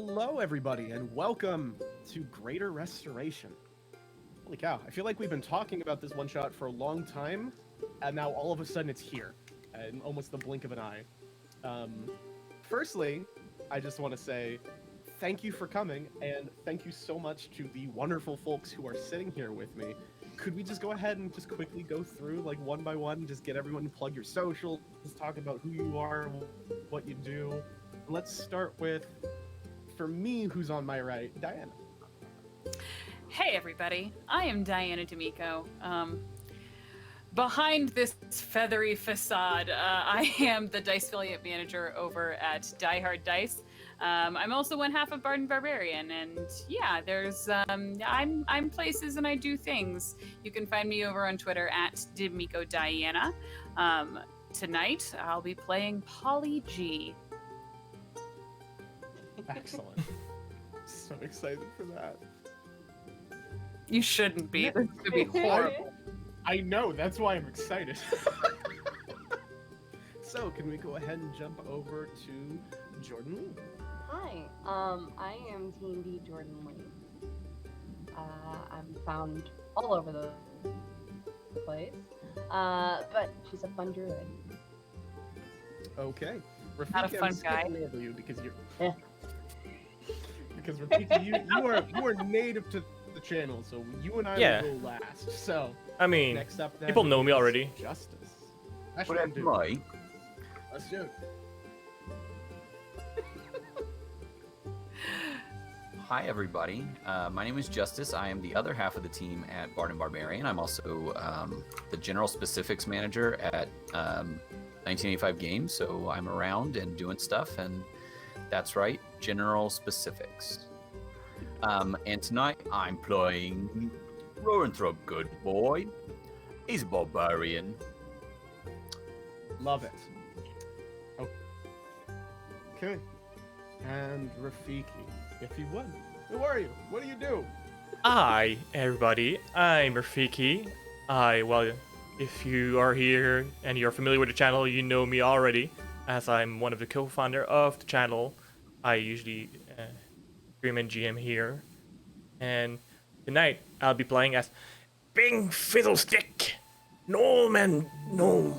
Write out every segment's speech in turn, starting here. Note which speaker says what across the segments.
Speaker 1: Hello, everybody, and welcome to Greater Restoration. Holy cow, I feel like we've been talking about this one-shot for a long time, and now all of a sudden it's here, in almost the blink of an eye. Firstly, I just want to say thank you for coming, and thank you so much to the wonderful folks who are sitting here with me. Could we just go ahead and just quickly go through, like, one by one, just get everyone to plug your socials, talk about who you are, what you do. Let's start with, for me, who's on my right, Diana.
Speaker 2: Hey everybody, I am Diana D'Amico. Behind this feathery facade, I am the Dice Affiliate Manager over at Die Hard Dice. I'm also one half of Bard and Barbarian, and yeah, there's I'm places and I do things. You can find me over on Twitter at D'Amico Diana. Tonight I'll be playing Polly G.
Speaker 1: Excellent. So excited for that.
Speaker 2: You shouldn't be. This could be horrible.
Speaker 1: I know, that's why I'm excited. So, can we go ahead and jump over to Jordan Lee?
Speaker 3: Hi, I am D&D Jordan Lee. I'm found all over the place, but she's a fun druid.
Speaker 1: Okay. Rafiki,
Speaker 2: Not a fun
Speaker 1: I'm
Speaker 2: guy.
Speaker 1: skipping over you because you're... Because Rafiki, you are native to the channel, so you and I will go last. So,
Speaker 4: I mean,
Speaker 1: next up, then,
Speaker 4: people know me
Speaker 1: is
Speaker 4: already.
Speaker 1: Justice.
Speaker 5: What am I?
Speaker 1: Let's do it.
Speaker 5: Hi, everybody. My name is Justice. I am the other half of the team at Bard and Barbarian. I'm also the General Specifics Manager at 1985 Games, so I'm around and doing stuff, and that's right, General Specifics. And tonight I'm playing Roarenthrope Good Boy. He's a barbarian.
Speaker 1: Love it. Okay. And Rafiki, if you would. Who are you? What do you do?
Speaker 4: Hi, everybody. I'm Rafiki. Well, if you are here and you're familiar with the channel, you know me already, as I'm one of the co-founder of the channel. I usually stream and GM here. And tonight, I'll be playing as Bing Fiddlestick, Gnome and Gnome.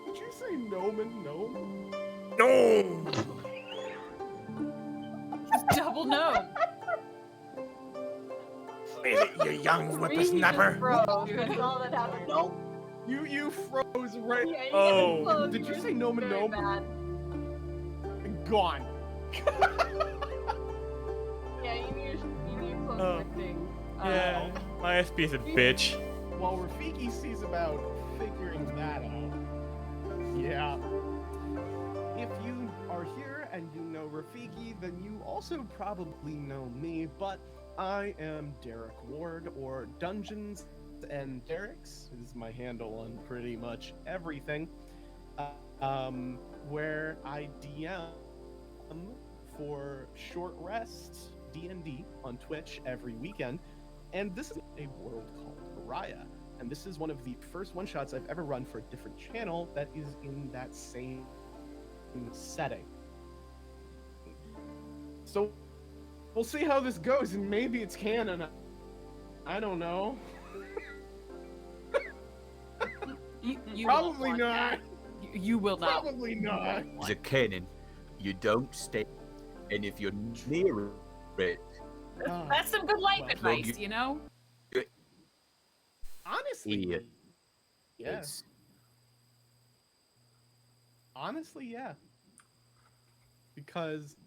Speaker 1: Did you say gnome and gnome?
Speaker 4: Gnome!
Speaker 2: Double no.
Speaker 4: Is it, you young whippersnapper?
Speaker 3: Froze. That's all that happened. Nope.
Speaker 1: You froze right.
Speaker 3: Yeah, you
Speaker 4: Oh.
Speaker 3: get close.
Speaker 1: Did you
Speaker 3: You're
Speaker 1: say gnome and
Speaker 3: very
Speaker 1: gnome?
Speaker 3: bad.
Speaker 1: Gone.
Speaker 3: Yeah, you need close
Speaker 4: Oh.
Speaker 3: connecting.
Speaker 4: Yeah, my SP is a bitch.
Speaker 1: While Rafiki sees about figuring that out. Yeah. If you are here and you know Rafiki, then you also probably know me, but I am Derek Ward, or Dungeons and Derek's is my handle on pretty much everything, where I DM for Short Rest D&D on Twitch every weekend, and this is a world called Raya, and this is one of the first one-shots I've ever run for a different channel that is in that same setting. So we'll see how this goes, and maybe it's canon. I don't know.
Speaker 2: You
Speaker 1: Probably
Speaker 2: won't want
Speaker 1: not.
Speaker 2: that. You will not.
Speaker 1: Probably not.
Speaker 5: He's a cannon. You don't stay. And if you're near it,
Speaker 2: That's some good life
Speaker 1: Well,
Speaker 2: advice, you know?
Speaker 1: Honestly,
Speaker 5: Yeah.
Speaker 1: yeah.
Speaker 5: it's
Speaker 1: Honestly, yeah. Because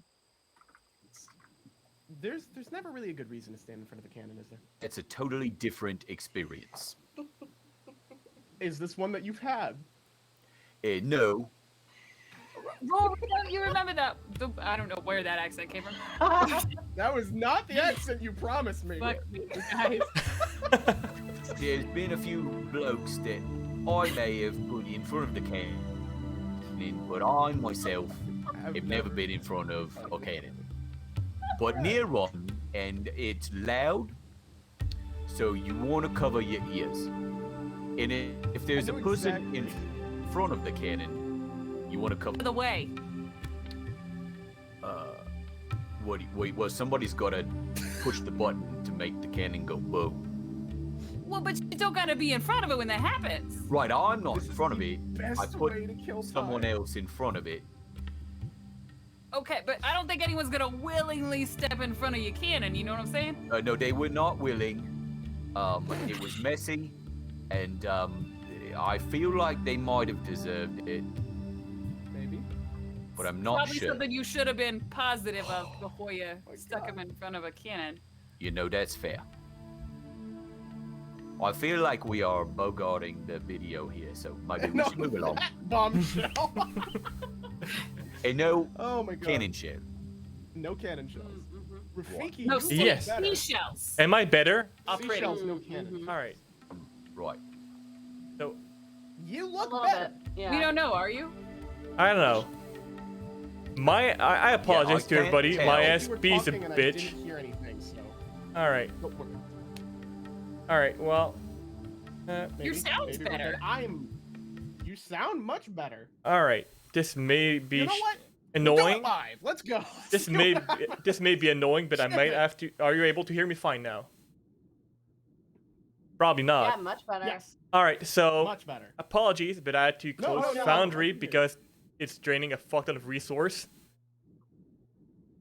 Speaker 1: there's never really a good reason to stand in front of a cannon, is there?
Speaker 5: it's a totally different experience.
Speaker 1: Is this one that you've had?
Speaker 5: No,
Speaker 2: Oh, you remember that? I don't know where that accent came from.
Speaker 1: That was not the accent you promised me.
Speaker 2: Fuck me, guys.
Speaker 5: there's been a few blokes that I may have put in front of the cannon, but I myself have never been in front of a cannon. But near one, and it's loud, so you want to cover your ears. And if there's a
Speaker 1: I know
Speaker 5: person in, front of the cannon. You want to come?
Speaker 2: By the way,
Speaker 5: Well, somebody's got to push the button to make the cannon go boom.
Speaker 2: well, but you don't gotta be in front of it when that happens.
Speaker 5: Right, I'm not
Speaker 1: This
Speaker 5: in
Speaker 1: is
Speaker 5: front of
Speaker 1: the
Speaker 5: it.
Speaker 1: best
Speaker 5: I put
Speaker 1: way to kill
Speaker 5: someone
Speaker 1: time.
Speaker 5: else in front of it.
Speaker 2: Okay, but I don't think anyone's gonna willingly step in front of your cannon. You know what I'm saying?
Speaker 5: No, they were not willing. It was messy, and I feel like they might have deserved it,
Speaker 1: Maybe.
Speaker 5: but I'm not
Speaker 2: Probably
Speaker 5: sure.
Speaker 2: something you should have been positive of before you
Speaker 1: my
Speaker 2: stuck
Speaker 1: God.
Speaker 2: him in front of a cannon.
Speaker 5: You know, that's fair. I feel like we are bogarting the video here, so maybe we
Speaker 1: No,
Speaker 5: should move along.
Speaker 1: that bombshell.
Speaker 5: Hey, no
Speaker 1: Oh my god.
Speaker 5: cannon shell.
Speaker 1: No cannon shells.
Speaker 3: Mm-hmm.
Speaker 1: Rafiki,
Speaker 2: No
Speaker 1: you
Speaker 4: Yes.
Speaker 1: look better.
Speaker 2: seashells.
Speaker 4: Am I better?
Speaker 2: Operating.
Speaker 1: Seashells, no cannon.
Speaker 4: All right.
Speaker 5: Right.
Speaker 4: So
Speaker 1: You
Speaker 3: A
Speaker 1: look
Speaker 3: little
Speaker 1: better.
Speaker 3: bit. Yeah.
Speaker 2: We don't know, are you?
Speaker 4: I don't know. I apologize to
Speaker 5: can't
Speaker 4: everybody.
Speaker 5: tell.
Speaker 4: My
Speaker 1: You were
Speaker 4: SP's a
Speaker 1: talking and I
Speaker 4: bitch.
Speaker 1: didn't hear anything, so
Speaker 4: All right.
Speaker 1: don't worry.
Speaker 4: All right. Well.
Speaker 1: Maybe,
Speaker 2: sound's
Speaker 1: maybe we're
Speaker 2: better.
Speaker 1: good. You sound much better.
Speaker 4: All right. This may be
Speaker 1: You know what? We'll do it
Speaker 4: annoying.
Speaker 1: live. Let's go.
Speaker 4: This may be annoying, but I might have to. Are you able to hear me fine now? Probably
Speaker 3: Yeah,
Speaker 4: not.
Speaker 3: much better.
Speaker 1: Yes,
Speaker 4: All right. So
Speaker 1: much better.
Speaker 4: apologies, but I had to
Speaker 1: No,
Speaker 4: close
Speaker 1: no, no,
Speaker 4: Foundry
Speaker 1: I'm here.
Speaker 4: because it's draining a fuck ton of resource,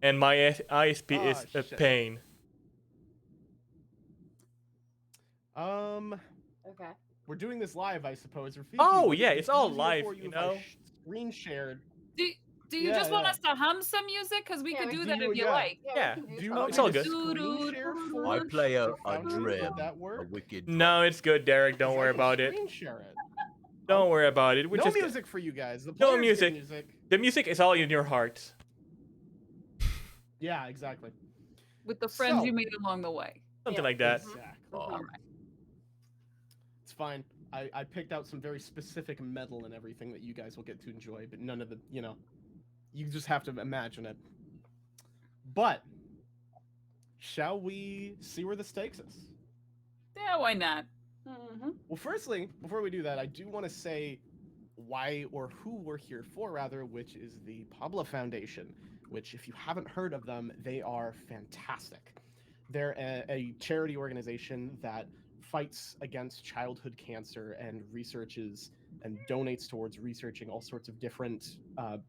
Speaker 4: and my ISP
Speaker 1: Ah,
Speaker 4: is a
Speaker 1: shit.
Speaker 4: pain.
Speaker 3: Okay.
Speaker 1: We're doing this live, I suppose. Rafiki,
Speaker 4: Oh,
Speaker 1: would it
Speaker 4: yeah,
Speaker 1: be
Speaker 4: it's all
Speaker 1: easier
Speaker 4: live,
Speaker 1: for
Speaker 4: you
Speaker 1: if I
Speaker 4: know?
Speaker 1: Screen shared.
Speaker 2: Do you
Speaker 1: Yeah,
Speaker 2: just want
Speaker 1: yeah.
Speaker 2: us to hum some music? Because we
Speaker 3: Yeah,
Speaker 2: could
Speaker 3: we
Speaker 2: do
Speaker 1: do,
Speaker 2: that if you
Speaker 1: yeah.
Speaker 2: like.
Speaker 4: Yeah.
Speaker 3: we can
Speaker 1: Do you
Speaker 3: something.
Speaker 1: want
Speaker 4: It's
Speaker 1: me
Speaker 4: all
Speaker 1: to
Speaker 4: good.
Speaker 1: screen share for
Speaker 5: I play a
Speaker 1: Foundry?
Speaker 5: drum,
Speaker 1: Would that
Speaker 5: a
Speaker 1: work?
Speaker 5: wicked.
Speaker 4: No, it's good, Derek. Don't
Speaker 1: 'Cause I
Speaker 4: worry
Speaker 1: can
Speaker 4: about it.
Speaker 1: Screen share it.
Speaker 4: Don't worry about it. We're
Speaker 1: No
Speaker 4: just
Speaker 1: music for you guys. The
Speaker 4: No
Speaker 1: players get
Speaker 4: music.
Speaker 1: music.
Speaker 4: the music is all in your hearts.
Speaker 1: Yeah, exactly.
Speaker 2: With the friends
Speaker 1: So-
Speaker 2: you made along the way.
Speaker 4: Something
Speaker 3: Yeah.
Speaker 4: like that.
Speaker 1: Exactly.
Speaker 5: Oh,
Speaker 1: It's fine. I picked out some very specific metal and everything that you guys will get to enjoy, but none of the, you just have to imagine it. But, shall we see where this takes us?
Speaker 2: Yeah, why not?
Speaker 3: Mm-hmm.
Speaker 1: Well, firstly, before we do that, I do want to say why or who we're here for, rather, which is the Pablove Foundation, which, if you haven't heard of them, they are fantastic. They're a charity organization that fights against childhood cancer and researches and donates towards researching all sorts of different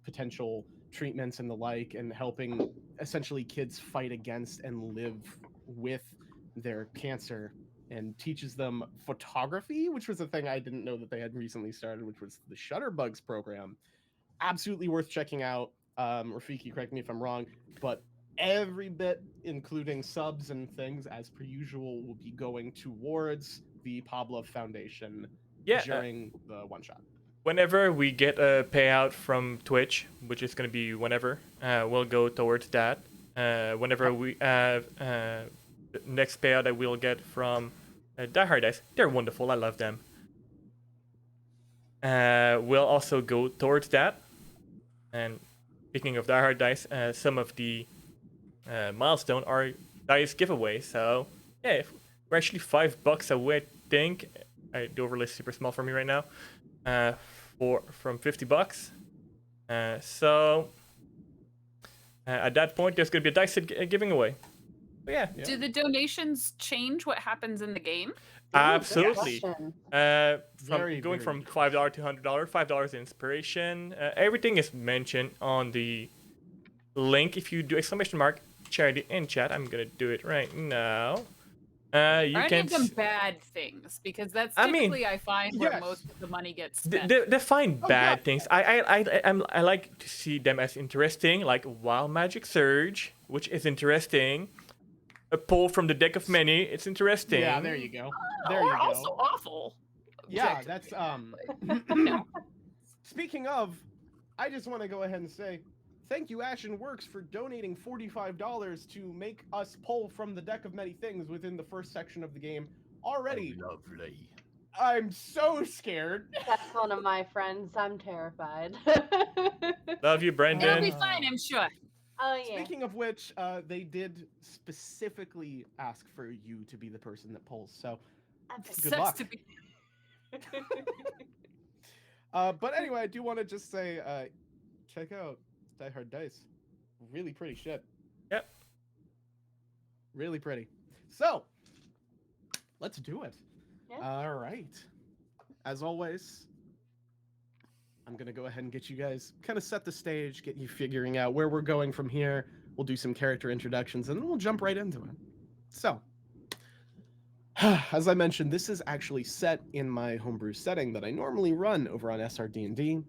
Speaker 1: potential treatments and the like, and helping essentially kids fight against and live with their cancer, and teaches them photography, which was a thing I didn't know that they had recently started, which was the Shutterbugs program. Absolutely worth checking out. Rafiki, correct me if I'm wrong, but every bit, including subs and things, as per usual, will be going towards the Pablove Foundation
Speaker 4: Yeah.
Speaker 1: during the one shot.
Speaker 4: Whenever we get a payout from Twitch, which is going to be whenever, we'll go towards that. Whenever we have the next payout that we'll get from Die Hard Dice, they're wonderful. I love them. We'll also go towards that. And speaking of Die Hard Dice, some of the milestone are dice giveaways. So yeah, we're actually $5 away. I think the overlay is super small for me right now. From $50. So at that point, there's gonna be a dice set giving away. But yeah,
Speaker 1: Yeah.
Speaker 2: Do the donations change what happens in the game?
Speaker 4: absolutely.
Speaker 3: Question.
Speaker 4: From
Speaker 1: Very,
Speaker 4: going
Speaker 1: very
Speaker 4: from
Speaker 1: good
Speaker 4: $5 to $100, $5 inspiration. Everything is mentioned on the link. If you do !charity in chat, I'm gonna do it right now. You
Speaker 2: Are any
Speaker 4: can.
Speaker 2: of them bad things? Because that's
Speaker 4: I mean,
Speaker 2: typically I find where
Speaker 1: yes.
Speaker 2: most of the money gets spent.
Speaker 4: They find
Speaker 1: Oh,
Speaker 4: bad
Speaker 1: yeah.
Speaker 4: things. I like to see them as interesting, like Wild Magic Surge, which is interesting. A pull from the deck of many, it's interesting.
Speaker 1: Yeah, there you go. There
Speaker 2: or
Speaker 1: you go.
Speaker 2: also awful.
Speaker 1: Yeah,
Speaker 2: objectively.
Speaker 1: that's
Speaker 2: No.
Speaker 1: Speaking of, I just want to go ahead and say thank you, Ashen Works, for donating $45 to make us pull from the deck of many things within the first section of the game. Already,
Speaker 5: Oh, lovely.
Speaker 1: I'm so scared.
Speaker 3: That's one of my friends. I'm terrified.
Speaker 4: Love you,
Speaker 2: It'll
Speaker 4: Brendan.
Speaker 2: be fine, I'm sure.
Speaker 3: Oh yeah.
Speaker 1: Speaking of which, they did specifically ask for you to be the person that pulls. So
Speaker 3: I'm
Speaker 1: Good
Speaker 2: Sucks
Speaker 1: luck.
Speaker 2: to be.
Speaker 1: But anyway, I do want to just say, check out Die Hard Dice. Really pretty shit.
Speaker 4: Yep.
Speaker 1: Really pretty. So, let's do it.
Speaker 3: Yeah.
Speaker 1: All right. As always, I'm going to go ahead and get you guys kind of set the stage, get you figuring out where we're going from here. We'll do some character introductions, and then we'll jump right into it. So, as I mentioned, this is actually set in my homebrew setting that I normally run over on SRD&D.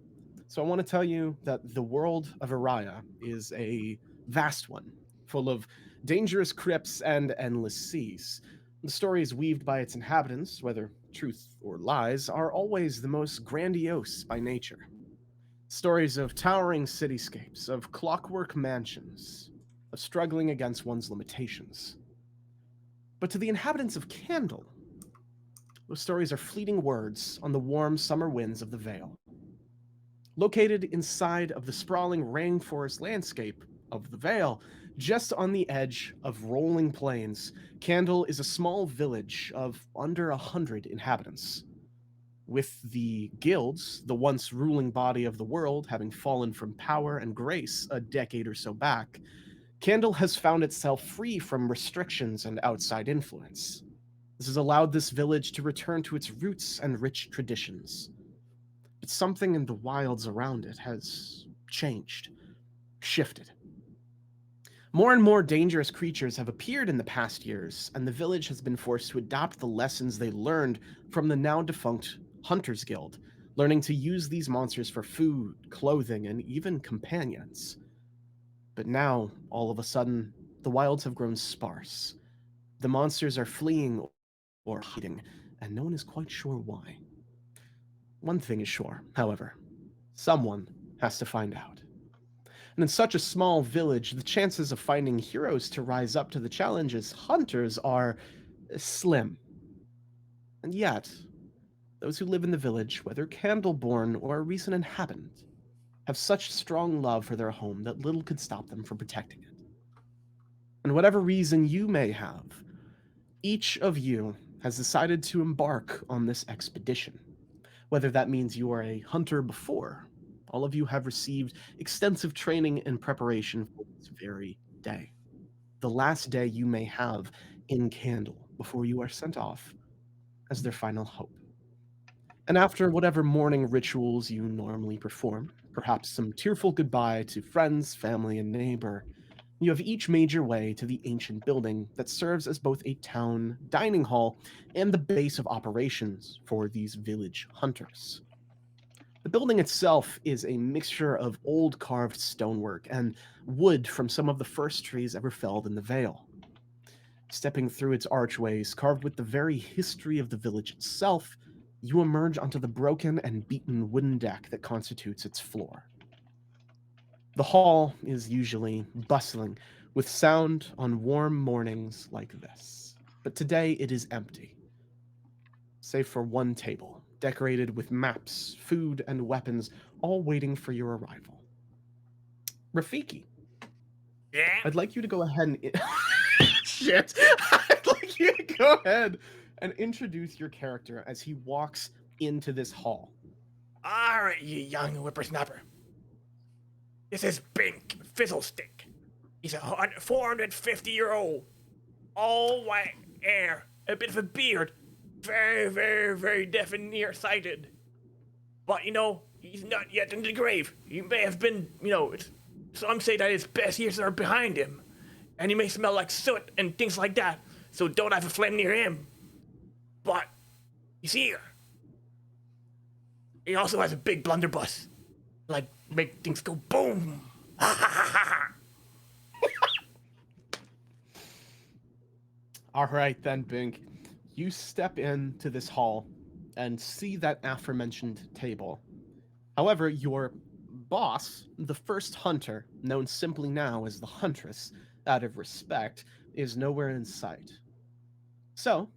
Speaker 1: So I want to tell you that the world of Araya is a vast one, full of dangerous crypts and endless seas. The stories weaved by its inhabitants, whether truth or lies, are always the most grandiose by nature. Stories of towering cityscapes, of clockwork mansions, of struggling against one's limitations. But to the inhabitants of Candle, those stories are fleeting words on the warm summer winds of the Vale. Located inside of the sprawling rainforest landscape of the Vale, just on the edge of rolling plains, Candle is a small village of under 100 inhabitants. With the guilds, the once ruling body of the world, having fallen from power and grace a decade or so back, Candle has found itself free from restrictions and outside influence. This has allowed this village to return to its roots and rich traditions. But something in the wilds around it has changed, shifted. More and more dangerous creatures have appeared in the past years, and the village has been forced to adopt the lessons they learned from the now defunct Hunters Guild, learning to use these monsters for food, clothing, and even companions. But now, all of a sudden, the wilds have grown sparse. The monsters are fleeing or hiding, and no one is quite sure why. One thing is sure, however, someone has to find out. And in such a small village, the chances of finding heroes to rise up to the challenge as hunters are slim. And yet, those who live in the village, whether Candleborn or a recent inhabitant, have such strong love for their home that little could stop them from protecting it. And whatever reason you may have, each of you has decided to embark on this expedition. Whether that means you are a hunter before, all of you have received extensive training and preparation for this very day. The last day you may have in Candle before you are sent off as their final hope. And after whatever morning rituals you normally perform, perhaps some tearful goodbye to friends, family, and neighbor, you have each made your way to the ancient building that serves as both a town dining hall and the base of operations for these village hunters. The building itself is a mixture of old carved stonework and wood from some of the first trees ever felled in the Vale. Stepping through its archways, carved with the very history of the village itself, you emerge onto the broken and beaten wooden deck that constitutes its floor. The hall is usually bustling with sound on warm mornings like this, but today it is empty, save for one table, decorated with maps, food, and weapons, all waiting for your arrival. Rafiki,
Speaker 4: Yeah.
Speaker 1: I'd like you to go ahead and... Shit! I'd like you to go ahead and introduce your character as he walks into this hall.
Speaker 4: All right, you young whippersnapper. This is Bink Fizzlestick. He's a 450-year-old, all white hair, a bit of a beard, very, very, very deaf and nearsighted. But, he's not yet in the grave. He may have been, some say that his best years are behind him. And he may smell like soot and things like that, so don't have a flame near him. But he's here. He also has a big blunderbuss. Like, make things go boom. Ha ha ha ha.
Speaker 1: All right, then, Bink. You step into this hall and see that aforementioned table. However, your boss, the first hunter, known simply now as the Huntress, out of respect, is nowhere in sight. So,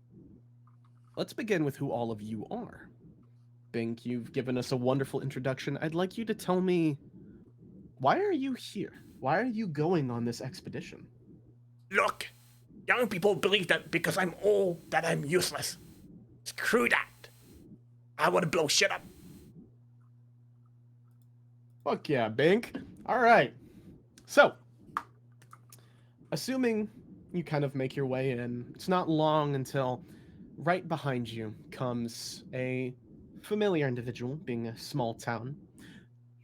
Speaker 1: let's begin with who all of you are. Bink, you've given us a wonderful introduction. I'd like you to tell me, why are you here? Why are you going on this expedition?
Speaker 4: Look, young people believe that because I'm old, that I'm useless. Screw that. I want to blow shit up.
Speaker 1: Fuck yeah, Bink. All right. So, assuming you kind of make your way in, it's not long until right behind you comes a familiar individual, being a small town.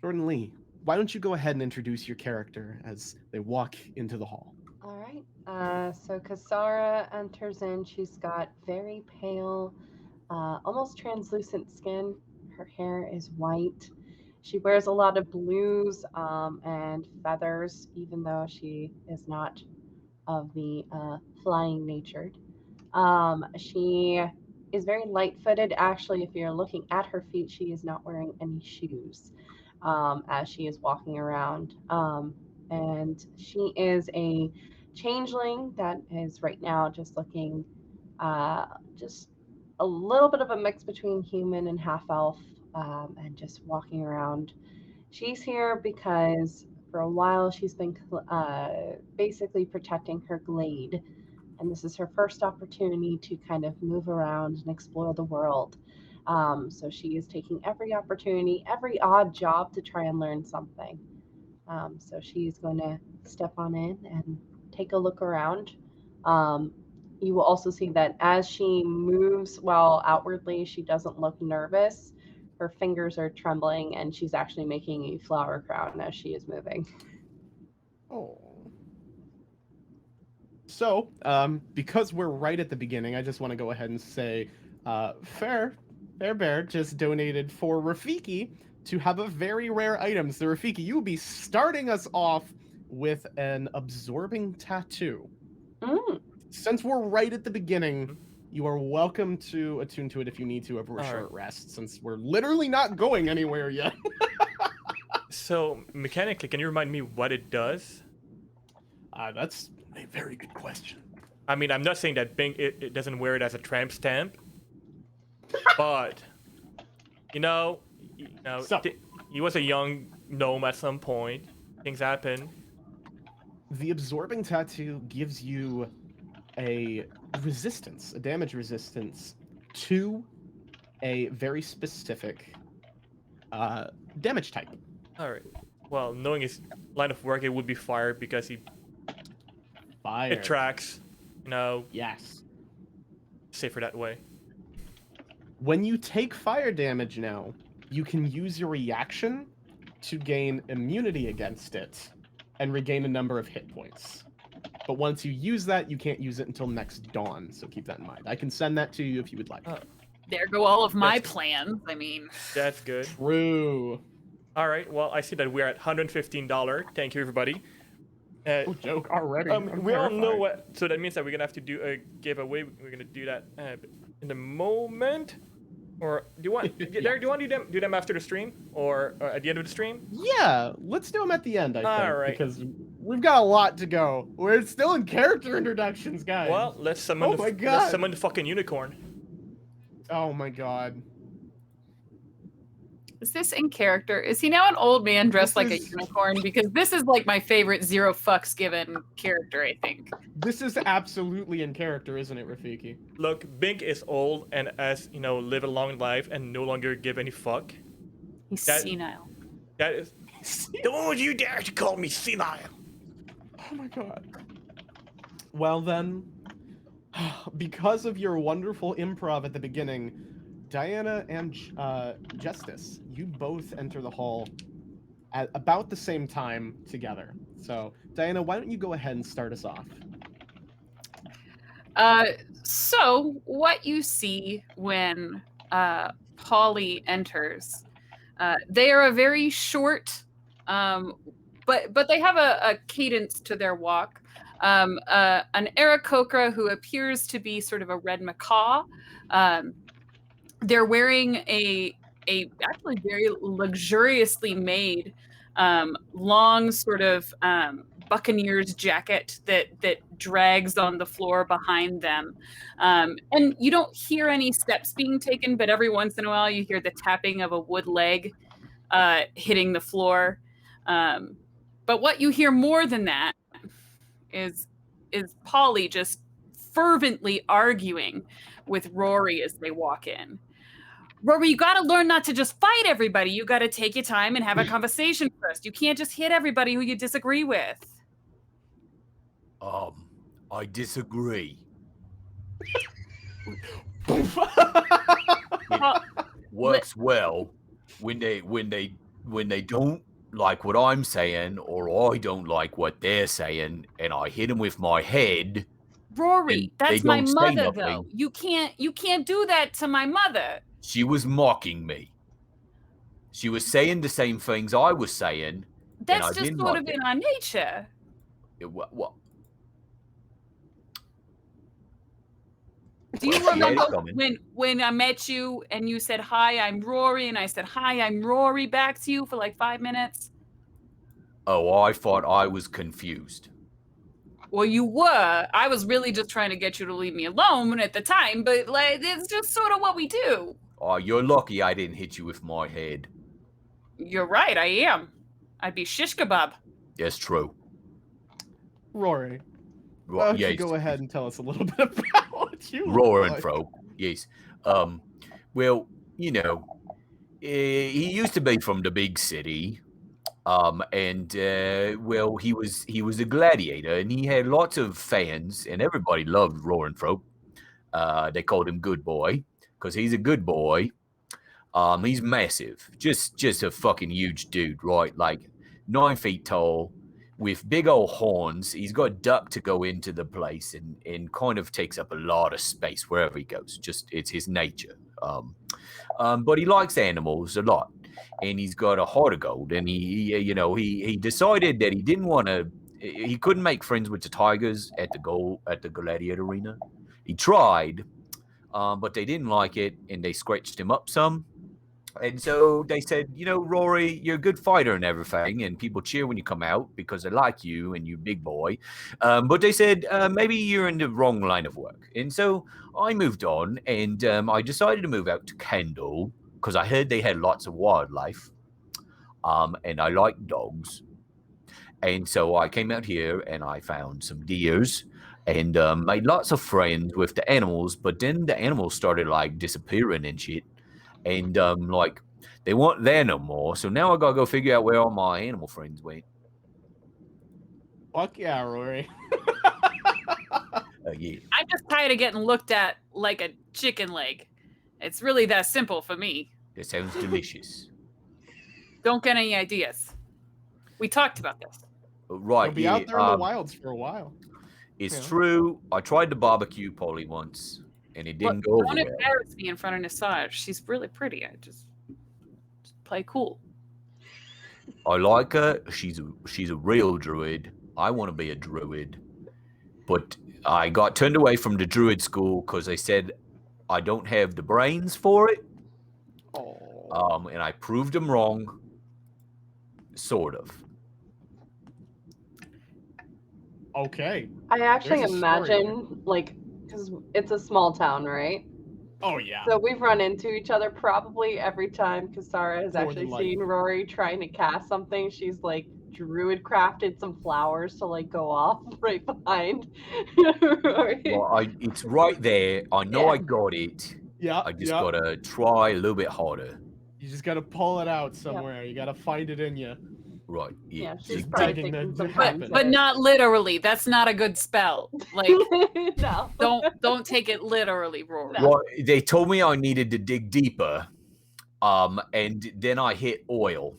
Speaker 1: Jordan Lee, why don't you go ahead and introduce your character as they walk into the hall?
Speaker 3: All right. So Kasara enters in. She's got very pale, almost translucent skin. Her hair is white. She wears a lot of blues and feathers, even though she is not of the flying natured. She is very light-footed. Actually, if you're looking at her feet, she is not wearing any shoes as she is walking around. And she is a changeling that is right now just looking just a little bit of a mix between human and half elf, and just walking around. She's here because for a while she's been basically protecting her glade, and this is her first opportunity to kind of move around and explore the world. So she is taking every opportunity, every odd job to try and learn something. So she's going to step on in and take a look around. You will also see that as she moves, while outwardly she doesn't look nervous, her fingers are trembling and she's actually making a flower crown as she is moving.
Speaker 1: Oh. So, because we're right at the beginning, I just want to go ahead and say, Fair Bear just donated for Rafiki to have a very rare item. So, Rafiki, you will be starting us off with an absorbing tattoo.
Speaker 3: Mm.
Speaker 1: Since we're right at the beginning, you are welcome to attune to it if you need to over a short rest, since we're literally not going anywhere yet.
Speaker 4: So, mechanically, can you remind me what it does?
Speaker 1: That's a very good question.
Speaker 4: I mean, I'm not saying that Bing it doesn't wear it as a tramp stamp, but
Speaker 1: So-
Speaker 4: he was a young gnome at some point. Things happen.
Speaker 1: The absorbing tattoo gives you a resistance, a damage resistance to a very specific damage type.
Speaker 4: All right. Well, knowing his line of work, it would be fire because
Speaker 1: Fire.
Speaker 4: it tracks.
Speaker 1: Yes.
Speaker 4: Safer that way.
Speaker 1: When you take fire damage now, you can use your reaction to gain immunity against it and regain a number of hit points. But once you use that, you can't use it until next dawn, so keep that in mind. I can send that to you if you would like.
Speaker 2: There go all of my
Speaker 4: That's-
Speaker 2: plans. I mean,
Speaker 4: That's good.
Speaker 1: True.
Speaker 4: All right. Well, I see that we're at $115. Thank you, everybody.
Speaker 1: Oh, joke already. I'm
Speaker 4: We all know
Speaker 1: terrified.
Speaker 4: what. So that means that we're gonna have to do a giveaway. We're gonna do that in a moment. Or do you want? Derek, do you want to do them after the stream or at the end of the stream?
Speaker 1: Yeah, let's do them at the end, I think,
Speaker 4: Alright.
Speaker 1: because we've got a lot to go. We're still in character introductions, guys.
Speaker 4: Well, let's summon.
Speaker 1: Oh my
Speaker 4: Let's
Speaker 1: God.
Speaker 4: summon the fucking unicorn.
Speaker 1: Oh my god.
Speaker 2: is this in character? Is he now an old man dressed
Speaker 1: This
Speaker 2: like a
Speaker 1: is-
Speaker 2: unicorn? Because this is like my favorite zero fucks given character, I think.
Speaker 1: This is absolutely in character, isn't it, Rafiki?
Speaker 4: Look, Bink is old and has live a long life and no longer give any fuck.
Speaker 2: He's
Speaker 4: That-
Speaker 2: senile.
Speaker 4: That is. Don't you dare to call me senile.
Speaker 1: Oh my god. Well then, because of your wonderful improv at the beginning, Diana and Justice, you both enter the hall at about the same time together. So, Diana, why don't you go ahead and start us off?
Speaker 2: So what you see when Polly enters, they are a very short, but they have a cadence to their walk. An Aarakocra who appears to be sort of a red macaw. They're wearing a actually very luxuriously made long sort of buccaneer's jacket that drags on the floor behind them, and you don't hear any steps being taken, but every once in a while you hear the tapping of a wood leg hitting the floor. But what you hear more than that is Polly just fervently arguing with Rory as they walk in. Rory, you gotta learn not to just fight everybody. You gotta take your time and have a conversation first. You can't just hit everybody who you disagree with.
Speaker 5: I disagree.
Speaker 2: Well,
Speaker 5: Works well when they don't like what I'm saying, or I don't like what they're saying, and I hit them with my head.
Speaker 2: Rory,
Speaker 5: And
Speaker 2: that's
Speaker 5: they
Speaker 2: my
Speaker 5: don't say
Speaker 2: mother, though.
Speaker 5: nothing.
Speaker 2: You can't do that to my mother.
Speaker 5: She was mocking me. She was saying the same things I was saying.
Speaker 2: That's
Speaker 5: I
Speaker 2: just
Speaker 5: didn't
Speaker 2: sort
Speaker 5: like
Speaker 2: of
Speaker 5: it.
Speaker 2: in our nature.
Speaker 5: What?
Speaker 2: Do you
Speaker 5: Well, she had it
Speaker 2: remember
Speaker 5: coming.
Speaker 2: when I met you and you said, "Hi, I'm Rory," and I said, "Hi, I'm Rory," back to you for like 5 minutes?
Speaker 5: Oh, I thought I was confused.
Speaker 2: Well, you were. I was really just trying to get you to leave me alone at the time, but like it's just sort of what we do.
Speaker 5: Oh, you're lucky I didn't hit you with my head.
Speaker 2: You're right, I am. I'd be shish kebab.
Speaker 5: That's true.
Speaker 1: Rory,
Speaker 5: Ro-
Speaker 1: why don't you
Speaker 5: yes.
Speaker 1: go ahead and tell us a little bit about what you look
Speaker 5: Roaring
Speaker 1: like?
Speaker 5: folk. Yes. Well, he used to be from the big city. Well, he was a gladiator, and he had lots of fans, and everybody loved Roaring Folk. They called him Good Boy because he's a good boy. He's massive, just a fucking huge dude, right? Like 9 feet tall, with big old horns. He's got duck to go into the place, and kind of takes up a lot of space wherever he goes. Just it's his nature. But he likes animals a lot, and he's got a heart of gold. And he decided that he didn't want to. He couldn't make friends with the tigers at the gladiator arena. He tried, but they didn't like it, and they scratched him up some. And so they said, Rory, you're a good fighter and everything, and people cheer when you come out because they like you and you're big boy. But they said, maybe you're in the wrong line of work. And so I moved on, and I decided to move out to Kendall because I heard they had lots of wildlife, and I like dogs. And so I came out here and I found some deers and made lots of friends with the animals. But then the animals started like disappearing and shit. And they weren't there no more. So now I gotta go figure out where all my animal friends went.
Speaker 1: Fuck yeah, Rory.
Speaker 5: Yeah.
Speaker 2: I'm just tired of getting looked at like a chicken leg. It's really that simple for me.
Speaker 5: That sounds delicious.
Speaker 2: Don't get any ideas. We talked about this.
Speaker 5: Right.
Speaker 1: You'll be out there in the wilds for a while.
Speaker 5: It's true. I tried to barbecue Polly once, and it didn't go over
Speaker 2: Don't
Speaker 5: well.
Speaker 2: embarrass me in front of Nisage. She's really pretty. I just play cool.
Speaker 5: I like her. She's a real druid. I want to be a druid, but I got turned away from the druid school because they said I don't have the brains for it.
Speaker 1: Oh.
Speaker 5: And I proved them wrong. Sort of.
Speaker 1: Okay.
Speaker 3: I actually
Speaker 1: There's a story
Speaker 3: imagine, like, because it's a small town, right?
Speaker 1: Oh yeah.
Speaker 3: So we've run into each other probably every time Kasara has
Speaker 1: More
Speaker 3: actually
Speaker 1: than likely.
Speaker 3: seen Rory trying to cast something. She's like druid crafted some flowers to like go off right behind Rory.
Speaker 5: Well, it's right there. I know
Speaker 3: Yeah.
Speaker 5: I got it.
Speaker 1: Yeah.
Speaker 5: I just gotta try a little bit harder.
Speaker 1: You just gotta pull it out somewhere. You gotta find it in you.
Speaker 5: Right.
Speaker 3: Yeah, she's
Speaker 1: Just
Speaker 3: probably
Speaker 1: digging
Speaker 3: taking
Speaker 1: to
Speaker 3: some
Speaker 1: happen.
Speaker 3: time
Speaker 2: But not literally. That's not a good spell. Like
Speaker 3: no.
Speaker 2: don't take it literally, Rory.
Speaker 3: No.
Speaker 5: Well, they told me I needed to dig deeper. And then I hit oil.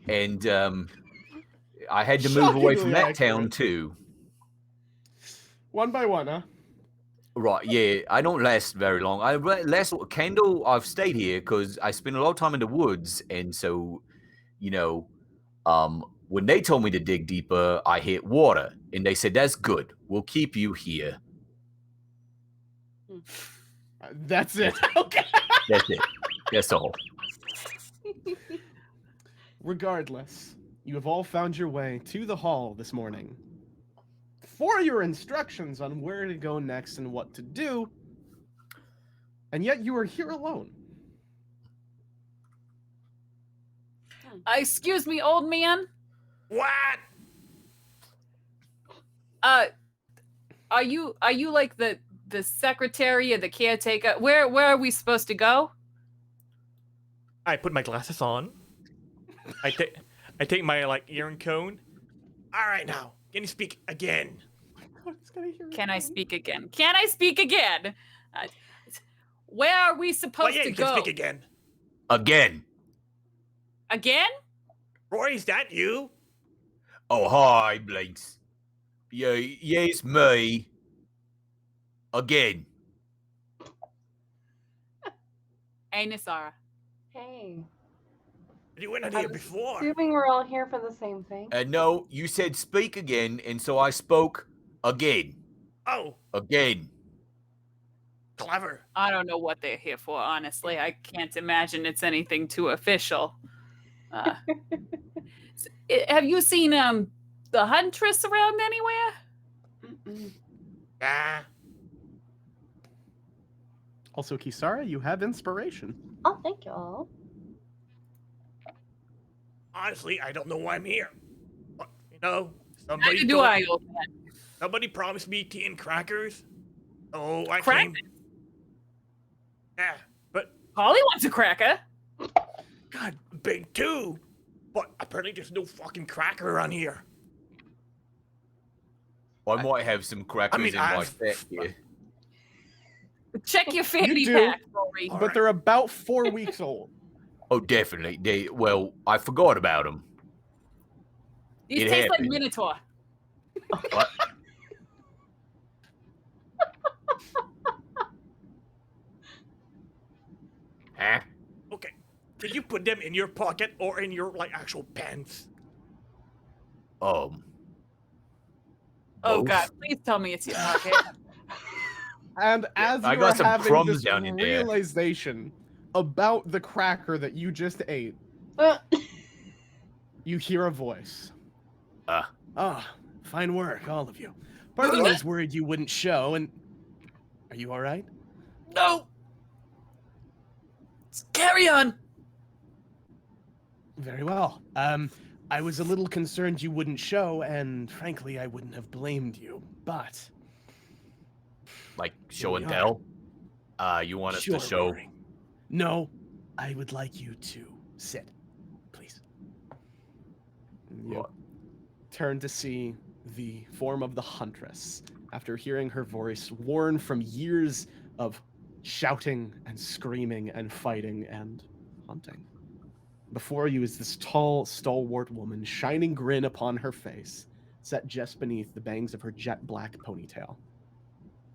Speaker 5: And I had to move away from that
Speaker 1: Shockingly
Speaker 5: town
Speaker 1: accurate.
Speaker 5: too.
Speaker 1: One by one, huh?
Speaker 5: Right, yeah, I don't last very long. Kendall, I've stayed here because I spent a lot of time in the woods, and so, when they told me to dig deeper, I hit water, and they said that's good. We'll keep you here.
Speaker 1: That's it. Okay.
Speaker 5: That's it. That's all.
Speaker 1: Regardless, you have all found your way to the hall this morning. For your instructions on where to go next and what to do, and yet you are here alone.
Speaker 2: Excuse me, old man.
Speaker 1: What?
Speaker 2: Are you like the the secretary or the caretaker. Where are we supposed to go?
Speaker 4: I put my glasses on. I take my earring cone. All right, now, can you speak again?
Speaker 2: Can I speak again? Can I speak again? Where are we supposed to
Speaker 4: you
Speaker 2: go?
Speaker 4: can speak again.
Speaker 5: Again.
Speaker 2: Again?
Speaker 4: Roy, is that you?
Speaker 5: Oh, hi, Blinks. Yeah, yes, me. Again.
Speaker 2: Hey, Nisara.
Speaker 3: Hey.
Speaker 4: You weren't
Speaker 3: I
Speaker 4: here
Speaker 3: was
Speaker 4: before.
Speaker 3: assuming we're all here for the same thing.
Speaker 5: No, you said speak again, and so I spoke again.
Speaker 4: Oh,
Speaker 5: Again.
Speaker 4: clever.
Speaker 2: I don't know what they're here for, honestly. I can't imagine it's anything too official. Have you seen the Huntress around anywhere?
Speaker 3: Mm-mm.
Speaker 4: Ah,
Speaker 1: Also, Kisara, you have inspiration.
Speaker 3: Oh, thank you all.
Speaker 4: honestly, I don't know why I'm here. But,
Speaker 2: Neither
Speaker 4: somebody
Speaker 2: do
Speaker 4: told-
Speaker 2: I, old man.
Speaker 4: Somebody promised me tea and crackers. Oh, I
Speaker 2: Crackers?
Speaker 4: came. Yeah, but
Speaker 2: Holly wants a cracker.
Speaker 4: God, big too. But apparently there's no fucking cracker around here.
Speaker 5: I might have some crackers in my
Speaker 4: I've-
Speaker 5: set here.
Speaker 2: Check your fanny
Speaker 1: do.
Speaker 2: pack, Rory.
Speaker 4: All
Speaker 1: But
Speaker 4: right.
Speaker 1: they're about 4 weeks old.
Speaker 5: Oh, definitely. Well, I forgot about them.
Speaker 2: These
Speaker 5: It
Speaker 2: taste like
Speaker 5: happened.
Speaker 2: Minotaur.
Speaker 5: What? Huh?
Speaker 4: Okay. Did you put them in your pocket or in your actual pants?
Speaker 2: Oh
Speaker 5: Both.
Speaker 2: God, please tell me it's your pocket.
Speaker 1: And as
Speaker 5: I
Speaker 1: you
Speaker 5: got
Speaker 1: are
Speaker 5: some
Speaker 1: having
Speaker 5: crumbs
Speaker 1: this
Speaker 5: down in there.
Speaker 1: realization about the cracker that you just ate,
Speaker 3: Uh,
Speaker 1: you hear a voice.
Speaker 5: Ah.
Speaker 1: Ah, fine work, all of you. Part of me was worried you wouldn't show, and... Are you alright?
Speaker 2: No. Carry on.
Speaker 1: Very well. I was a little concerned you wouldn't show, and frankly, I wouldn't have blamed you, but...
Speaker 5: Like show
Speaker 1: we
Speaker 5: and
Speaker 1: are.
Speaker 5: tell? You want us
Speaker 1: Sure,
Speaker 5: to show?
Speaker 1: Rory. No, I would like you to sit, please. You
Speaker 5: What?
Speaker 1: turn to see the form of the Huntress after hearing her voice worn from years of shouting and screaming and fighting and hunting. Before you is this tall, stalwart woman, shining grin upon her face, set just beneath the bangs of her jet black ponytail.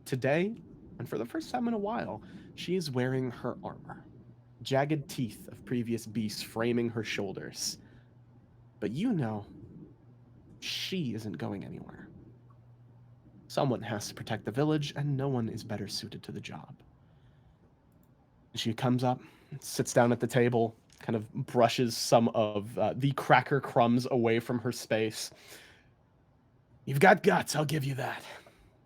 Speaker 1: Today, and for the first time in a while, she is wearing her armor. Jagged teeth of previous beasts framing her shoulders. But you know, she isn't going anywhere. Someone has to protect the village, and no one is better suited to the job. She comes up, sits down at the table, kind of brushes some of the cracker crumbs away from her space. You've got guts, I'll give you that.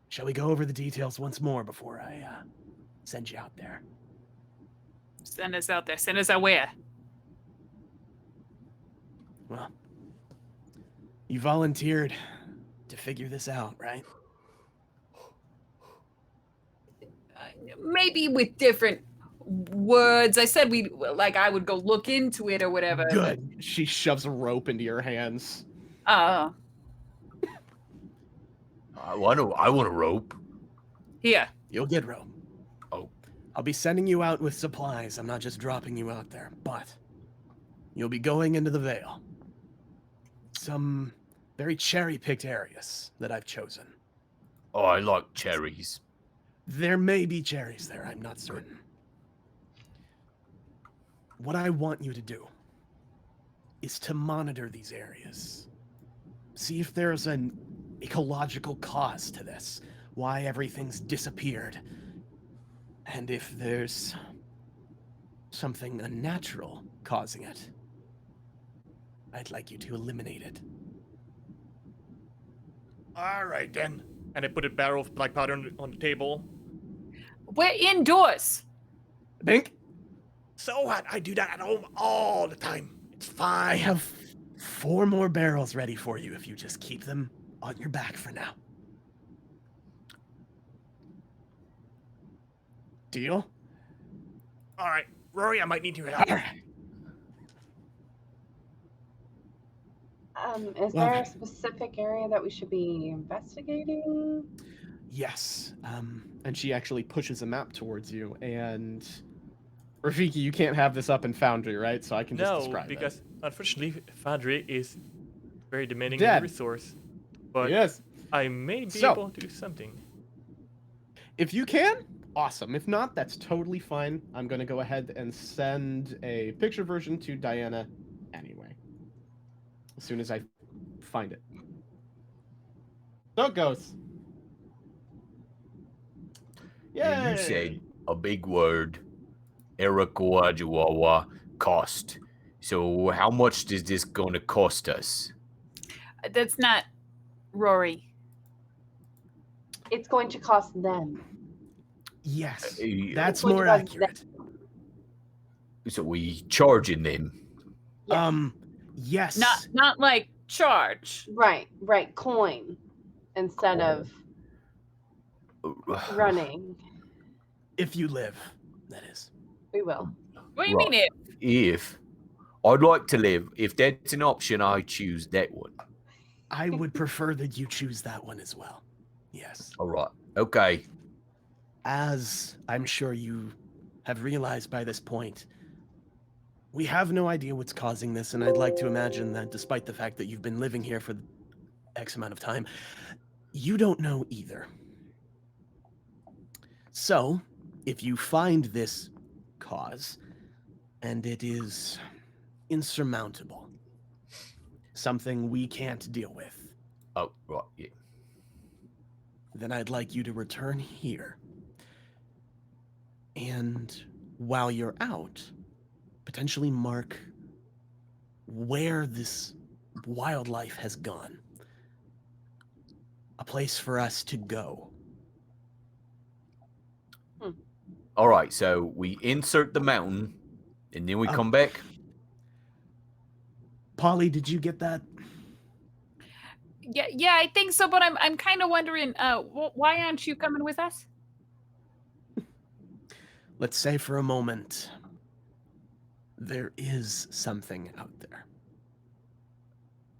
Speaker 1: Shall we go over the details once more before I send you out there?
Speaker 2: Send us out there. Send us out where?
Speaker 1: Well, you volunteered to figure this out, right?
Speaker 2: Maybe with different words. I said I would go look into it or whatever.
Speaker 1: Good. She shoves a rope into your hands.
Speaker 2: Oh,
Speaker 5: I want a rope.
Speaker 2: here.
Speaker 1: You'll get rope.
Speaker 5: Oh.
Speaker 1: I'll be sending you out with supplies. I'm not just dropping you out there, but you'll be going into the Vale. Some very cherry-picked areas that I've chosen.
Speaker 5: Oh, I like cherries.
Speaker 1: There may be cherries there, I'm not certain. What I want you to do is to monitor these areas. See if there's an ecological cause to this, why everything's disappeared. And if there's something unnatural causing it, I'd like you to eliminate it.
Speaker 4: All right then. And I put a barrel of black powder on the table.
Speaker 2: We're indoors.
Speaker 1: Bink,
Speaker 4: So what? I do that at home all the time. It's fine.
Speaker 1: I have 4 more barrels ready for you if you just keep them on your back for now. Deal?
Speaker 4: All right, Rory, I might need your help.
Speaker 3: Is
Speaker 1: Well,
Speaker 3: there a specific area that we should be investigating?
Speaker 1: Yes. And she actually pushes a map towards you. And Rafiki, you can't have this up in Foundry, right? So I can just
Speaker 4: No,
Speaker 1: describe
Speaker 4: because
Speaker 1: it.
Speaker 4: unfortunately, Foundry is very demanding
Speaker 1: Dead.
Speaker 4: in resource. But
Speaker 1: Yes.
Speaker 4: I may be
Speaker 1: So-
Speaker 4: able to do something.
Speaker 1: If you can, awesome. If not, that's totally fine. I'm going to go ahead and send a picture version to Diana anyway. As soon as I find it. So it goes.
Speaker 5: Yeah, you
Speaker 1: Yay!
Speaker 5: said a big word. Erakoajuawa cost. So how much is this gonna cost us?
Speaker 2: That's not Rory.
Speaker 3: It's going to cost them.
Speaker 1: Yes,
Speaker 5: Uh,
Speaker 1: that's
Speaker 3: Which
Speaker 1: more
Speaker 3: was
Speaker 1: accurate.
Speaker 5: So we charging them?
Speaker 3: Yes.
Speaker 1: Yes.
Speaker 2: Not like charge.
Speaker 3: Right. Coin instead of running.
Speaker 1: If you live, that is.
Speaker 3: We will.
Speaker 2: What do you
Speaker 5: Right.
Speaker 2: mean it?
Speaker 5: If I'd like to live, if that's an option, I choose that one.
Speaker 1: I would prefer that you choose that one as well. Yes.
Speaker 5: All right. Okay.
Speaker 1: As I'm sure you have realized by this point, we have no idea what's causing this, and I'd like to imagine that despite the fact that you've been living here for X amount of time, you don't know either. So, if you find this cause, and it is insurmountable, something we can't deal with,
Speaker 5: Oh, right. Yeah.
Speaker 1: then I'd like you to return here. And while you're out, potentially mark where this wildlife has gone. A place for us to go.
Speaker 5: All right. So we insert the mountain, and then we come back.
Speaker 1: Polly, did you get that?
Speaker 2: Yeah, I think so. But I'm kind of wondering, why aren't you coming with us?
Speaker 1: Let's say for a moment, there is something out there.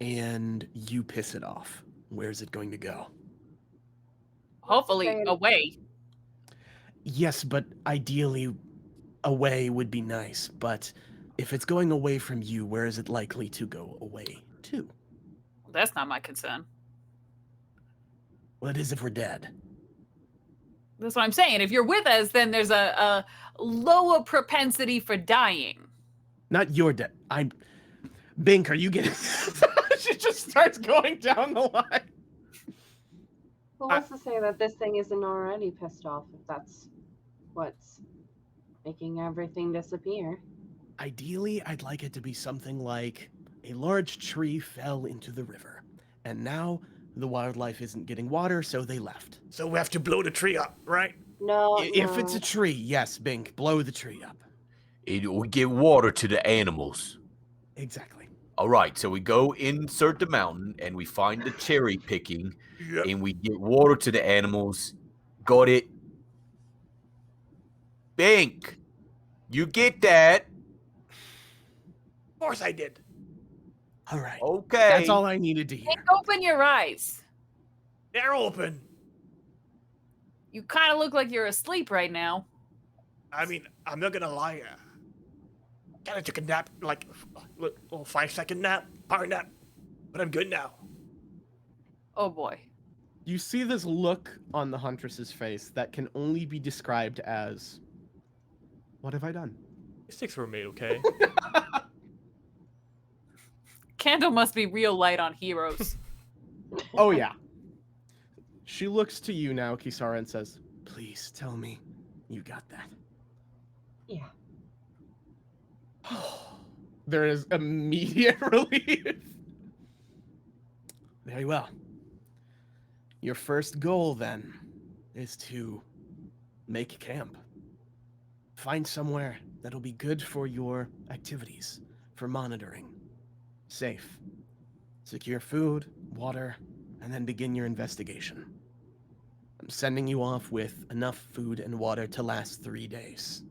Speaker 1: And you piss it off. Where's it going to go?
Speaker 2: Hopefully
Speaker 3: Saying-
Speaker 2: away.
Speaker 1: Yes, but ideally, away would be nice. But if it's going away from you, where is it likely to go away to?
Speaker 2: That's not my concern.
Speaker 1: Well, it is if we're dead.
Speaker 2: That's what I'm saying. If you're with us, then there's a lower propensity for dying.
Speaker 1: Not your dead. I'm. Bink, are you getting. She just starts going down the line.
Speaker 3: Well, what's to say that this thing isn't already pissed off if that's what's making everything disappear?
Speaker 1: Ideally, I'd like it to be something like a large tree fell into the river, and now the wildlife isn't getting water, so they left.
Speaker 4: So we have to blow the tree up, right?
Speaker 3: No,
Speaker 1: If it's
Speaker 3: no.
Speaker 1: a tree, yes, Bink, blow the tree up.
Speaker 5: We give water to the animals.
Speaker 1: Exactly.
Speaker 5: All right. So we go insert the mountain, and we find the cherry picking,
Speaker 4: Yep.
Speaker 5: and we get water to the animals. Got it. Bink. You get that?
Speaker 4: Of course I did.
Speaker 1: All right.
Speaker 5: Okay.
Speaker 1: That's all I needed to hear.
Speaker 2: Nick, open your eyes.
Speaker 4: They're open.
Speaker 2: You kind of look like you're asleep right now.
Speaker 4: I mean, I'm not gonna lie. Kind of took a nap, like a little 5-second nap, power nap, but I'm good now.
Speaker 2: Oh boy.
Speaker 1: You see this look on the Huntress's face that can only be described as, what have I done?
Speaker 4: Mistakes were made, okay?
Speaker 2: Candle must be real light on heroes.
Speaker 1: Oh, yeah. She looks to you now, Kisara, and says, please tell me you got that.
Speaker 3: Yeah.
Speaker 1: There is immediate relief. Very well. Your first goal, then, is to make camp. Find somewhere that'll be good for your activities, for monitoring. Safe. Secure food, water, and then begin your investigation. I'm sending you off with enough food and water to last 3 days.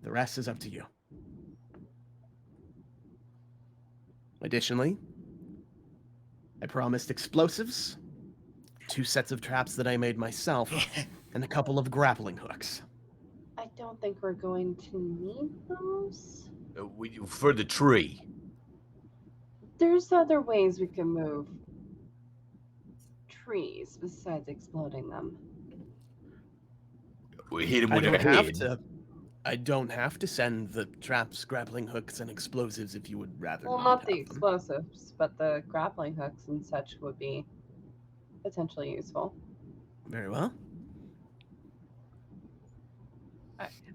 Speaker 1: The rest is up to you. Additionally, I promised explosives, 2 sets of traps that I made myself, and a couple of grappling hooks.
Speaker 3: I don't think we're going to need those.
Speaker 5: For the tree.
Speaker 3: There's other ways we can move trees besides exploding them.
Speaker 5: We hit him
Speaker 1: I
Speaker 5: with
Speaker 1: don't
Speaker 5: a
Speaker 1: have
Speaker 5: head.
Speaker 1: to. I don't have to send the traps, grappling hooks, and explosives if you would rather
Speaker 3: Well,
Speaker 1: not
Speaker 3: not
Speaker 1: have
Speaker 3: the
Speaker 1: them.
Speaker 3: explosives, but the grappling hooks and such would be potentially useful.
Speaker 1: Very well.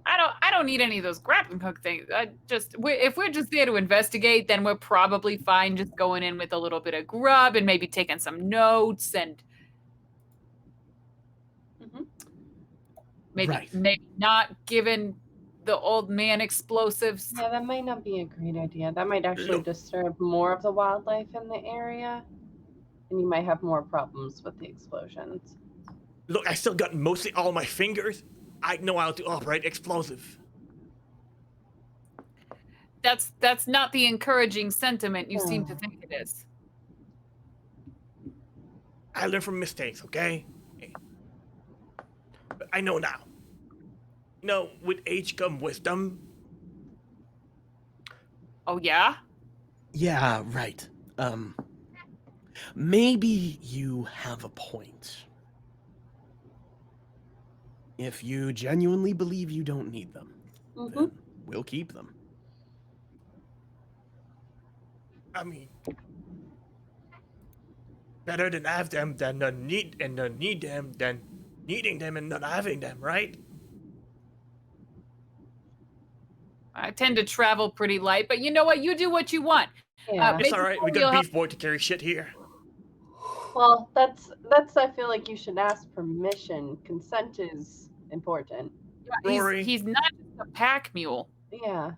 Speaker 2: I don't need any of those grappling hook things. If we're just there to investigate, then we're probably fine just going in with a little bit of grub and maybe taking some notes and maybe not giving the old man explosives.
Speaker 3: Yeah, that might not be a great idea. That might actually disturb more of the wildlife in the area, and you might have more problems with the explosions.
Speaker 4: Look, I still got mostly all my fingers. I know how to operate explosive.
Speaker 2: That's not the encouraging sentiment you seem to think it is.
Speaker 4: I learn from mistakes, okay? But I know now. You know, with age come wisdom.
Speaker 2: Oh, yeah?
Speaker 1: Yeah, right. Maybe you have a point. If you genuinely believe you don't need them, then we'll keep them.
Speaker 4: I mean, better than have them than not need and not need them than needing them and not having them, right?
Speaker 2: I tend to travel pretty light, but you know what? You do what you want.
Speaker 3: Yeah.
Speaker 4: It's all right. We got beef boy to carry shit here.
Speaker 3: Well, that's. I feel like you should ask permission. Consent is important.
Speaker 4: Rory.
Speaker 2: He's not just a pack mule.
Speaker 3: Yeah.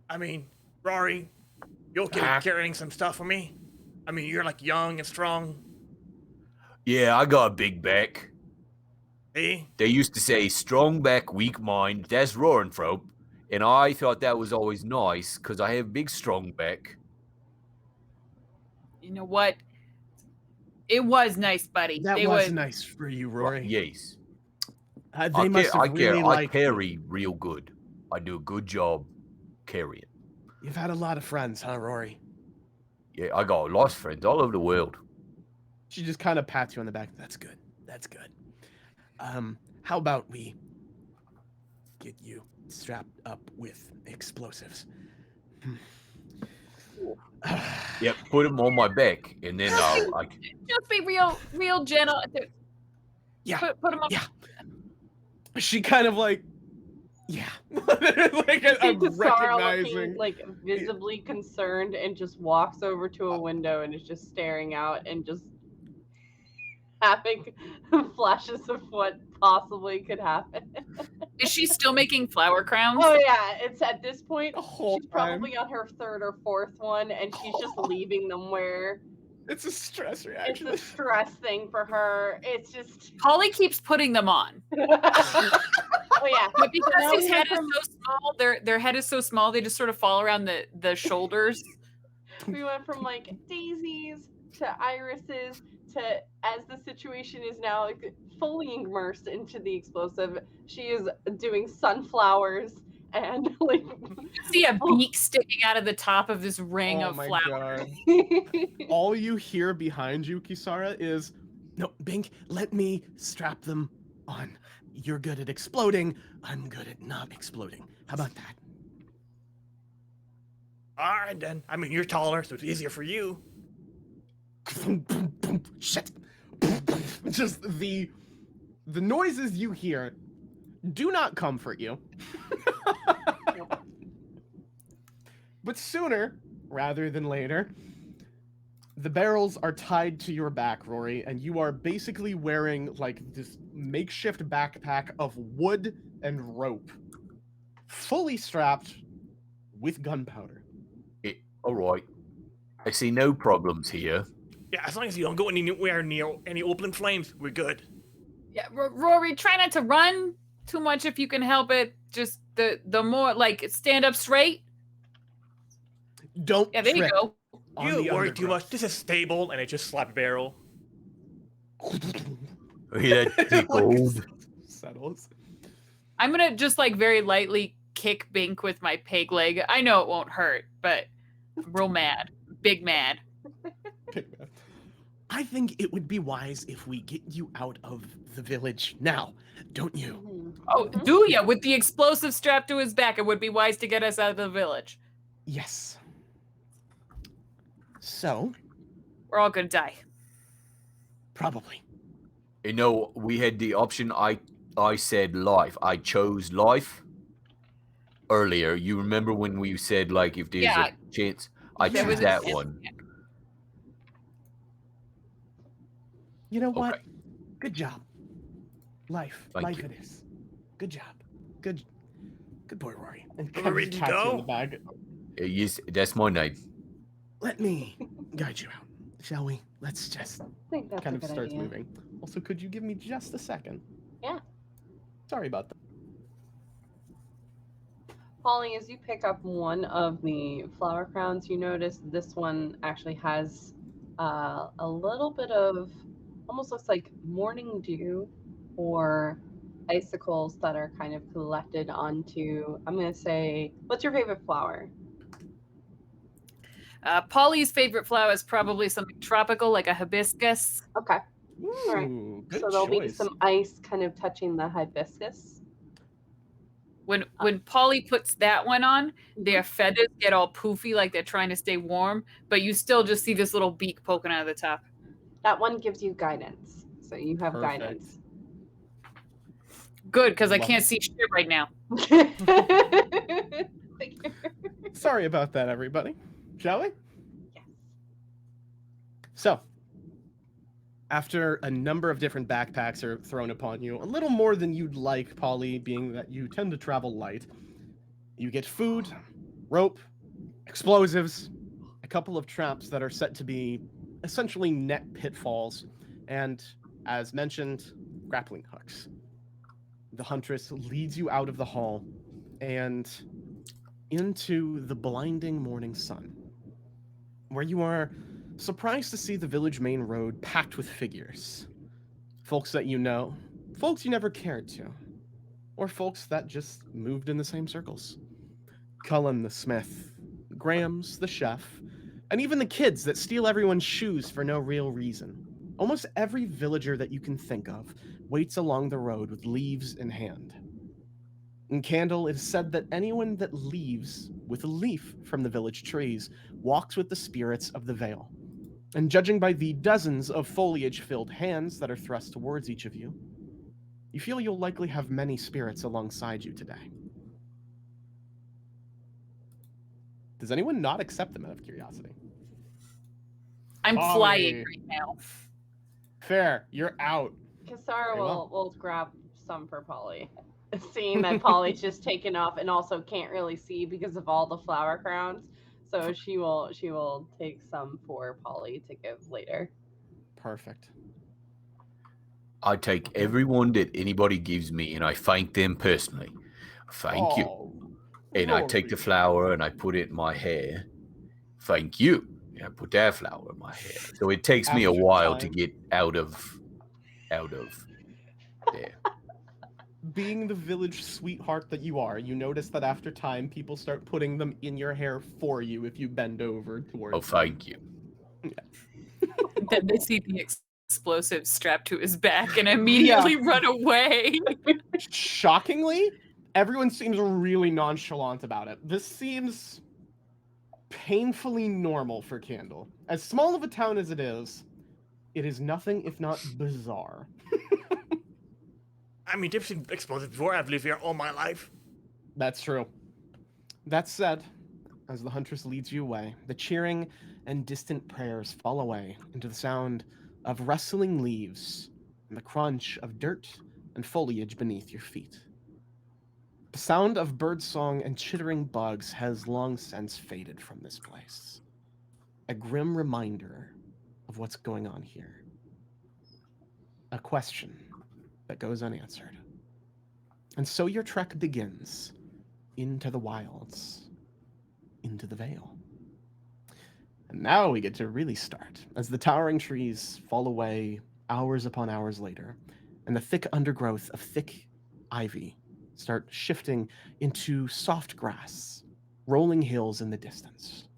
Speaker 4: I mean, Rory, you okay with carrying some stuff for me? I mean, you're like young and strong.
Speaker 5: Yeah, I got a big back.
Speaker 4: Hey?
Speaker 5: They used to say, strong back, weak mind, that's roaring throat. And I thought that was always nice, because I have big, strong back.
Speaker 2: You know what? It was nice, buddy.
Speaker 1: That was nice for you, Rory.
Speaker 5: Yes.
Speaker 1: They must have really
Speaker 5: I carry real good. I do a good job carrying.
Speaker 1: You've had a lot of friends, huh, Rory?
Speaker 5: Yeah, I got lots of friends all over the world.
Speaker 1: She just kind of pats you on the back. That's good. That's good. How about we get you strapped up with explosives?
Speaker 5: Yep, put them on my back, and then I'll...
Speaker 2: Just be real gentle.
Speaker 1: Yeah.
Speaker 2: Put them up.
Speaker 1: Yeah. She kind of like, yeah. Like I'm recognizing.
Speaker 3: Looking, like, visibly concerned and just walks over to a window and is just staring out and just having flashes of what possibly could happen.
Speaker 2: Is she still making flower crowns?
Speaker 3: Oh yeah, it's at this point
Speaker 1: whole
Speaker 3: she's probably on her 3rd or 4th one, and she's just leaving them where
Speaker 1: it's a stress reaction.
Speaker 3: it's a stress thing for her. It's just
Speaker 2: Holly keeps putting them on.
Speaker 3: oh yeah,
Speaker 2: But because his head is so small, their head is so small, they just sort of fall around the shoulders.
Speaker 3: We went from like daisies to irises to, as the situation is now fully immersed into the explosive, she is doing sunflowers and like
Speaker 2: You see a beak sticking out of the top of this ring of flowers.
Speaker 1: All you hear behind you, Kisara, is, no, Bink, let me strap them on. You're good at exploding. I'm good at not exploding. How about that?
Speaker 4: All right, then. I mean, you're taller, so it's easier for you.
Speaker 1: Shit. Just the noises you hear do not comfort you. But sooner rather than later, the barrels are tied to your back, Rory, and you are basically wearing like this makeshift backpack of wood and rope, fully strapped with gunpowder.
Speaker 5: All right. I see no problems here.
Speaker 4: Yeah, as long as you don't go anywhere near any open flames, we're good.
Speaker 2: Yeah, Rory, try not to run too much if you can help it. Just the more like stand up straight.
Speaker 1: Don't
Speaker 2: Yeah, there you
Speaker 1: trip
Speaker 2: go.
Speaker 1: on
Speaker 4: You
Speaker 1: the
Speaker 4: worry too much.
Speaker 1: undergrowth.
Speaker 4: This is stable, and it just slap barrel.
Speaker 5: Yeah, tickled.
Speaker 1: Settles.
Speaker 2: I'm gonna just like very lightly kick Bink with my peg leg. I know it won't hurt, but I'm real mad, big mad.
Speaker 1: Pigman. I think it would be wise if we get you out of the village now, don't you?
Speaker 2: Oh, do ya? With the explosive strapped to his back, it would be wise to get us out of the village.
Speaker 1: Yes. So,
Speaker 2: We're all gonna die.
Speaker 1: probably.
Speaker 5: You know, we had the option. I said life. I chose life earlier. You remember when we said like if there's
Speaker 2: Yeah.
Speaker 5: a chance? I
Speaker 2: There
Speaker 5: chose
Speaker 2: was a
Speaker 5: that
Speaker 2: chance.
Speaker 5: one.
Speaker 1: You know what?
Speaker 5: Okay.
Speaker 1: Good job. Life.
Speaker 5: Thank
Speaker 1: Life
Speaker 5: you.
Speaker 1: it is. Good job. Good boy, Rory. And
Speaker 4: We're
Speaker 1: kind
Speaker 4: ready
Speaker 1: of
Speaker 4: to
Speaker 1: pats you on
Speaker 4: go?
Speaker 1: the back.
Speaker 5: Yes, that's my name.
Speaker 1: Let me guide you out, shall we? Let's just
Speaker 3: I think that's
Speaker 1: kind
Speaker 3: a
Speaker 1: of
Speaker 3: good
Speaker 1: starts
Speaker 3: idea.
Speaker 1: moving. Also, could you give me just a second?
Speaker 3: Yeah.
Speaker 1: Sorry about that.
Speaker 3: Polly, as you pick up one of the flower crowns, you notice this one actually has a little bit of almost looks like morning dew or icicles that are kind of collected onto, I'm going to say, what's your favorite flower?
Speaker 2: Polly's favorite flower is probably something tropical, like a hibiscus.
Speaker 3: Okay.
Speaker 1: Ooh,
Speaker 3: right.
Speaker 1: good
Speaker 3: So there'll be
Speaker 1: choice.
Speaker 3: some ice kind of touching the hibiscus.
Speaker 2: When Polly puts that one on, their feathers get all poofy, like they're trying to stay warm, but you still just see this little beak poking out of the top.
Speaker 3: That one gives you guidance. So you have
Speaker 1: Perfect.
Speaker 3: guidance.
Speaker 2: Good, because I
Speaker 1: Love
Speaker 2: can't
Speaker 1: it.
Speaker 2: see shit right now.
Speaker 1: Sorry about that, everybody. Shall we?
Speaker 3: Yes.
Speaker 1: So, after a number of different backpacks are thrown upon you, a little more than you'd like, Polly, being that you tend to travel light, you get food, rope, explosives, a couple of traps that are set to be essentially net pitfalls, and, as mentioned, grappling hooks. The Huntress leads you out of the hall and into the blinding morning sun, where you are surprised to see the village main road packed with figures. Folks that you know, folks you never cared to, or folks that just moved in the same circles. Cullen the smith, Grams the chef, and even the kids that steal everyone's shoes for no real reason. Almost every villager that you can think of waits along the road with leaves in hand. In Candle, it is said that anyone that leaves with a leaf from the village trees walks with the spirits of the Vale. And judging by the dozens of foliage-filled hands that are thrust towards each of you, you feel you'll likely have many spirits alongside you today. Does anyone not accept them out of curiosity?
Speaker 2: I'm
Speaker 1: Polly.
Speaker 2: flying right now.
Speaker 1: Fair, you're out.
Speaker 3: Kassara
Speaker 1: Very well.
Speaker 3: will grab some for Polly. Seeing that Polly's just taken off and also can't really see because of all the flower crowns. So she will take some for Polly to give later.
Speaker 1: Perfect.
Speaker 5: I take everyone that anybody gives me and I thank them personally. Thank you.
Speaker 1: Oh,
Speaker 5: And I take the
Speaker 1: Rory.
Speaker 5: flower and I put it in my hair. Thank you. And I put that flower in my hair. So it takes me a
Speaker 1: After
Speaker 5: while to
Speaker 1: time.
Speaker 5: get out of there.
Speaker 1: Being the village sweetheart that you are, you notice that after time, people start putting them in your hair for you if you bend over towards
Speaker 5: Oh, thank you.
Speaker 2: Then they see the explosive strapped to his back and immediately run away.
Speaker 1: Shockingly, everyone seems really nonchalant about it. This seems painfully normal for Candle. As small of a town as it is nothing if not bizarre.
Speaker 4: I mean, they've seen explosives before. I've lived here all my life.
Speaker 1: That's true. That said, as the Huntress leads you away, the cheering and distant prayers fall away into the sound of rustling leaves and the crunch of dirt and foliage beneath your feet. The sound of birdsong and chittering bugs has long since faded from this place. A grim reminder of what's going on here. A question that goes unanswered. And so your trek begins into the wilds, into the Vale. And now we get to really start, as the towering trees fall away hours upon hours later, and the thick undergrowth of thick ivy start shifting into soft grass, rolling hills in the distance.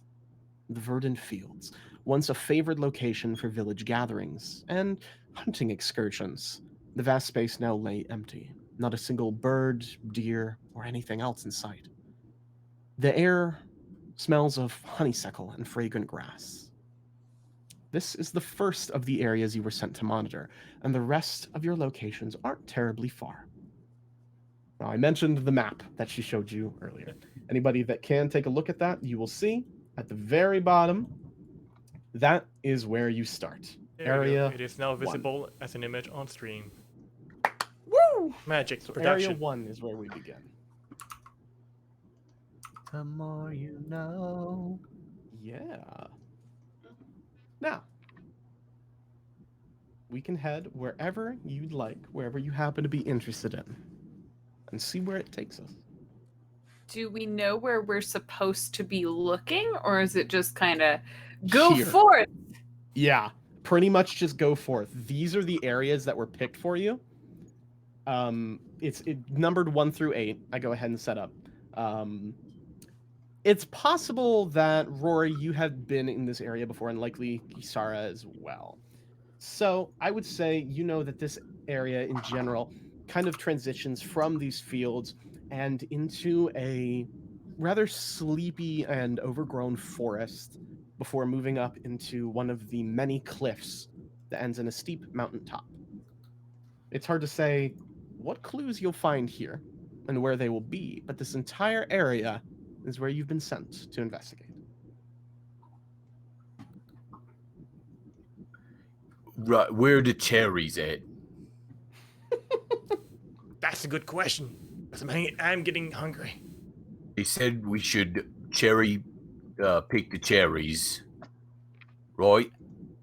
Speaker 1: The verdant fields, once a favored location for village gatherings and hunting excursions, the vast space now lay empty, not a single bird, deer, or anything else in sight. The air smells of honeysuckle and fragrant grass. This is the first of the areas you were sent to monitor, and the rest of your locations aren't terribly far. Now, I mentioned the map that she showed you earlier. Anybody that can take a look at that, you will see at the very bottom, that is where you start.
Speaker 4: There we go.
Speaker 1: Area
Speaker 4: It is now visible as an image on stream.
Speaker 1: Woo!
Speaker 4: Magic
Speaker 1: So
Speaker 4: production.
Speaker 1: Area 1 is where we begin.
Speaker 5: The more you know.
Speaker 1: Yeah. Now, we can head wherever you'd like, wherever you happen to be interested in, and see where it takes us.
Speaker 2: Do we know where we're supposed to be looking, or is it just kind of go
Speaker 1: Here.
Speaker 2: forth?
Speaker 1: Yeah, pretty much just go forth. These are the areas that were picked for you. It's numbered 1 through 8. I go ahead and set up. It's possible that, Rory, you have been in this area before, and likely Kisara as well. So I would say you know that this area in general kind of transitions from these fields and into a rather sleepy and overgrown forest before moving up into one of the many cliffs that ends in a steep mountaintop. It's hard to say what clues you'll find here and where they will be, but this entire area is where you've been sent to investigate.
Speaker 5: Right, where are the cherries at?
Speaker 4: That's a good question. 'Cause I'm getting hungry.
Speaker 5: They said we should pick the cherries, right?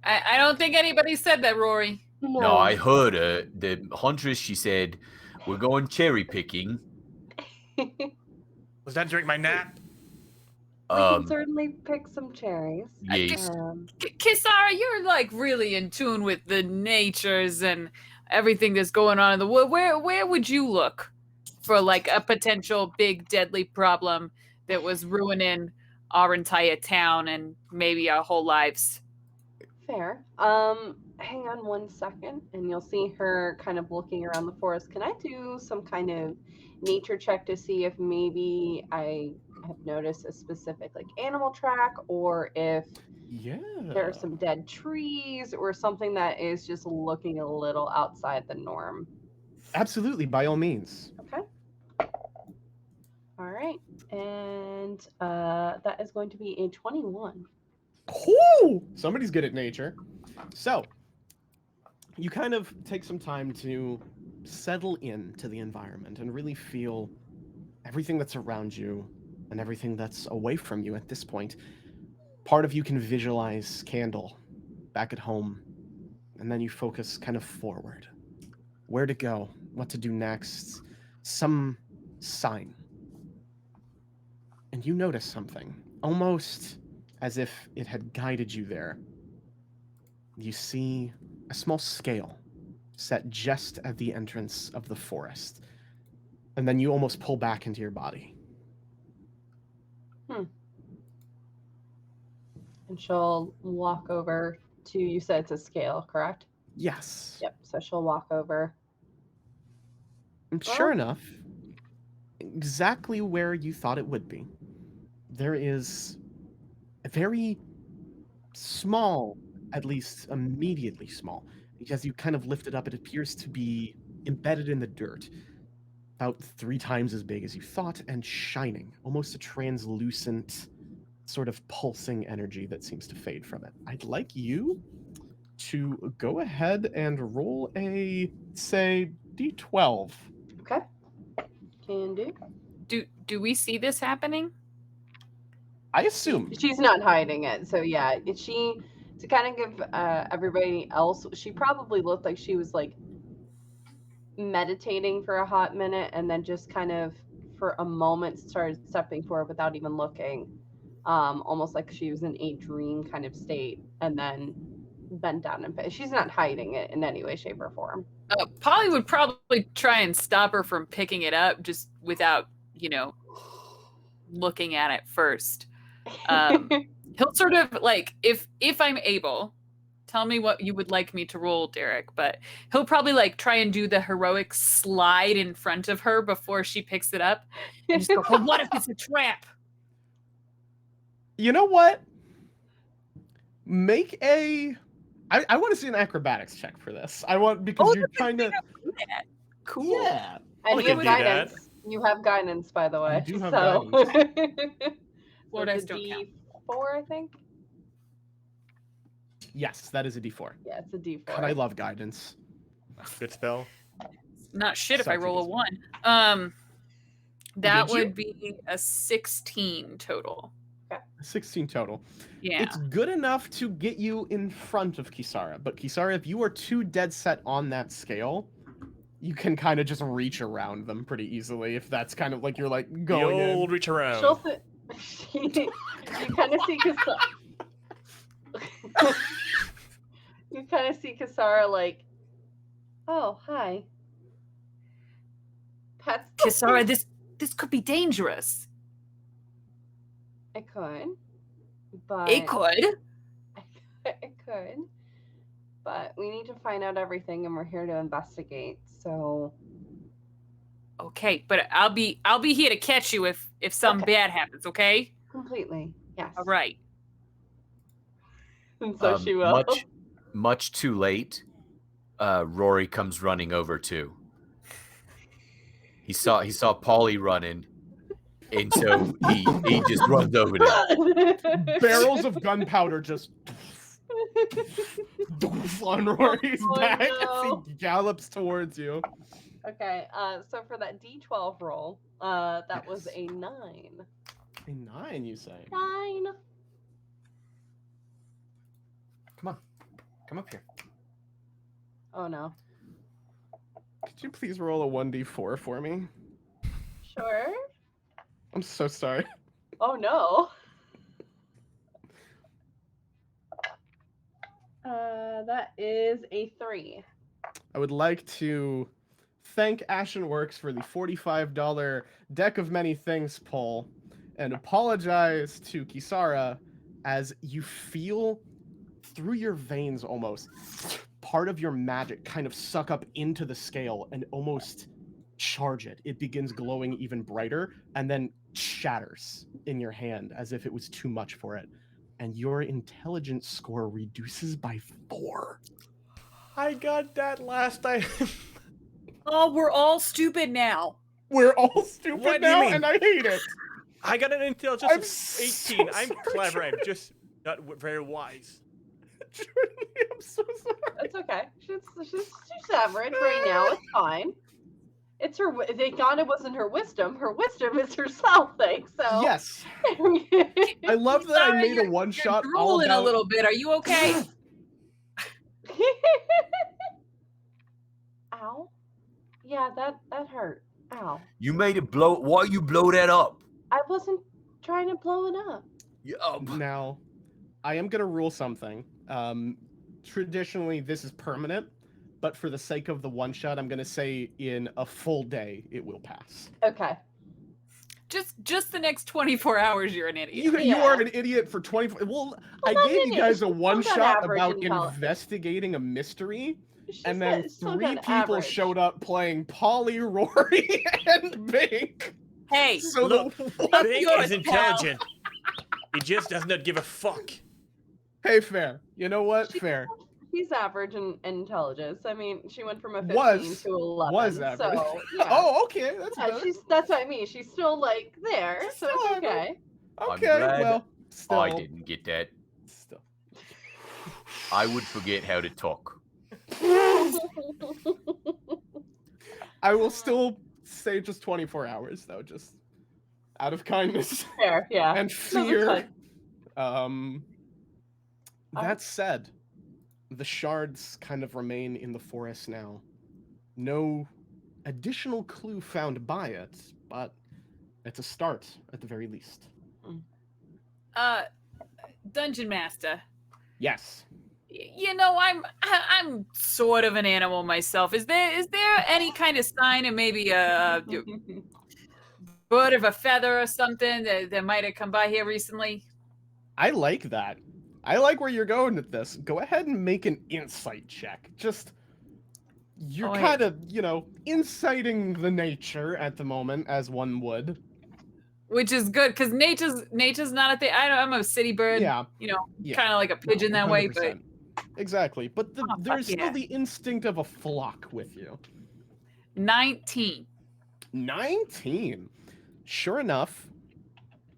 Speaker 2: I don't think anybody said that, Rory.
Speaker 5: No, I heard her. The Huntress, she said, we're going cherry picking.
Speaker 4: Was that during my nap?
Speaker 3: We can certainly pick some cherries.
Speaker 5: Yes.
Speaker 2: Kisara, you're like really in tune with the natures and everything that's going on in the wood. Where would you look for like a potential big deadly problem that was ruining our entire town and maybe our whole lives?
Speaker 3: Fair. Hang on 1 second, and you'll see her kind of looking around the forest. Can I do some kind of nature check to see if maybe I have noticed a specific like animal track, or if there are some dead trees or something that is just looking a little outside the norm?
Speaker 1: Absolutely, by all means.
Speaker 3: Okay. All right. And that is going to be a 21.
Speaker 1: Ooh, somebody's good at nature. So, you kind of take some time to settle into the environment and really feel everything that's around you and everything that's away from you at this point. Part of you can visualize Candle back at home, and then you focus kind of forward. Where to go, what to do next, some sign. And you notice something, almost as if it had guided you there. You see a small scale set just at the entrance of the forest. And then you almost pull back into your body.
Speaker 3: And she'll walk over to, you said it's a scale, correct?
Speaker 1: Yes.
Speaker 3: Yep, so she'll walk over.
Speaker 1: And sure enough, exactly where you thought it would be, there is a very small, at least immediately small, because you kind of lift it up, it appears to be embedded in the dirt, about 3 times as big as you thought, and shining, almost a translucent sort of pulsing energy that seems to fade from it. I'd like you to go ahead and roll a, say, D12.
Speaker 3: Okay. Can do.
Speaker 2: Do we see this happening?
Speaker 1: I assume.
Speaker 3: She's not hiding it, so yeah. To kind of give everybody else, she probably looked like she was like, meditating for a hot minute and then just kind of for a moment started stepping forward without even looking, almost like she was in a dream kind of state, and then bent down and she's not hiding it in any way, shape, or form.
Speaker 2: Polly would probably try and stop her from picking it up just without, looking at it first. He'll sort of like, if I'm able, tell me what you would like me to roll, Derek, but he'll probably like try and do the heroic slide in front of her before she picks it up. And just go, well, what if it's a trap?
Speaker 1: You know what? Make a... I want to see an acrobatics check for this. I want, because you're trying to...
Speaker 2: Cool.
Speaker 1: Yeah.
Speaker 3: And
Speaker 4: I
Speaker 3: you have
Speaker 4: can do that.
Speaker 3: guidance. You have guidance, by the way.
Speaker 1: You do have
Speaker 3: so.
Speaker 1: guidance.
Speaker 2: Floor
Speaker 3: It's
Speaker 2: dice don't count.
Speaker 3: D4, I think.
Speaker 1: Yes, that is a D4.
Speaker 3: Yeah, it's a D4.
Speaker 1: God, I love guidance.
Speaker 4: Good spell.
Speaker 2: Not shit if I
Speaker 1: Sucks
Speaker 2: roll a
Speaker 1: against
Speaker 2: 1. That
Speaker 1: Did you?
Speaker 2: would be a 16 total.
Speaker 1: 16 total.
Speaker 2: Yeah.
Speaker 1: It's good enough to get you in front of Kisara, but Kisara, if you are too dead set on that scale, you can kind of just reach around them pretty easily. If that's kind of like you're like going
Speaker 4: the
Speaker 1: in.
Speaker 4: old reach around.
Speaker 3: You kind of see Kisara. You kind of see Kisara like, oh, hi. Pets.
Speaker 2: Kisara, this could be dangerous.
Speaker 3: It could, but
Speaker 2: It could.
Speaker 3: It could, but we need to find out everything, and we're here to investigate. So,
Speaker 2: Okay, but I'll be here to catch you if something
Speaker 3: Okay.
Speaker 2: bad happens. Okay.
Speaker 3: completely, yes.
Speaker 2: All right.
Speaker 3: And so she will.
Speaker 5: Much too late. Rory comes running over too. He saw Polly running, and so he just runs over there.
Speaker 1: Barrels of gunpowder just on Rory's
Speaker 3: Oh,
Speaker 1: back
Speaker 3: no.
Speaker 1: as he gallops towards you.
Speaker 3: Okay, so for that D12 roll, that was
Speaker 1: Yes.
Speaker 3: a 9.
Speaker 1: A 9, you say?
Speaker 3: 9.
Speaker 5: Come up here.
Speaker 3: Oh no.
Speaker 1: Could you please roll a 1d4 for me?
Speaker 3: Sure.
Speaker 1: I'm so sorry.
Speaker 3: Oh no. That is a 3.
Speaker 1: I would like to thank Ashen Works for the $45 Deck of Many Things poll and apologize to Kisara as you feel through your veins almost part of your magic kind of suck up into the scale and almost charge it. It begins glowing even brighter and then shatters in your hand as if it was too much for it. And your intelligence score reduces by 4.
Speaker 4: I got that last time.
Speaker 2: Oh, we're all stupid now.
Speaker 1: We're all stupid
Speaker 4: What do you
Speaker 1: now,
Speaker 4: mean?
Speaker 1: and I hate it.
Speaker 4: I got an intelligence
Speaker 1: I'm
Speaker 4: of
Speaker 1: so
Speaker 4: 18. I'm
Speaker 1: sorry,
Speaker 4: clever. I'm
Speaker 1: Jordan.
Speaker 4: just not very wise.
Speaker 1: Jordan, I'm so sorry.
Speaker 3: That's okay. She's average right now. It's fine. It's her. They thought it wasn't her wisdom. Her wisdom is her self thing. So
Speaker 1: Yes, I love that I
Speaker 2: Sorry,
Speaker 1: made a
Speaker 2: you're
Speaker 1: one-shot all
Speaker 2: drooling
Speaker 1: about...
Speaker 2: a little bit. Are you okay?
Speaker 3: Ow. Yeah, that hurt. Ow.
Speaker 5: You made it blow. Why you blow that up?
Speaker 3: I wasn't trying to blow it up.
Speaker 1: Now, I am going to rule something. Traditionally, this is permanent, but for the sake of the one-shot, I'm going to say in a full day, it will pass.
Speaker 3: Okay.
Speaker 2: Just the next 24 hours, you're an idiot.
Speaker 1: You
Speaker 3: Yeah.
Speaker 1: are an idiot for 24... Well, I
Speaker 3: not
Speaker 1: gave
Speaker 3: an
Speaker 1: you
Speaker 3: idiot.
Speaker 1: guys a
Speaker 3: She's still got
Speaker 1: one-shot
Speaker 3: average
Speaker 1: about
Speaker 3: intelligence.
Speaker 1: investigating a mystery,
Speaker 3: She's
Speaker 1: and then
Speaker 3: still
Speaker 1: 3
Speaker 3: got
Speaker 1: people
Speaker 3: average.
Speaker 1: showed up playing Polly, Rory, and Bink.
Speaker 2: Hey,
Speaker 1: So
Speaker 4: Look,
Speaker 1: the
Speaker 4: Big
Speaker 2: yours,
Speaker 4: is intelligent. He just does not give a fuck.
Speaker 1: Hey, fair. You know what? Fair.
Speaker 3: She's average in intelligence. I mean, she went from a 15
Speaker 1: Was.
Speaker 3: to 11.
Speaker 1: Was average.
Speaker 3: So, yeah.
Speaker 1: Oh, okay. That's
Speaker 3: Yeah,
Speaker 1: better.
Speaker 3: that's what I mean. She's still like there,
Speaker 1: She's
Speaker 3: so
Speaker 1: still
Speaker 3: it's
Speaker 1: average.
Speaker 3: okay.
Speaker 1: Okay,
Speaker 5: glad
Speaker 1: well, still.
Speaker 5: I didn't get that.
Speaker 1: Still.
Speaker 5: I would forget how to talk.
Speaker 1: I will still say just 24 hours, though, just out of kindness
Speaker 3: Fair, yeah.
Speaker 1: and
Speaker 3: No, that's
Speaker 1: fear.
Speaker 3: fine.
Speaker 1: That said, the shards kind of remain in the forest now. No additional clue found by it, but it's a start at the very least.
Speaker 2: Dungeon Master.
Speaker 1: Yes.
Speaker 2: You know, I'm sort of an animal myself. Is there any kind of sign of maybe a bird of a feather or something that might have come by here recently?
Speaker 1: I like that. I like where you're going with this. Go ahead and make an insight check. Just you're kind of, inciting the nature at the moment, as one would.
Speaker 2: Which is good because nature's not a thing. I'm a city bird.
Speaker 1: Yeah.
Speaker 2: Kind of like a pigeon that way, but
Speaker 1: exactly. But there's still the instinct of a flock with you.
Speaker 2: 19.
Speaker 1: 19. Sure enough,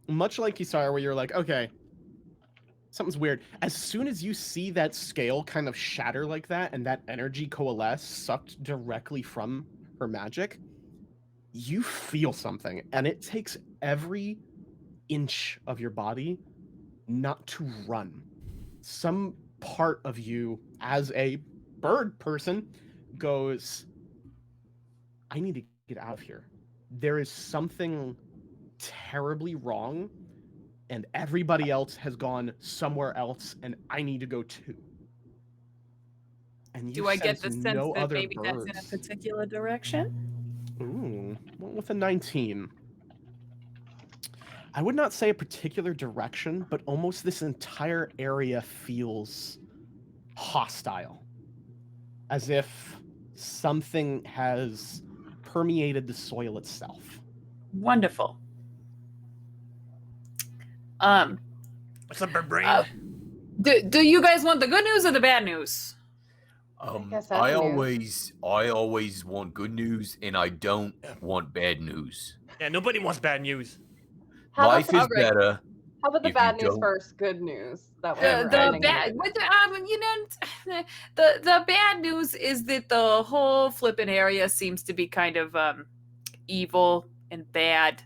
Speaker 1: much like Kisara, where you're like, okay, something's weird. As soon as you see that scale kind of shatter like that and that energy coalesce sucked directly from her magic, you feel something, and it takes every inch of your body not to run. Some part of you, as a bird person, goes, I need to get out of here. There is something terribly wrong, and everybody else has gone somewhere else, and I need to go too. And
Speaker 2: do I get the sense that maybe that's in a particular direction?
Speaker 1: Ooh, well, with a 19. I would not say a particular direction, but almost this entire area feels hostile. As if something has permeated the soil itself.
Speaker 2: Wonderful.
Speaker 4: What's up, barbarian?
Speaker 2: Do you guys want the good news or the bad news?
Speaker 5: I always want good news, and I don't want bad news.
Speaker 4: Yeah, nobody wants bad news.
Speaker 5: Life is better.
Speaker 3: How about the bad news first? Good news. That way
Speaker 2: the bad news is that the whole flippin' area seems to be kind of evil and bad.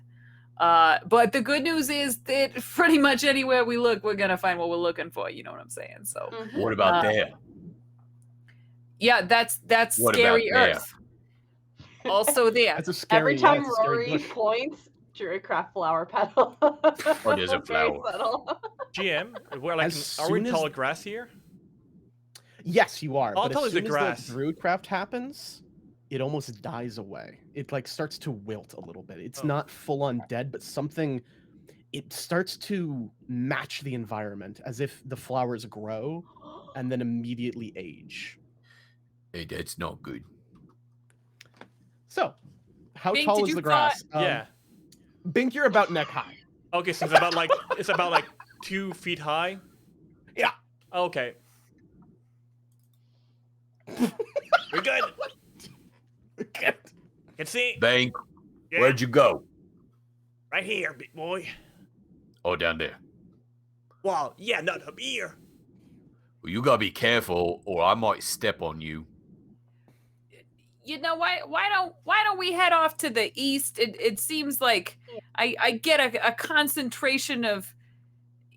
Speaker 2: But the good news is that pretty much anywhere we look, we're gonna find what we're looking for. You know what I'm saying? So.
Speaker 5: What about there?
Speaker 2: Yeah, that's
Speaker 5: What
Speaker 2: scary
Speaker 5: about
Speaker 2: Earth. Also there.
Speaker 1: That's a scary,
Speaker 3: Every time
Speaker 1: scary
Speaker 3: Rory points, Druidcraft flower petal.
Speaker 5: What is a flower?
Speaker 4: GM, are we tall grass here?
Speaker 1: Yes, you are.
Speaker 4: I'll
Speaker 1: but
Speaker 4: tell
Speaker 1: as
Speaker 4: you
Speaker 1: soon
Speaker 4: the
Speaker 1: as
Speaker 4: grass.
Speaker 1: the Druidcraft happens, it almost dies away. It starts to wilt a little bit. It's not full on dead, but something. It starts to match the environment, as if the flowers grow and then immediately age.
Speaker 5: Hey, that's not good.
Speaker 1: So, how
Speaker 2: Bink,
Speaker 1: tall
Speaker 2: did
Speaker 1: is
Speaker 2: you
Speaker 1: the grass?
Speaker 4: Yeah.
Speaker 1: Bink, you're about neck high.
Speaker 4: Okay, so it's about like 2 feet high.
Speaker 1: Yeah.
Speaker 4: Okay. We're good. Can see.
Speaker 5: Bank,
Speaker 4: Yeah.
Speaker 5: where'd you go?
Speaker 4: Right here, big boy.
Speaker 5: Oh, down there.
Speaker 4: Well, yeah, not up here.
Speaker 5: Well, you gotta be careful, or I might step on you.
Speaker 2: You know, why don't we head off to the east? It seems like I get a concentration of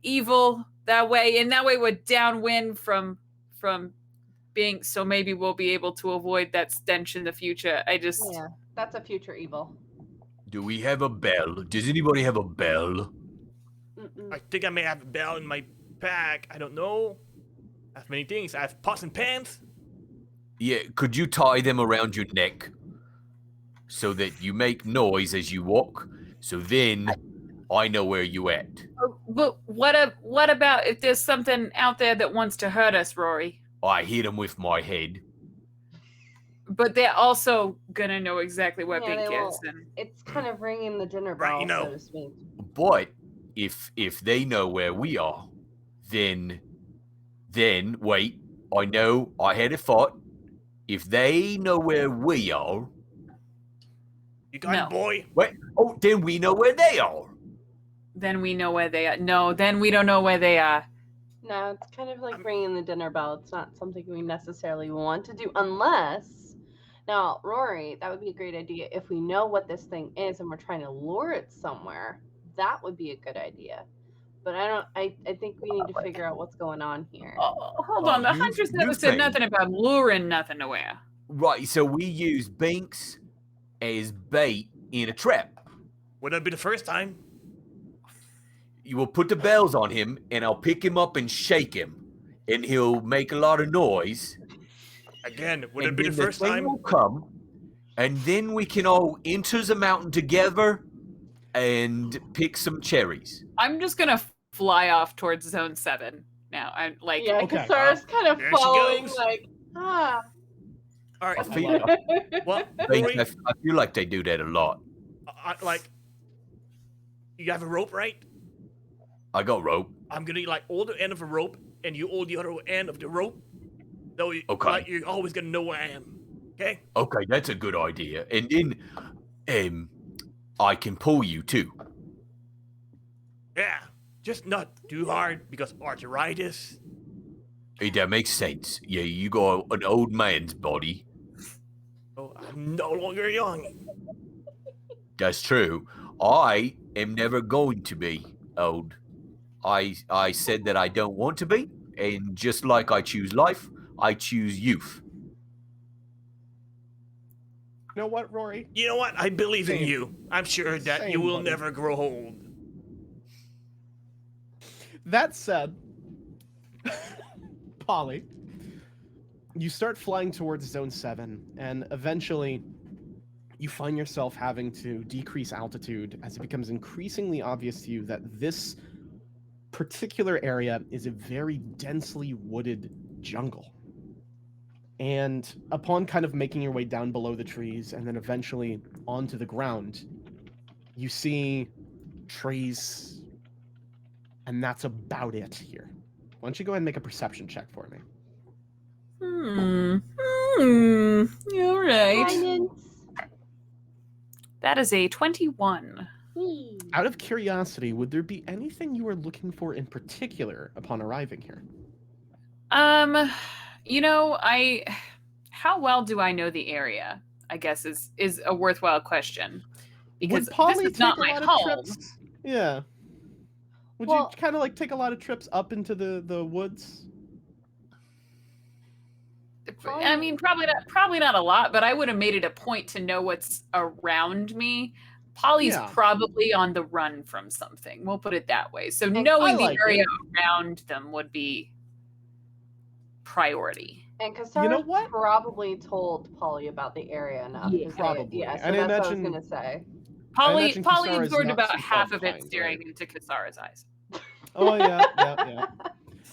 Speaker 2: evil that way, and that way we're downwind from being, so maybe we'll be able to avoid that stench in the future.
Speaker 3: Yeah, that's a future evil.
Speaker 5: Do we have a bell? Does anybody have a bell?
Speaker 1: Mm-mm.
Speaker 4: I think I may have a bell in my pack. I don't know. I have many things. I have pots and pans.
Speaker 5: Yeah, could you tie them around your neck so that you make noise as you walk? So then I know where you at.
Speaker 2: But what about if there's something out there that wants to hurt us, Rory?
Speaker 5: I hit them with my head.
Speaker 2: But they're also gonna know exactly where
Speaker 3: Yeah,
Speaker 2: Bink
Speaker 3: they
Speaker 2: is.
Speaker 3: will. It's kind of ringing the dinner bell,
Speaker 4: Right,
Speaker 3: so to speak.
Speaker 5: But if they know where we are, then wait, I know I had a thought. If they know where we are,
Speaker 4: You got it, boy.
Speaker 5: wait, oh, then we know where they are.
Speaker 2: Then we know where they are. No, then we don't know where they are.
Speaker 3: No, it's kind of like ringing the dinner bell. It's not something we necessarily want to do unless... Now, Rory, that would be a great idea. If we know what this thing is and we're trying to lure it somewhere, that would be a good idea. But I think we need to figure out what's going on here.
Speaker 2: Oh, hold on. The Huntress never said nothing about luring nothing nowhere.
Speaker 5: Right, so we use Binks as bait in a trap.
Speaker 4: Would that be the first time?
Speaker 5: You will put the bells on him, and I'll pick him up and shake him, and he'll make a lot of noise.
Speaker 4: Again, would it
Speaker 5: And
Speaker 4: be the
Speaker 5: then
Speaker 4: first
Speaker 5: thing
Speaker 4: time?
Speaker 5: will come, and then we can all enter the mountain together and pick some cherries.
Speaker 2: I'm just gonna fly off towards Zone 7 now. I'm like,
Speaker 3: Yeah,
Speaker 1: Okay,
Speaker 3: Kasara's kind of
Speaker 4: there she
Speaker 3: following,
Speaker 4: goes.
Speaker 3: like, ah.
Speaker 4: All
Speaker 5: I
Speaker 4: right.
Speaker 5: feel,
Speaker 4: Well,
Speaker 5: I
Speaker 4: Rory,
Speaker 5: feel like they do that a lot.
Speaker 4: like, you have a rope, right?
Speaker 5: I got rope.
Speaker 4: I'm gonna like hold the end of a rope, and you hold the other end of the rope. Though,
Speaker 5: Okay.
Speaker 4: like, you're always gonna know where I am. Okay.
Speaker 5: Okay, that's a good idea. And then, I can pull you too.
Speaker 4: Yeah. Just not too hard because arthritis.
Speaker 5: Hey, that makes sense. Yeah, you got an old man's body.
Speaker 4: Oh, I'm no longer young.
Speaker 5: That's true. I am never going to be old. I said that I don't want to be, and just like I choose life, I choose youth.
Speaker 1: You know what, Rory?
Speaker 4: You know what? I believe in
Speaker 1: Same.
Speaker 4: you. I'm sure that you
Speaker 1: Same,
Speaker 4: will
Speaker 1: buddy.
Speaker 4: never grow old.
Speaker 1: That said, Polly, you start flying towards Zone 7, and eventually you find yourself having to decrease altitude as it becomes increasingly obvious to you that this particular area is a very densely wooded jungle. And upon kind of making your way down below the trees and then eventually onto the ground, you see trees, and that's about it here. Why don't you go ahead and make a perception check for me?
Speaker 2: All right.
Speaker 3: Guidance.
Speaker 2: That is a 21.
Speaker 1: Out of curiosity, would there be anything you were looking for in particular upon arriving here?
Speaker 2: You know, how well do I know the area? I guess is a worthwhile question. Because
Speaker 1: Would Polly
Speaker 2: this is not my
Speaker 1: take a lot
Speaker 2: home.
Speaker 1: of trips? Yeah. Would
Speaker 3: Well-
Speaker 1: you kind of like take a lot of trips up into the woods?
Speaker 2: I mean, probably not a lot, but I would have made it a point to know what's around me. Polly's
Speaker 1: Yeah.
Speaker 2: probably on the run from something. We'll put it that way. So
Speaker 3: I
Speaker 2: knowing the
Speaker 1: like
Speaker 2: area
Speaker 1: it.
Speaker 2: around them would be priority.
Speaker 3: And Kasara
Speaker 1: You know what?
Speaker 3: probably told Polly about the area enough.
Speaker 2: Yeah.
Speaker 3: 'cause
Speaker 1: Probably.
Speaker 3: Yeah, so
Speaker 1: And I
Speaker 3: that's what I was
Speaker 1: imagine-
Speaker 3: going to say.
Speaker 2: Polly
Speaker 1: imagine
Speaker 2: Polly
Speaker 1: Kisara's
Speaker 2: absorbed
Speaker 1: not
Speaker 2: about
Speaker 1: too far
Speaker 2: half of it
Speaker 1: behind,
Speaker 2: staring
Speaker 1: right?
Speaker 2: into Kasara's eyes.
Speaker 1: Oh yeah.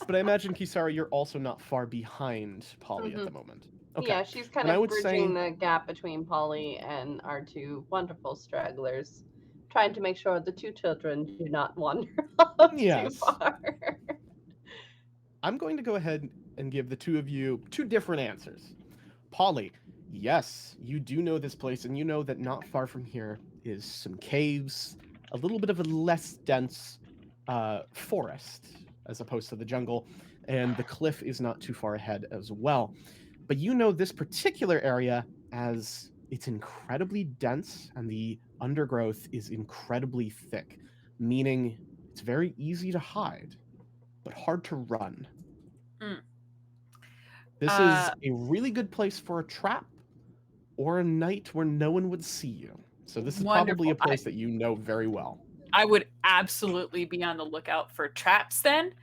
Speaker 1: But I imagine, Kisara, you're also not far behind Polly at
Speaker 3: Mhm.
Speaker 1: the moment. Okay.
Speaker 3: Yeah, she's kind
Speaker 1: And I
Speaker 3: of
Speaker 1: would say-
Speaker 3: bridging the gap between Polly and our two wonderful stragglers, trying to make sure the two children do not wander off
Speaker 1: Yes.
Speaker 3: too far.
Speaker 1: I'm going to go ahead and give the two of you two different answers. Polly, yes, you do know this place, and you know that not far from here is some caves, a little bit of a less dense forest as opposed to the jungle, and the cliff is not too far ahead as well. But you know this particular area as it's incredibly dense and the undergrowth is incredibly thick, meaning it's very easy to hide, but hard to run.
Speaker 2: Mm.
Speaker 1: This is
Speaker 2: Uh,
Speaker 1: a really good place for a trap or a night where no one would see you. So this is probably a
Speaker 2: Wonderful.
Speaker 1: place that you know very well.
Speaker 2: I would absolutely be on the lookout for traps then,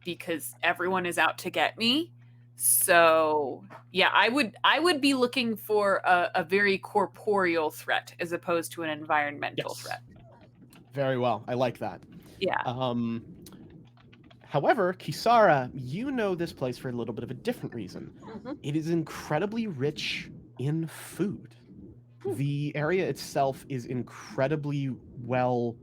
Speaker 2: because everyone is out to get me. So yeah, I would be looking for a very corporeal threat as opposed to an environmental
Speaker 1: Yes.
Speaker 2: threat.
Speaker 1: Very well. I like that.
Speaker 2: Yeah.
Speaker 1: However, Kisara, you know this place for a little bit of a different reason.
Speaker 3: Mhm.
Speaker 1: It is incredibly rich in food. The area itself is incredibly well,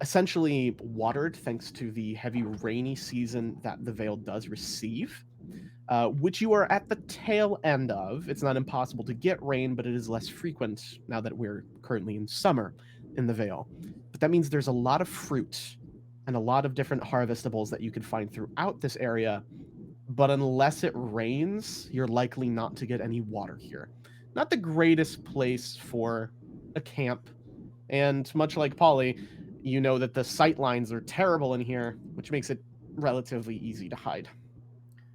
Speaker 1: essentially watered thanks to the heavy rainy season that the Vale does receive, which you are at the tail end of. It's not impossible to get rain, but it is less frequent now that we're currently in summer in the Vale. But that means there's a lot of fruit and a lot of different harvestables that you can find throughout this area. But unless it rains, you're likely not to get any water here. Not the greatest place for a camp. And much like Polly, you know that the sight lines are terrible in here, which makes it relatively easy to hide.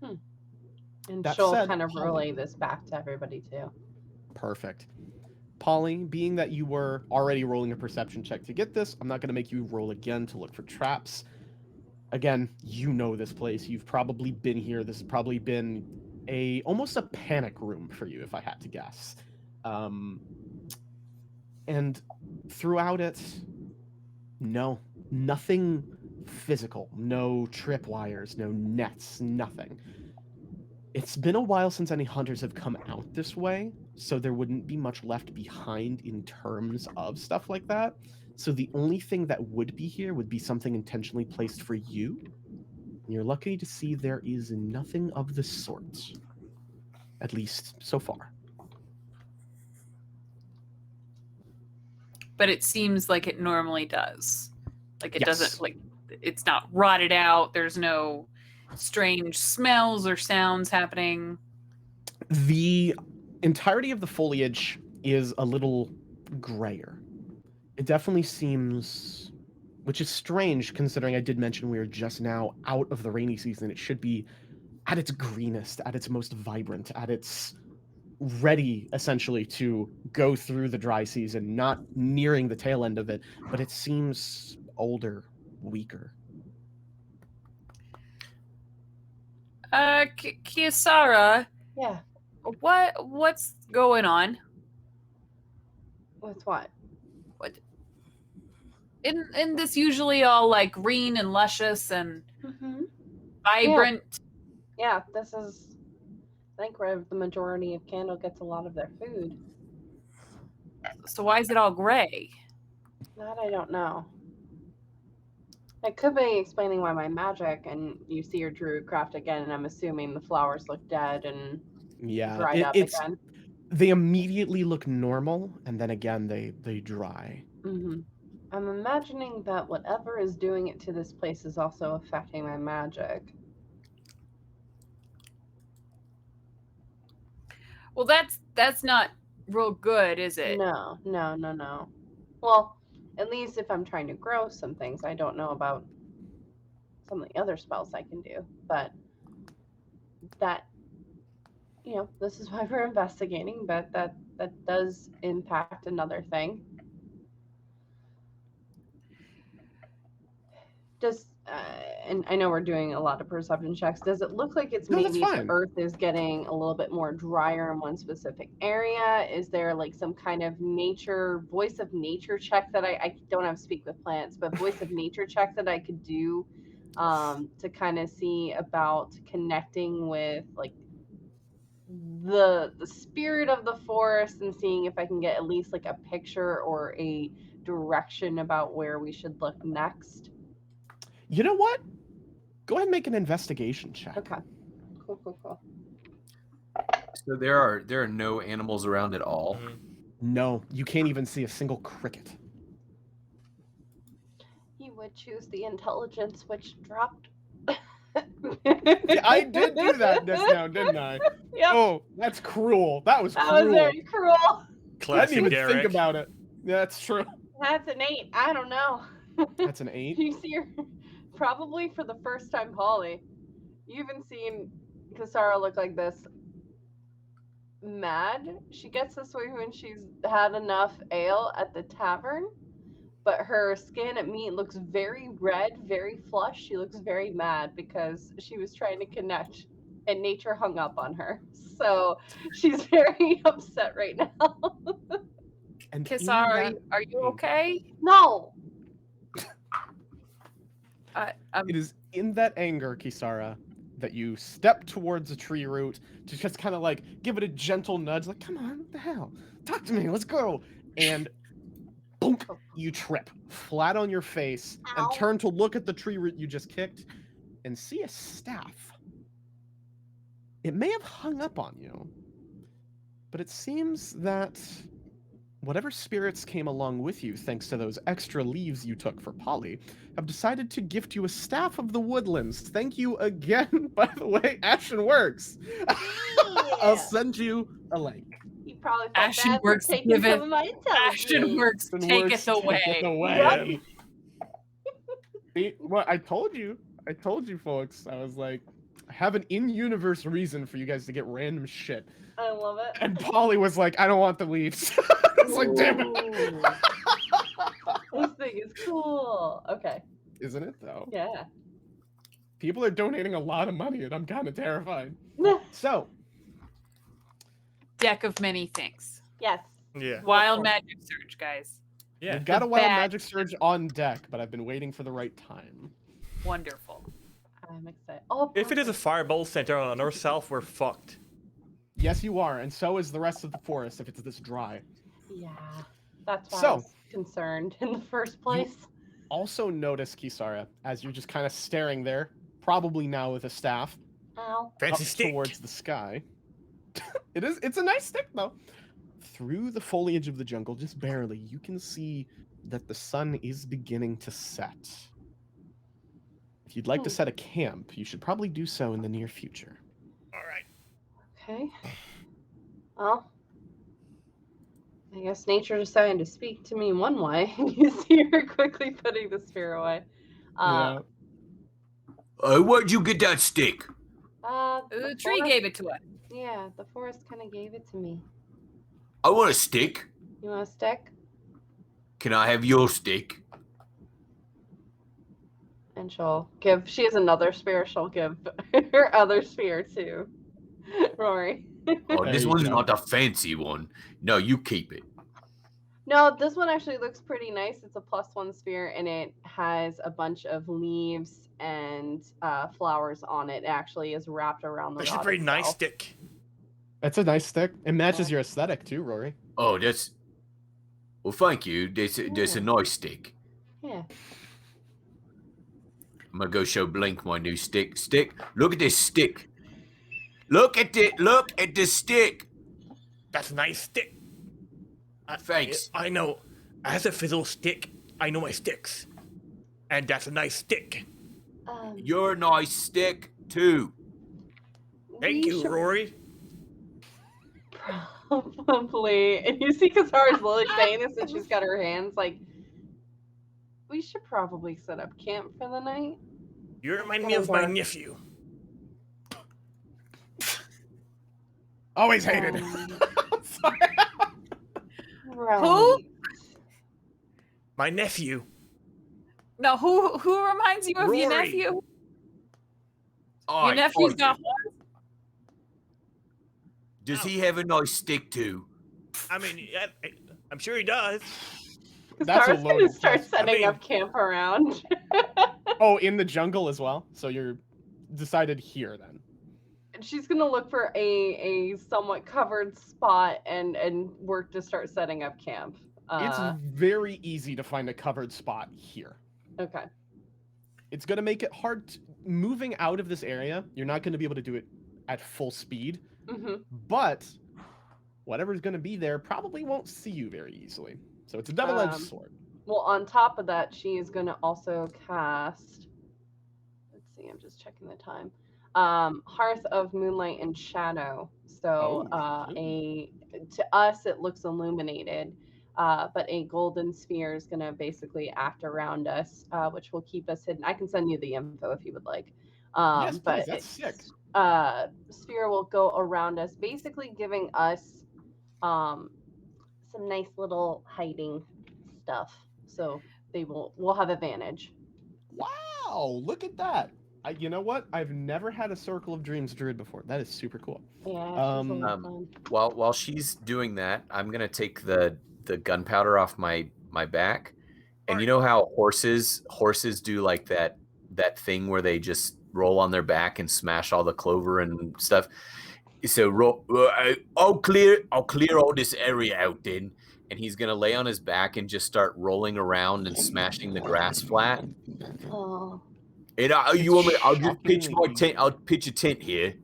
Speaker 3: And
Speaker 1: That
Speaker 3: she'll
Speaker 1: said,
Speaker 3: kind of
Speaker 1: Polly-
Speaker 3: relay this back to everybody too.
Speaker 1: Perfect. Polly, being that you were already rolling a perception check to get this, I'm not going to make you roll again to look for traps. Again, you know this place. You've probably been here. This has probably been almost a panic room for you, if I had to guess. And throughout it, no, nothing physical. No tripwires, no nets, nothing. It's been a while since any hunters have come out this way, so there wouldn't be much left behind in terms of stuff like that. So the only thing that would be here would be something intentionally placed for you. And you're lucky to see there is nothing of the sort. At least so far.
Speaker 2: But it seems like it normally does. Like it
Speaker 1: Yes.
Speaker 2: doesn't, like, it's not rotted out. There's no strange smells or sounds happening.
Speaker 1: The entirety of the foliage is a little grayer. It definitely seems, which is strange considering I did mention we are just now out of the rainy season. It should be at its greenest, at its most vibrant, at its ready, essentially, to go through the dry season, not nearing the tail end of it, but it seems older, weaker.
Speaker 2: Kiasara,
Speaker 3: Yeah.
Speaker 2: what's going on?
Speaker 3: With what?
Speaker 2: In this usually all like green and luscious and
Speaker 3: Mm-hmm.
Speaker 2: vibrant.
Speaker 3: Yeah, this is, I think, where the majority of Candle gets a lot of their food.
Speaker 2: So why is it all gray?
Speaker 3: That I don't know. It could be explaining why my magic, and you see your druid craft again, and I'm assuming the flowers look dead and
Speaker 1: Yeah,
Speaker 3: dried up
Speaker 1: it's
Speaker 3: again.
Speaker 1: they immediately look normal, and then again they dry.
Speaker 3: Mm-hmm. I'm imagining that whatever is doing it to this place is also affecting my magic.
Speaker 2: Well, that's not real good, is it?
Speaker 3: No. Well, at least if I'm trying to grow some things, I don't know about some of the other spells I can do, but that, this is why we're investigating, but that does impact another thing. Does and I know we're doing a lot of perception checks. Does it look like it's
Speaker 1: No, that's
Speaker 3: maybe the
Speaker 1: fine.
Speaker 3: earth is getting a little bit more drier in one specific area? Is there like some kind of voice of nature check that I don't have speak with plants, but voice of nature check that I could do to kind of see about connecting with like the spirit of the forest and seeing if I can get at least like a picture or a direction about where we should look next?
Speaker 1: You know what? Go ahead and make an investigation check.
Speaker 3: Okay. Cool.
Speaker 5: So there are no animals around at all.
Speaker 4: Mhm.
Speaker 1: No, you can't even see a single cricket.
Speaker 3: You would choose the intelligence which dropped.
Speaker 1: Yeah, I did do that just now, didn't I?
Speaker 3: Yep.
Speaker 1: Oh, that's cruel. That was
Speaker 3: That
Speaker 1: cruel.
Speaker 3: was very cruel.
Speaker 1: I
Speaker 4: Classic
Speaker 1: didn't even
Speaker 4: Derek.
Speaker 1: think about it. Yeah, that's true.
Speaker 3: That's an 8. I don't know.
Speaker 1: That's an 8.
Speaker 3: You see her probably for the first time, Polly. You haven't seen Kasara look like this mad. She gets this way when she's had enough ale at the tavern, but her skin at meat looks very red, very flushed. She looks very mad because she was trying to connect and nature hung up on her. So she's very upset right now.
Speaker 1: And
Speaker 2: Kisara, are you okay?
Speaker 3: No.
Speaker 1: It is in that anger, Kisara, that you step towards a tree root to just kind of like give it a gentle nudge, like, come on, what the hell? Talk to me, let's go. And boom, you trip flat on your face
Speaker 3: Ow.
Speaker 1: and turn to look at the tree root you just kicked and see a staff. It may have hung up on you, but it seems that whatever spirits came along with you, thanks to those extra leaves you took for Polly, have decided to gift you a staff of the woodlands. Thank you again, by the way, Ashen Works. I'll send you a link.
Speaker 3: He probably felt
Speaker 2: Ashen
Speaker 3: bad
Speaker 2: Works
Speaker 3: for taking
Speaker 2: give it-
Speaker 3: some of my intelligence.
Speaker 2: Ashen Works
Speaker 1: Ashen
Speaker 2: taketh
Speaker 1: Works
Speaker 2: away.
Speaker 1: taketh away.
Speaker 3: Right.
Speaker 1: See, well, I told you, folks. I was like, I have an in-universe reason for you guys to get random shit.
Speaker 3: I love it.
Speaker 1: And Polly was like, I don't want the leaves. It's like, damn it.
Speaker 3: Ooh. This thing is cool. Okay.
Speaker 1: Isn't it, though?
Speaker 3: Yeah.
Speaker 1: People are donating a lot of money, and I'm kind of terrified. So,
Speaker 2: Deck of many things.
Speaker 3: Yes.
Speaker 4: Yeah.
Speaker 2: Wild magic surge, guys.
Speaker 4: Yeah.
Speaker 1: we've got
Speaker 2: The
Speaker 1: a wild
Speaker 2: bad
Speaker 1: magic surge on deck, but I've been waiting for the right time.
Speaker 2: Wonderful.
Speaker 3: I'm excited. Oh,
Speaker 4: If it is a
Speaker 3: perfect.
Speaker 4: fireball center on our south, we're fucked.
Speaker 1: Yes, you are, and so is the rest of the forest if it's this dry.
Speaker 3: Yeah. That's why I
Speaker 1: So-
Speaker 3: was concerned in the first place.
Speaker 1: Also notice, Kisara, as you're just kind of staring there, probably now with a staff,
Speaker 3: Ow.
Speaker 4: Fancy
Speaker 1: up
Speaker 4: stick.
Speaker 1: towards the sky. It's a nice stick, though. Through the foliage of the jungle, just barely, you can see that the sun is beginning to set. If you'd like to set a camp, you should probably do so in the near future.
Speaker 4: All right.
Speaker 3: Okay. Well, I guess nature decided to speak to me one way. You see her quickly putting the spear away.
Speaker 5: Where'd you get that stick?
Speaker 2: The tree gave it to us.
Speaker 3: Yeah, the forest kind of gave it to me.
Speaker 5: I want a stick.
Speaker 3: You want a stick?
Speaker 5: Can I have your stick?
Speaker 3: And she has another spear, she'll give her other spear to Rory.
Speaker 5: Oh,
Speaker 1: There
Speaker 5: this
Speaker 1: you
Speaker 5: one's
Speaker 1: go.
Speaker 5: not the fancy one. No, you keep it.
Speaker 3: No, this one actually looks pretty nice. It's a +1 spear, and it has a bunch of leaves and flowers on it. It actually is wrapped around the
Speaker 4: That's a
Speaker 3: rod
Speaker 4: very nice
Speaker 3: itself.
Speaker 4: stick.
Speaker 1: It's a nice stick. It matches your aesthetic too, Rory.
Speaker 5: Oh, that's... Well, thank you. That's a nice stick.
Speaker 3: Yeah.
Speaker 5: I'm gonna go show Blink my new stick. Look at this stick. Look at it. Look at this stick.
Speaker 4: That's a nice stick.
Speaker 5: Thanks.
Speaker 4: I know. As a fizzle stick, I know my sticks. And that's a nice stick.
Speaker 5: You're a nice stick, too.
Speaker 4: Thank
Speaker 3: we
Speaker 4: you,
Speaker 3: should
Speaker 4: Rory.
Speaker 3: Probably. And you see Kasara's literally saying this, and she's got her hands like, we should probably set up camp for the night.
Speaker 4: You remind me of my nephew.
Speaker 1: Always hated it. Sorry.
Speaker 3: Right.
Speaker 4: My nephew.
Speaker 2: No, who reminds you of your
Speaker 4: Rory.
Speaker 2: nephew?
Speaker 5: All
Speaker 2: Your
Speaker 5: right,
Speaker 2: nephew's
Speaker 5: fine.
Speaker 2: got horns?
Speaker 5: Does he have a nice stick, too?
Speaker 4: I mean, I'm sure he does.
Speaker 1: That's a
Speaker 3: Kasara's gonna
Speaker 1: loaded
Speaker 3: start
Speaker 1: question.
Speaker 3: setting
Speaker 4: mean-
Speaker 3: up camp around.
Speaker 1: Oh, in the jungle as well? So you're decided here then.
Speaker 3: And she's gonna look for a somewhat covered spot and work to start setting up camp.
Speaker 1: It's very easy to find a covered spot here.
Speaker 3: Okay.
Speaker 1: It's going to make it hard moving out of this area. You're not going to be able to do it at full speed,
Speaker 3: Mm-hmm.
Speaker 1: but whatever's going to be there probably won't see you very easily. So it's a double-edged sword.
Speaker 3: Well, on top of that, she is gonna also cast. Let's see. I'm just checking the time. Hearth of Moonlight and Shadow. So to us it looks illuminated, but a golden sphere is gonna basically act around us, which will keep us hidden. I can send you the info if you would like.
Speaker 1: Yes,
Speaker 3: But
Speaker 1: please, that's sick.
Speaker 3: sphere will go around us, basically giving us some nice little hiding stuff. So we'll have advantage.
Speaker 1: Wow, look at that. You know what? I've never had a Circle of Dreams druid before. That is super cool.
Speaker 3: Yeah.
Speaker 5: While she's doing that, I'm gonna take the gunpowder off my back, and you know how horses do like that thing where they just roll on their back and smash all the clover and stuff. So I'll clear all this area out then, and he's gonna lay on his back and just start rolling around and smashing the grass flat.
Speaker 3: Oh.
Speaker 5: And you want me? I'll just pitch
Speaker 1: shockingly
Speaker 5: my tent. I'll pitch a tent here.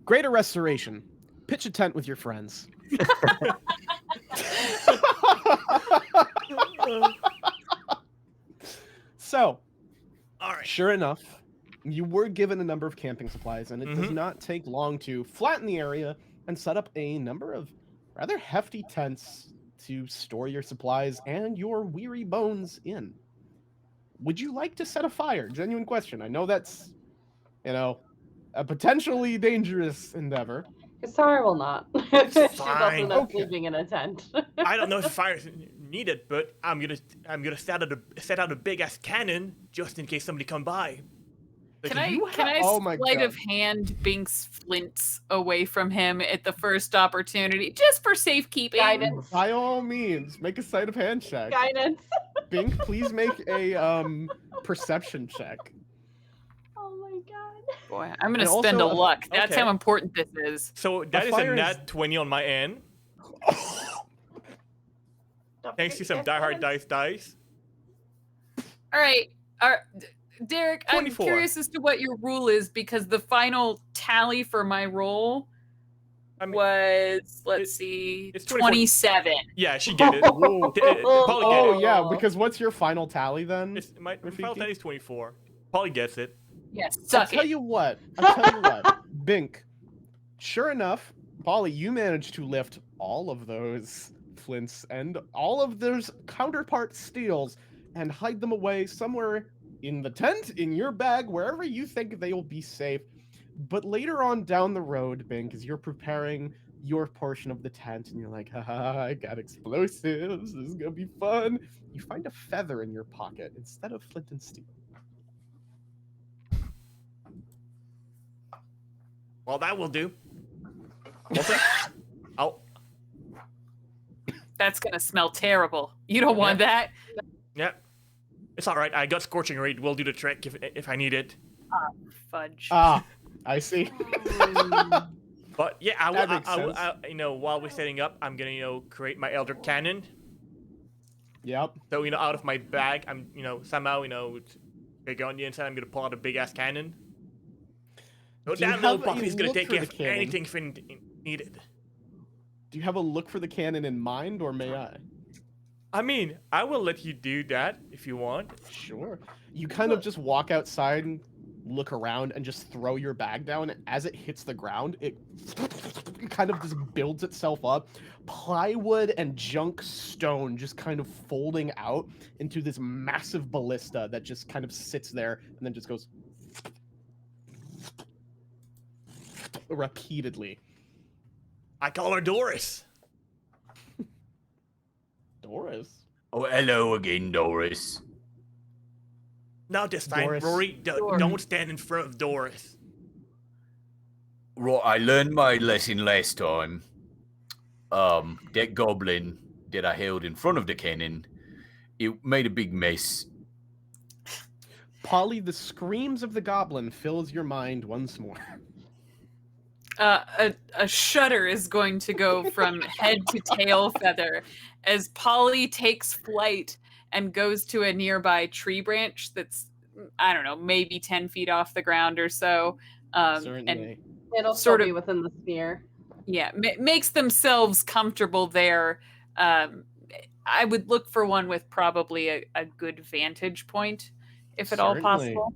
Speaker 1: Greater Restoration. Pitch a tent with your friends. So,
Speaker 4: All right.
Speaker 1: sure enough, you were given a number of camping supplies, and it does not take long to flatten the area and set up a number of rather hefty tents to store your supplies and your weary bones in. Would you like to set a fire? Genuine question. I know that's, a potentially dangerous endeavor.
Speaker 3: Cassara will not. She's also
Speaker 4: Fine.
Speaker 3: not
Speaker 1: Okay.
Speaker 3: sleeping in a tent.
Speaker 4: I don't know if fire is needed, but I'm gonna set out a big ass cannon just in case somebody come by.
Speaker 2: Can I
Speaker 1: you
Speaker 2: can I
Speaker 1: oh my
Speaker 2: sleight of
Speaker 1: God.
Speaker 2: hand Binks flints away from him at the first opportunity, just for safekeeping?
Speaker 3: Guidance.
Speaker 1: By all means, make a sleight of hand check.
Speaker 3: Guidance.
Speaker 1: Bink, please make a perception check.
Speaker 3: Oh my god.
Speaker 2: Boy, I'm gonna
Speaker 1: And also
Speaker 2: spend a
Speaker 1: a-
Speaker 2: luck. That's
Speaker 4: okay.
Speaker 2: how important this is.
Speaker 4: So that is a
Speaker 1: fire is-
Speaker 4: nat 20 on my end, thanks to some diehard dice.
Speaker 2: All right, Derek, I'm
Speaker 4: 24.
Speaker 2: curious as to what your rule is because the final tally for my roll
Speaker 4: I mean,
Speaker 2: was, let's see,
Speaker 4: it's 24.
Speaker 2: 27.
Speaker 4: yeah, she get it.
Speaker 1: Whoa.
Speaker 4: Polly get
Speaker 1: Oh
Speaker 4: it.
Speaker 1: yeah, because what's your final tally then?
Speaker 4: My final
Speaker 1: Rafiki?
Speaker 4: tally is 24. Polly gets it.
Speaker 2: Yes,
Speaker 1: I'll
Speaker 2: suck
Speaker 1: tell
Speaker 2: it.
Speaker 1: you what. I'll tell you what. Bink. Sure enough, Polly, you managed to lift all of those flints and all of those counterpart steels and hide them away somewhere in the tent, in your bag, wherever you think they will be safe. But later on down the road, Bink, as you're preparing your portion of the tent and you're like, haha, I got explosives, this is gonna be fun. You find a feather in your pocket instead of flint and steel.
Speaker 4: Well, that will do. What's it? Oh,
Speaker 2: That's gonna smell terrible. You don't want that.
Speaker 4: yeah. It's all right. I got scorching ray. We'll do the trick if I need it.
Speaker 2: Fudge.
Speaker 1: Ah, I see.
Speaker 4: But yeah,
Speaker 1: That makes
Speaker 4: I while we're setting up, I'm gonna create my elder cannon.
Speaker 1: Yep.
Speaker 4: So out of my bag, I'm somehow it's big on the inside. I'm gonna pull out a big ass cannon. So
Speaker 1: Do you
Speaker 4: that little
Speaker 1: have a
Speaker 4: puppy's gonna
Speaker 1: look
Speaker 4: take
Speaker 1: for
Speaker 4: care
Speaker 1: the
Speaker 4: of
Speaker 1: cannon?
Speaker 4: anything if needed.
Speaker 1: Do you have a look for the cannon in mind, or may I?
Speaker 4: I mean, I will let you do that if you want.
Speaker 1: Sure. You kind of just walk outside and look around and just throw your bag down. As it hits the ground, it kind of just builds itself up. Plywood and junk stone just kind of folding out into this massive ballista that just kind of sits there and then just goes repeatedly.
Speaker 4: I call her Doris.
Speaker 1: Doris?
Speaker 5: Oh, hello again, Doris.
Speaker 4: Not this time,
Speaker 1: Doris.
Speaker 4: Rory.
Speaker 2: Doris.
Speaker 4: Don't stand in front of Doris.
Speaker 5: Right, I learned my lesson last time. That goblin that I held in front of the cannon, it made a big mess.
Speaker 1: Polly, the screams of the goblin fills your mind once more.
Speaker 2: A shudder is going to go from head to tail feather as Polly takes flight and goes to a nearby tree branch that's, I don't know, maybe 10 feet off the ground or so. And
Speaker 1: Certainly.
Speaker 3: It'll
Speaker 2: Sort
Speaker 3: still
Speaker 2: of-
Speaker 3: be within the sphere.
Speaker 2: yeah, makes themselves comfortable there. I would look for one with probably a good vantage point, if at all
Speaker 1: Certainly.
Speaker 2: possible.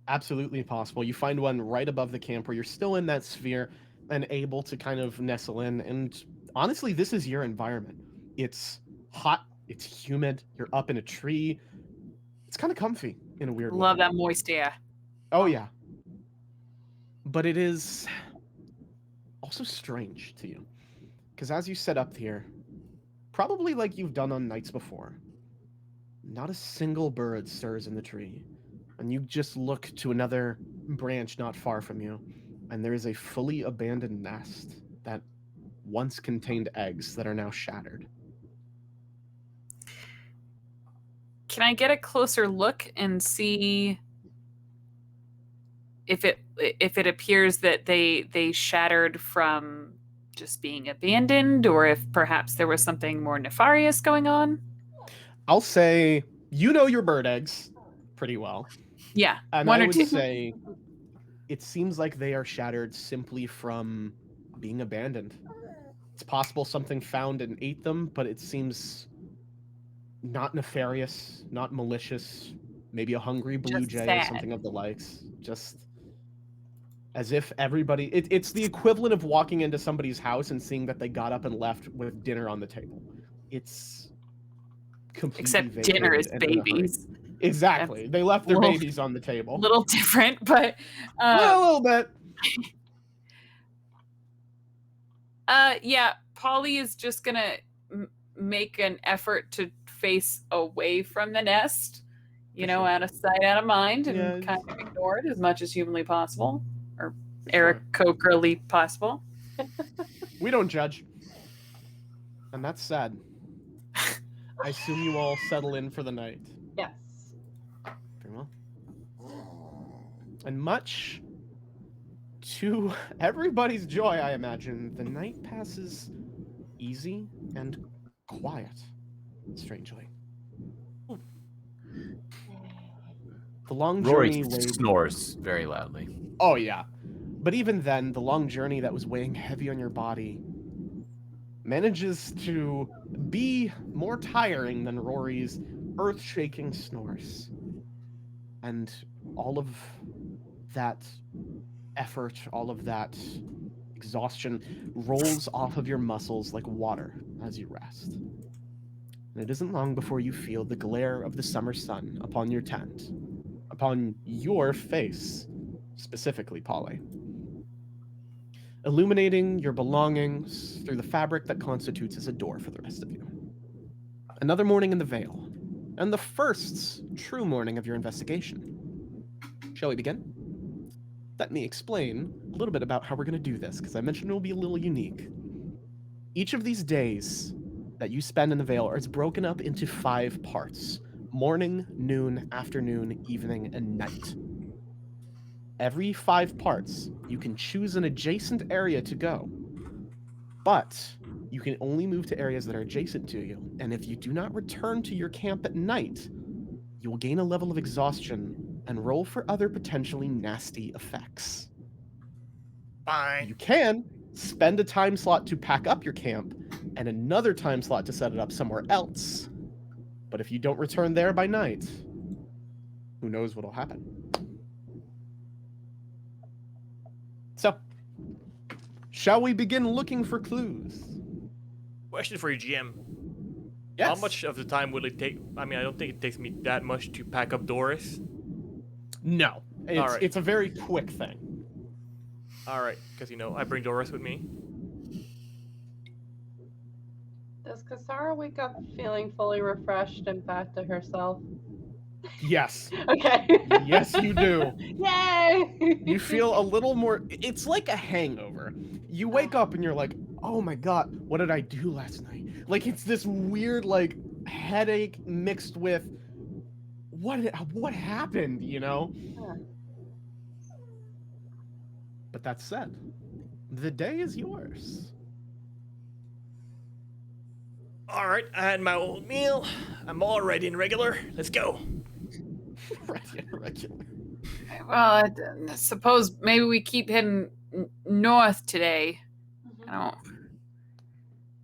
Speaker 1: Absolutely possible. You find one right above the camp where you're still in that sphere and able to kind of nestle in. And honestly, this is your environment. It's hot, it's humid, you're up in a tree. It's kind of comfy in a weird way.
Speaker 2: Love that moist air.
Speaker 1: Oh, yeah. But it is also strange to you. Because as you set up here, probably like you've done on nights before, not a single bird stirs in the tree. And you just look to another branch not far from you, and there is a fully abandoned nest that once contained eggs that are now shattered.
Speaker 2: Can I get a closer look and see if it appears that they shattered from just being abandoned, or if perhaps there was something more nefarious going on?
Speaker 1: I'll say you know your bird eggs pretty well.
Speaker 2: Yeah,
Speaker 1: And
Speaker 2: one
Speaker 1: I
Speaker 2: or
Speaker 1: would
Speaker 2: two.
Speaker 1: say it seems like they are shattered simply from being abandoned. It's possible something found and ate them, but it seems not nefarious, not malicious. Maybe a hungry blue
Speaker 2: Just
Speaker 1: jay or
Speaker 2: sad.
Speaker 1: something of the likes. Just as if everybody... It's the equivalent of walking into somebody's house and seeing that they got up and left with dinner on the table. It's completely
Speaker 2: Except dinner is
Speaker 1: vacated and in a hurry.
Speaker 2: babies.
Speaker 1: Exactly. They left their
Speaker 2: Well,
Speaker 1: babies on the
Speaker 2: A
Speaker 1: table.
Speaker 2: little different, but
Speaker 1: Well, a little bit.
Speaker 2: Yeah, Polly is just gonna make an effort to face away from the nest,
Speaker 1: For sure.
Speaker 2: out of sight, out of mind, and
Speaker 1: Yeah,
Speaker 2: kind of ignore it as much as humanly possible, or
Speaker 1: For sure.
Speaker 2: Aarakocra-ly possible.
Speaker 1: We don't judge. And that's sad. I assume you all settle in for the night.
Speaker 3: Yes.
Speaker 1: Very well. And much to everybody's joy, I imagine, the night passes easy and quiet, strangely. The long
Speaker 5: Rory
Speaker 1: journey weighed...
Speaker 5: snores very loudly.
Speaker 1: Oh, yeah. But even then, the long journey that was weighing heavy on your body manages to be more tiring than Rory's earth-shaking snores. And all of that effort, all of that exhaustion rolls off of your muscles like water as you rest. And it isn't long before you feel the glare of the summer sun upon your tent, upon your face, specifically, Polly, illuminating your belongings through the fabric that constitutes as a door for the rest of you. Another morning in the Vale, and the first true morning of your investigation. Shall we begin? Let me explain a little bit about how we're going to do this, because I mentioned it will be a little unique. Each of these days that you spend in the Vale is broken up into 5 parts: morning, noon, afternoon, evening, and night. Every 5 parts, you can choose an adjacent area to go, but you can only move to areas that are adjacent to you, and if you do not return to your camp at night, you will gain a level of exhaustion and roll for other potentially nasty effects.
Speaker 4: Fine.
Speaker 1: You can spend a time slot to pack up your camp and another time slot to set it up somewhere else, but if you don't return there by night, who knows what'll happen. So, shall we begin looking for clues?
Speaker 4: Question for you, GM.
Speaker 1: Yes.
Speaker 4: How much of the time will it take? I mean, I don't think it takes me that much to pack up Doris.
Speaker 1: No.
Speaker 4: Alright.
Speaker 1: It's a very quick thing.
Speaker 4: Alright, because, I bring Doris with me.
Speaker 3: Does Kasara wake up feeling fully refreshed and back to herself?
Speaker 1: Yes.
Speaker 3: Okay.
Speaker 1: Yes, you do.
Speaker 3: Yay!
Speaker 1: You feel a little more... It's like a hangover. You wake up and you're like, oh my god, what did I do last night? Like, it's this weird, like, headache mixed with... What happened,
Speaker 3: Huh.
Speaker 1: But that said, the day is yours.
Speaker 4: Alright, I had my old meal. I'm all ready and regular. Let's go.
Speaker 1: Regular.
Speaker 2: Well, I suppose maybe we keep heading north today. I don't.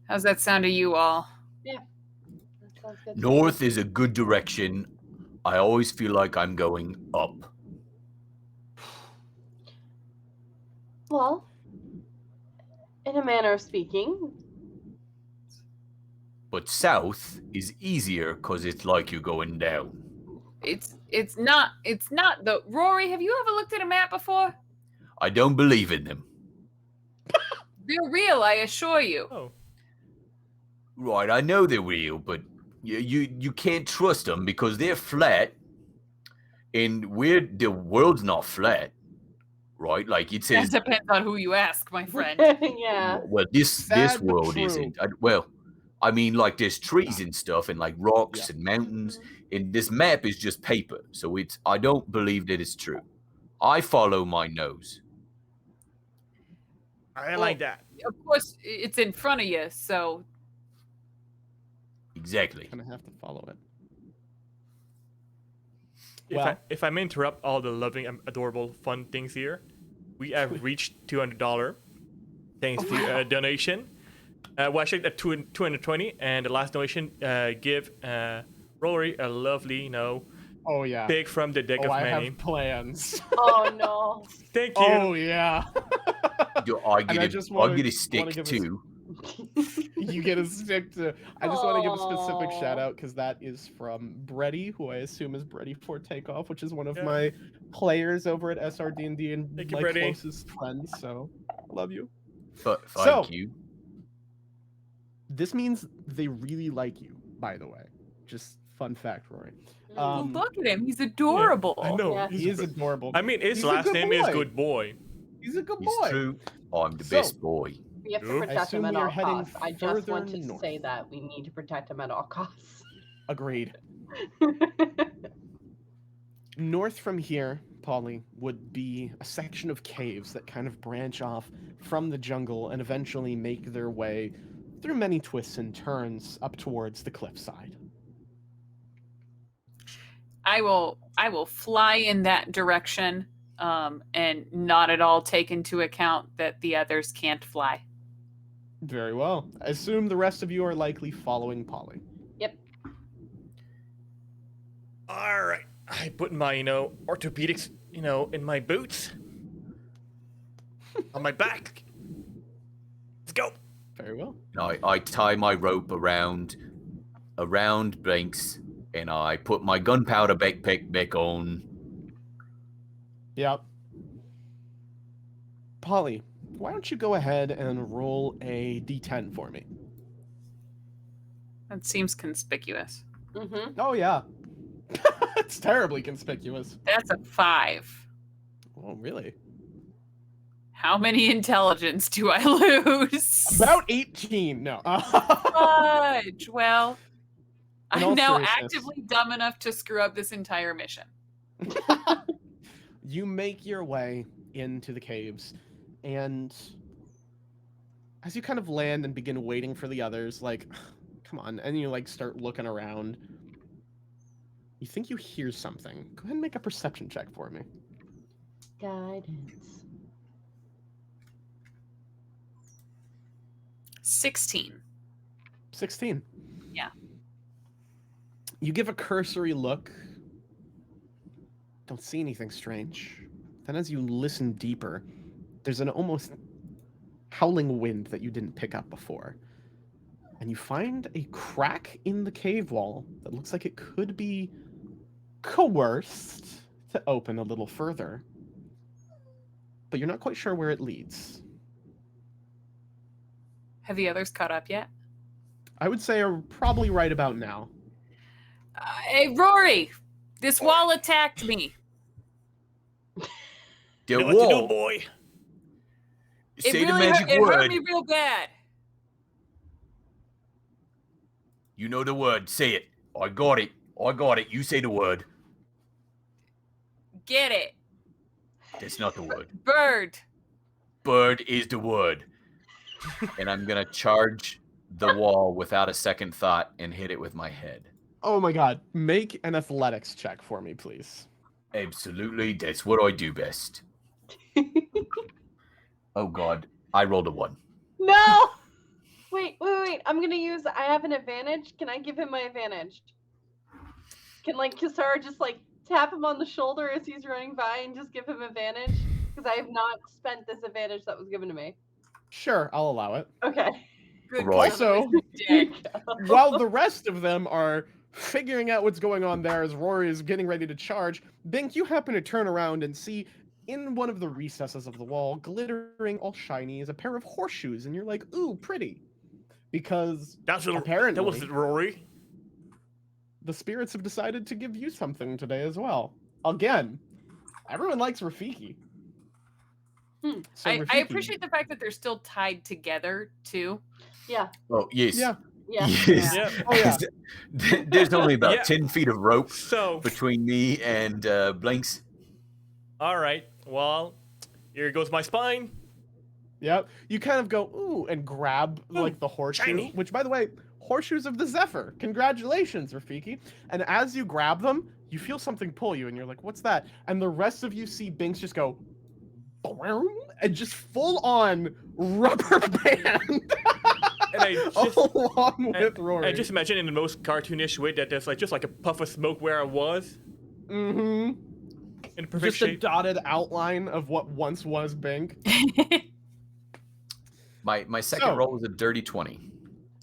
Speaker 2: How's that sound to you all?
Speaker 3: That sounds good to me.
Speaker 5: North is a good direction. I always feel like I'm going up.
Speaker 3: Well, in a manner of speaking.
Speaker 5: But south is easier because it's like you're going down.
Speaker 2: It's not the Rory. Have you ever looked at a map before?
Speaker 5: I don't believe in them.
Speaker 2: They're real, I assure you.
Speaker 4: Oh.
Speaker 5: Right, I know they're real, but you can't trust them because they're flat, and the world's not flat, right? Like it
Speaker 2: That
Speaker 5: says.
Speaker 2: depends on who you ask, my friend.
Speaker 3: Yeah.
Speaker 5: Well, this
Speaker 1: Sad but
Speaker 5: world
Speaker 1: true.
Speaker 5: isn't. I mean, like there's trees and stuff, and like rocks
Speaker 1: Yeah.
Speaker 5: and mountains, and this map is just paper. So I don't believe that it's true. I follow my nose.
Speaker 4: I like that.
Speaker 2: Of course, it's in front of you, so
Speaker 5: Exactly.
Speaker 1: Kind of have to follow it.
Speaker 4: If I may interrupt all the loving, adorable, fun things here, we have reached $200 thanks to a donation. Well, actually, at 220, and the last donation give Rory a lovely,
Speaker 1: Oh yeah.
Speaker 4: pick from the deck of
Speaker 1: I
Speaker 4: many.
Speaker 1: have plans.
Speaker 3: Oh no.
Speaker 4: Thank you.
Speaker 1: Oh yeah.
Speaker 5: I
Speaker 1: And I
Speaker 5: get
Speaker 1: just
Speaker 5: a
Speaker 1: wanna
Speaker 5: stick
Speaker 1: give us-
Speaker 5: too.
Speaker 1: You get a stick to. I just want to give a specific
Speaker 3: Aw.
Speaker 1: shout out because that is from Breddy, who I assume is Breddy for Takeoff, which is one of
Speaker 4: Yeah.
Speaker 1: my players over at SRD&D and
Speaker 4: Thank you,
Speaker 1: my
Speaker 4: Breddy.
Speaker 1: closest friends. So love you.
Speaker 5: Thank you.
Speaker 1: This means they really like you, by the way. Just fun fact, Rory.
Speaker 2: Well, look at him. He's adorable.
Speaker 4: I know.
Speaker 3: Yeah.
Speaker 1: He is adorable.
Speaker 4: I mean, his
Speaker 1: He's a
Speaker 4: last
Speaker 1: good
Speaker 4: name is
Speaker 1: boy.
Speaker 4: Good Boy.
Speaker 1: He's a good
Speaker 5: He's
Speaker 1: boy.
Speaker 5: true. I'm the
Speaker 1: So-
Speaker 5: best boy.
Speaker 3: We have to
Speaker 4: Oops.
Speaker 1: I
Speaker 3: protect
Speaker 1: assume
Speaker 3: him at
Speaker 1: we are
Speaker 3: all
Speaker 1: heading
Speaker 3: costs. I just want
Speaker 1: further
Speaker 3: to
Speaker 1: north.
Speaker 3: say that we need to protect him at all costs.
Speaker 1: Agreed. North from here, Polly, would be a section of caves that kind of branch off from the jungle and eventually make their way through many twists and turns up towards the cliffside.
Speaker 2: I will fly in that direction, and not at all take into account that the others can't fly.
Speaker 1: Very well. I assume the rest of you are likely following Polly.
Speaker 4: All right. I put my, orthopedics, in my boots. On my back. Let's go.
Speaker 1: Very well.
Speaker 5: I tie my rope around Blinks, and I put my gunpowder backpack back on.
Speaker 1: Yep. Polly, why don't you go ahead and roll a d10 for me?
Speaker 2: That seems conspicuous.
Speaker 3: Mm-hmm.
Speaker 1: Oh, yeah. It's terribly conspicuous.
Speaker 2: That's a 5.
Speaker 1: Oh, really?
Speaker 2: How many intelligence do I lose?
Speaker 1: About 18. No.
Speaker 2: Fudge. Well,
Speaker 1: In
Speaker 2: I'm
Speaker 1: all
Speaker 2: now
Speaker 1: seriousness.
Speaker 2: actively dumb enough to screw up this entire mission.
Speaker 1: You make your way into the caves, and as you kind of land and begin waiting for the others, like, come on, and you start looking around, you think you hear something. Go ahead and make a perception check for me.
Speaker 3: Guidance.
Speaker 2: 16.
Speaker 1: 16.
Speaker 2: Yeah.
Speaker 1: You give a cursory look. Don't see anything strange. Then as you listen deeper, there's an almost howling wind that you didn't pick up before. And you find a crack in the cave wall that looks like it could be coerced to open a little further. But you're not quite sure where it leads.
Speaker 2: Have the others caught up yet?
Speaker 1: I would say are probably right about now.
Speaker 2: Hey, Rory! This wall attacked me.
Speaker 5: The
Speaker 4: Know what to do,
Speaker 5: wall.
Speaker 4: boy.
Speaker 5: Say the
Speaker 2: really
Speaker 5: magic
Speaker 2: hurt,
Speaker 5: word.
Speaker 2: It hurt me real bad.
Speaker 5: You know the word. Say it. I got it. You say the word.
Speaker 2: Get it.
Speaker 5: That's not the word.
Speaker 2: Bird.
Speaker 5: Bird is the word. And I'm gonna charge the wall without a second thought and hit it with my head.
Speaker 1: Oh my god. Make an athletics check for me, please.
Speaker 5: Absolutely, that's what I do best. Oh god, I rolled a 1.
Speaker 3: No! Wait. I'm gonna use. I have an advantage. Can I give him my advantage? Can Kisara just tap him on the shoulder as he's running by and just give him advantage? Because I have not spent this advantage that was given to me.
Speaker 1: Sure, I'll allow it.
Speaker 3: Okay.
Speaker 2: Good
Speaker 5: Right.
Speaker 2: God, otherwise
Speaker 1: Also,
Speaker 2: you're dead.
Speaker 1: while the rest of them are figuring out what's going on there as Rory is getting ready to charge, Bink, you happen to turn around and see in one of the recesses of the wall, glittering all shiny, is a pair of horseshoes, and you're like, ooh, pretty. Because
Speaker 4: That
Speaker 1: apparently
Speaker 4: was it, Rory.
Speaker 1: the spirits have decided to give you something today as well. Again, everyone likes Rafiki. So
Speaker 2: I
Speaker 1: Rafiki-
Speaker 2: appreciate the fact that they're still tied together, too.
Speaker 3: Yeah.
Speaker 5: Oh, yes.
Speaker 1: Yeah.
Speaker 3: Yeah.
Speaker 5: Yes.
Speaker 4: Yeah.
Speaker 1: Oh, yeah.
Speaker 5: There's only about
Speaker 4: Yeah.
Speaker 5: 10 feet of rope
Speaker 4: So,
Speaker 5: between me and Blinks.
Speaker 4: all right. Well, here goes my spine.
Speaker 1: Yep. You kind of go, ooh, and grab the horseshoe,
Speaker 4: shiny.
Speaker 1: which, by the way, horseshoes of the Zephyr. Congratulations, Rafiki. And as you grab them, you feel something pull you, and you're like, what's that? And the rest of you see Binks just go, and just full on rubber band
Speaker 4: And I just,
Speaker 1: along with Rory.
Speaker 4: I just imagine in the most cartoonish way that there's just a puff of smoke where I was
Speaker 1: Mm-hmm.
Speaker 4: in a perfect
Speaker 1: Just a
Speaker 4: shape.
Speaker 1: dotted outline of what once was Bink.
Speaker 5: My second
Speaker 1: So-
Speaker 5: roll was a dirty 20.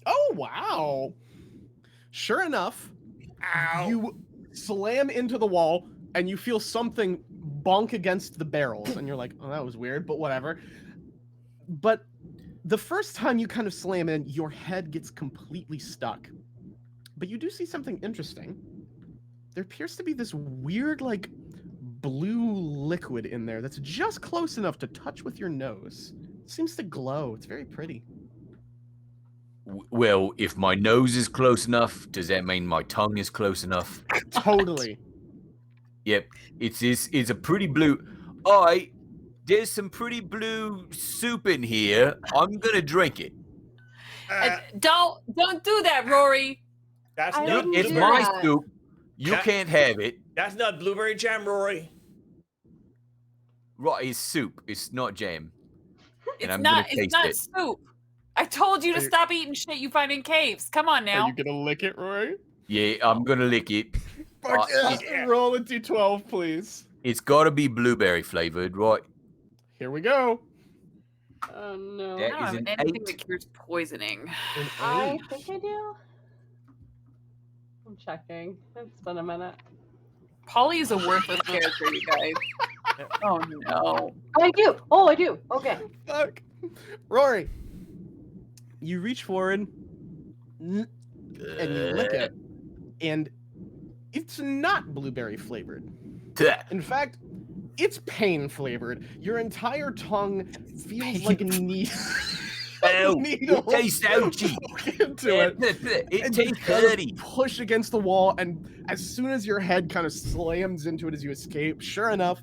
Speaker 1: Oh, wow. Sure enough,
Speaker 4: Ow.
Speaker 1: you slam into the wall and you feel something bonk against the barrels. And you're like, oh, that was weird, but whatever. But The first time you kind of slam in, your head gets completely stuck. But you do see something interesting. There appears to be this weird, like, blue liquid in there that's just close enough to touch with your nose. It seems to glow. It's very pretty.
Speaker 5: Well, if my nose is close enough, does that mean my tongue is close enough?
Speaker 1: Totally.
Speaker 5: Yep, it's a pretty blue. There's some pretty blue soup in here. I'm gonna drink it.
Speaker 2: Don't do that, Rory.
Speaker 4: That's
Speaker 3: I
Speaker 4: not.
Speaker 3: didn't
Speaker 5: It's
Speaker 3: do
Speaker 5: my
Speaker 3: that.
Speaker 5: soup. You
Speaker 4: That-
Speaker 5: can't have it.
Speaker 4: That's not blueberry jam, Rory.
Speaker 5: Right, it's soup. It's not jam.
Speaker 2: It's
Speaker 5: I'm
Speaker 2: not.
Speaker 5: gonna
Speaker 2: It's
Speaker 5: taste
Speaker 2: not
Speaker 5: it.
Speaker 2: soup. I told you to
Speaker 1: Are you-
Speaker 2: stop eating shit you find in caves. Come on
Speaker 1: Are
Speaker 2: now.
Speaker 1: you gonna lick it, Roy?
Speaker 5: Yeah, I'm gonna lick it.
Speaker 1: Fuck
Speaker 5: yeah.
Speaker 1: yeah. Roll a d12, please.
Speaker 5: It's gotta be blueberry flavored, right?
Speaker 1: Here we go.
Speaker 3: Oh no.
Speaker 5: That
Speaker 2: I don't
Speaker 5: is
Speaker 2: have
Speaker 5: an
Speaker 2: anything
Speaker 5: 8.
Speaker 2: that cures poisoning.
Speaker 1: An
Speaker 3: I
Speaker 1: 8.
Speaker 3: think I do. I'm checking. It's been a minute.
Speaker 2: Polly is a worthless character, you guys. Oh no.
Speaker 3: I do. Oh, I do. Okay.
Speaker 1: Fuck. Rory, you reach forward and you lick it, and it's not blueberry flavored. In fact, it's pain flavored. Your entire tongue feels like a needle.
Speaker 5: Ow,
Speaker 1: needle
Speaker 5: it tastes ouchy.
Speaker 1: into it.
Speaker 5: It
Speaker 1: And you
Speaker 5: tastes
Speaker 1: kind of
Speaker 5: dirty.
Speaker 1: push against the wall, and as soon as your head kind of slams into it as you escape, sure enough,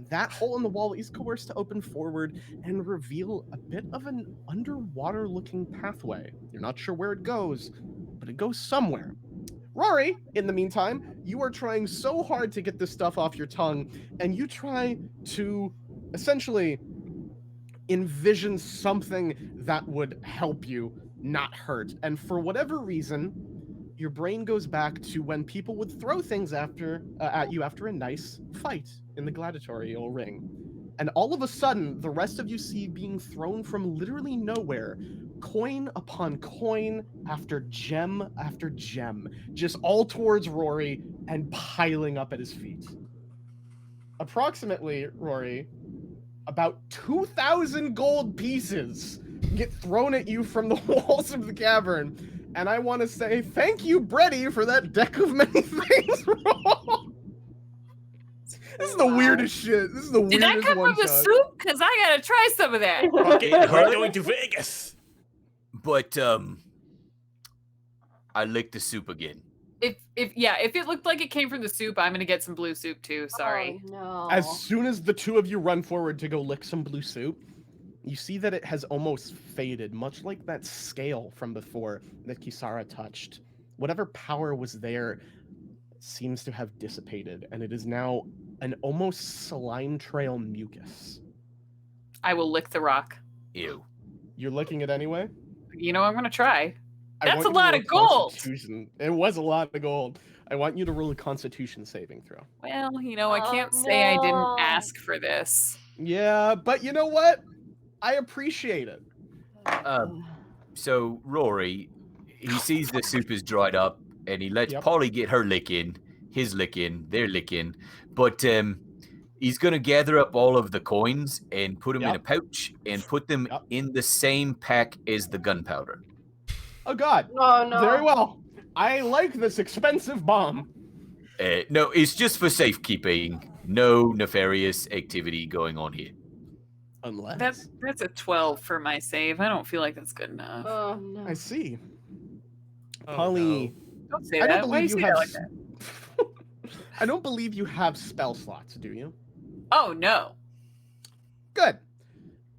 Speaker 1: that hole in the wall is coerced to open forward and reveal a bit of an underwater-looking pathway. You're not sure where it goes, but it goes somewhere. Rory, in the meantime, you are trying so hard to get this stuff off your tongue, and you try to essentially envision something that would help you not hurt. And for whatever reason, your brain goes back to when people would throw things at you after a nice fight in the gladiatorial ring. And all of a sudden, the rest of you see being thrown from literally nowhere, coin upon coin after gem, just all towards Rory and piling up at his feet. Approximately, Rory, about 2,000 gold pieces get thrown at you from the walls of the cavern. And I want to say thank you, Brady, for that deck of many things roll. This is the weirdest shit. This is the
Speaker 2: Did that
Speaker 1: weirdest
Speaker 2: come
Speaker 1: one
Speaker 2: from the
Speaker 1: shot.
Speaker 2: soup? Because I gotta try some of that.
Speaker 4: Okay, we're going to Vegas.
Speaker 5: But I licked the soup again.
Speaker 2: If it looked like it came from the soup, I'm gonna get some blue soup too. Sorry.
Speaker 3: Oh, no.
Speaker 1: As soon as the two of you run forward to go lick some blue soup, you see that it has almost faded, much like that scale from before that Kisara touched. Whatever power was there seems to have dissipated, and it is now an almost slime trail mucus.
Speaker 2: I will lick the rock.
Speaker 5: Ew.
Speaker 1: You're licking it anyway?
Speaker 2: You know, I'm gonna try.
Speaker 1: I
Speaker 2: That's
Speaker 1: want
Speaker 2: a
Speaker 1: you to
Speaker 2: lot
Speaker 1: roll
Speaker 2: of gold!
Speaker 1: Constitution. It was a lot of gold. I want you to roll a Constitution saving throw.
Speaker 2: Well, you know, I
Speaker 3: Oh,
Speaker 2: can't say I
Speaker 3: no.
Speaker 2: didn't ask for this.
Speaker 1: Yeah, but you know what? I appreciate it.
Speaker 5: So Rory, he sees the soup is dried up, and he lets
Speaker 1: Yep.
Speaker 5: Polly get her lick in, his lick in, their lick in. But he's gonna gather up all of the coins and put them in a
Speaker 1: Yep.
Speaker 5: pouch and put them
Speaker 1: Yep.
Speaker 5: in the same pack as the gunpowder.
Speaker 1: Oh God.
Speaker 3: Oh no.
Speaker 1: Very well. I like this expensive bomb.
Speaker 5: No, it's just for safekeeping. No nefarious activity going on here.
Speaker 1: Unless.
Speaker 2: That's a 12 for my save. I don't feel like that's good enough.
Speaker 3: Oh no.
Speaker 1: I see.
Speaker 4: Oh,
Speaker 1: Polly,
Speaker 2: Don't say
Speaker 1: I don't
Speaker 2: that. Why do
Speaker 1: believe
Speaker 2: you
Speaker 1: you
Speaker 2: say
Speaker 1: have.
Speaker 2: that like that?
Speaker 1: I don't believe you have spell slots, do you?
Speaker 2: Oh no.
Speaker 1: Good.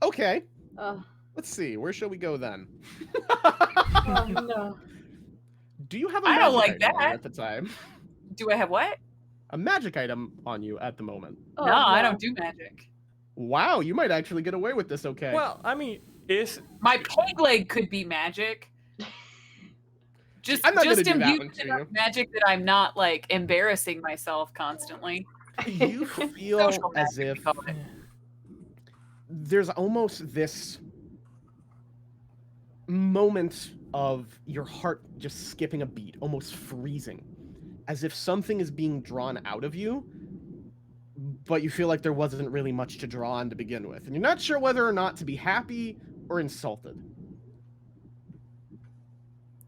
Speaker 1: Okay.
Speaker 3: Oh,
Speaker 1: Let's see. Where shall we go then?
Speaker 3: oh no.
Speaker 1: Do you have a
Speaker 2: I don't
Speaker 1: magic
Speaker 2: like
Speaker 1: item on you
Speaker 2: that.
Speaker 1: at the time?
Speaker 2: Do I have what?
Speaker 1: A magic item on you at the moment.
Speaker 3: Oh,
Speaker 2: no, I don't do magic.
Speaker 1: Wow, you might actually get away with this. Okay.
Speaker 4: Well, I mean, is
Speaker 2: My peg leg could be magic. Just
Speaker 1: I'm not gonna
Speaker 2: just
Speaker 1: do that one
Speaker 2: imbue
Speaker 1: to
Speaker 2: enough
Speaker 1: you.
Speaker 2: magic that I'm not like embarrassing myself constantly.
Speaker 1: You feel
Speaker 2: Social
Speaker 1: as
Speaker 2: magic, we
Speaker 1: if
Speaker 2: call it.
Speaker 1: there's almost this moment of your heart just skipping a beat, almost freezing, as if something is being drawn out of you, but you feel like there wasn't really much to draw on to begin with. And you're not sure whether or not to be happy or insulted?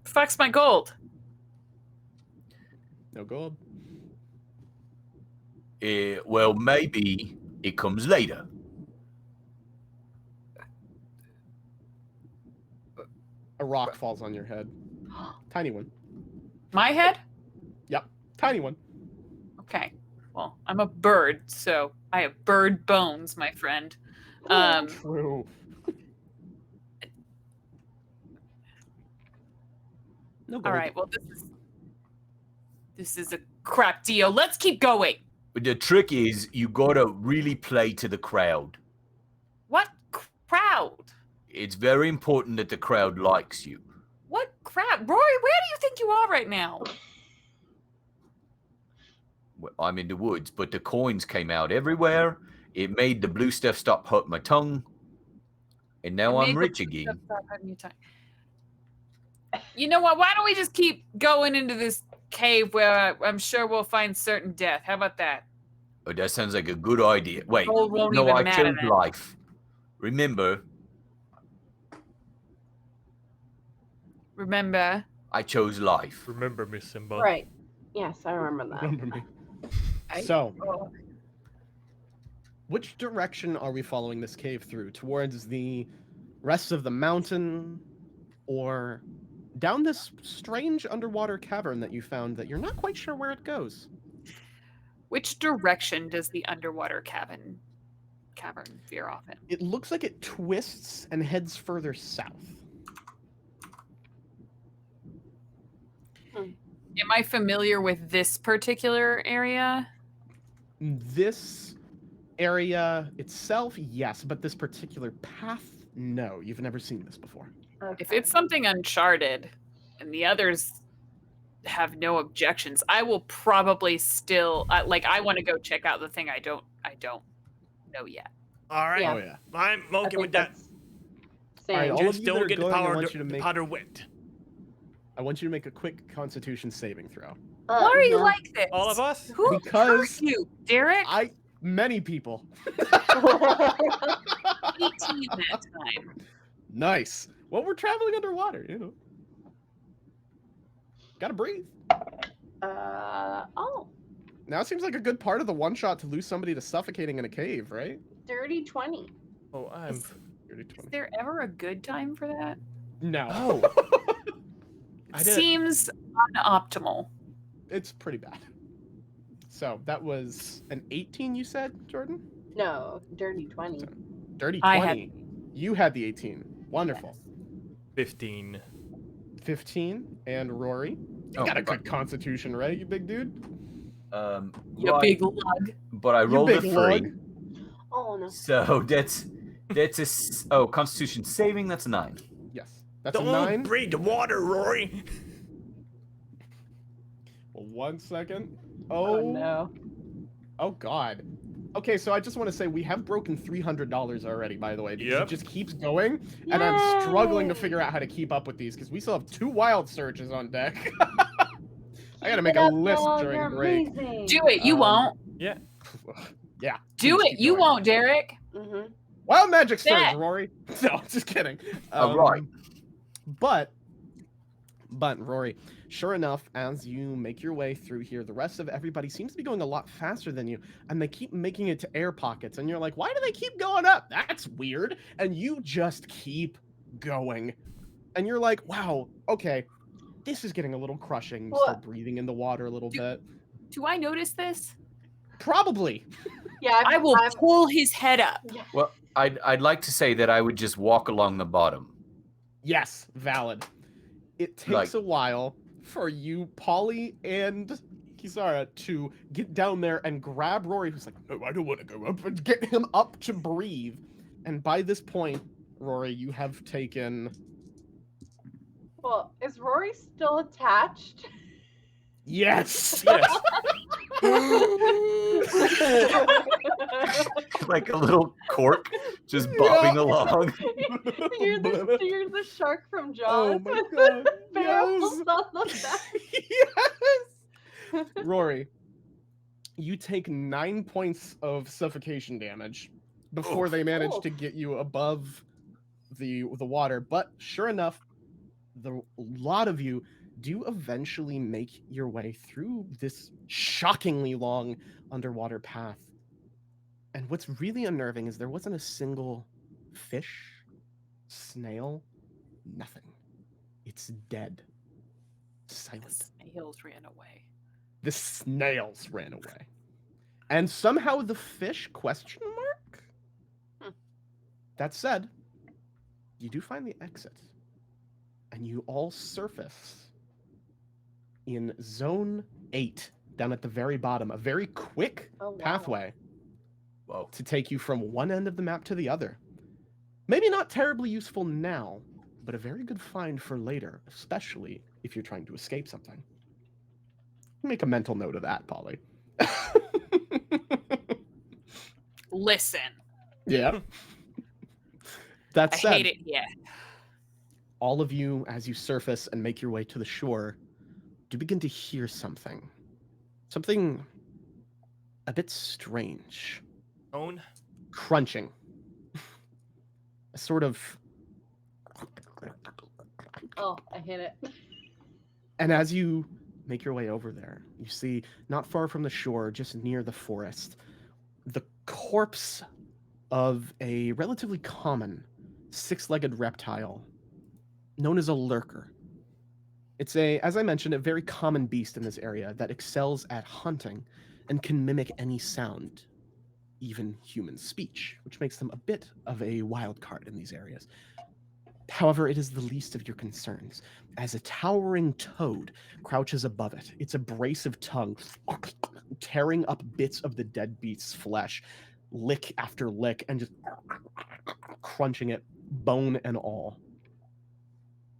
Speaker 2: Fuck's my gold.
Speaker 1: No gold.
Speaker 5: Well, maybe it comes later.
Speaker 1: A rock falls on your head. Tiny one.
Speaker 2: My head?
Speaker 1: Yep. Tiny one.
Speaker 2: Okay. Well, I'm a bird, so I have bird bones, my friend.
Speaker 1: True. No gold.
Speaker 2: All right. Well, this is a crap deal. Let's keep going.
Speaker 5: But the trick is you gotta really play to the crowd.
Speaker 2: What crowd?
Speaker 5: It's very important that the crowd likes you.
Speaker 2: What crap? Rory, where do you think you are right now?
Speaker 5: Well, I'm in the woods, but the coins came out everywhere. It made the blue stuff stop hurting my tongue. And now I'm rich again.
Speaker 2: You know what? Why don't we just keep going into this cave where I'm sure we'll find certain death? How about that?
Speaker 5: Oh, that sounds like a good idea. Wait,
Speaker 2: Gold won't
Speaker 5: no,
Speaker 2: even
Speaker 5: I
Speaker 2: matter
Speaker 5: chose
Speaker 2: then.
Speaker 5: life. Remember,
Speaker 2: Remember?
Speaker 5: I chose life.
Speaker 4: Remember me, Simba.
Speaker 3: Right. Yes, I remember that.
Speaker 1: Remember me.
Speaker 2: I-
Speaker 1: So,
Speaker 2: Oh.
Speaker 1: which direction are we following this cave through? Towards the rest of the mountain, or down this strange underwater cavern that you found that you're not quite sure where it goes?
Speaker 2: Which direction does the underwater cavern veer off in?
Speaker 1: It looks like it twists and heads further south.
Speaker 2: Am I familiar with this particular area?
Speaker 1: This area itself, yes, but this particular path, no. You've never seen this before.
Speaker 3: Okay.
Speaker 2: If it's something uncharted and the others have no objections, I will probably still I want to go check out the thing I don't know yet.
Speaker 4: All right.
Speaker 3: Yeah.
Speaker 1: Oh yeah.
Speaker 4: I'm
Speaker 3: I
Speaker 4: okay
Speaker 3: think
Speaker 4: with that.
Speaker 3: that's
Speaker 1: All right,
Speaker 3: same.
Speaker 1: all of
Speaker 4: Just
Speaker 1: you that
Speaker 4: don't
Speaker 1: are
Speaker 4: get the
Speaker 1: going, I
Speaker 4: power
Speaker 1: want you to make-
Speaker 4: powder wet.
Speaker 1: I want you to make a quick Constitution saving throw.
Speaker 2: Why are you
Speaker 3: no.
Speaker 2: like this?
Speaker 4: All of us?
Speaker 2: Who
Speaker 1: Because
Speaker 2: hurt you, Derek?
Speaker 1: many people.
Speaker 2: 18 that time.
Speaker 1: Nice. Well, we're traveling underwater, you know. Gotta breathe.
Speaker 3: Oh,
Speaker 1: Now seems like a good part of the one shot to lose somebody to suffocating in a cave, right?
Speaker 3: dirty 20.
Speaker 4: Oh, I'm.
Speaker 2: Is
Speaker 1: 30-20.
Speaker 2: there ever a good time for that?
Speaker 1: No.
Speaker 4: Oh. I
Speaker 2: It
Speaker 4: didn't.
Speaker 2: seems unoptimal.
Speaker 1: It's pretty bad. So that was an 18, you said, Jordan?
Speaker 3: No, dirty 20.
Speaker 1: Dirty 20.
Speaker 2: I had-
Speaker 1: You had the 18. Wonderful.
Speaker 4: 15.
Speaker 1: 15. And Rory? You
Speaker 5: Oh,
Speaker 1: got a
Speaker 5: but-
Speaker 1: good constitution, right, you big dude?
Speaker 2: You
Speaker 5: right,
Speaker 2: big lug.
Speaker 5: but I
Speaker 1: You
Speaker 5: rolled a
Speaker 1: big
Speaker 5: 3.
Speaker 1: lug.
Speaker 3: Oh no.
Speaker 5: So that's Constitution saving. That's a 9.
Speaker 1: Yes. That's a
Speaker 4: Don't
Speaker 1: 9.
Speaker 4: breathe the water, Rory.
Speaker 1: Well, 1 second.
Speaker 3: Oh
Speaker 1: Oh,
Speaker 3: no.
Speaker 1: Oh, God. Okay, so I just want to say we have broken $300 already, by the way, because
Speaker 4: Yep.
Speaker 1: it just keeps going, and I'm struggling to
Speaker 3: Yay!
Speaker 1: figure out how to keep up with these, because we still have 2 wild surges on deck. I gotta
Speaker 3: Keep
Speaker 1: make
Speaker 3: it
Speaker 1: a
Speaker 3: up,
Speaker 1: list
Speaker 3: y'all,
Speaker 1: during
Speaker 3: you're
Speaker 1: break.
Speaker 3: amazing.
Speaker 2: Do it. You
Speaker 1: Um,
Speaker 2: won't.
Speaker 4: Yeah.
Speaker 1: Yeah.
Speaker 2: Do
Speaker 1: please
Speaker 2: it.
Speaker 1: keep
Speaker 2: You
Speaker 1: going.
Speaker 2: won't, Derek.
Speaker 3: Mm-hmm.
Speaker 1: Wild magic surge,
Speaker 2: Bet.
Speaker 1: Rory. No, just kidding.
Speaker 5: Right.
Speaker 1: But Rory, sure enough, as you make your way through here, the rest of everybody seems to be going a lot faster than you, and they keep making it to air pockets, and you're like, why do they keep going up? That's weird. And you just keep going. And you're like, wow, okay, this is getting a little crushing. You start
Speaker 3: What?
Speaker 1: breathing in the water a little bit.
Speaker 2: Do I notice this?
Speaker 1: Probably.
Speaker 3: Yeah,
Speaker 2: I will
Speaker 3: I'm-
Speaker 2: pull his head up.
Speaker 3: Yeah.
Speaker 5: Well, I'd like to say that I would just walk along the bottom.
Speaker 1: Yes, valid. It takes
Speaker 5: Like-
Speaker 1: a while for you, Polly and Kisara, to get down there and grab Rory, who's like, no, I don't want to go up, and get him up to breathe. And by this point, Rory, you have taken...
Speaker 3: Well, is Rory still attached?
Speaker 1: Yes!
Speaker 4: Yes.
Speaker 5: Like a little cork just bobbing
Speaker 1: Yeah.
Speaker 5: along.
Speaker 3: you're the shark from Jaws.
Speaker 1: Oh my god.
Speaker 3: Barrels
Speaker 1: Yes!
Speaker 3: on the back.
Speaker 1: Yes! Rory, you take 9 points of suffocation damage before
Speaker 4: Oof.
Speaker 1: they manage
Speaker 3: Oof.
Speaker 1: to get you above the water. But sure enough, a lot of you do eventually make your way through this shockingly long underwater path. And what's really unnerving is there wasn't a single fish, snail, nothing. It's dead.
Speaker 2: The
Speaker 1: Silent.
Speaker 2: snails ran away.
Speaker 1: The snails ran away. And somehow the fish, question mark? That said, you do find the exit. And you all surface in Zone 8, down at the very bottom. A very quick pathway to take you from one end of the map to the other. Maybe not terribly useful now, but a very good find for later, especially if you're trying to escape something. Make a mental note of that, Polly.
Speaker 2: Listen.
Speaker 1: Yeah. That said,
Speaker 2: I hate it here.
Speaker 1: all of you, as you surface and make your way to the shore, do begin to hear something. Something a bit strange.
Speaker 4: Own.
Speaker 1: Crunching. A sort of...
Speaker 3: Oh, I hit it.
Speaker 1: And as you make your way over there, you see, not far from the shore, just near the forest, the corpse of a relatively common six-legged reptile known as a lurker. It's as I mentioned, a very common beast in this area that excels at hunting and can mimic any sound, even human speech, which makes them a bit of a wild card in these areas. However, it is the least of your concerns, as a towering toad crouches above it, its abrasive tongue tearing up bits of the dead beast's flesh, lick after lick, and just crunching it, bone and all.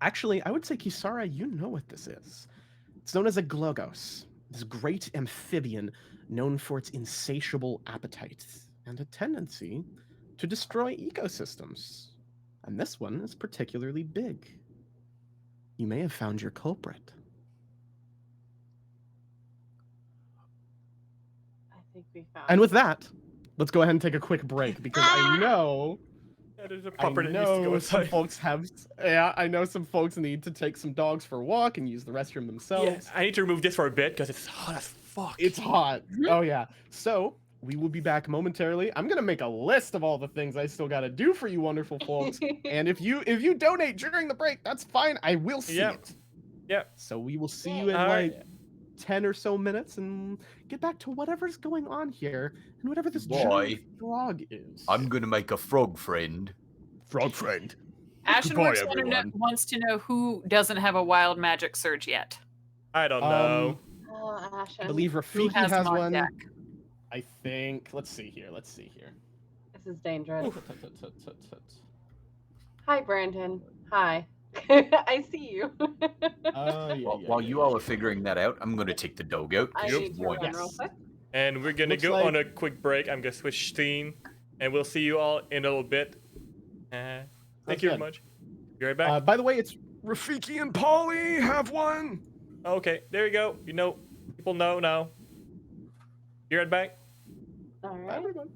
Speaker 1: Actually, I would say, Kisara, you know what this is. It's known as a glogos, this great amphibian known for its insatiable appetite and a tendency to destroy ecosystems. And this one is particularly big. You may have found your culprit.
Speaker 3: I think we found.
Speaker 1: And with that, let's go ahead and take a quick break because I know
Speaker 4: There's a
Speaker 1: I
Speaker 4: puppet that needs to go
Speaker 1: know some
Speaker 4: inside.
Speaker 1: folks have. Yeah, I know some folks need to take some dogs for a walk and use the restroom themselves.
Speaker 4: Yeah, I need to remove this for a bit because it's hot as fuck.
Speaker 1: It's hot. Oh yeah. So we will be back momentarily. I'm gonna make a list of all the things I still gotta do for you, wonderful folks. And if you donate during the break, that's fine. I will see it.
Speaker 4: Yep.
Speaker 1: So we will see you in
Speaker 4: All
Speaker 1: like
Speaker 4: right.
Speaker 1: 10 or so minutes and get back to whatever's going on here and whatever this
Speaker 5: Boy.
Speaker 1: giant frog is.
Speaker 5: I'm gonna make a frog friend.
Speaker 1: frog friend.
Speaker 2: Ashenworks
Speaker 5: everyone.
Speaker 2: wants to know who doesn't have a wild magic surge yet.
Speaker 4: I don't know.
Speaker 3: Oh, Ashen.
Speaker 1: I believe
Speaker 2: Who
Speaker 1: Rafiki
Speaker 2: has
Speaker 1: has
Speaker 2: them on
Speaker 1: one.
Speaker 2: deck?
Speaker 1: I think. Let's see here.
Speaker 3: This is dangerous.
Speaker 1: Ooh.
Speaker 3: Hi, Brandon. Hi. I see you.
Speaker 5: While you all are figuring that out, I'm gonna take the dog out.
Speaker 3: I
Speaker 5: She's
Speaker 3: need to
Speaker 5: white.
Speaker 3: run real
Speaker 1: Yes.
Speaker 3: quick.
Speaker 4: And we're gonna
Speaker 1: Looks
Speaker 4: go
Speaker 1: like-
Speaker 4: on a quick break. I'm gonna switch scene, and we'll see you all in a little bit. Thank
Speaker 1: Sounds
Speaker 4: you very
Speaker 1: good.
Speaker 4: much. Be right back.
Speaker 1: By the way, it's Rafiki and Polly have one.
Speaker 4: Okay, there you go. You know, people know now. Be right back.
Speaker 3: All
Speaker 1: Bye,
Speaker 3: right.
Speaker 1: everyone.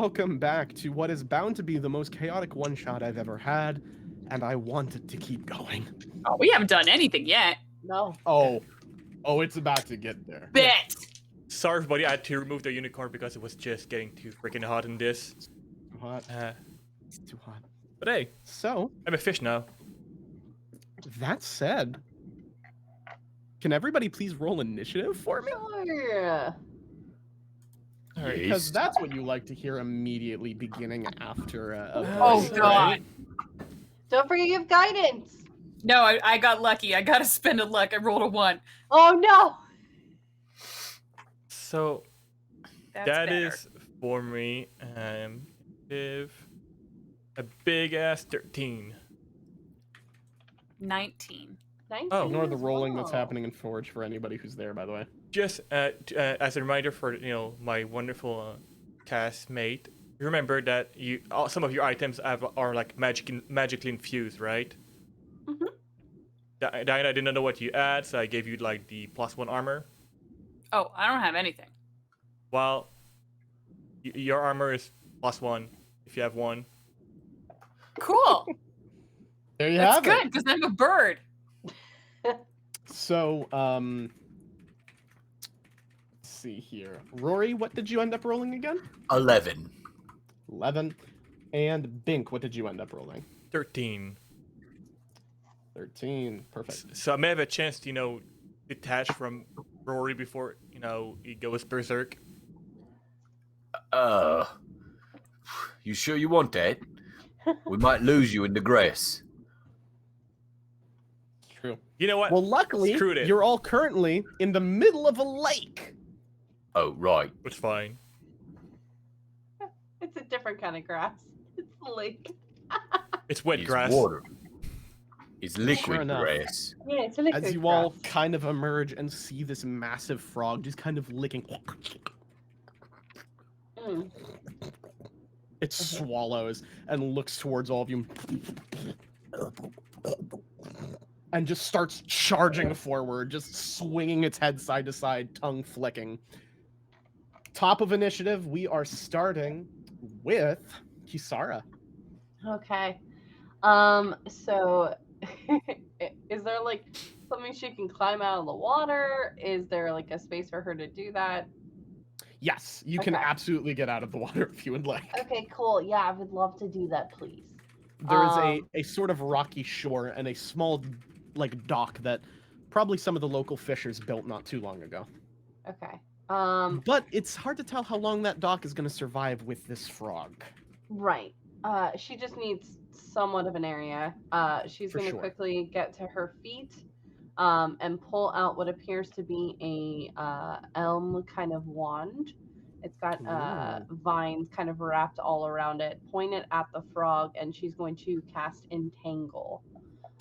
Speaker 1: welcome back to what is bound to be the most chaotic one-shot I've ever had, and I want it to keep going.
Speaker 2: Oh, we haven't done anything yet.
Speaker 3: No.
Speaker 1: Oh, it's about to get there.
Speaker 2: Bet.
Speaker 4: Sorry, everybody. I had to remove the unicorn because it was just getting too freaking hot in this.
Speaker 1: Too hot. It's too hot.
Speaker 4: But hey,
Speaker 1: So,
Speaker 4: I'm a fish now.
Speaker 1: that said, can everybody please roll initiative for me?
Speaker 3: Sure.
Speaker 4: All right.
Speaker 1: Because that's what you like to hear immediately beginning after a
Speaker 2: Oh,
Speaker 1: voice,
Speaker 2: God.
Speaker 1: right?
Speaker 3: Don't forget you have guidance.
Speaker 2: No, I got lucky. I got to spend a luck. I rolled a 1.
Speaker 3: Oh no.
Speaker 4: So
Speaker 2: That's
Speaker 4: that
Speaker 2: better.
Speaker 4: is for me. If a big ass 13.
Speaker 2: 19.
Speaker 3: 19
Speaker 4: Oh,
Speaker 1: Ignore the
Speaker 3: as
Speaker 1: rolling that's
Speaker 3: well.
Speaker 1: happening in Forge for anybody who's there, by the way.
Speaker 4: Just as a reminder for my wonderful castmate, remember that some of your items are like magically infused, right?
Speaker 3: Mhm.
Speaker 4: Diana, I didn't know what you add, so I gave you like the +1 armor.
Speaker 2: Oh, I don't have anything.
Speaker 4: Well, your armor is +1 if you have one.
Speaker 2: Cool.
Speaker 1: There you
Speaker 2: That's
Speaker 1: have
Speaker 2: good
Speaker 1: it.
Speaker 2: because I'm a bird.
Speaker 1: So, let's see here. Rory, what did you end up rolling again?
Speaker 5: 11.
Speaker 1: 11. And Bink, what did you end up rolling?
Speaker 4: 13.
Speaker 1: 13. Perfect.
Speaker 4: So I may have a chance to detach from Rory before he goes berserk.
Speaker 5: You sure you want that? We might lose you in the grass.
Speaker 1: True.
Speaker 4: You know what?
Speaker 1: Well, luckily,
Speaker 4: Screwed it.
Speaker 1: you're all currently in the middle of a lake.
Speaker 5: Oh, right.
Speaker 4: It's fine.
Speaker 3: It's a different kind of grass. It's the lake.
Speaker 4: It's wet
Speaker 5: It's
Speaker 4: grass.
Speaker 5: water. It's liquid
Speaker 1: Sure enough.
Speaker 5: grass.
Speaker 3: Yeah, it's a liquid
Speaker 1: As you all
Speaker 3: grass.
Speaker 1: kind of emerge and see this massive frog just kind of licking.
Speaker 3: Mm.
Speaker 1: It swallows and looks towards all of you and just starts charging forward, just swinging its head side to side, tongue flicking. Top of initiative, we are starting with Kisara.
Speaker 3: Okay. So is there like something she can climb out of the water? Is there like a space for her to do that?
Speaker 1: Yes, you can
Speaker 3: Okay.
Speaker 1: absolutely get out of the water if you would like.
Speaker 3: Okay, cool. Yeah, I would love to do that, please.
Speaker 1: There is a sort of rocky shore and a small dock that probably some of the local fishers built not too long ago.
Speaker 3: Okay.
Speaker 1: But it's hard to tell how long that dock is going to survive with this frog.
Speaker 3: Right. She just needs somewhat of an area. She's
Speaker 1: For
Speaker 3: going to
Speaker 1: sure.
Speaker 3: quickly get to her feet, and pull out what appears to be a elm kind of wand. It's got
Speaker 1: Ooh.
Speaker 3: vines kind of wrapped all around it. Point it at the frog, and she's going to cast Entangle.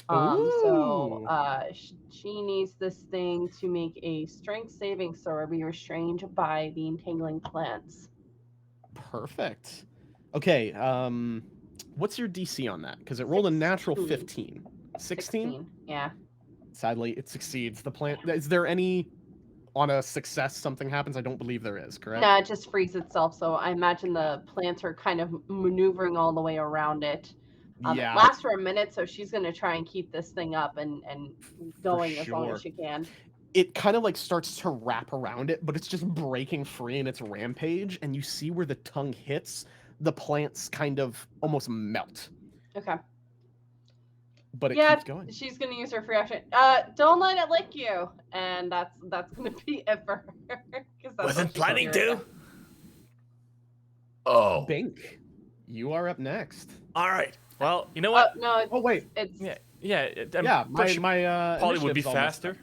Speaker 3: So she needs this thing to make a strength saving throw or be restrained by the entangling plants.
Speaker 1: Perfect. Okay, what's your DC on that? Because it rolled a natural
Speaker 3: 16.
Speaker 1: 15. 16?
Speaker 3: Yeah.
Speaker 1: Sadly, it succeeds. The plant. Is there any on a success something happens? I don't believe there is, correct?
Speaker 3: No, it just frees itself. So I imagine the plants are kind of maneuvering all the way around it. It
Speaker 1: Yeah,
Speaker 3: lasts for a minute, so she's going to try and keep this thing up and going as long
Speaker 1: sure.
Speaker 3: as she can.
Speaker 1: it kind of starts to wrap around it, but it's just breaking free in its rampage, and you see where the tongue hits, the plants kind of almost melt.
Speaker 3: Okay.
Speaker 1: But it
Speaker 3: Yeah,
Speaker 1: keeps going.
Speaker 3: she's gonna use her free action. Don't let it lick you, and that's gonna be it for her. 'Cause that's
Speaker 4: Wasn't
Speaker 3: what she's
Speaker 4: planning
Speaker 3: doing.
Speaker 4: to.
Speaker 5: Oh,
Speaker 1: Bink, you are up next.
Speaker 4: All right. Well, you know what?
Speaker 3: No,
Speaker 1: Oh wait,
Speaker 3: it's
Speaker 4: yeah.
Speaker 1: yeah, my
Speaker 4: Polly would be
Speaker 1: initiative's almost
Speaker 4: faster.
Speaker 1: up.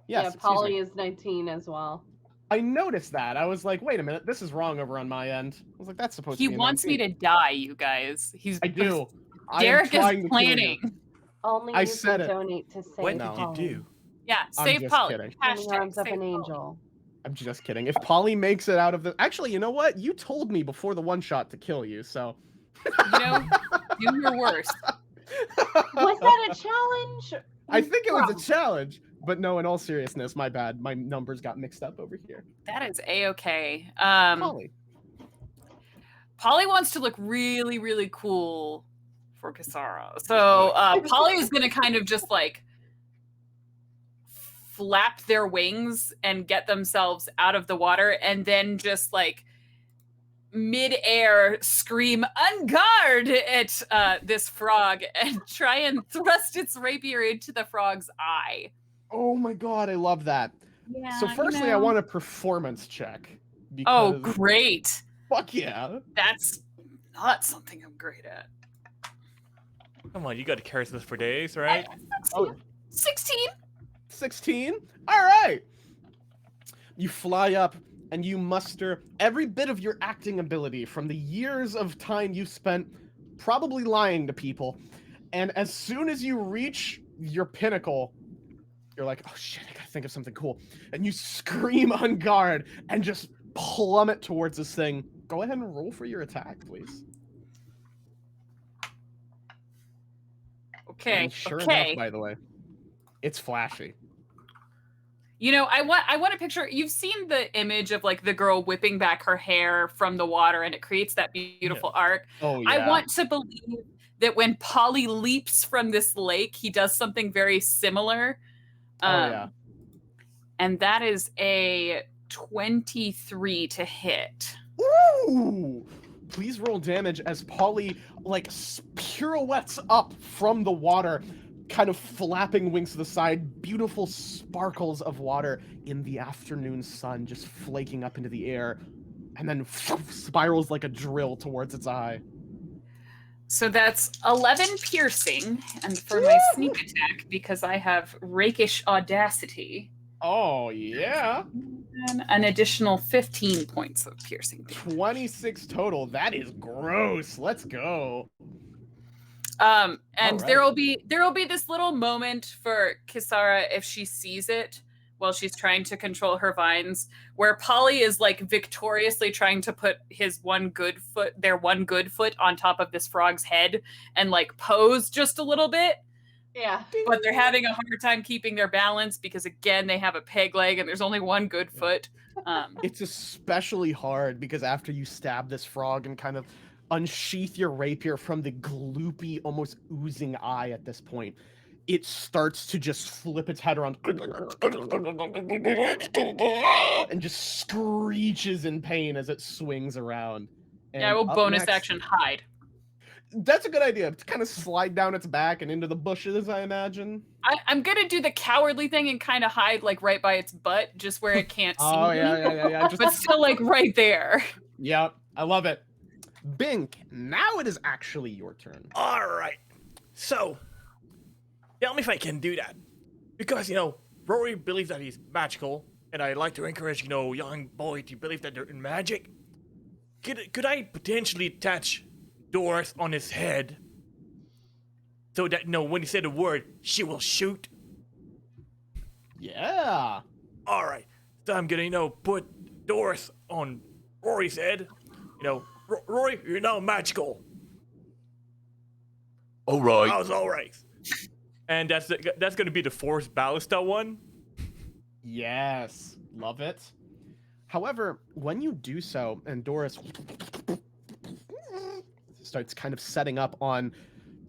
Speaker 1: Yes,
Speaker 3: yeah.
Speaker 1: excuse
Speaker 3: Polly
Speaker 1: me.
Speaker 3: is 19 as well.
Speaker 1: I noticed that. I was like, wait a minute, this is wrong over on my end. I was like, that's supposed
Speaker 2: He
Speaker 1: to be.
Speaker 2: wants me to die, you guys. He's
Speaker 1: I do. I am
Speaker 2: Derek is
Speaker 1: trying to kill you.
Speaker 2: planning.
Speaker 3: Only
Speaker 1: I
Speaker 3: you
Speaker 1: said
Speaker 3: can
Speaker 1: it.
Speaker 3: donate to save
Speaker 4: What did
Speaker 1: No.
Speaker 4: you
Speaker 3: Polly.
Speaker 4: do?
Speaker 2: Yeah,
Speaker 1: I'm
Speaker 2: save
Speaker 1: just
Speaker 2: Polly.
Speaker 1: kidding.
Speaker 3: Holding
Speaker 2: Hashtag
Speaker 3: arms up
Speaker 2: save
Speaker 3: an
Speaker 2: Polly.
Speaker 3: angel.
Speaker 1: I'm just kidding. If Polly makes it out of the, actually, you know what? You told me before the one shot to kill you, so.
Speaker 2: You know, do your worst.
Speaker 3: Was that a challenge?
Speaker 1: I think it was
Speaker 3: Probably.
Speaker 1: a challenge, but no. In all seriousness, my bad. My numbers got mixed up over here.
Speaker 2: That is a-okay.
Speaker 1: Polly.
Speaker 2: Polly wants to look really, really cool for Kisara. So Polly is going to kind of just like flap their wings and get themselves out of the water, and then just like mid-air scream "En garde" at this frog and try and thrust its rapier into the frog's eye.
Speaker 1: Oh my god, I love that.
Speaker 2: Yeah,
Speaker 1: So firstly, I want a performance check.
Speaker 2: Oh,
Speaker 1: Because,
Speaker 2: great.
Speaker 1: fuck yeah.
Speaker 2: That's not something I'm great at.
Speaker 4: Come on, you got to carry this for days, right?
Speaker 1: Oh,
Speaker 2: 16.
Speaker 1: 16? All right. You fly up and you muster every bit of your acting ability from the years of time you spent probably lying to people. And as soon as you reach your pinnacle, you're like, oh shit, I gotta think of something cool. And you scream "En garde" and just plummet towards this thing. Go ahead and roll for your attack, please.
Speaker 2: Okay.
Speaker 1: And sure
Speaker 2: okay.
Speaker 1: enough, by the way, it's flashy.
Speaker 2: You know, I want to picture. You've seen the image of like the girl whipping back her hair from the water, and it creates that beautiful arc.
Speaker 1: Oh yeah.
Speaker 2: I want to believe that when Polly leaps from this lake, he does something very similar.
Speaker 1: Yeah.
Speaker 2: And that is a 23 to hit.
Speaker 1: Ooh! Please roll damage as Polly like pirouettes up from the water, kind of flapping wings to the side, beautiful sparkles of water in the afternoon sun just flaking up into the air, and then spirals like a drill towards its eye.
Speaker 2: So that's 11 piercing, and for my sneak attack, because I have rakish audacity,
Speaker 1: Oh yeah.
Speaker 2: and an additional 15 points of piercing damage.
Speaker 1: 26 total. That is gross. Let's go.
Speaker 2: And
Speaker 1: All
Speaker 2: there will be this little moment for Kisara if she sees it while she's trying to control her vines, where Polly is like victoriously trying to put their one good foot on top of this frog's head and like pose just a little bit.
Speaker 3: Yeah.
Speaker 2: But they're having a hard time keeping their balance because again they have a peg leg and there's only one good foot.
Speaker 1: It's especially hard because after you stab this frog and kind of unsheath your rapier from the gloopy, almost oozing eye at this point, it starts to just flip its head around and just screeches in pain as it swings around. And
Speaker 2: Yeah, I will
Speaker 1: up
Speaker 2: bonus
Speaker 1: next-
Speaker 2: action hide.
Speaker 1: That's a good idea. To kind of slide down its back and into the bushes, I imagine.
Speaker 2: I'm gonna do the cowardly thing and kind of hide like right by its butt, just where it can't see
Speaker 1: Oh
Speaker 2: me,
Speaker 1: yeah.
Speaker 2: but still like right there.
Speaker 1: Yep, I love it. Bink, now it is actually your turn.
Speaker 4: All right. So, tell me if I can do that. Because, Rory believes that he's magical, and I like to encourage, young boy to believe that they're in magic. Could I potentially attach doors on his head so that, when he said the word, she will shoot?
Speaker 1: Yeah.
Speaker 4: All right. So I'm gonna, put doors on Rory's head. Rory, you're now magical.
Speaker 5: All right.
Speaker 4: I was all right. And that's gonna be the Force Ballista one.
Speaker 1: Yes, love it. However, when you do so, and Doris starts kind of setting up on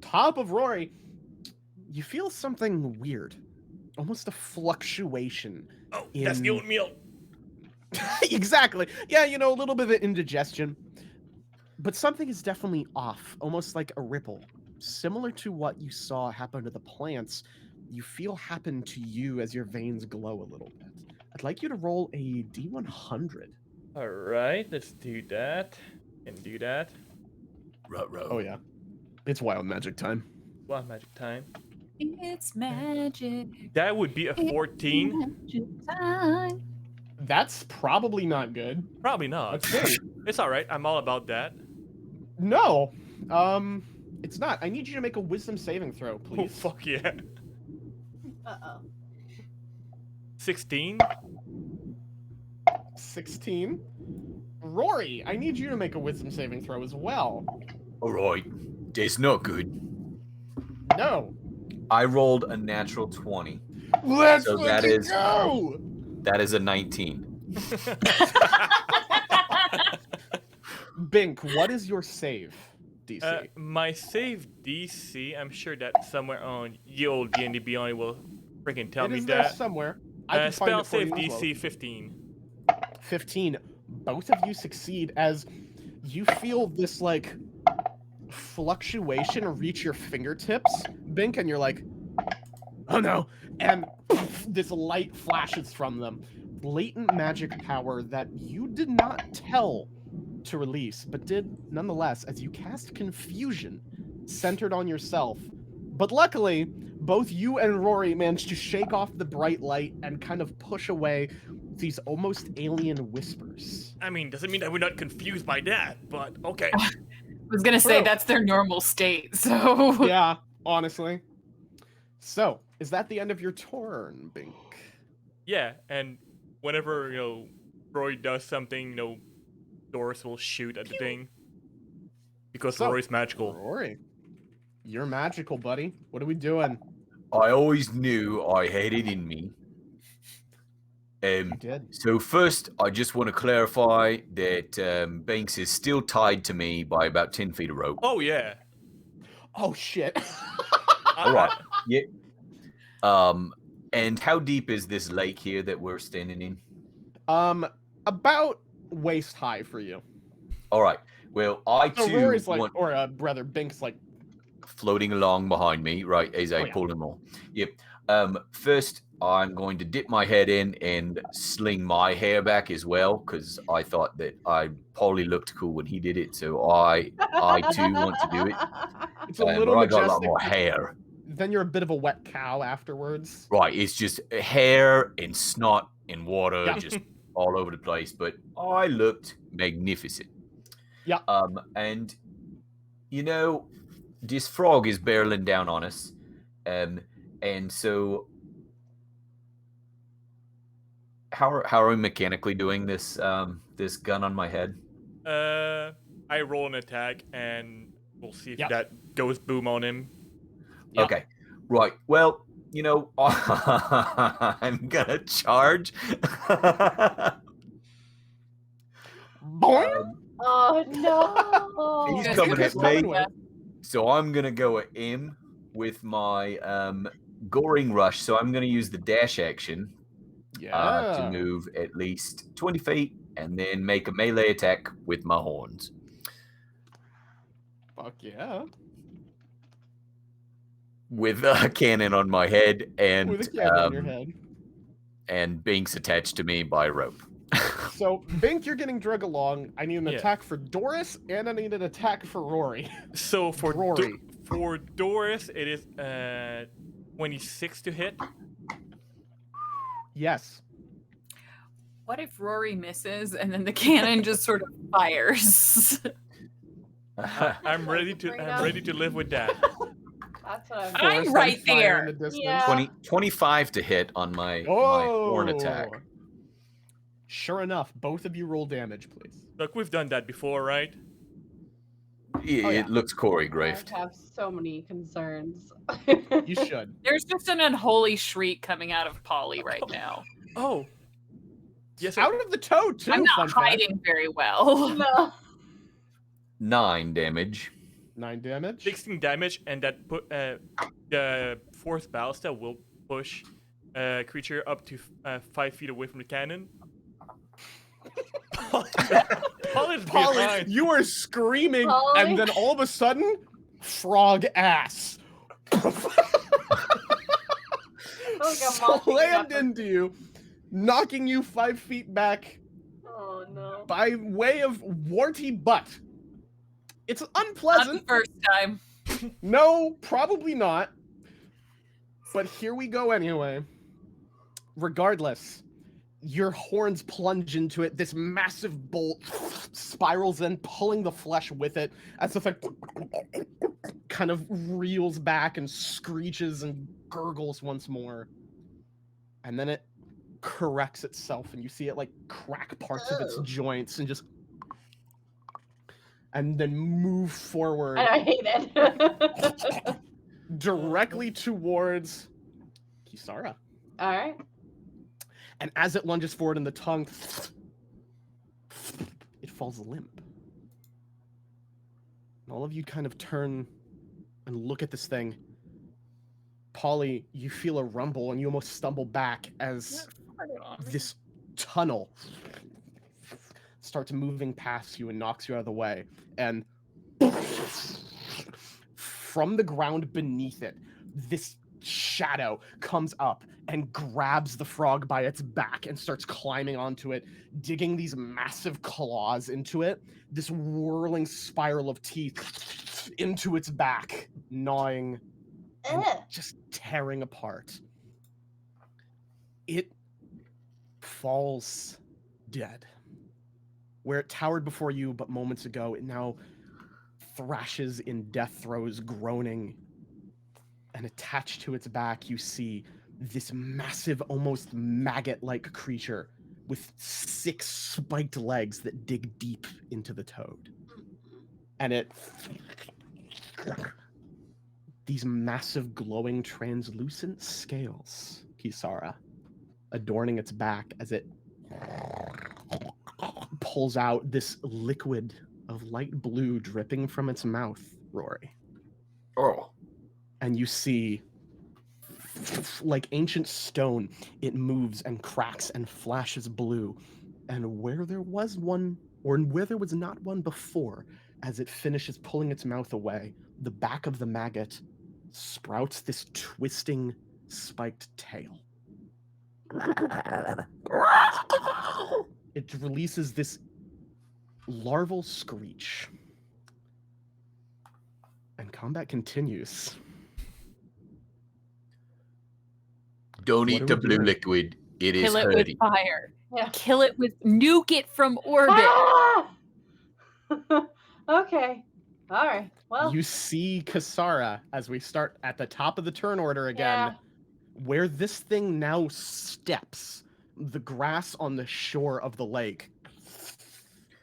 Speaker 1: top of Rory, you feel something weird, almost a fluctuation.
Speaker 4: Oh, that's the oatmeal.
Speaker 1: Exactly. Yeah, a little bit of indigestion. But something is definitely off, almost like a ripple. Similar to what you saw happen to the plants, you feel happen to you as your veins glow a little bit. I'd like you to roll a D100.
Speaker 4: All right, let's do that. Can do that.
Speaker 1: Oh yeah. It's wild magic time.
Speaker 4: Wild magic time.
Speaker 2: It's magic.
Speaker 4: That would be a 14.
Speaker 2: Magic time.
Speaker 1: That's probably not good.
Speaker 4: Probably not.
Speaker 1: That's good.
Speaker 4: It's all right. I'm all about that.
Speaker 1: No. It's not. I need you to make a wisdom saving throw,
Speaker 4: Oh,
Speaker 1: please.
Speaker 4: fuck yeah.
Speaker 3: Uh-oh.
Speaker 4: 16.
Speaker 1: 16. Rory, I need you to make a wisdom saving throw as well.
Speaker 5: All right. That's not good.
Speaker 1: No.
Speaker 5: I rolled a natural 20.
Speaker 1: Let's
Speaker 5: So that
Speaker 1: fucking
Speaker 5: is-
Speaker 1: go!
Speaker 5: That is a 19.
Speaker 1: Bink, what is your save DC?
Speaker 4: My save DC, I'm sure that somewhere on ye old D&D Beyond will freaking tell
Speaker 1: It
Speaker 4: me
Speaker 1: is there
Speaker 4: that.
Speaker 1: somewhere. I can find
Speaker 4: Spell
Speaker 1: it for
Speaker 4: save
Speaker 1: you as well.
Speaker 4: DC 15.
Speaker 1: 15. Both of you succeed as you feel this like fluctuation reach your fingertips, Bink, and you're like, oh no, and this light flashes from them. Latent magic power that you did not tell to release, but did nonetheless as you cast confusion centered on yourself. But luckily, both you and Rory managed to shake off the bright light and kind of push away these almost alien whispers.
Speaker 4: I mean, doesn't mean that we're not confused by that, but okay.
Speaker 2: I was gonna say
Speaker 1: True.
Speaker 2: that's their normal state, so
Speaker 1: Yeah, honestly. So, is that the end of your turn, Bink?
Speaker 4: Yeah, and whenever, Rory does something, Doris will shoot at the thing. Because
Speaker 1: So,
Speaker 4: Rory's magical.
Speaker 1: Rory, you're magical, buddy. What are we doing?
Speaker 5: I always knew I had it in me.
Speaker 1: You did.
Speaker 5: So first, I just want to clarify that Banks is still tied to me by about 10 feet of rope.
Speaker 4: Oh, yeah.
Speaker 1: Oh, shit.
Speaker 5: All right. Yeah. And how deep is this lake here that we're standing in?
Speaker 1: About waist high for you.
Speaker 5: All right. Well, I
Speaker 1: So
Speaker 5: too
Speaker 1: Rory's like,
Speaker 5: want
Speaker 1: or rather, Bink's like,
Speaker 5: floating along behind me, right, as I
Speaker 1: Oh, yeah.
Speaker 5: pull him along. Yep. First, I'm going to dip my head in and sling my hair back as well, because I thought that I probably looked cool when he did it, so I too want to do it.
Speaker 1: it's a
Speaker 5: But
Speaker 1: little
Speaker 5: I got a lot
Speaker 1: majestic.
Speaker 5: more hair.
Speaker 1: Then you're a bit of a wet cow afterwards.
Speaker 5: Right, it's just hair and snot and water
Speaker 1: Yeah.
Speaker 5: just all over the place, but I looked magnificent.
Speaker 1: Yeah.
Speaker 5: And this frog is barreling down on us, and so how are we mechanically doing this this gun on my head?
Speaker 4: I roll an attack, and we'll see if
Speaker 1: Yeah.
Speaker 4: that goes boom on him.
Speaker 1: Yeah.
Speaker 5: Okay, right. Well, I'm gonna charge.
Speaker 1: Boing!
Speaker 3: Oh no!
Speaker 5: He's
Speaker 2: Yes,
Speaker 5: coming
Speaker 2: he's
Speaker 5: at
Speaker 2: coming
Speaker 5: me.
Speaker 2: at-
Speaker 5: So I'm gonna go at him with my goring rush. So I'm gonna use the dash action
Speaker 1: Yeah.
Speaker 5: to move at least 20 feet and then make a melee attack with my horns.
Speaker 1: Fuck yeah.
Speaker 5: With a cannon on my head and
Speaker 1: With a cannon on your head.
Speaker 5: and Binks attached to me by rope.
Speaker 1: So, Bink, you're getting drug along. I need an
Speaker 4: Yeah.
Speaker 1: attack for Doris, and I need an attack for Rory.
Speaker 4: So for
Speaker 1: Rory.
Speaker 4: for Doris, it is 26 to hit.
Speaker 1: Yes.
Speaker 2: What if Rory misses and then the cannon just sort of fires?
Speaker 4: I'm ready to live with that.
Speaker 3: That's what I'm.
Speaker 2: I'm
Speaker 1: Doris
Speaker 2: right
Speaker 1: on fire
Speaker 2: there.
Speaker 1: in the distance.
Speaker 3: Yeah.
Speaker 5: 25 to hit on my horn attack.
Speaker 1: Oh. Sure enough, both of you roll damage, please.
Speaker 4: Look, we've done that before, right?
Speaker 5: Yeah,
Speaker 1: Oh, yeah.
Speaker 5: It looks
Speaker 3: I
Speaker 5: choreographed.
Speaker 3: have so many concerns.
Speaker 1: You should.
Speaker 2: There's just an unholy shriek coming out of Polly right now.
Speaker 4: Oh. Yes.
Speaker 1: Out of the toe, too.
Speaker 2: I'm
Speaker 1: fun
Speaker 2: not
Speaker 1: fact.
Speaker 2: hiding very well.
Speaker 3: No.
Speaker 5: 9 damage.
Speaker 1: 9 damage.
Speaker 4: 16 damage, and that put the fourth ballista will push creature up to 5 feet away from the cannon. Polly's
Speaker 1: Polly,
Speaker 4: behind.
Speaker 1: you are screaming,
Speaker 3: Polly?
Speaker 1: and then all of a sudden, frog ass.
Speaker 3: Like a moth
Speaker 1: Slammed
Speaker 3: eating
Speaker 1: into you, knocking you 5 feet back
Speaker 3: Oh no.
Speaker 1: by way of warty butt. It's
Speaker 2: Not the
Speaker 1: unpleasant.
Speaker 2: first time.
Speaker 1: No, probably not. But here we go anyway. Regardless, your horns plunge into it. This massive bolt spirals in, pulling the flesh with it as the thing kind of reels back and screeches and gurgles once more. And then it corrects itself, and you see it like crack parts of its joints and just and then move forward
Speaker 3: And I hate it.
Speaker 1: directly towards Kisara.
Speaker 3: All right.
Speaker 1: And as it lunges forward in the tongue, it falls limp. All of you kind of turn and look at this thing. Polly, you feel a rumble and you almost stumble back as this tunnel starts moving past you and knocks you out of the way. And from the ground beneath it, this shadow comes up and grabs the frog by its back and starts climbing onto it, digging these massive claws into it, this whirling spiral of teeth into its back, gnawing and just tearing apart. It falls dead. Where it towered before you but moments ago, it now thrashes in death throes, groaning. And attached to its back, you see this massive, almost maggot-like creature with 6 spiked legs that dig deep into the toad. And it... these massive, glowing, translucent scales, Kisara, adorning its back as it pulls out this liquid of light blue dripping from its mouth, Rory.
Speaker 5: Oh.
Speaker 1: And you see, like ancient stone, it moves and cracks and flashes blue. And where there was one, or where there was not one before, as it finishes pulling its mouth away, the back of the maggot sprouts this twisting, spiked tail. It releases this larval screech. And combat continues.
Speaker 5: Don't
Speaker 1: What
Speaker 5: eat
Speaker 1: are
Speaker 5: the
Speaker 1: we
Speaker 5: blue
Speaker 1: doing?
Speaker 5: liquid. It is
Speaker 2: Kill it with
Speaker 5: hurting.
Speaker 2: fire.
Speaker 3: Yeah.
Speaker 2: Kill it with nuke it from orbit.
Speaker 3: Ah! Okay. All right. Well,
Speaker 1: You see Kasara as we start at the top of the turn order again,
Speaker 3: yeah.
Speaker 1: where this thing now steps. The grass on the shore of the lake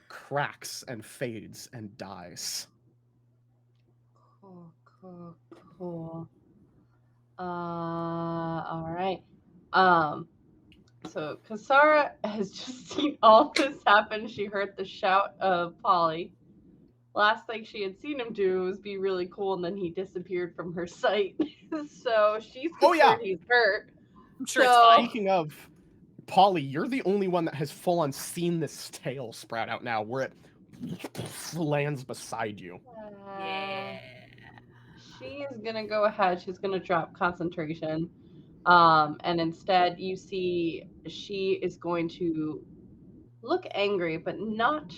Speaker 1: cracks and fades and dies.
Speaker 3: Cool. All right. So Kasara has just seen all this happen. She heard the shout of Polly. Last thing she had seen him do was be really cool, and then he disappeared from her sight. So she's concerned
Speaker 1: Oh, yeah.
Speaker 3: he's hurt.
Speaker 2: I'm sure
Speaker 3: So-
Speaker 2: it's fine.
Speaker 1: Speaking of, Polly, you're the only one that has full on seen this tail sprout out now, where it lands beside you.
Speaker 2: Yeah.
Speaker 3: She is gonna go ahead. She's gonna drop concentration, and instead you see she is going to look angry, but not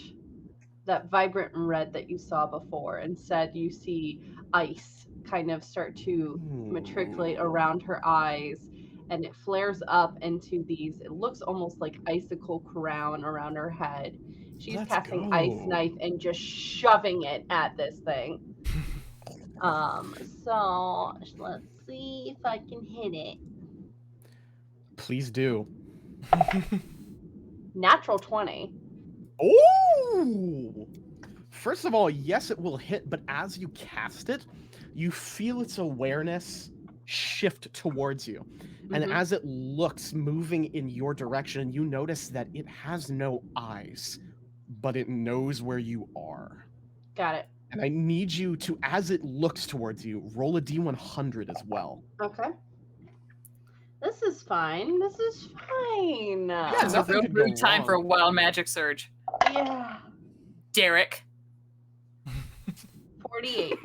Speaker 3: that vibrant red that you saw before. Instead, you see ice kind of start to matriculate around her eyes, and it flares up into these. It looks almost like icicle crown around her head. She's
Speaker 1: Let's
Speaker 3: casting
Speaker 1: go.
Speaker 3: ice knife and just shoving it at this thing. So let's see if I can hit it.
Speaker 1: Please do.
Speaker 3: Natural 20.
Speaker 1: Oh! First of all, yes, it will hit, but as you cast it, you feel its awareness shift towards you. And
Speaker 3: Mhm.
Speaker 1: as it looks moving in your direction, you notice that it has no eyes, but it knows where you are.
Speaker 3: Got it.
Speaker 1: And I need you to, as it looks towards you, roll a D100 as well.
Speaker 3: Okay. This is fine. This is fine.
Speaker 1: Yeah,
Speaker 2: It's a
Speaker 1: nothing
Speaker 2: real
Speaker 1: could go
Speaker 2: good time for a
Speaker 1: wrong.
Speaker 2: wild magic surge.
Speaker 3: Yeah.
Speaker 2: Derek.
Speaker 3: 48.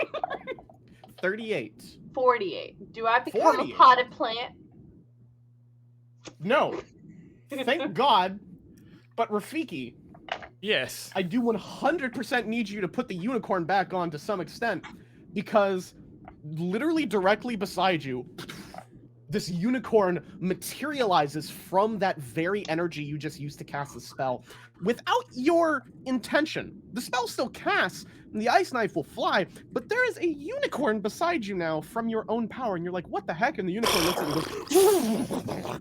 Speaker 1: 38.
Speaker 3: 48. Do I become
Speaker 1: 48.
Speaker 3: a potted plant?
Speaker 1: No. Thank God. But Rafiki,
Speaker 4: Yes.
Speaker 1: I do 100% need you to put the unicorn back on to some extent, because literally directly beside you, this unicorn materializes from that very energy you just used to cast the spell without your intention. The spell still casts, and the ice knife will fly, but there is a unicorn beside you now from your own power, and you're like, what the heck? And the unicorn looks at you and goes,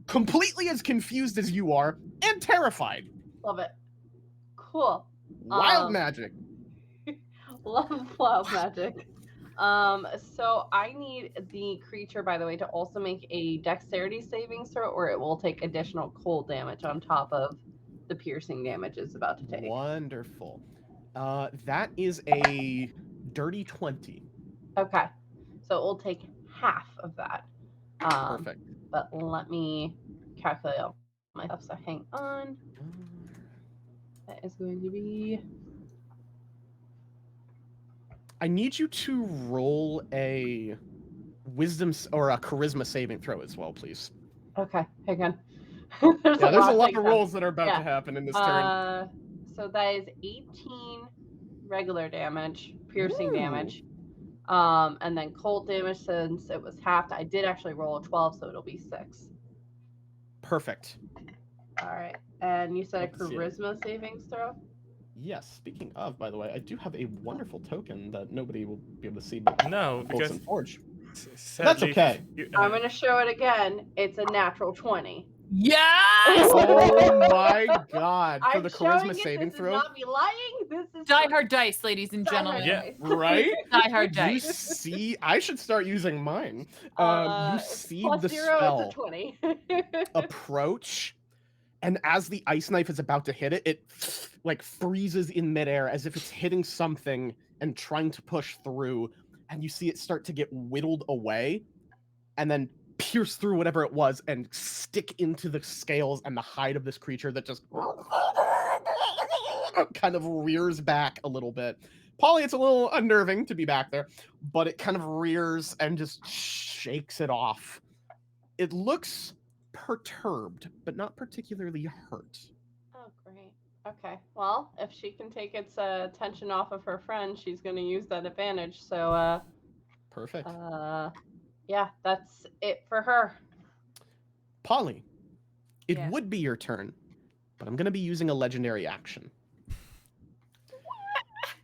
Speaker 1: completely as confused as you are, and terrified.
Speaker 3: Love it. Cool.
Speaker 1: Wild magic.
Speaker 3: Love wild magic. So I need the creature, by the way, to also make a dexterity saving throw, or it will take additional cold damage on top of the piercing damage it's about to take.
Speaker 1: Wonderful. That is a dirty 20.
Speaker 3: Okay. So it will take half of that.
Speaker 1: Perfect.
Speaker 3: But let me calculate all my stuff. So hang on. That is going to be.
Speaker 1: I need you to roll a wisdom or a charisma saving throw as well, please.
Speaker 3: Okay, hang on.
Speaker 1: There's a lot
Speaker 3: things
Speaker 1: of rolls that are about to happen in this turn.
Speaker 3: So that is 18 regular damage, piercing
Speaker 1: Ooh.
Speaker 3: damage. And then cold damage, since it was halved, I did actually roll a 12, so it'll be 6.
Speaker 1: Perfect.
Speaker 3: All right. And you said a
Speaker 1: Love to see it.
Speaker 3: charisma savings throw?
Speaker 1: Yes, speaking of, by the way, I do have a wonderful token that nobody will be able to see but
Speaker 4: No, because
Speaker 1: and Forge.
Speaker 4: sadly,
Speaker 1: That's okay.
Speaker 3: I'm going to show it again. It's a natural 20.
Speaker 2: Yes!
Speaker 1: Oh my god. For
Speaker 3: I'm
Speaker 1: the
Speaker 3: showing
Speaker 1: charisma
Speaker 3: it.
Speaker 1: saving
Speaker 3: This
Speaker 1: throw.
Speaker 3: is not me lying. This is
Speaker 2: Die Hard Dice, ladies and
Speaker 3: Die Hard
Speaker 2: gentlemen.
Speaker 4: Yeah.
Speaker 3: Dice.
Speaker 1: Right?
Speaker 2: Die Hard
Speaker 1: You
Speaker 2: Dice.
Speaker 1: see, I should start using mine. You
Speaker 3: It's
Speaker 1: see
Speaker 3: plus
Speaker 1: the
Speaker 3: 0,
Speaker 1: spell
Speaker 3: it's a 20.
Speaker 1: approach, and as the ice knife is about to hit it, it like freezes in midair as if it's hitting something and trying to push through, and you see it start to get whittled away, and then pierce through whatever it was and stick into the scales and the hide of this creature that just kind of rears back a little bit. Polly, it's a little unnerving to be back there, but it kind of rears and just shakes it off. It looks perturbed, but not particularly hurt.
Speaker 3: Oh, great. Okay. Well, if she can take its attention off of her friend, she's going to use that advantage. So,
Speaker 1: Perfect.
Speaker 3: yeah, that's it for her.
Speaker 1: Polly, it
Speaker 2: Yes.
Speaker 1: would be your turn, but I'm going to be using a legendary action.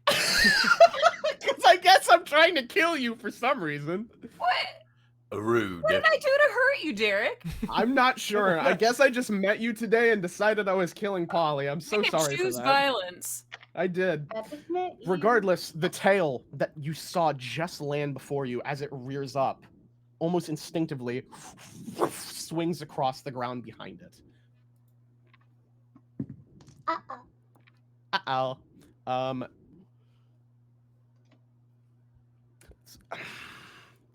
Speaker 1: Because I guess I'm trying to kill you for some reason.
Speaker 2: What?
Speaker 5: Rude.
Speaker 2: What did I do to hurt you, Derek?
Speaker 1: I'm not sure. I guess I just met you today and decided I was killing Polly. I'm so
Speaker 2: You can
Speaker 1: sorry for
Speaker 2: choose
Speaker 1: that.
Speaker 2: violence.
Speaker 1: I did.
Speaker 3: That is not you.
Speaker 1: Regardless, the tail that you saw just land before you as it rears up, almost instinctively, swings across the ground behind it.
Speaker 3: Uh-oh.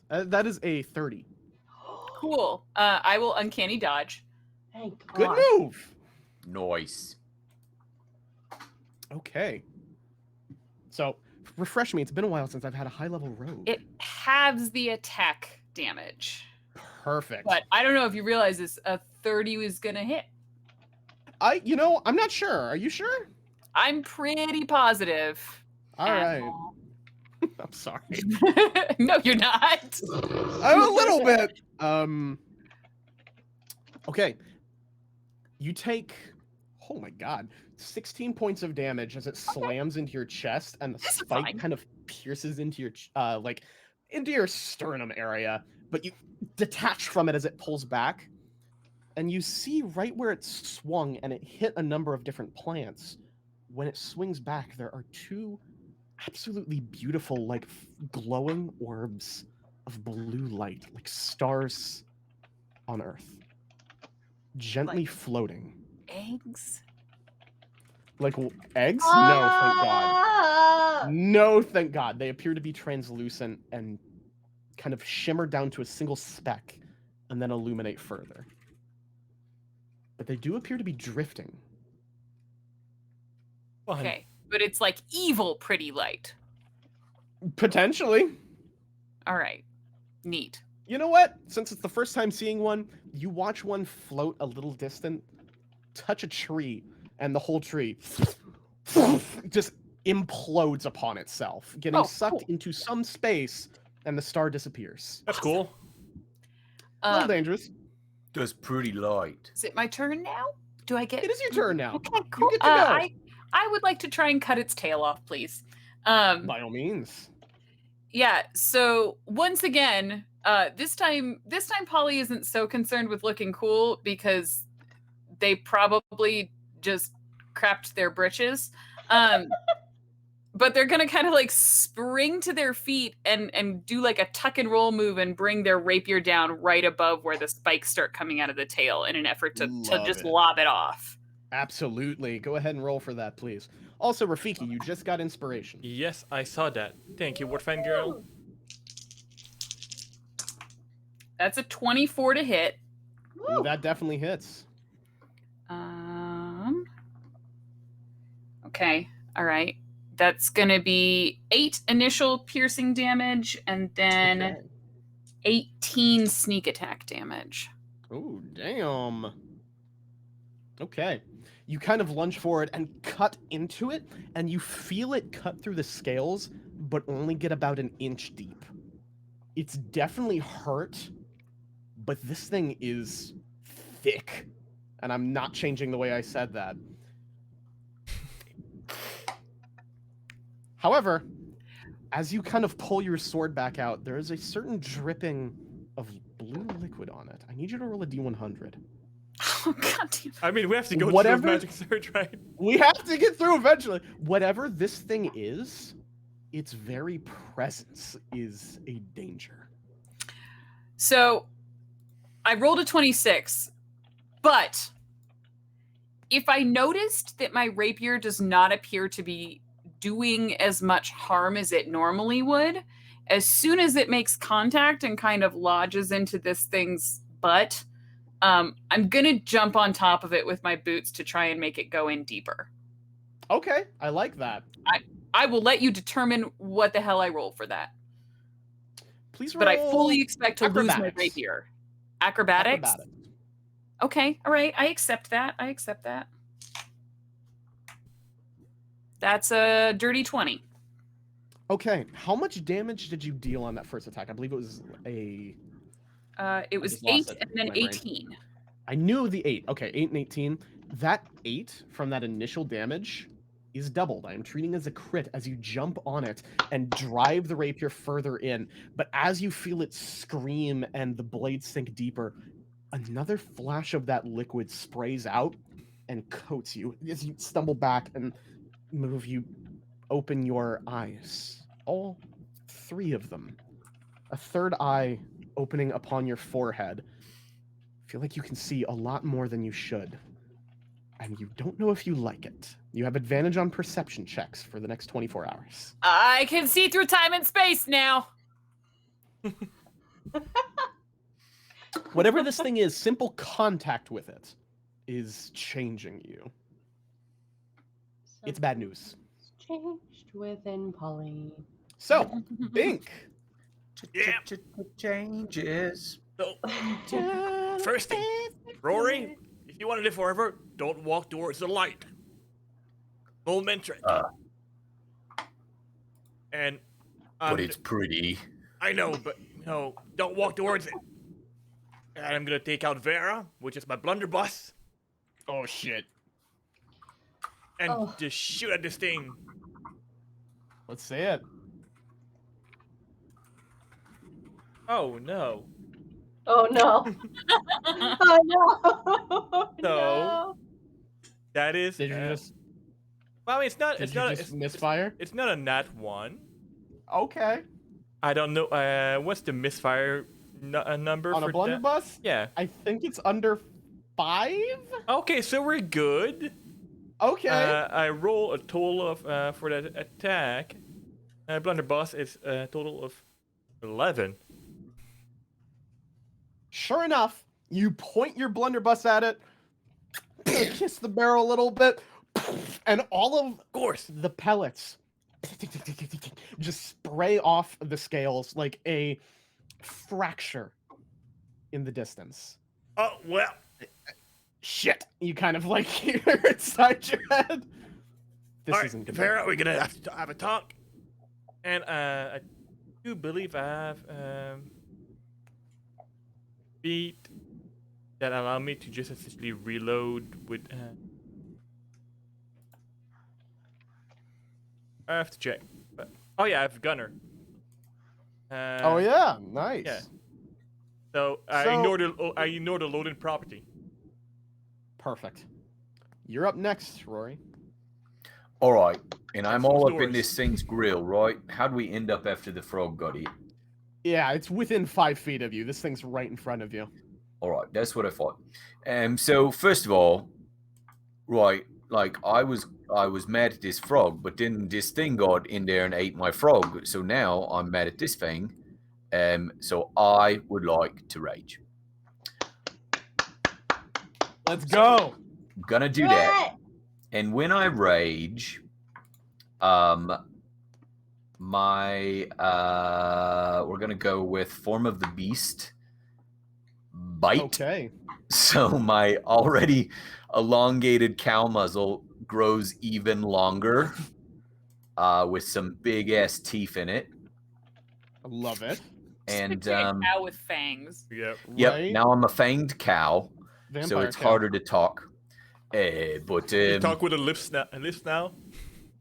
Speaker 1: That is a 30.
Speaker 2: Cool. I will uncanny dodge.
Speaker 3: Thank God.
Speaker 1: Good move.
Speaker 5: Nice.
Speaker 1: Okay. So, refresh me. It's been a while since I've had a high-level rogue.
Speaker 2: It halves the attack damage.
Speaker 1: Perfect.
Speaker 2: But I don't know if you realize this, a 30 was gonna hit.
Speaker 1: I'm not sure. Are you sure?
Speaker 2: I'm pretty positive.
Speaker 1: All right. I'm sorry.
Speaker 2: No, you're not.
Speaker 1: I'm a little bit. Okay. You take, oh my god, 16 points of damage as it slams into your chest, and the
Speaker 2: That's
Speaker 1: spike
Speaker 2: fine.
Speaker 1: kind of pierces into your into your sternum area, but you detach from it as it pulls back, and you see right where it swung and it hit a number of different plants. When it swings back, there are two absolutely beautiful, like glowing orbs of blue light, like stars on Earth, gently
Speaker 2: Like
Speaker 1: floating.
Speaker 2: Eggs?
Speaker 1: Like eggs? No, thank God.
Speaker 3: Ah!
Speaker 1: No, thank God. They appear to be translucent and kind of shimmer down to a single speck and then illuminate further. But they do appear to be drifting.
Speaker 4: Fun.
Speaker 2: Okay. But it's like evil pretty light.
Speaker 1: Potentially.
Speaker 2: All right. Neat.
Speaker 1: You know what? Since it's the first time seeing one, you watch one float a little distant, touch a tree, and the whole tree just implodes upon itself, getting sucked into some space, and the star disappears.
Speaker 4: That's cool.
Speaker 1: A little dangerous.
Speaker 5: That's pretty light.
Speaker 2: Is it my turn now? Do I get
Speaker 1: It is your turn now.
Speaker 2: Okay, cool.
Speaker 1: You get to go.
Speaker 2: I would like to try and cut its tail off, please.
Speaker 1: By all means.
Speaker 2: Yeah, so once again, this time Polly isn't so concerned with looking cool because they probably just crapped their britches. But they're gonna kind of like spring to their feet and do like a tuck and roll move and bring their rapier down right above where the spikes start coming out of the tail in an effort to just
Speaker 1: it.
Speaker 2: lob it off.
Speaker 1: Absolutely. Go ahead and roll for that, please. Also, Rafiki, you just got inspiration.
Speaker 4: Yes, I saw that. Thank you, Warfang girl.
Speaker 2: That's a 24 to hit.
Speaker 1: Ooh, that definitely hits.
Speaker 2: Okay. All right. That's gonna be 8 initial piercing damage, and then
Speaker 1: Okay.
Speaker 2: 18 sneak attack damage.
Speaker 1: Oh, damn. Okay. You kind of lunge forward and cut into it, and you feel it cut through the scales, but only get about an inch deep. It's definitely hurt, but this thing is thick. And I'm not changing the way I said that. However, as you kind of pull your sword back out, there is a certain dripping of blue liquid on it. I need you to roll a D100.
Speaker 2: Oh, God damn.
Speaker 4: I mean, we have to go
Speaker 1: Whatever-
Speaker 4: through Magic Surge, right?
Speaker 1: We have to get through eventually. Whatever this thing is, its very presence is a danger.
Speaker 2: So, I rolled a 26, but if I noticed that my rapier does not appear to be doing as much harm as it normally would, as soon as it makes contact and kind of lodges into this thing's butt, I'm gonna jump on top of it with my boots to try and make it go in deeper.
Speaker 1: Okay, I like that.
Speaker 2: I will let you determine what the hell I roll for that.
Speaker 1: Please roll.
Speaker 2: But I fully expect to lose my
Speaker 1: acrobatics.
Speaker 2: rapier. Acrobatics?
Speaker 1: Acrobatics.
Speaker 2: Okay, all right. I accept that. That's a dirty 20.
Speaker 1: Okay, how much damage did you deal on that first attack? I believe it was a...
Speaker 2: It was
Speaker 1: just lost
Speaker 2: 8
Speaker 1: it
Speaker 2: and
Speaker 1: in
Speaker 2: then
Speaker 1: my brain.
Speaker 2: 18.
Speaker 1: I knew the 8. Okay, 8 and 18. That 8 from that initial damage is doubled. I am treating as a crit as you jump on it and drive the rapier further in. But as you feel it scream and the blade sink deeper, another flash of that liquid sprays out and coats you. As you stumble back and move, you open your eyes. All 3 of them. A third eye opening upon your forehead. Feel like you can see a lot more than you should. And you don't know if you like it. You have advantage on perception checks for the next 24 hours.
Speaker 2: I can see through time and space now.
Speaker 1: Whatever this thing is, simple contact with it is changing you. It's bad news.
Speaker 3: Changed within Polly.
Speaker 1: So, Bink.
Speaker 4: Yeah.
Speaker 5: Changes.
Speaker 4: So, first thing, Rory, if you want to live forever, don't walk towards the light. Old man trick. And
Speaker 5: But it's pretty.
Speaker 4: I know, but no, don't walk towards it. And I'm gonna take out Vera, which is my blunderbuss,
Speaker 1: Oh, shit.
Speaker 4: and just shoot at this thing.
Speaker 1: Let's see it.
Speaker 4: Oh no.
Speaker 3: Oh no. Oh no.
Speaker 4: No. That is.
Speaker 1: Did you just,
Speaker 4: Well, I mean, it's not.
Speaker 1: did
Speaker 4: It's
Speaker 1: you
Speaker 4: not.
Speaker 1: just misfire?
Speaker 4: It's not a nat 1.
Speaker 1: Okay.
Speaker 4: I don't know. What's the misfire number
Speaker 1: On a
Speaker 4: for that?
Speaker 1: blunderbuss?
Speaker 4: Yeah.
Speaker 1: I think it's under 5?
Speaker 4: Okay, so we're good.
Speaker 1: Okay.
Speaker 4: I roll a total of for that attack. Blunderbuss is a total of 11.
Speaker 1: Sure enough, you point your blunderbuss at it, kiss the barrel a little bit, and all of
Speaker 4: course.
Speaker 1: the pellets just spray off the scales like a fracture in the distance.
Speaker 4: Oh well.
Speaker 1: Shit! You kind of like hear inside your head. This
Speaker 4: All right,
Speaker 1: isn't good.
Speaker 4: Vera, we're gonna have to have a talk. And I do believe I have feet that allow me to just essentially reload with. I have to check. But, oh yeah, I have Gunner.
Speaker 1: Oh yeah, nice.
Speaker 4: Yeah. So I ignore the loading property.
Speaker 1: Perfect. You're up next, Rory.
Speaker 5: All right, and I'm
Speaker 4: some
Speaker 5: all up in
Speaker 4: doors.
Speaker 5: this thing's grill, right? How do we end up after the frog got it?
Speaker 1: Yeah, it's within 5 feet of you. This thing's right in front of you.
Speaker 5: All right, that's what I thought. So first of all, right, like I was mad at this frog, but then this thing got in there and ate my frog. So now I'm mad at this thing. So I would like to rage.
Speaker 1: Let's go.
Speaker 5: I'm gonna do that. And when I rage, we're gonna go with Form of the Beast. Bite.
Speaker 1: Okay.
Speaker 5: So my already elongated cow muzzle grows even longer, with some big ass teeth in it.
Speaker 1: I love it.
Speaker 5: And
Speaker 2: Picture a cow with fangs.
Speaker 4: Yep.
Speaker 5: yep.
Speaker 1: Right?
Speaker 5: Now I'm a fanged cow, so
Speaker 1: Vampire
Speaker 5: it's
Speaker 1: cow.
Speaker 5: harder to talk. But
Speaker 4: You talk with a lips now.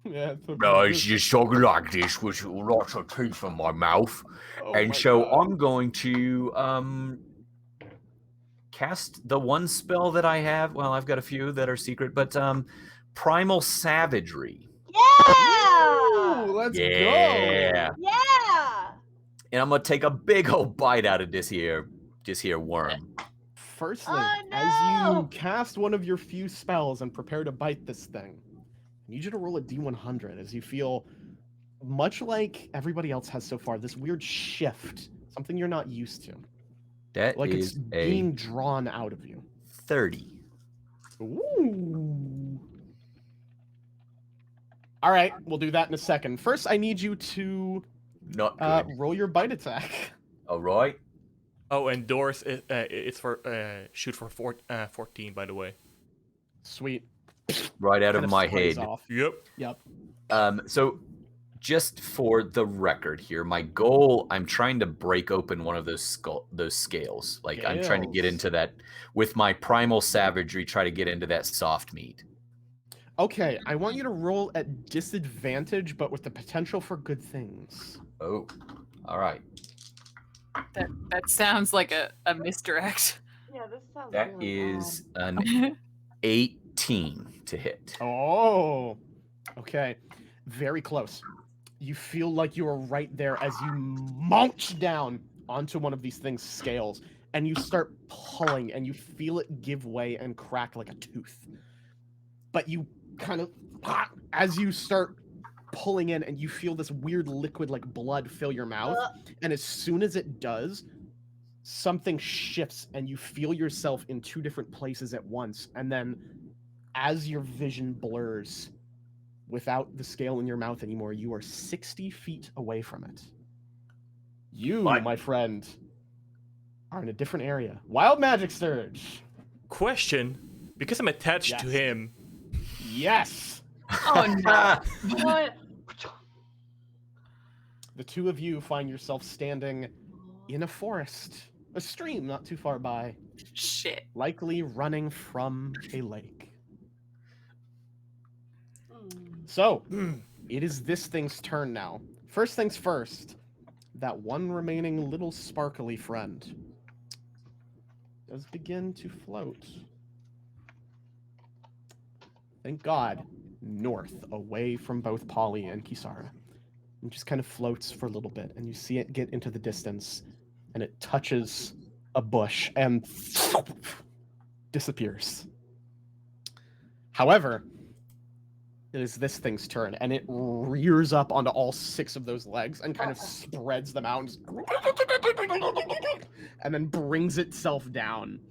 Speaker 1: Yeah, it's
Speaker 5: no, it's just talking like this with lots of teeth in my mouth.
Speaker 1: Oh
Speaker 5: And
Speaker 1: my
Speaker 5: so
Speaker 1: God.
Speaker 5: I'm going to cast the one spell that I have. Well, I've got a few that are secret, but Primal Savagery.
Speaker 3: Yeah!
Speaker 1: Ooh, let's
Speaker 5: Yeah.
Speaker 1: go.
Speaker 3: Yeah!
Speaker 5: And I'm gonna take a big old bite out of this here worm.
Speaker 1: Firstly,
Speaker 3: Oh,
Speaker 1: as you
Speaker 3: no!
Speaker 1: cast one of your few spells and prepare to bite this thing, I need you to roll a d100 as you feel, much like everybody else has so far, this weird shift, something you're not used to.
Speaker 5: That
Speaker 1: Like
Speaker 5: is
Speaker 1: it's
Speaker 5: a
Speaker 1: being drawn out of you.
Speaker 5: 30.
Speaker 1: Ooh. All right, we'll do that in a second. First, I need you to
Speaker 5: Not good.
Speaker 1: roll your bite attack.
Speaker 5: All right.
Speaker 4: Oh, and Doris, it's for shoot for 14, by the way.
Speaker 1: Sweet.
Speaker 5: Right out
Speaker 1: Kind
Speaker 5: of my
Speaker 1: sprays
Speaker 5: head.
Speaker 1: off.
Speaker 4: Yep.
Speaker 1: Yep.
Speaker 5: So just for the record here, my goal, I'm trying to break open one of those scales. Like I'm trying to get
Speaker 1: Scales.
Speaker 5: into that with my primal savagery, try to get into that soft meat.
Speaker 1: Okay, I want you to roll at disadvantage, but with the potential for good things.
Speaker 5: Oh. All right.
Speaker 2: That sounds like a misdirect.
Speaker 3: Yeah, this sounds
Speaker 5: That
Speaker 3: really
Speaker 5: is an 18 to hit.
Speaker 1: Oh, okay. Very close. You feel like you are right there as you munch down onto one of these things' scales, and you start pulling, and you feel it give way and crack like a tooth. But you kind of, as you start pulling in, and you feel this weird liquid like blood fill your mouth, and as soon as it does, something shifts, and you feel yourself in two different places at once, and then as your vision blurs, without the scale in your mouth anymore, you are 60 feet away from it. You,
Speaker 5: What?
Speaker 1: my friend, are in a different area. Wild magic surge.
Speaker 4: Question: because I'm attached to
Speaker 1: Yes.
Speaker 4: him,
Speaker 1: Yes.
Speaker 2: Oh no.
Speaker 3: What?
Speaker 1: The two of you find yourself standing in a forest, a stream not too far by,
Speaker 2: Shit.
Speaker 1: likely running from a lake.
Speaker 3: Mm.
Speaker 1: So, it is this thing's turn now. First things first, that one remaining little sparkly friend does begin to float. Thank God, north, away from both Polly and Kisara. And just kind of floats for a little bit, and you see it get into the distance, and it touches a bush and disappears. However, it is this thing's turn, and it rears up onto all 6 of those legs and kind of spreads them out and then brings itself down.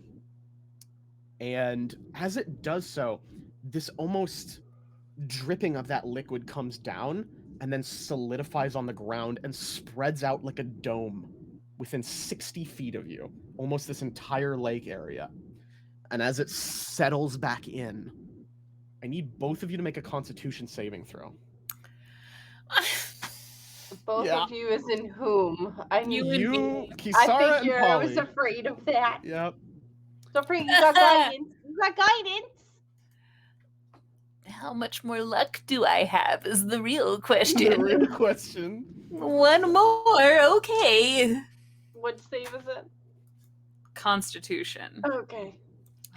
Speaker 1: And as it does so, this almost dripping of that liquid comes down and then solidifies on the ground and spreads out like a dome within 60 feet of you, almost this entire lake area. And as it settles back in, I need both of you to make a Constitution saving throw.
Speaker 3: Both
Speaker 1: Yeah.
Speaker 3: of you is in whom? I
Speaker 2: You
Speaker 3: knew
Speaker 2: and
Speaker 1: You,
Speaker 2: me.
Speaker 1: Kisara,
Speaker 3: I
Speaker 1: and
Speaker 3: figure I was
Speaker 1: Polly.
Speaker 3: afraid of that.
Speaker 1: Yep.
Speaker 3: So afraid you got guidance. You got guidance.
Speaker 2: How much more luck do I have is the real
Speaker 1: The
Speaker 2: question.
Speaker 1: real question.
Speaker 2: One more, okay.
Speaker 3: What save is it?
Speaker 2: Constitution.
Speaker 3: Okay.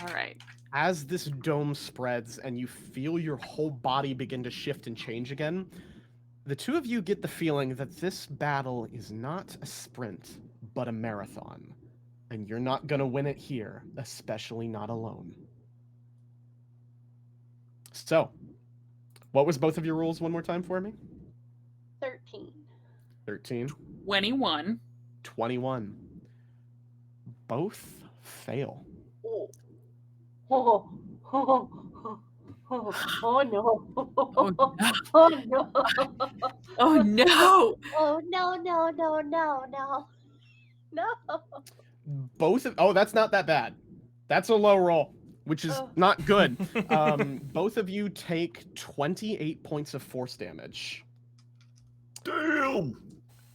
Speaker 2: All right.
Speaker 1: As this dome spreads and you feel your whole body begin to shift and change again, the two of you get the feeling that this battle is not a sprint, but a marathon. And you're not going to win it here, especially not alone. So, what was both of your rolls one more time for me?
Speaker 3: 13.
Speaker 1: 13.
Speaker 2: 21.
Speaker 1: 21. Both fail.
Speaker 3: Oh. Oh. Oh. Oh, oh no.
Speaker 2: Oh, no.
Speaker 3: Oh no.
Speaker 2: Oh no!
Speaker 3: Oh no, no, no, no, no. No.
Speaker 1: Both of that's not that bad. That's a low roll, which is
Speaker 3: Oh.
Speaker 1: not good. Both of you take 28 points of force damage.
Speaker 4: Damn!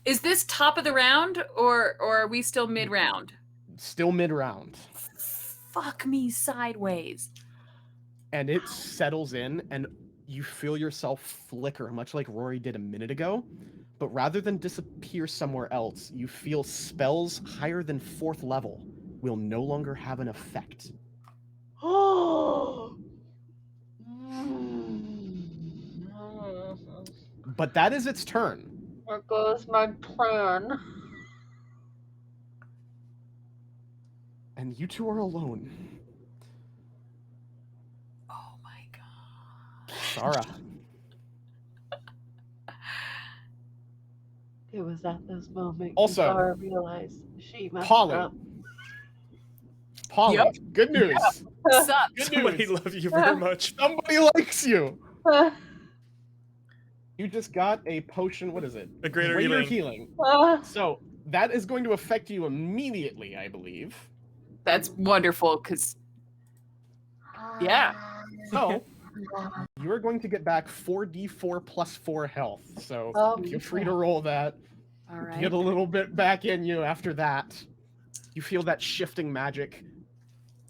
Speaker 2: Is this top of the round or are we still mid round?
Speaker 1: Still mid-round.
Speaker 2: Fuck me sideways.
Speaker 1: And it settles in, and you feel yourself flicker, much like Rory did a minute ago. But rather than disappear somewhere else, you feel spells higher than 4th level will no longer have an effect.
Speaker 3: Oh.
Speaker 1: But that is its turn.
Speaker 3: There goes my plan.
Speaker 1: And you two are alone.
Speaker 2: Oh my god.
Speaker 1: Sarah.
Speaker 3: It was at this moment
Speaker 1: Also,
Speaker 3: Sarah realized she messed
Speaker 1: Polly.
Speaker 3: up.
Speaker 1: Polly,
Speaker 2: Yep.
Speaker 1: good news.
Speaker 2: What's up?
Speaker 1: Good
Speaker 4: Somebody
Speaker 1: news.
Speaker 4: love you very much.
Speaker 1: Somebody likes you. You just got a potion. What is it?
Speaker 4: A greater healing.
Speaker 1: So that is going to affect you immediately, I believe.
Speaker 2: That's wonderful, because yeah.
Speaker 1: So you are going to get back 4d4 plus 4 health. So
Speaker 3: Oh,
Speaker 1: feel free to roll that.
Speaker 2: All right.
Speaker 1: Get a little bit back in you after that. You feel that shifting magic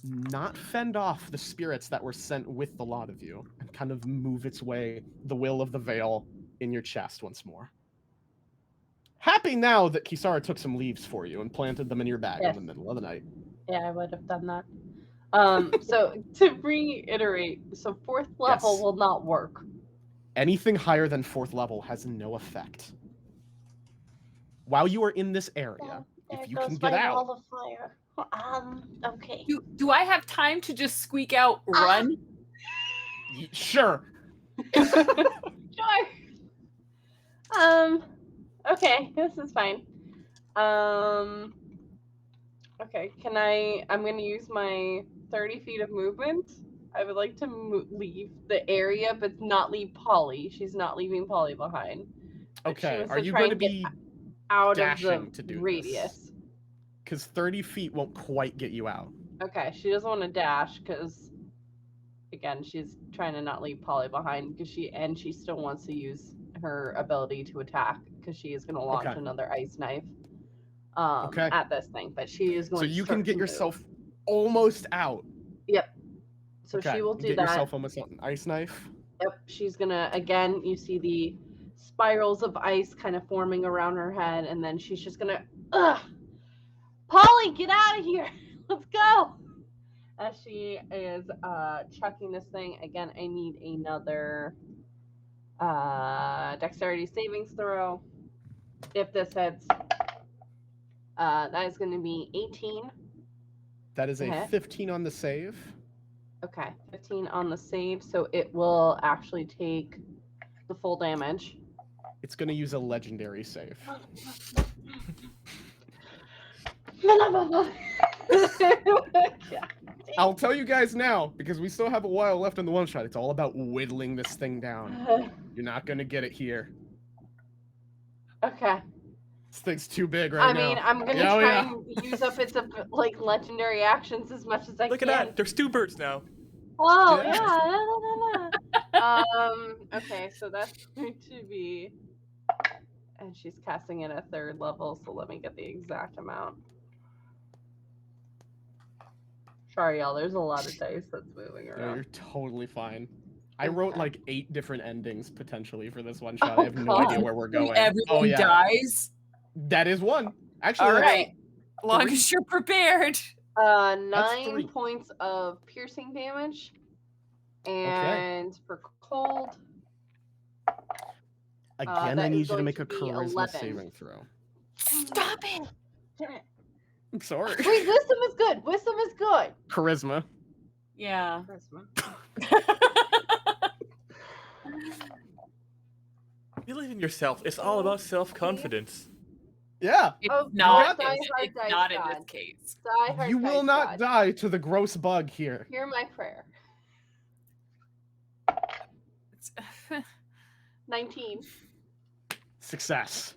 Speaker 1: not fend off the spirits that were sent with the lot of you and kind of move its way, the will of the Vale, in your chest once more. Happy now that Kisara took some leaves for you and planted them in your bag
Speaker 3: Yes.
Speaker 1: in the middle of the night.
Speaker 3: Yeah, I would have done that. So to reiterate, so 4th level
Speaker 1: Yes.
Speaker 3: will not work.
Speaker 1: Anything higher than 4th level has no effect. While you are in this area,
Speaker 3: There
Speaker 1: if you
Speaker 3: goes
Speaker 1: can get
Speaker 3: my
Speaker 1: out,
Speaker 3: wall of fire. Okay.
Speaker 2: Do I have time to just squeak out run?
Speaker 1: sure.
Speaker 3: Sure. Okay, this is fine. Okay, I'm gonna use my 30 feet of movement. I would like to leave the area, but not leave Polly. She's not leaving Polly behind. But she
Speaker 1: Okay,
Speaker 3: wants
Speaker 1: are you
Speaker 3: try
Speaker 1: going to
Speaker 3: and get
Speaker 1: be
Speaker 3: out of
Speaker 1: dashing
Speaker 3: the
Speaker 1: to do
Speaker 3: radius?
Speaker 1: because 30 feet won't quite get you out.
Speaker 3: Okay, she doesn't want to dash because, again, she's trying to not leave Polly behind because she still wants to use her ability to attack because she is going to launch
Speaker 1: Okay.
Speaker 3: another ice knife
Speaker 1: Okay.
Speaker 3: at this thing, but she is going
Speaker 1: So
Speaker 3: to
Speaker 1: you
Speaker 3: start
Speaker 1: can get
Speaker 3: to move.
Speaker 1: yourself almost out.
Speaker 3: Yep. So
Speaker 1: Okay,
Speaker 3: she will do
Speaker 1: get
Speaker 3: that.
Speaker 1: yourself almost out an ice knife.
Speaker 3: Yep. She's gonna again. You see the spirals of ice kind of forming around her head, and then she's just gonna, Polly, get out of here! Let's go! As she is chucking this thing again, I need another dexterity savings throw. If this hits, that is going to be 18.
Speaker 1: That is a
Speaker 3: Okay.
Speaker 1: 15 on the save.
Speaker 3: Okay, 15 on the save, so it will actually take the full damage.
Speaker 1: It's going to use a legendary save. I'll tell you guys now, because we still have a while left in the one shot. It's all about whittling this thing down. You're not going to get it here.
Speaker 3: Okay.
Speaker 1: This thing's too big right now.
Speaker 3: I mean, I'm gonna
Speaker 1: Yeah, oh,
Speaker 3: try
Speaker 1: yeah.
Speaker 3: and use up its like legendary actions as much as I
Speaker 4: Look
Speaker 3: can.
Speaker 4: at that. There's 2 birds now.
Speaker 3: Oh
Speaker 1: Yeah.
Speaker 3: yeah. Okay, so that's going to be, and she's casting it at 3rd level. So let me get the exact amount. Sorry, y'all. There's a lot of dice that's moving
Speaker 1: No,
Speaker 3: around.
Speaker 1: you're totally fine. I wrote
Speaker 3: Okay.
Speaker 1: like 8 different endings potentially for this one shot.
Speaker 3: Oh,
Speaker 1: I have no
Speaker 3: God.
Speaker 1: idea where we're going.
Speaker 2: Everyone
Speaker 1: Oh yeah,
Speaker 2: dies.
Speaker 1: that is one. Actually,
Speaker 2: All
Speaker 1: that's
Speaker 2: right. As long
Speaker 1: 3.
Speaker 2: as you're prepared.
Speaker 3: 9
Speaker 1: 3.
Speaker 3: points of piercing damage, and for cold,
Speaker 1: Again,
Speaker 3: that
Speaker 1: I
Speaker 3: is
Speaker 1: need you to
Speaker 3: going
Speaker 1: make
Speaker 3: to
Speaker 1: a
Speaker 3: be
Speaker 1: charisma
Speaker 3: 11.
Speaker 1: saving throw.
Speaker 3: Stop it! Damn it.
Speaker 1: I'm sorry.
Speaker 3: Wait, wisdom is good. Wisdom is good.
Speaker 1: Charisma.
Speaker 2: Yeah.
Speaker 3: Charisma.
Speaker 4: Believe in yourself. It's all about self-confidence.
Speaker 1: Yeah.
Speaker 2: It's
Speaker 3: Oh,
Speaker 2: not.
Speaker 3: Die
Speaker 2: It's,
Speaker 3: Hard
Speaker 2: it's
Speaker 3: Dice
Speaker 2: not in
Speaker 3: God.
Speaker 2: this case.
Speaker 3: Die Hard
Speaker 1: You will
Speaker 3: Dice
Speaker 1: not
Speaker 3: God.
Speaker 1: die to the gross bug here.
Speaker 3: Hear my prayer.
Speaker 2: It's,
Speaker 3: 19.
Speaker 1: Success.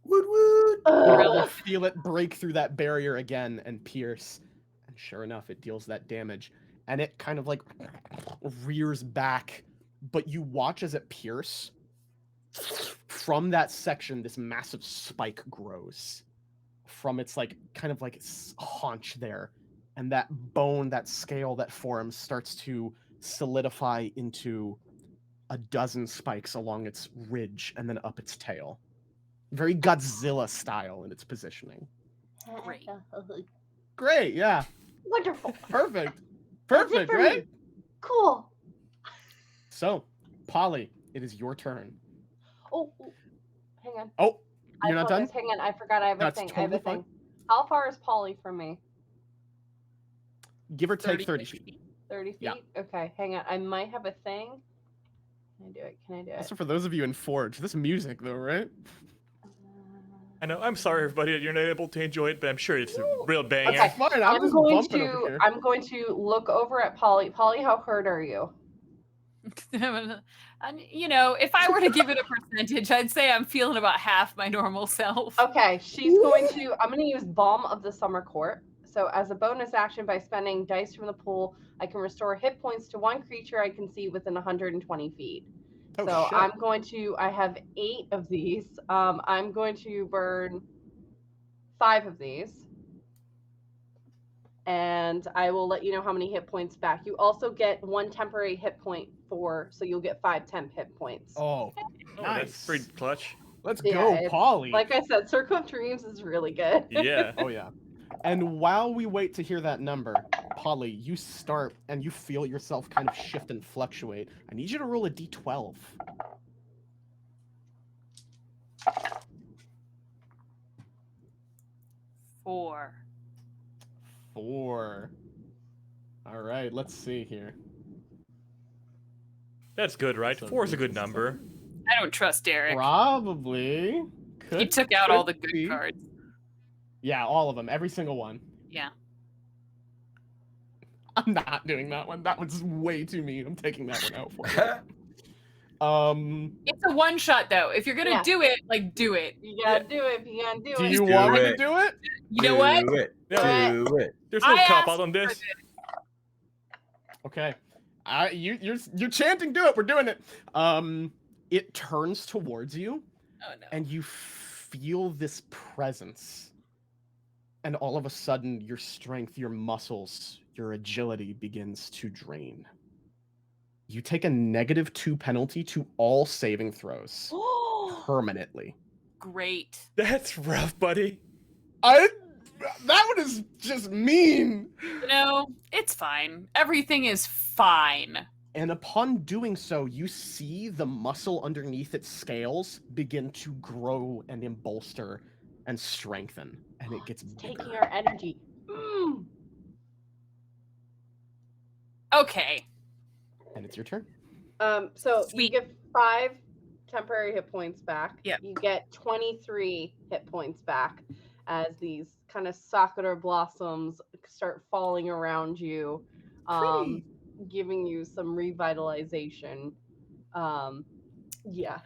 Speaker 5: Woot woot.
Speaker 1: You feel it break through that barrier again and pierce. And sure enough, it deals that damage. And it kind of like rears back. But you watch as it pierce. From that section, this massive spike grows. From its like kind of like haunch there. And that bone, that scale that forms starts to solidify into a dozen spikes along its ridge and then up its tail. Very Godzilla style in its positioning.
Speaker 2: Great.
Speaker 1: Great, yeah.
Speaker 3: Wonderful.
Speaker 1: Perfect.
Speaker 3: That's it
Speaker 1: Perfect,
Speaker 3: for
Speaker 1: right?
Speaker 3: me. Cool.
Speaker 1: So, Polly, it is your turn.
Speaker 3: Oh, hang on.
Speaker 1: Oh,
Speaker 3: I
Speaker 1: you're not done?
Speaker 3: apologize. Hang on. I forgot I have a
Speaker 1: That's
Speaker 3: thing. I have a
Speaker 1: totally
Speaker 3: thing. How far is Polly from me?
Speaker 1: Give or take 30 feet.
Speaker 3: 30 feet?
Speaker 1: Yeah.
Speaker 3: Okay, hang on. I might have a thing. Can I do it? Can I do it?
Speaker 1: Also, for those of you in Forge, this music, though, right?
Speaker 4: I know. I'm sorry, everybody, that you're not able to enjoy it, but I'm sure it's a real banger.
Speaker 3: Okay.
Speaker 1: It's fine. I'm just
Speaker 3: going
Speaker 1: bumping over
Speaker 3: to
Speaker 1: here.
Speaker 3: I'm going to look over at Polly. Polly, how hurt are you?
Speaker 2: And you know, if I were to give it a percentage, I'd say I'm feeling about half my normal self.
Speaker 3: Okay, she's going to I'm gonna use Balm of the Summer Court. So as a bonus action, by spending dice from the pool, I can restore hit points to one creature I can see within 120 feet.
Speaker 1: Oh,
Speaker 3: So
Speaker 1: shit.
Speaker 3: I'm going to, I have 8 of these. I'm going to burn 5 of these. And I will let you know how many hit points back. You also get 1 temporary hit point so you'll get 5 temp hit points.
Speaker 1: Oh,
Speaker 4: Oh,
Speaker 1: nice.
Speaker 4: that's pretty clutch.
Speaker 1: Let's
Speaker 3: Yeah,
Speaker 1: go,
Speaker 3: it's-
Speaker 1: Polly.
Speaker 3: Like I said, Circle of Dreams is really good.
Speaker 4: Yeah.
Speaker 1: Oh, yeah. And while we wait to hear that number, Polly, you start and you feel yourself kind of shift and fluctuate. I need you to roll a d12.
Speaker 2: Four.
Speaker 1: 4. All right, let's see here.
Speaker 4: That's good, right?
Speaker 1: So
Speaker 4: 4 is a
Speaker 1: this
Speaker 4: good
Speaker 1: is
Speaker 4: number.
Speaker 2: I don't trust Derek.
Speaker 1: Probably.
Speaker 2: He took out all the
Speaker 1: could
Speaker 2: good
Speaker 1: be.
Speaker 2: cards.
Speaker 1: Yeah, all of them. Every single one.
Speaker 2: Yeah.
Speaker 1: I'm not doing that one. That one's way too mean. I'm taking that one out for you.
Speaker 2: It's a one shot though. If you're gonna
Speaker 3: Yeah.
Speaker 2: do it, like do it.
Speaker 3: You gotta do it if you gotta do
Speaker 1: Do
Speaker 3: it.
Speaker 1: you
Speaker 5: Do
Speaker 1: want me to
Speaker 5: it.
Speaker 1: do it?
Speaker 2: You know what?
Speaker 5: Do it.
Speaker 4: Yeah.
Speaker 5: Do it.
Speaker 4: There's no
Speaker 2: I
Speaker 4: cop out
Speaker 2: asked
Speaker 4: on this.
Speaker 1: Okay. You're chanting, do it. We're doing it. It turns towards you,
Speaker 2: Oh no.
Speaker 1: and you feel this presence. And all of a sudden, your strength, your muscles, your agility begins to drain. You take a -2 penalty to all saving throws permanently.
Speaker 2: Great.
Speaker 4: That's rough, buddy.
Speaker 1: That one is just mean.
Speaker 2: You know, it's fine. Everything is fine.
Speaker 1: And upon doing so, you see the muscle underneath its scales begin to grow and embolster and strengthen, and it gets
Speaker 3: It's
Speaker 1: bigger.
Speaker 3: taking our energy. Mm.
Speaker 2: Okay.
Speaker 1: And it's your turn.
Speaker 3: So
Speaker 2: Sweet.
Speaker 3: you get 5 temporary hit points back.
Speaker 2: Yep.
Speaker 3: You get 23 hit points back as these kind of sakura blossoms start falling around you,
Speaker 1: Pretty.
Speaker 3: giving you some revitalization. Yeah.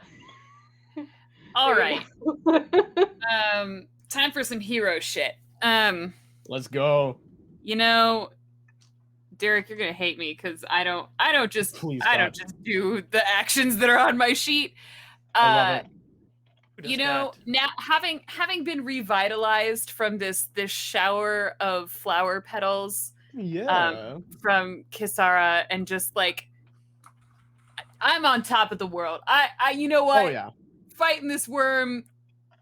Speaker 2: All
Speaker 3: There
Speaker 2: right.
Speaker 3: we go.
Speaker 2: Time for some hero shit.
Speaker 1: Let's go.
Speaker 2: You know, Derek, you're gonna hate me because I don't just
Speaker 1: Please,
Speaker 2: I
Speaker 1: God.
Speaker 2: don't just do the actions that are on my sheet.
Speaker 1: I love it.
Speaker 4: Who does
Speaker 2: You know,
Speaker 4: that?
Speaker 2: now having been revitalized from this shower of flower petals
Speaker 1: Yeah.
Speaker 2: from Kisara, and just like I'm on top of the world. I you know what?
Speaker 1: Oh yeah.
Speaker 2: Fighting this worm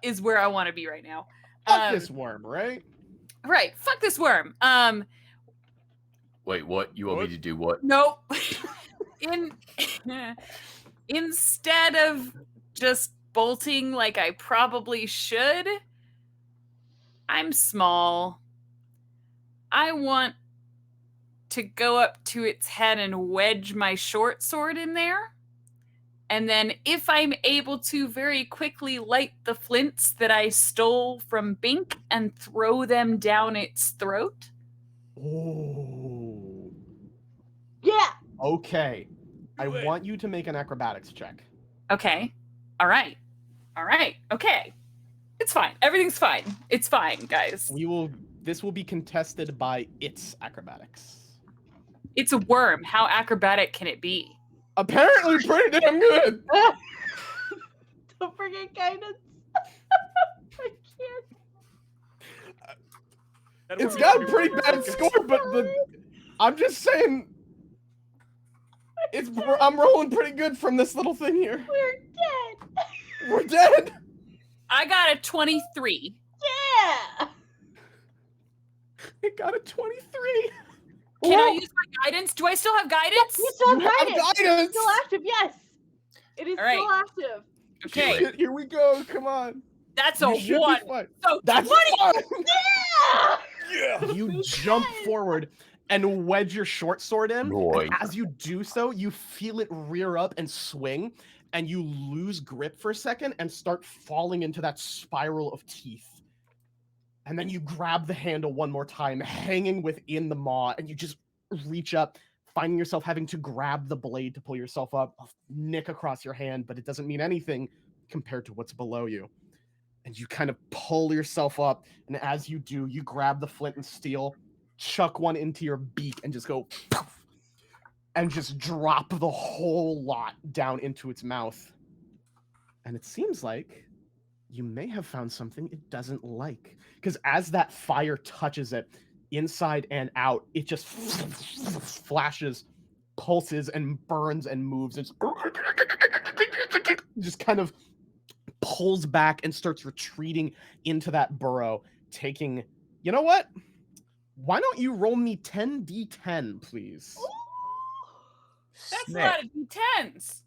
Speaker 2: is where I want to be right now.
Speaker 1: Fuck this worm, right?
Speaker 2: Right. Fuck this worm.
Speaker 5: Wait, what? You want me
Speaker 4: What?
Speaker 5: to do what?
Speaker 2: Nope. Instead of just bolting like I probably should, I'm small. I want to go up to its head and wedge my short sword in there. And then if I'm able to very quickly light the flints that I stole from Bink and throw them down its throat.
Speaker 1: Oh.
Speaker 3: Yeah.
Speaker 1: Okay. I
Speaker 4: Do it.
Speaker 1: want you to make an acrobatics check.
Speaker 2: Okay. All right. Okay. It's fine. Everything's fine. It's fine, guys.
Speaker 1: This will be contested by its acrobatics.
Speaker 2: It's a worm. How acrobatic can it be?
Speaker 1: Apparently pretty damn good.
Speaker 3: Don't forget guidance. I can't.
Speaker 1: It's got a pretty bad score, but I'm just saying I'm rolling pretty good from this little thing here.
Speaker 3: We're dead.
Speaker 1: We're dead.
Speaker 2: I got a 23.
Speaker 3: Yeah.
Speaker 1: It got a 23.
Speaker 2: Can I use my guidance? Do I still have guidance?
Speaker 3: You still have
Speaker 1: You have
Speaker 3: guidance.
Speaker 1: guidance.
Speaker 3: It's still active. Yes. It is
Speaker 2: All right.
Speaker 3: still active.
Speaker 2: Okay.
Speaker 1: Shit, here we go. Come on.
Speaker 2: That's
Speaker 1: You
Speaker 2: a
Speaker 1: should be
Speaker 2: 1.
Speaker 1: fine.
Speaker 2: So
Speaker 1: That's
Speaker 2: 20.
Speaker 1: fine.
Speaker 3: Yeah.
Speaker 1: You jump forward and wedge your short sword in.
Speaker 5: Boy.
Speaker 1: And as you do so, you feel it rear up and swing, and you lose grip for a second and start falling into that spiral of teeth. And then you grab the handle one more time, hanging within the maw, and you just reach up, finding yourself having to grab the blade to pull yourself up, a nick across your hand, but it doesn't mean anything compared to what's below you. And you kind of pull yourself up, and as you do, you grab the flint and steel, chuck one into your beak, and just go poof, and just drop the whole lot down into its mouth. And it seems like you may have found something it doesn't like. Because as that fire touches it, inside and out, it just flashes, pulses, and burns and moves. It's just kind of pulls back and starts retreating into that burrow, taking... You know what? Why don't you roll me 10d10, please?
Speaker 2: That's a lot of D10s.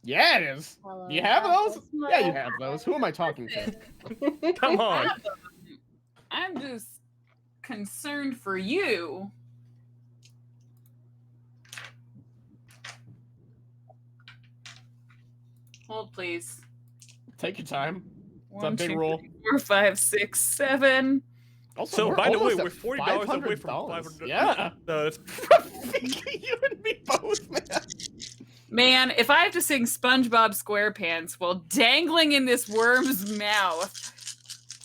Speaker 1: Yeah, it is.
Speaker 3: Hello,
Speaker 1: Do you have those?
Speaker 3: that's my-
Speaker 1: Yeah, you have those. Who am I talking to?
Speaker 4: Come on.
Speaker 2: I'm just concerned for you. Hold, please.
Speaker 1: Take your time. It's a
Speaker 2: 1,
Speaker 1: big
Speaker 2: 2,
Speaker 1: roll.
Speaker 2: 3, 4, 5, 6, 7.
Speaker 1: Also,
Speaker 4: So,
Speaker 1: we're
Speaker 4: by the way,
Speaker 1: almost
Speaker 4: we're
Speaker 1: at
Speaker 4: $40 away from
Speaker 1: $500.
Speaker 4: 500.
Speaker 1: Yeah.
Speaker 4: No, that's
Speaker 1: You and me both, man.
Speaker 2: Man, if I have to sing SpongeBob SquarePants while dangling in this worm's mouth,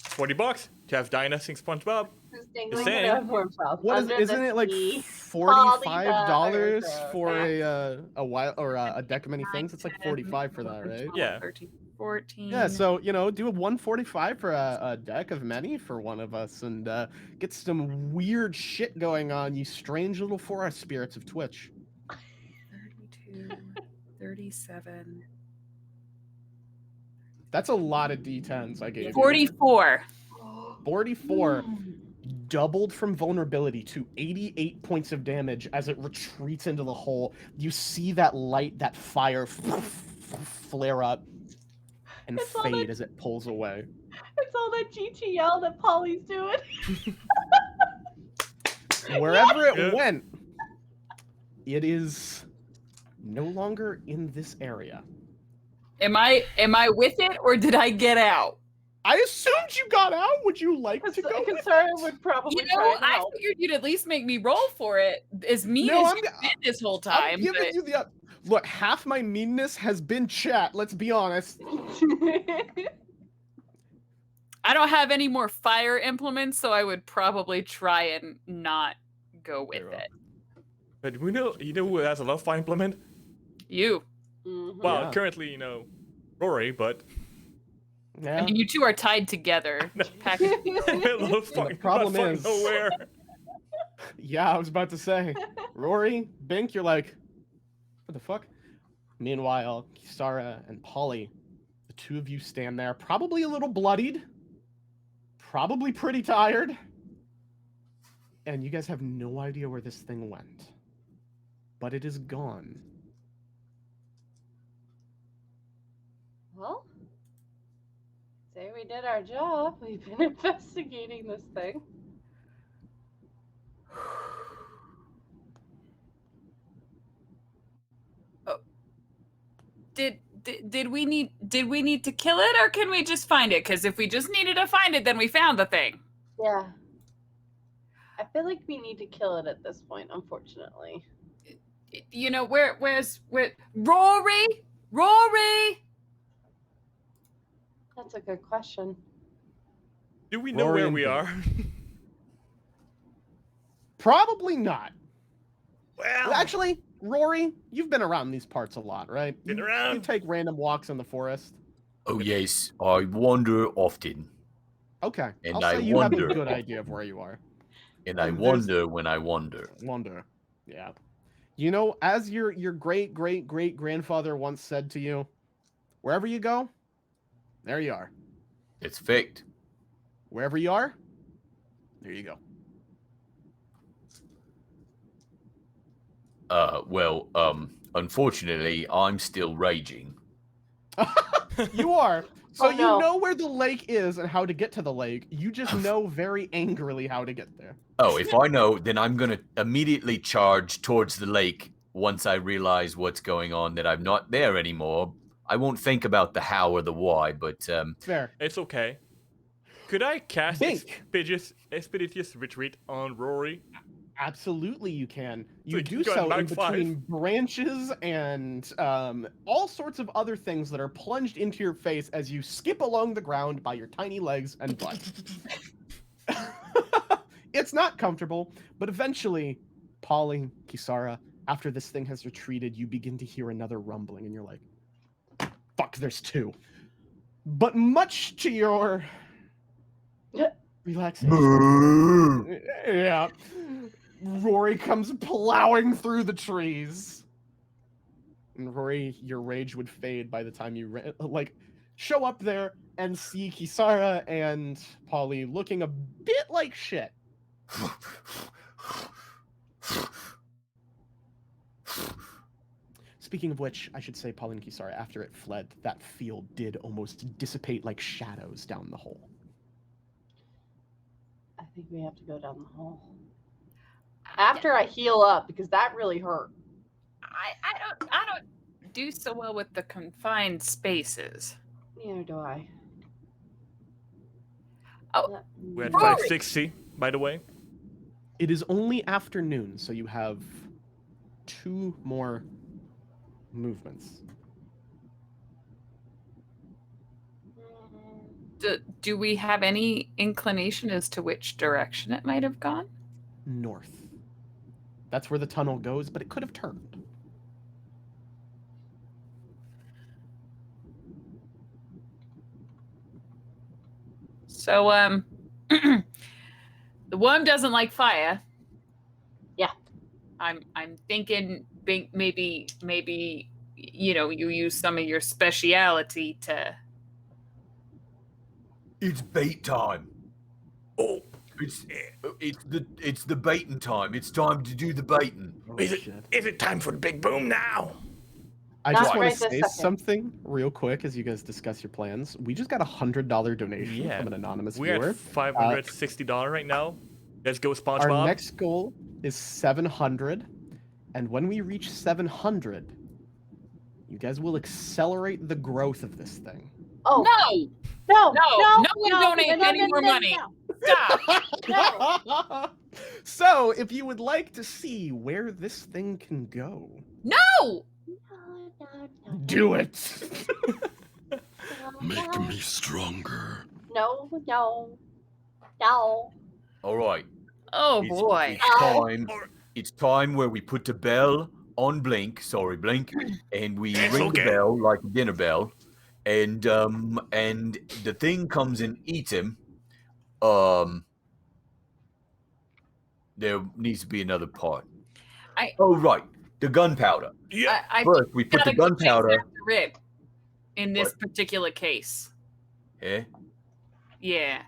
Speaker 4: $40 to have Dinah sing SpongeBob.
Speaker 3: Who's dangling
Speaker 4: saying.
Speaker 3: it over himself
Speaker 1: What is?
Speaker 3: under
Speaker 1: Isn't
Speaker 3: the
Speaker 1: it like
Speaker 3: sea.
Speaker 1: $45
Speaker 3: Polly
Speaker 1: for
Speaker 3: the
Speaker 1: a while or a deck of many things? It's like 45 for that, right?
Speaker 4: Yeah.
Speaker 2: 13, 14.
Speaker 1: Yeah, so do a 145 for a deck of many for one of us, and get some weird shit going on. You strange little forest spirits of Twitch.
Speaker 2: 32, 37.
Speaker 1: That's a lot of D10s I gave you.
Speaker 2: 44.
Speaker 1: 44 doubled from vulnerability to 88 points of damage as it retreats into the hole. You see that light, that fire flare up and
Speaker 3: It's all
Speaker 1: fade
Speaker 3: that-
Speaker 1: as it pulls away.
Speaker 3: It's all that GTL that Polly's doing.
Speaker 1: Wherever it
Speaker 4: Yeah.
Speaker 1: went, it is no longer in this area.
Speaker 2: Am I with it or did I get out?
Speaker 1: I assumed you got out. Would you like to go with
Speaker 3: Concern
Speaker 1: it?
Speaker 3: would probably
Speaker 2: You
Speaker 3: try
Speaker 2: know,
Speaker 3: and
Speaker 2: I
Speaker 3: help.
Speaker 2: figured you'd at least make me roll for it. As mean
Speaker 1: No,
Speaker 2: as
Speaker 1: I'm-
Speaker 2: you've been this whole
Speaker 1: I'm
Speaker 2: time.
Speaker 1: giving
Speaker 2: but
Speaker 1: you the look. Half my meanness has been chat. Let's be honest.
Speaker 2: I don't have any more fire implements, so I would probably try and not go with
Speaker 4: Very well.
Speaker 2: it.
Speaker 4: But we know, who has a love fire implement?
Speaker 2: You.
Speaker 3: Mhm.
Speaker 4: Well,
Speaker 1: Yeah.
Speaker 4: currently, Rory, but
Speaker 1: Yeah.
Speaker 2: I mean, you two are tied together. Pack-
Speaker 4: love fire,
Speaker 1: problem
Speaker 4: not fucking
Speaker 1: is-
Speaker 4: nowhere.
Speaker 1: Yeah, I was about to say, Rory, Bink, you're like, what the fuck? Meanwhile, Kisara and Polly, the two of you stand there, probably a little bloodied, probably pretty tired, and you guys have no idea where this thing went. But it is gone.
Speaker 3: Well, say we did our job. We've been investigating this thing.
Speaker 2: did we need to kill it, or can we just find it? Because if we just needed to find it, then we found the thing.
Speaker 3: Yeah. I feel like we need to kill it at this point, unfortunately.
Speaker 2: You know, where's Rory? Rory!
Speaker 3: That's a good question.
Speaker 4: Do we know
Speaker 1: Rory
Speaker 4: where
Speaker 1: and
Speaker 4: we
Speaker 1: Vale.
Speaker 4: are?
Speaker 1: Probably not.
Speaker 4: Well,
Speaker 1: Actually, Rory, you've been around these parts a lot, right?
Speaker 4: Been
Speaker 1: You
Speaker 4: around.
Speaker 1: take random walks in the forest.
Speaker 5: Oh yes, I wander often,
Speaker 1: Okay,
Speaker 5: And
Speaker 1: I'll
Speaker 5: I
Speaker 1: say you have a
Speaker 5: wonder.
Speaker 1: good idea of where you are.
Speaker 5: and I
Speaker 1: And there's-
Speaker 5: wonder when I wander.
Speaker 1: Wonder. Yeah. You know, as your great great great grandfather once said to you, wherever you go, there you are.
Speaker 5: It's faked.
Speaker 1: Wherever you are, there you go.
Speaker 5: Unfortunately, I'm still raging.
Speaker 1: You are. So
Speaker 3: Oh,
Speaker 1: you
Speaker 3: no.
Speaker 1: know where the lake is and how to get to the lake. You just know very angrily how to get there.
Speaker 5: Oh, if I know, then I'm gonna immediately charge towards the lake once I realize what's going on, that I'm not there anymore. I won't think about the how or the why, but
Speaker 1: Fair.
Speaker 4: it's okay. Could I cast
Speaker 1: Bink.
Speaker 4: Expeditious Retreat on Rory?
Speaker 1: Absolutely, you can. You
Speaker 4: So
Speaker 1: do
Speaker 4: you got
Speaker 1: so in
Speaker 4: back five.
Speaker 1: between branches and all sorts of other things that are plunged into your face as you skip along the ground by your tiny legs and butt. It's not comfortable, but eventually, Polly, Kisara, after this thing has retreated, you begin to hear another rumbling, and you're like, "Fuck, there's two." But much to your relaxation, yeah. Rory comes plowing through the trees. And Rory, your rage would fade by the time you show up there and see Kisara and Polly looking a bit like shit. Speaking of which, I should say Polly and Kisara, after it fled, that field did almost dissipate like shadows down the hole.
Speaker 3: I think we have to go down the hall. After I heal up, because that really hurt.
Speaker 2: I don't do so well with the confined spaces.
Speaker 3: Neither do I.
Speaker 2: Oh,
Speaker 4: We're at
Speaker 2: Rory!
Speaker 4: 560, by the way.
Speaker 1: It is only afternoon, so you have 2 more movements.
Speaker 2: Do we have any inclination as to which direction it might have gone?
Speaker 1: North. That's where the tunnel goes, but it could have turned.
Speaker 2: So, the worm doesn't like fire.
Speaker 3: Yeah.
Speaker 2: I'm thinking maybe you know, you use some of your speciality to.
Speaker 5: it's bait time.
Speaker 4: Oh,
Speaker 5: It's the baiting time. It's time to do the baiting.
Speaker 4: is it time for the big boom now?
Speaker 1: I
Speaker 3: Not
Speaker 1: just want
Speaker 3: right
Speaker 1: to
Speaker 3: this
Speaker 1: say
Speaker 3: second.
Speaker 1: something real quick as you guys discuss your plans. We just got $100 donation
Speaker 4: Yeah.
Speaker 1: from an anonymous
Speaker 4: We're
Speaker 1: viewer.
Speaker 4: at $560 right now. Let's go, SpongeBob.
Speaker 1: Our next goal is 700, and when we reach 700, you guys will accelerate the growth of this thing.
Speaker 3: Oh,
Speaker 2: No!
Speaker 3: no,
Speaker 2: No one donate any more money. Stop!
Speaker 3: No.
Speaker 1: So, if you would like to see where this thing can go,
Speaker 2: No!
Speaker 1: do it.
Speaker 6: Make me stronger.
Speaker 3: No.
Speaker 5: All right.
Speaker 2: Oh
Speaker 5: It's-
Speaker 2: boy.
Speaker 5: It's time where we put the bell on Blink. Sorry, Blink, and we
Speaker 4: It's
Speaker 5: ring
Speaker 4: okay.
Speaker 5: the bell like a dinner bell, and the thing comes and eats him. There needs to be another part. Oh right, the gunpowder.
Speaker 4: Yeah.
Speaker 2: I
Speaker 5: First, we put the
Speaker 2: gotta go chase
Speaker 5: gunpowder.
Speaker 2: after Rib in this particular case.
Speaker 5: Eh?
Speaker 2: Yeah.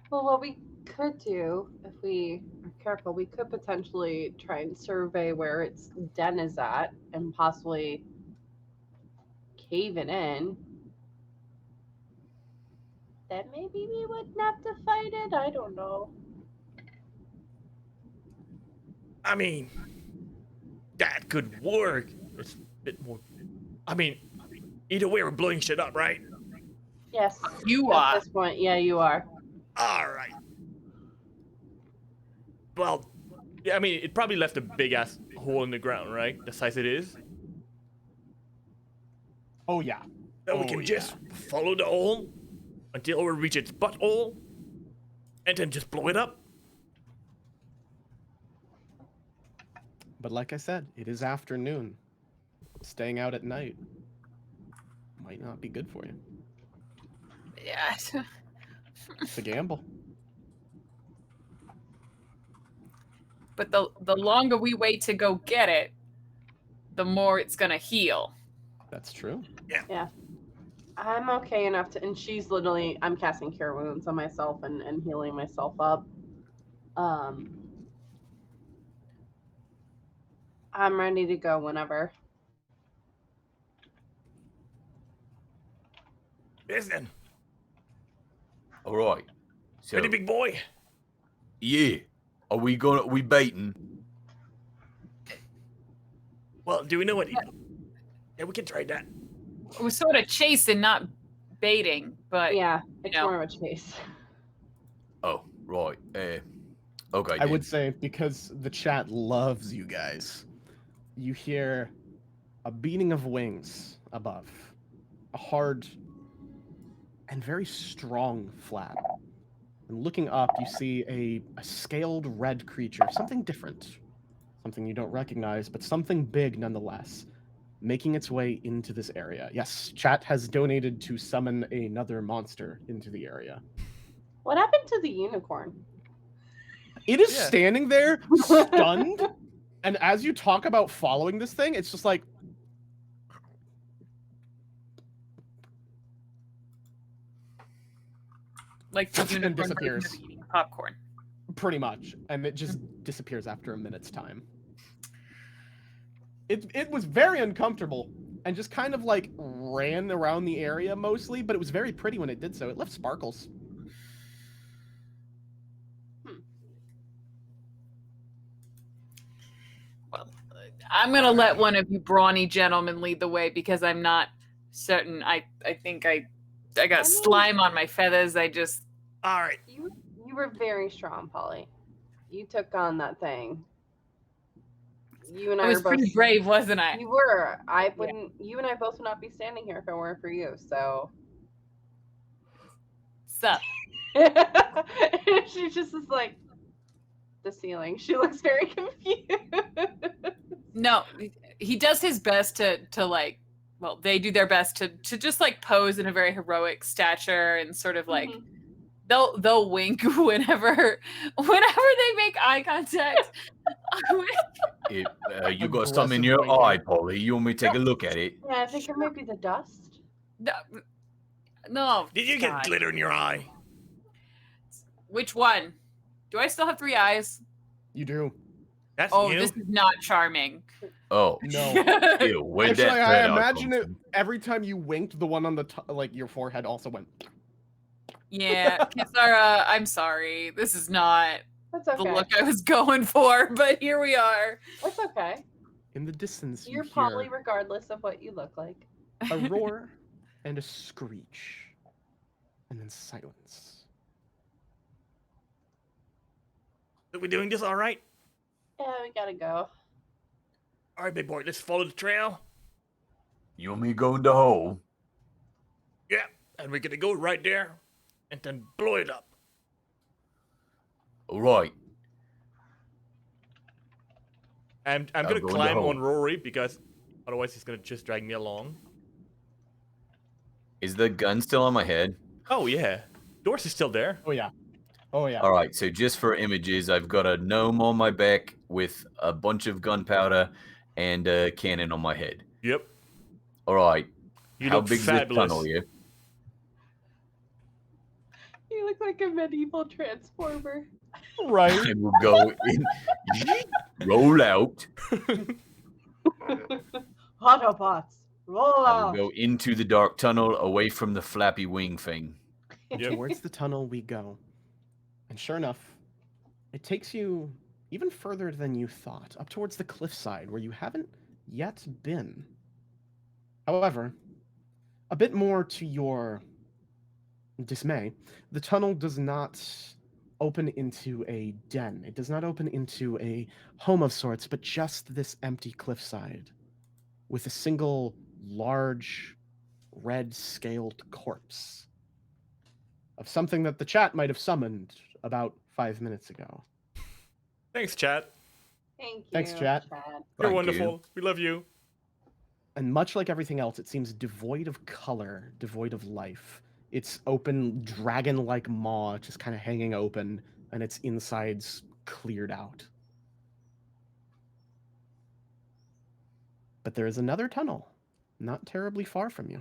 Speaker 3: Well, what we could do, if we are careful, we could potentially try and survey where its den is at and possibly cave it in. Then maybe we wouldn't have to fight it. I don't know.
Speaker 4: I mean, that could work. It's a bit more I mean, either way, we're blowing shit up, right?
Speaker 3: Yes.
Speaker 2: You
Speaker 3: At
Speaker 2: are.
Speaker 3: this point, yeah, you are.
Speaker 4: All right. Well, yeah, I mean, it probably left a big ass hole in the ground, right? The size it is.
Speaker 1: Oh yeah.
Speaker 4: Then we
Speaker 1: Oh,
Speaker 4: can
Speaker 1: yeah.
Speaker 4: just follow the hole until we reach its butthole, and then just blow it up.
Speaker 1: But like I said, it is afternoon. Staying out at night might not be good for you.
Speaker 2: Yeah.
Speaker 1: It's a gamble.
Speaker 2: But the longer we wait to go get it, the more it's gonna heal.
Speaker 1: That's true.
Speaker 3: Yeah. I'm okay enough to, and she's literally, I'm casting Cure Wounds on myself and healing myself up. I'm ready to go whenever.
Speaker 4: Listen,
Speaker 5: All right. So,
Speaker 4: pretty big boy.
Speaker 5: yeah. Are we baiting?
Speaker 4: Well, do we know what? Yeah, we can try that.
Speaker 2: It was sort of chasing, not baiting, but
Speaker 3: Yeah, it's
Speaker 2: know.
Speaker 3: more of a chase.
Speaker 5: Oh, right. Okay.
Speaker 1: I would say because the chat loves you guys, you hear a beating of wings above, a hard and very strong flap. And looking up, you see a scaled red creature, something different, something you don't recognize, but something big nonetheless, making its way into this area. Yes, chat has donated to summon another monster into the area.
Speaker 3: What happened to the unicorn?
Speaker 1: It is
Speaker 4: Yeah.
Speaker 1: standing there, stunned, and as you talk about following this thing, it's just like,
Speaker 2: like the
Speaker 1: And
Speaker 2: unicorn
Speaker 1: disappears.
Speaker 2: version of eating popcorn.
Speaker 1: pretty much, and it just disappears after a minute's time. It was very uncomfortable, and just kind of like ran around the area mostly, but it was very pretty when it did so. It left sparkles.
Speaker 2: Well, I'm gonna let one of you brawny gentlemen lead the way because I'm not certain. I think I got slime on my feathers. I just
Speaker 4: All right.
Speaker 3: You were very strong, Polly. You took on that thing. You and I,
Speaker 2: I was
Speaker 3: were both
Speaker 2: pretty brave, wasn't I?
Speaker 3: You were. I wouldn't. You and I both would not be standing here if it weren't for you. So.
Speaker 2: Sup?
Speaker 3: She just is like the ceiling. She looks very confused.
Speaker 2: No, he does his best to like. Well, they do their best to just like pose in a very heroic stature and sort of like they'll wink whenever they make eye contact.
Speaker 5: You got some in your eye, Polly. You want me to take a look at it?
Speaker 3: Yeah, I think it might be the dust.
Speaker 2: No.
Speaker 4: Did you get
Speaker 2: God.
Speaker 4: glitter in your eye?
Speaker 2: Which one? Do I still have 3 eyes?
Speaker 1: You do.
Speaker 4: That's
Speaker 2: Oh,
Speaker 4: new.
Speaker 2: this is not charming.
Speaker 5: Oh,
Speaker 1: No.
Speaker 5: ew, where'd
Speaker 1: Actually,
Speaker 5: that
Speaker 1: I
Speaker 5: fat eye
Speaker 1: imagine
Speaker 5: come
Speaker 1: it
Speaker 5: from?
Speaker 1: every time you winked, the one on the like your forehead also went.
Speaker 2: Yeah, Kisara, I'm sorry. This is not
Speaker 3: That's
Speaker 2: the
Speaker 3: okay.
Speaker 2: look I was going for, but here we are.
Speaker 3: That's okay.
Speaker 1: In the distance,
Speaker 3: You're
Speaker 1: you
Speaker 3: Polly
Speaker 1: hear
Speaker 3: regardless of what you look like.
Speaker 1: a roar and a screech, and then silence.
Speaker 4: Are we doing this all right?
Speaker 3: Yeah, we gotta go.
Speaker 4: All right, big boy. Let's follow the trail.
Speaker 5: You want me to go in the hole?
Speaker 4: Yeah, and we're gonna go right there, and then blow it up.
Speaker 5: All right.
Speaker 4: I'm
Speaker 5: I'll
Speaker 4: gonna
Speaker 5: go in the
Speaker 4: climb
Speaker 5: hole.
Speaker 4: on Rory because otherwise he's gonna just drag me along.
Speaker 5: Is the gun still on my head?
Speaker 4: Oh yeah, Doris is still there.
Speaker 1: Oh yeah. Oh yeah.
Speaker 5: All right, so just for images, I've got a gnome on my back with a bunch of gunpowder and a cannon on my head.
Speaker 4: Yep.
Speaker 5: All right.
Speaker 4: You
Speaker 5: How
Speaker 4: look
Speaker 5: big's this
Speaker 4: fabulous.
Speaker 5: tunnel, yeah?
Speaker 3: You look like a medieval transformer.
Speaker 1: Right.
Speaker 5: I will go in, roll out,
Speaker 3: Autobots, roll
Speaker 5: I will
Speaker 3: out.
Speaker 5: go into the dark tunnel away from the flappy wing thing.
Speaker 4: Yep.
Speaker 1: Towards the tunnel we go. And sure enough, it takes you even further than you thought, up towards the cliffside where you haven't yet been. However, a bit more to your dismay, the tunnel does not open into a den. It does not open into a home of sorts, but just this empty cliffside with a single large red scaled corpse of something that the chat might have summoned about 5 minutes ago.
Speaker 4: Thanks, chat.
Speaker 3: Thank you.
Speaker 1: Thanks, chat.
Speaker 3: Chad.
Speaker 4: You're
Speaker 5: Thank
Speaker 4: wonderful.
Speaker 5: you.
Speaker 4: We love you.
Speaker 1: And much like everything else, it seems devoid of color, devoid of life. Its open, dragon-like maw just kind of hanging open, and its insides cleared out. But there is another tunnel, not terribly far from you.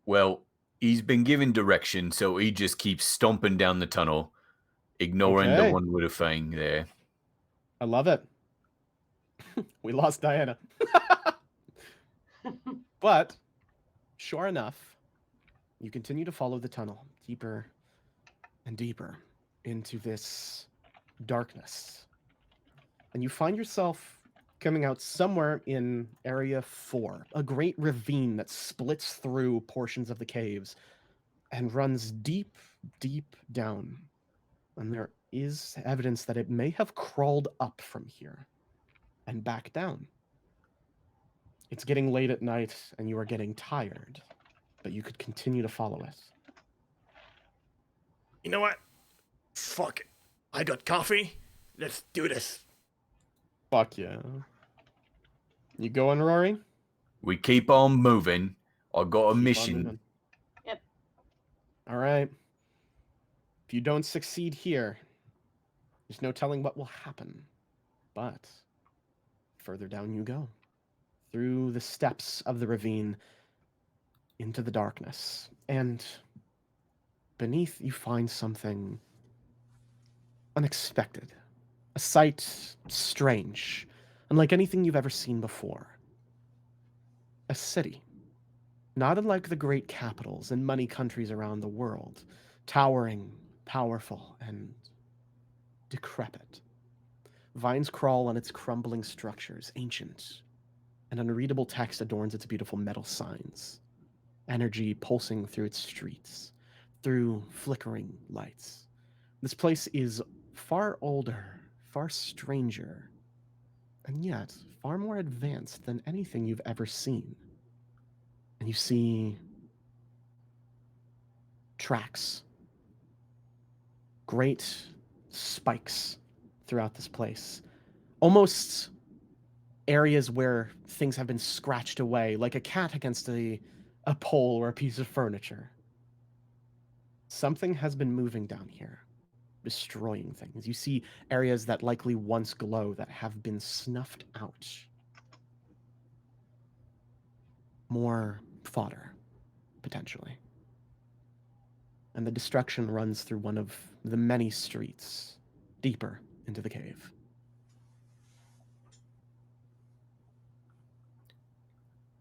Speaker 5: Well, he's been given direction, so he just keeps stomping down the tunnel, ignoring
Speaker 1: Okay.
Speaker 5: the one with a fang there.
Speaker 1: I love it. We lost Diana. But, sure enough, you continue to follow the tunnel deeper and deeper into this darkness. And you find yourself coming out somewhere in Area 4, a great ravine that splits through portions of the caves and runs deep, deep down. And there is evidence that it may have crawled up from here and back down. It's getting late at night and you are getting tired, but you could continue to follow it.
Speaker 4: You know what? Fuck it. I got coffee. Let's do this.
Speaker 1: Fuck yeah. You going, Rory?
Speaker 5: We keep on moving. I got a
Speaker 1: Keep on
Speaker 5: mission.
Speaker 1: moving.
Speaker 3: Yep.
Speaker 1: All right. If you don't succeed here, there's no telling what will happen. But further down you go, through the steps of the ravine, into the darkness. And beneath you find something unexpected. A sight strange, unlike anything you've ever seen before. A city, not unlike the great capitals in many countries around the world, towering, powerful, and decrepit. Vines crawl on its crumbling structures, ancient. An unreadable text adorns its beautiful metal signs. Energy pulsing through its streets, through flickering lights. This place is far older, far stranger, and yet far more advanced than anything you've ever seen. And you see tracks, great spikes throughout this place. Almost areas where things have been scratched away, like a cat against a pole or a piece of furniture. Something has been moving down here, destroying things. You see areas that likely once glow that have been snuffed out. More fodder, potentially. And the destruction runs through one of the many streets, deeper into the cave.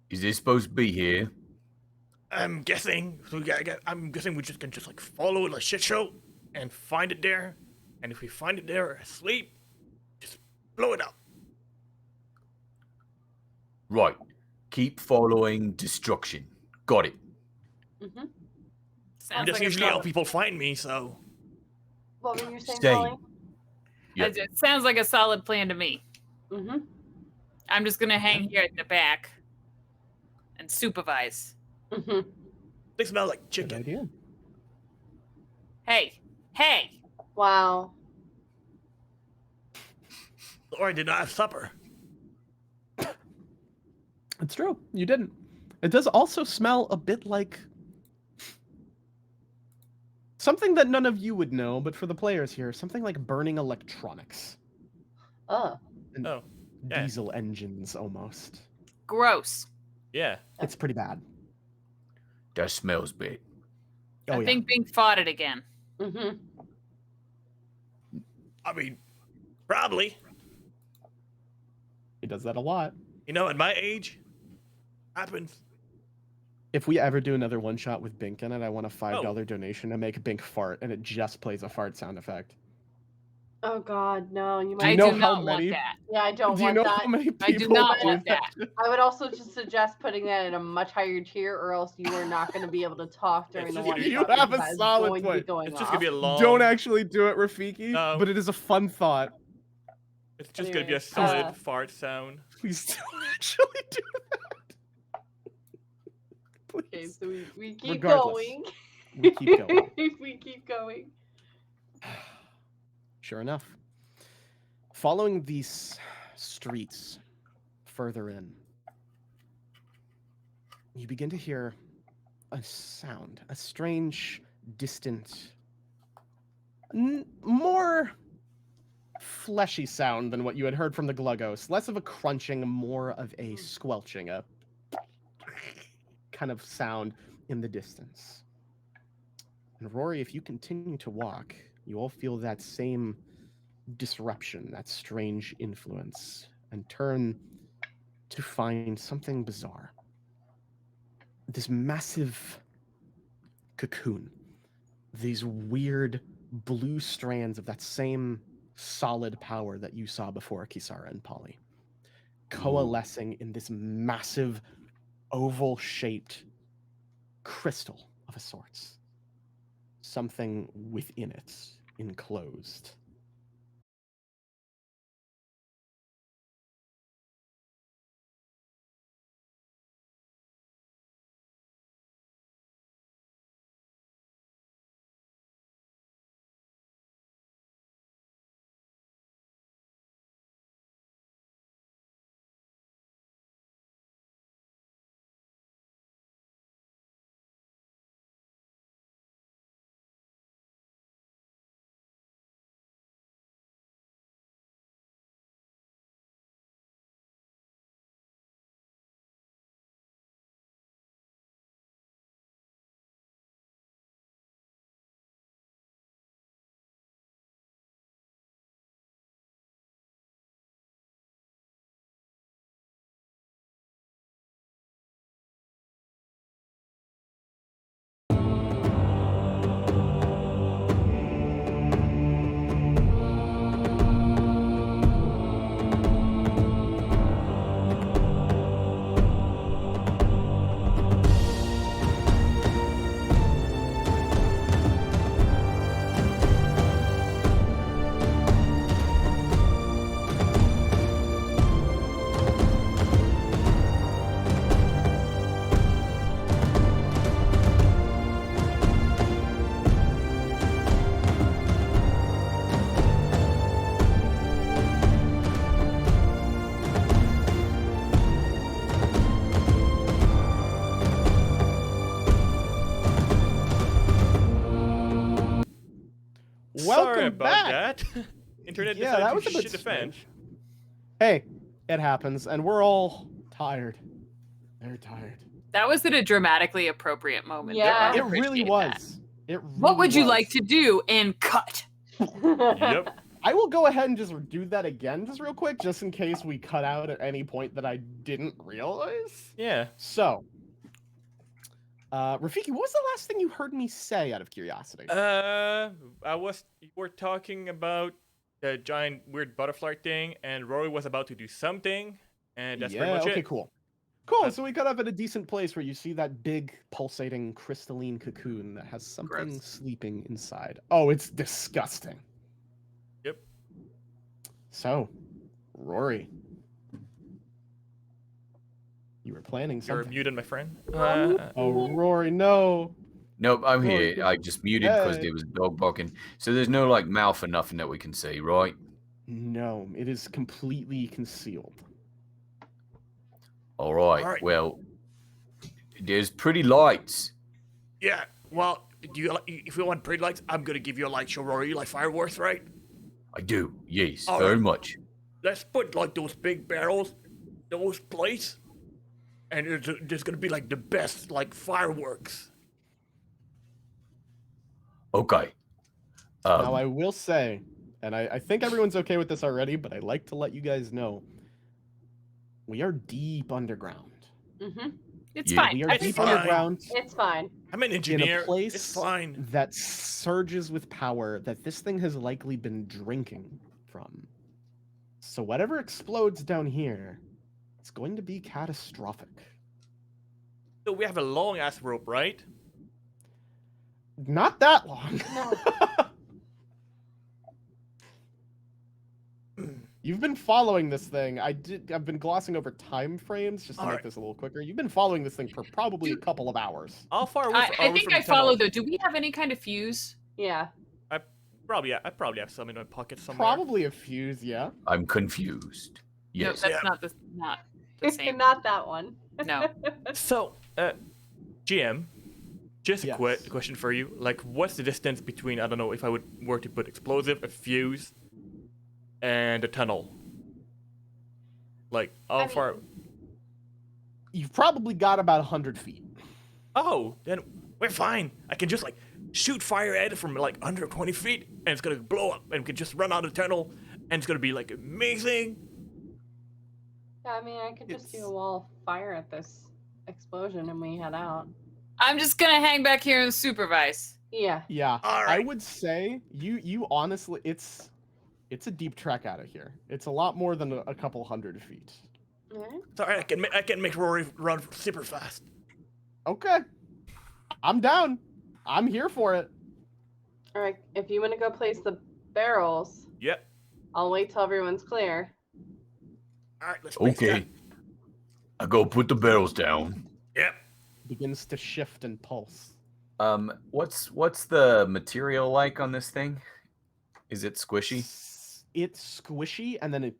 Speaker 5: Is this supposed to be here?
Speaker 4: I'm guessing. I'm guessing we just can just like follow the shit show and find it there. And if we find it there asleep, just blow it up.
Speaker 5: Right. Keep following destruction. Got it.
Speaker 3: Mm-hmm.
Speaker 2: Sounds
Speaker 4: That's
Speaker 2: like a
Speaker 4: usually how
Speaker 2: solid-
Speaker 4: people find me. So
Speaker 3: What were you saying,
Speaker 5: Same.
Speaker 3: Molly?
Speaker 5: Yep.
Speaker 2: It sounds like a solid plan to me.
Speaker 3: Mm-hmm.
Speaker 2: I'm just gonna hang here in the back and supervise.
Speaker 3: Mm-hmm.
Speaker 4: they smell like
Speaker 1: Good
Speaker 4: chicken.
Speaker 1: idea.
Speaker 2: Hey!
Speaker 3: Wow.
Speaker 4: Or I did not have supper.
Speaker 1: It's true. You didn't. It does also smell a bit like something that none of you would know, but for the players here, something like burning electronics.
Speaker 3: Oh.
Speaker 1: And
Speaker 4: Oh, yeah.
Speaker 1: diesel engines almost.
Speaker 2: Gross.
Speaker 4: Yeah.
Speaker 1: It's pretty bad.
Speaker 5: That smells bad.
Speaker 1: Oh,
Speaker 2: I
Speaker 1: yeah.
Speaker 2: think Bing fought it again.
Speaker 3: Mm-hmm.
Speaker 4: I mean, probably.
Speaker 1: He does that a lot.
Speaker 4: You know, at my age, happens.
Speaker 1: If we ever do another one shot with Bink in it, I want a $5
Speaker 4: Oh.
Speaker 1: donation to make Bink fart, and it just plays a fart sound effect.
Speaker 3: Oh God, no! You
Speaker 1: Do
Speaker 3: might.
Speaker 1: you
Speaker 2: I
Speaker 1: know
Speaker 2: do
Speaker 1: how
Speaker 2: not
Speaker 1: many?
Speaker 2: want that.
Speaker 3: Yeah, I don't
Speaker 1: Do you
Speaker 3: want
Speaker 1: know
Speaker 3: that.
Speaker 1: how many people
Speaker 2: I do not
Speaker 1: do
Speaker 2: want that.
Speaker 3: I would also just suggest putting that in a much higher tier, or else you are not going to be able to talk during the
Speaker 4: just
Speaker 3: one
Speaker 4: gonna be-
Speaker 1: You
Speaker 3: shot
Speaker 1: have
Speaker 3: because
Speaker 1: a
Speaker 3: that is
Speaker 1: solid
Speaker 3: going to be
Speaker 1: point.
Speaker 3: going
Speaker 4: It's just
Speaker 3: off.
Speaker 4: gonna be a long.
Speaker 1: Don't actually do it, Rafiki,
Speaker 4: No.
Speaker 1: but it is a fun thought.
Speaker 4: It's just gonna be a
Speaker 3: Anyways,
Speaker 4: solid fart sound.
Speaker 1: Please don't actually do that.
Speaker 3: Okay,
Speaker 1: Please.
Speaker 3: so we keep
Speaker 1: Regardless,
Speaker 3: going.
Speaker 1: we keep going.
Speaker 3: We keep going.
Speaker 1: Sure enough. Following these streets further in, you begin to hear a sound, a strange, distant, more fleshy sound than what you had heard from the Gluggos. Less of a crunching, more of a squelching, a kind of sound in the distance. And Rory, if you continue to walk, you all feel that same disruption, that strange influence, and turn to find something bizarre. This massive cocoon, these weird blue strands of that same solid power that you saw before, Kisara and Polly, coalescing in this massive oval-shaped crystal of a sorts. Something within it, enclosed.
Speaker 4: Sorry
Speaker 1: Welcome
Speaker 4: about
Speaker 1: back.
Speaker 4: that. Internet
Speaker 1: Yeah, that
Speaker 4: decided
Speaker 1: was
Speaker 4: to
Speaker 1: a bit
Speaker 4: shit the fan.
Speaker 1: strange. Hey, it happens, and we're all tired. Very tired.
Speaker 2: That was at a dramatically appropriate moment.
Speaker 3: Yeah.
Speaker 2: I
Speaker 1: It really
Speaker 2: appreciate that.
Speaker 1: was. It really
Speaker 2: What would you
Speaker 1: was.
Speaker 2: like to do and cut?
Speaker 4: Yep.
Speaker 1: I will go ahead and just do that again, just real quick, just in case we cut out at any point that I didn't realize.
Speaker 4: Yeah.
Speaker 1: So, Rafiki, what was the last thing you heard me say out of curiosity?
Speaker 4: You were talking about the giant weird butterfly thing, and Rory was about to do something, and that's pretty much
Speaker 1: okay,
Speaker 4: it.
Speaker 1: cool. Cool, so we cut off at a decent place where you see that big, pulsating, crystalline cocoon that has something
Speaker 5: Gross.
Speaker 1: sleeping inside. Oh, it's disgusting.
Speaker 4: Yep.
Speaker 1: So, Rory, you were planning
Speaker 4: You're
Speaker 1: something.
Speaker 4: muted, my friend.
Speaker 1: Oh, Rory, no.
Speaker 5: Nope, I'm
Speaker 1: Oh,
Speaker 5: here. I just muted because
Speaker 1: hey.
Speaker 5: there was a dog barking. So there's no like mouth or nothing that we can see, right?
Speaker 1: No, it is completely concealed.
Speaker 5: All right.
Speaker 4: All right.
Speaker 5: Well, there's pretty lights.
Speaker 4: Yeah. Well, if you want pretty lights, I'm gonna give you a light show, Rory. You like fireworks, right?
Speaker 5: I do. Yes,
Speaker 4: All
Speaker 5: very
Speaker 4: right.
Speaker 5: much.
Speaker 4: Let's put like those big barrels, those plates, and there's gonna be like the best like fireworks.
Speaker 5: Okay.
Speaker 1: Now, I will say, and I think everyone's okay with this already, but I like to let you guys know, we are deep underground.
Speaker 3: Mm-hmm.
Speaker 2: It's
Speaker 5: Yeah.
Speaker 2: fine.
Speaker 1: We are
Speaker 2: I
Speaker 1: deep
Speaker 2: just-
Speaker 1: underground
Speaker 3: It's fine.
Speaker 4: I'm an
Speaker 1: in
Speaker 4: engineer.
Speaker 1: a place
Speaker 4: It's fine.
Speaker 1: that surges with power that this thing has likely been drinking from. So whatever explodes down here, it's going to be catastrophic.
Speaker 4: So we have a long ass rope, right?
Speaker 1: Not that long.
Speaker 3: No.
Speaker 1: You've been following this thing. I've been glossing over time frames just to make
Speaker 4: Alright.
Speaker 1: this a little quicker. You've been following this thing for probably a couple of hours.
Speaker 4: How far away
Speaker 2: I
Speaker 4: are we
Speaker 2: think
Speaker 4: from
Speaker 2: I
Speaker 4: the tunnel?
Speaker 2: follow though. Do we have any kind of fuse?
Speaker 3: Yeah.
Speaker 4: I probably have some in my pocket somewhere.
Speaker 1: Probably a fuse, yeah.
Speaker 5: I'm confused. Yes.
Speaker 2: No, that's
Speaker 4: Yeah.
Speaker 2: not the same.
Speaker 3: Not that one.
Speaker 2: No.
Speaker 4: So, GM, just a
Speaker 1: Yes.
Speaker 4: question for you. Like, what's the distance between, I don't know, if I were to put explosive, a fuse, and a tunnel? Like, how
Speaker 3: I mean-
Speaker 4: far?
Speaker 1: You've probably got about 100 feet.
Speaker 4: Oh, then we're fine. I can just, like, shoot fire at it from, like, 120 feet, and it's gonna blow up, and we can just run out of the tunnel, and it's gonna be, like, amazing.
Speaker 3: Yeah, I mean, I could just do
Speaker 1: It's-
Speaker 3: a wall of fire at this explosion and we head out.
Speaker 2: I'm just gonna hang back here and supervise.
Speaker 3: Yeah.
Speaker 1: Yeah.
Speaker 4: All
Speaker 1: I
Speaker 4: right.
Speaker 1: would say you honestly it's a deep trek out of here. It's a lot more than a couple hundred feet.
Speaker 3: Alright.
Speaker 4: Sorry, I can make Rory run super fast.
Speaker 1: Okay. I'm down. I'm here for it.
Speaker 3: Alright, if you want to go place the barrels,
Speaker 4: Yep.
Speaker 3: I'll wait till everyone's clear.
Speaker 4: All right, let's place
Speaker 5: Okay. I go put the barrels down.
Speaker 4: that. Yep.
Speaker 1: Begins to shift and pulse.
Speaker 5: What's the material like on this thing? Is it squishy?
Speaker 1: It's squishy and then it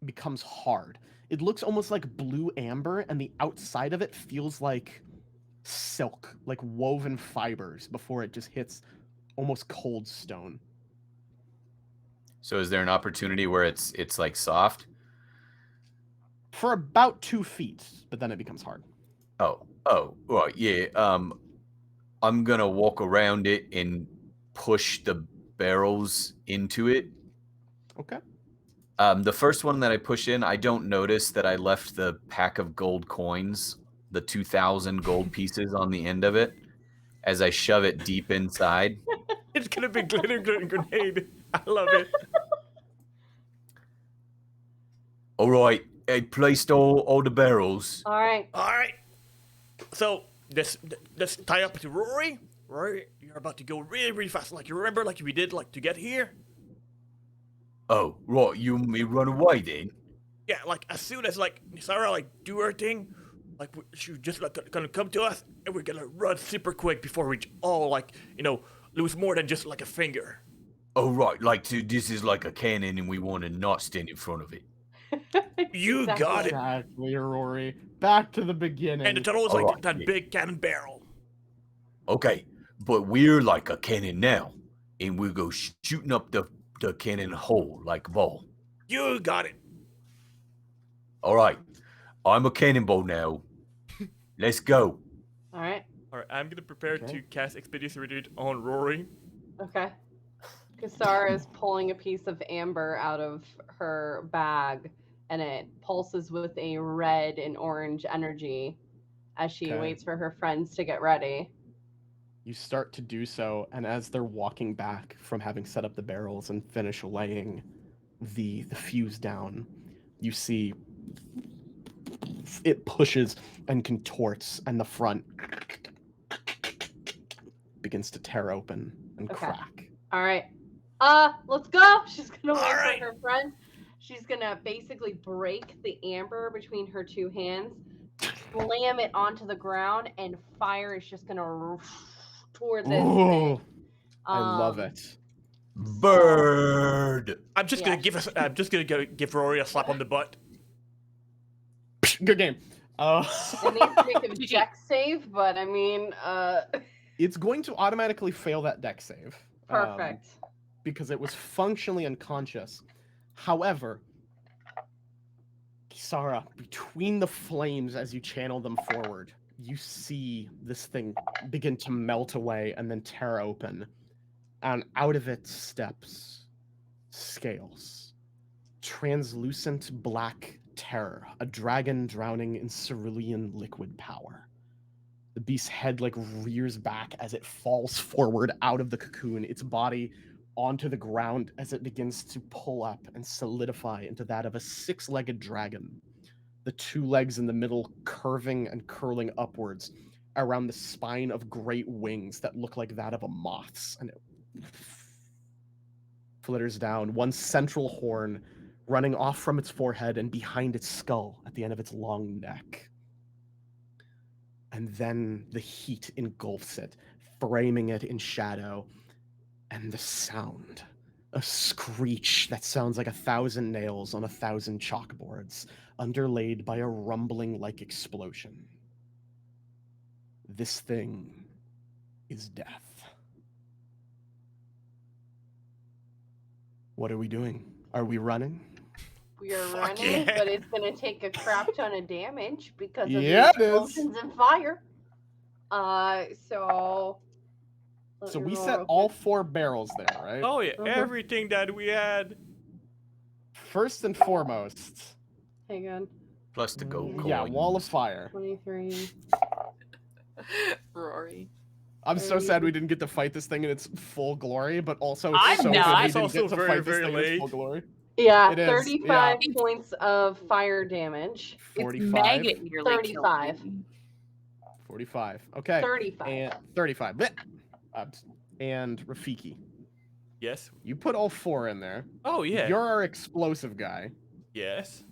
Speaker 1: becomes hard. It looks almost like blue amber, and the outside of it feels like silk, like woven fibers before it just hits almost cold stone.
Speaker 5: So is there an opportunity where it's like soft?
Speaker 1: For about 2 feet, but then it becomes hard.
Speaker 5: Oh, right, yeah. I'm gonna walk around it and push the barrels into it.
Speaker 1: Okay.
Speaker 5: The first one that I push in, I don't notice that I left the pack of gold coins, the 2,000 gold pieces on the end of it, as I shove it deep inside.
Speaker 4: It's gonna be glitter grenade. I love it.
Speaker 5: All right, I placed all the barrels.
Speaker 3: Alright.
Speaker 4: All right. So let's tie up to Rory. Rory, you're about to go really, really fast. Like you remember, like we did, like to get here.
Speaker 5: Oh, right, you want me run away then?
Speaker 4: Yeah, like as soon as like Sarah like do her thing, like she just like gonna come to us, and we're gonna run super quick before we all like lose more than just like a finger.
Speaker 5: Oh, right, like this is like a cannon and we want to not stand in front of it.
Speaker 4: You got it.
Speaker 1: Exactly, Rory. Back to the beginning.
Speaker 4: And the tunnel is like
Speaker 5: Alright,
Speaker 4: that
Speaker 5: yeah.
Speaker 4: big cannon barrel.
Speaker 5: Okay, but we're like a cannon now, and we go shooting up the cannon hole like a ball.
Speaker 4: You got it.
Speaker 5: All right, I'm a cannonball now. Let's go.
Speaker 3: Alright.
Speaker 4: All right, I'm gonna prepare
Speaker 1: Okay.
Speaker 4: to cast Expedition Retreat on Rory.
Speaker 3: Okay. Kasara is pulling a piece of amber out of her bag, and it pulses with a red and orange energy as she
Speaker 1: Okay.
Speaker 3: waits for her friends to get ready.
Speaker 1: You start to do so, and as they're walking back from having set up the barrels and finish laying the fuse down, you see it pushes and contorts, and the front begins to tear open and
Speaker 3: Okay.
Speaker 1: crack.
Speaker 3: All right. Let's go. She's gonna wait
Speaker 4: Alright.
Speaker 3: for her friends. She's gonna basically break the amber between her two hands, slam it onto the ground, and fire is just gonna toward this
Speaker 1: Ooh,
Speaker 3: thing.
Speaker 1: I love
Speaker 3: Um,
Speaker 1: it.
Speaker 5: Bird.
Speaker 4: I'm just
Speaker 3: Yeah.
Speaker 4: gonna give Rory a slap on the butt.
Speaker 1: Good game.
Speaker 3: It needs to make a
Speaker 2: GG.
Speaker 3: dex save, but I mean,
Speaker 1: It's going to automatically fail that deck save.
Speaker 3: perfect.
Speaker 1: Because it was functionally unconscious. However, Kisara, between the flames as you channel them forward, you see this thing begin to melt away and then tear open. And out of it steps Scales. Translucent black terror, a dragon drowning in cerulean liquid power. The beast's head like rears back as it falls forward out of the cocoon, its body onto the ground as it begins to pull up and solidify into that of a 6-legged dragon. The 2 legs in the middle curving and curling upwards around the spine of great wings that look like that of a moth's, and it flitters down, one central horn running off from its forehead and behind its skull at the end of its long neck. And then the heat engulfs it, framing it in shadow, and the sound, a screech that sounds like 1,000 nails on 1,000 chalkboards, underlaid by a rumbling-like explosion. This thing is death. What are we doing? Are we running?
Speaker 3: We are
Speaker 4: Fuck
Speaker 3: running,
Speaker 4: yeah.
Speaker 3: but it's gonna take a crap ton of damage because of
Speaker 1: Yeah,
Speaker 3: the
Speaker 1: it is.
Speaker 3: explosions and fire. So let
Speaker 1: So
Speaker 3: me
Speaker 1: we
Speaker 3: roll
Speaker 1: set
Speaker 3: real
Speaker 1: all
Speaker 3: quick.
Speaker 1: 4 barrels there, right?
Speaker 4: Oh yeah,
Speaker 3: Mhm.
Speaker 4: everything that we had.
Speaker 1: First and foremost,
Speaker 3: Hang on.
Speaker 5: Plus to go coins.
Speaker 1: yeah, wall of fire.
Speaker 3: 23.
Speaker 2: Rory.
Speaker 1: I'm so sad we didn't get to fight this thing in its full glory, but also it's
Speaker 2: I'm
Speaker 1: so
Speaker 2: not.
Speaker 1: good we
Speaker 4: It's
Speaker 1: didn't
Speaker 4: also
Speaker 1: get to
Speaker 4: very,
Speaker 1: fight this
Speaker 4: very
Speaker 1: thing in its full
Speaker 4: late.
Speaker 1: glory.
Speaker 3: Yeah,
Speaker 1: It is,
Speaker 3: 35
Speaker 2: yeah.
Speaker 3: points of fire damage.
Speaker 1: 45,
Speaker 2: It's maggot nearly
Speaker 3: 35.
Speaker 2: killed me.
Speaker 1: 45. Okay.
Speaker 3: 35.
Speaker 1: And 35. Blech. And Rafiki,
Speaker 4: Yes.
Speaker 1: you put all 4 in there.
Speaker 4: Oh yeah.
Speaker 1: You're our explosive guy.
Speaker 4: Yes.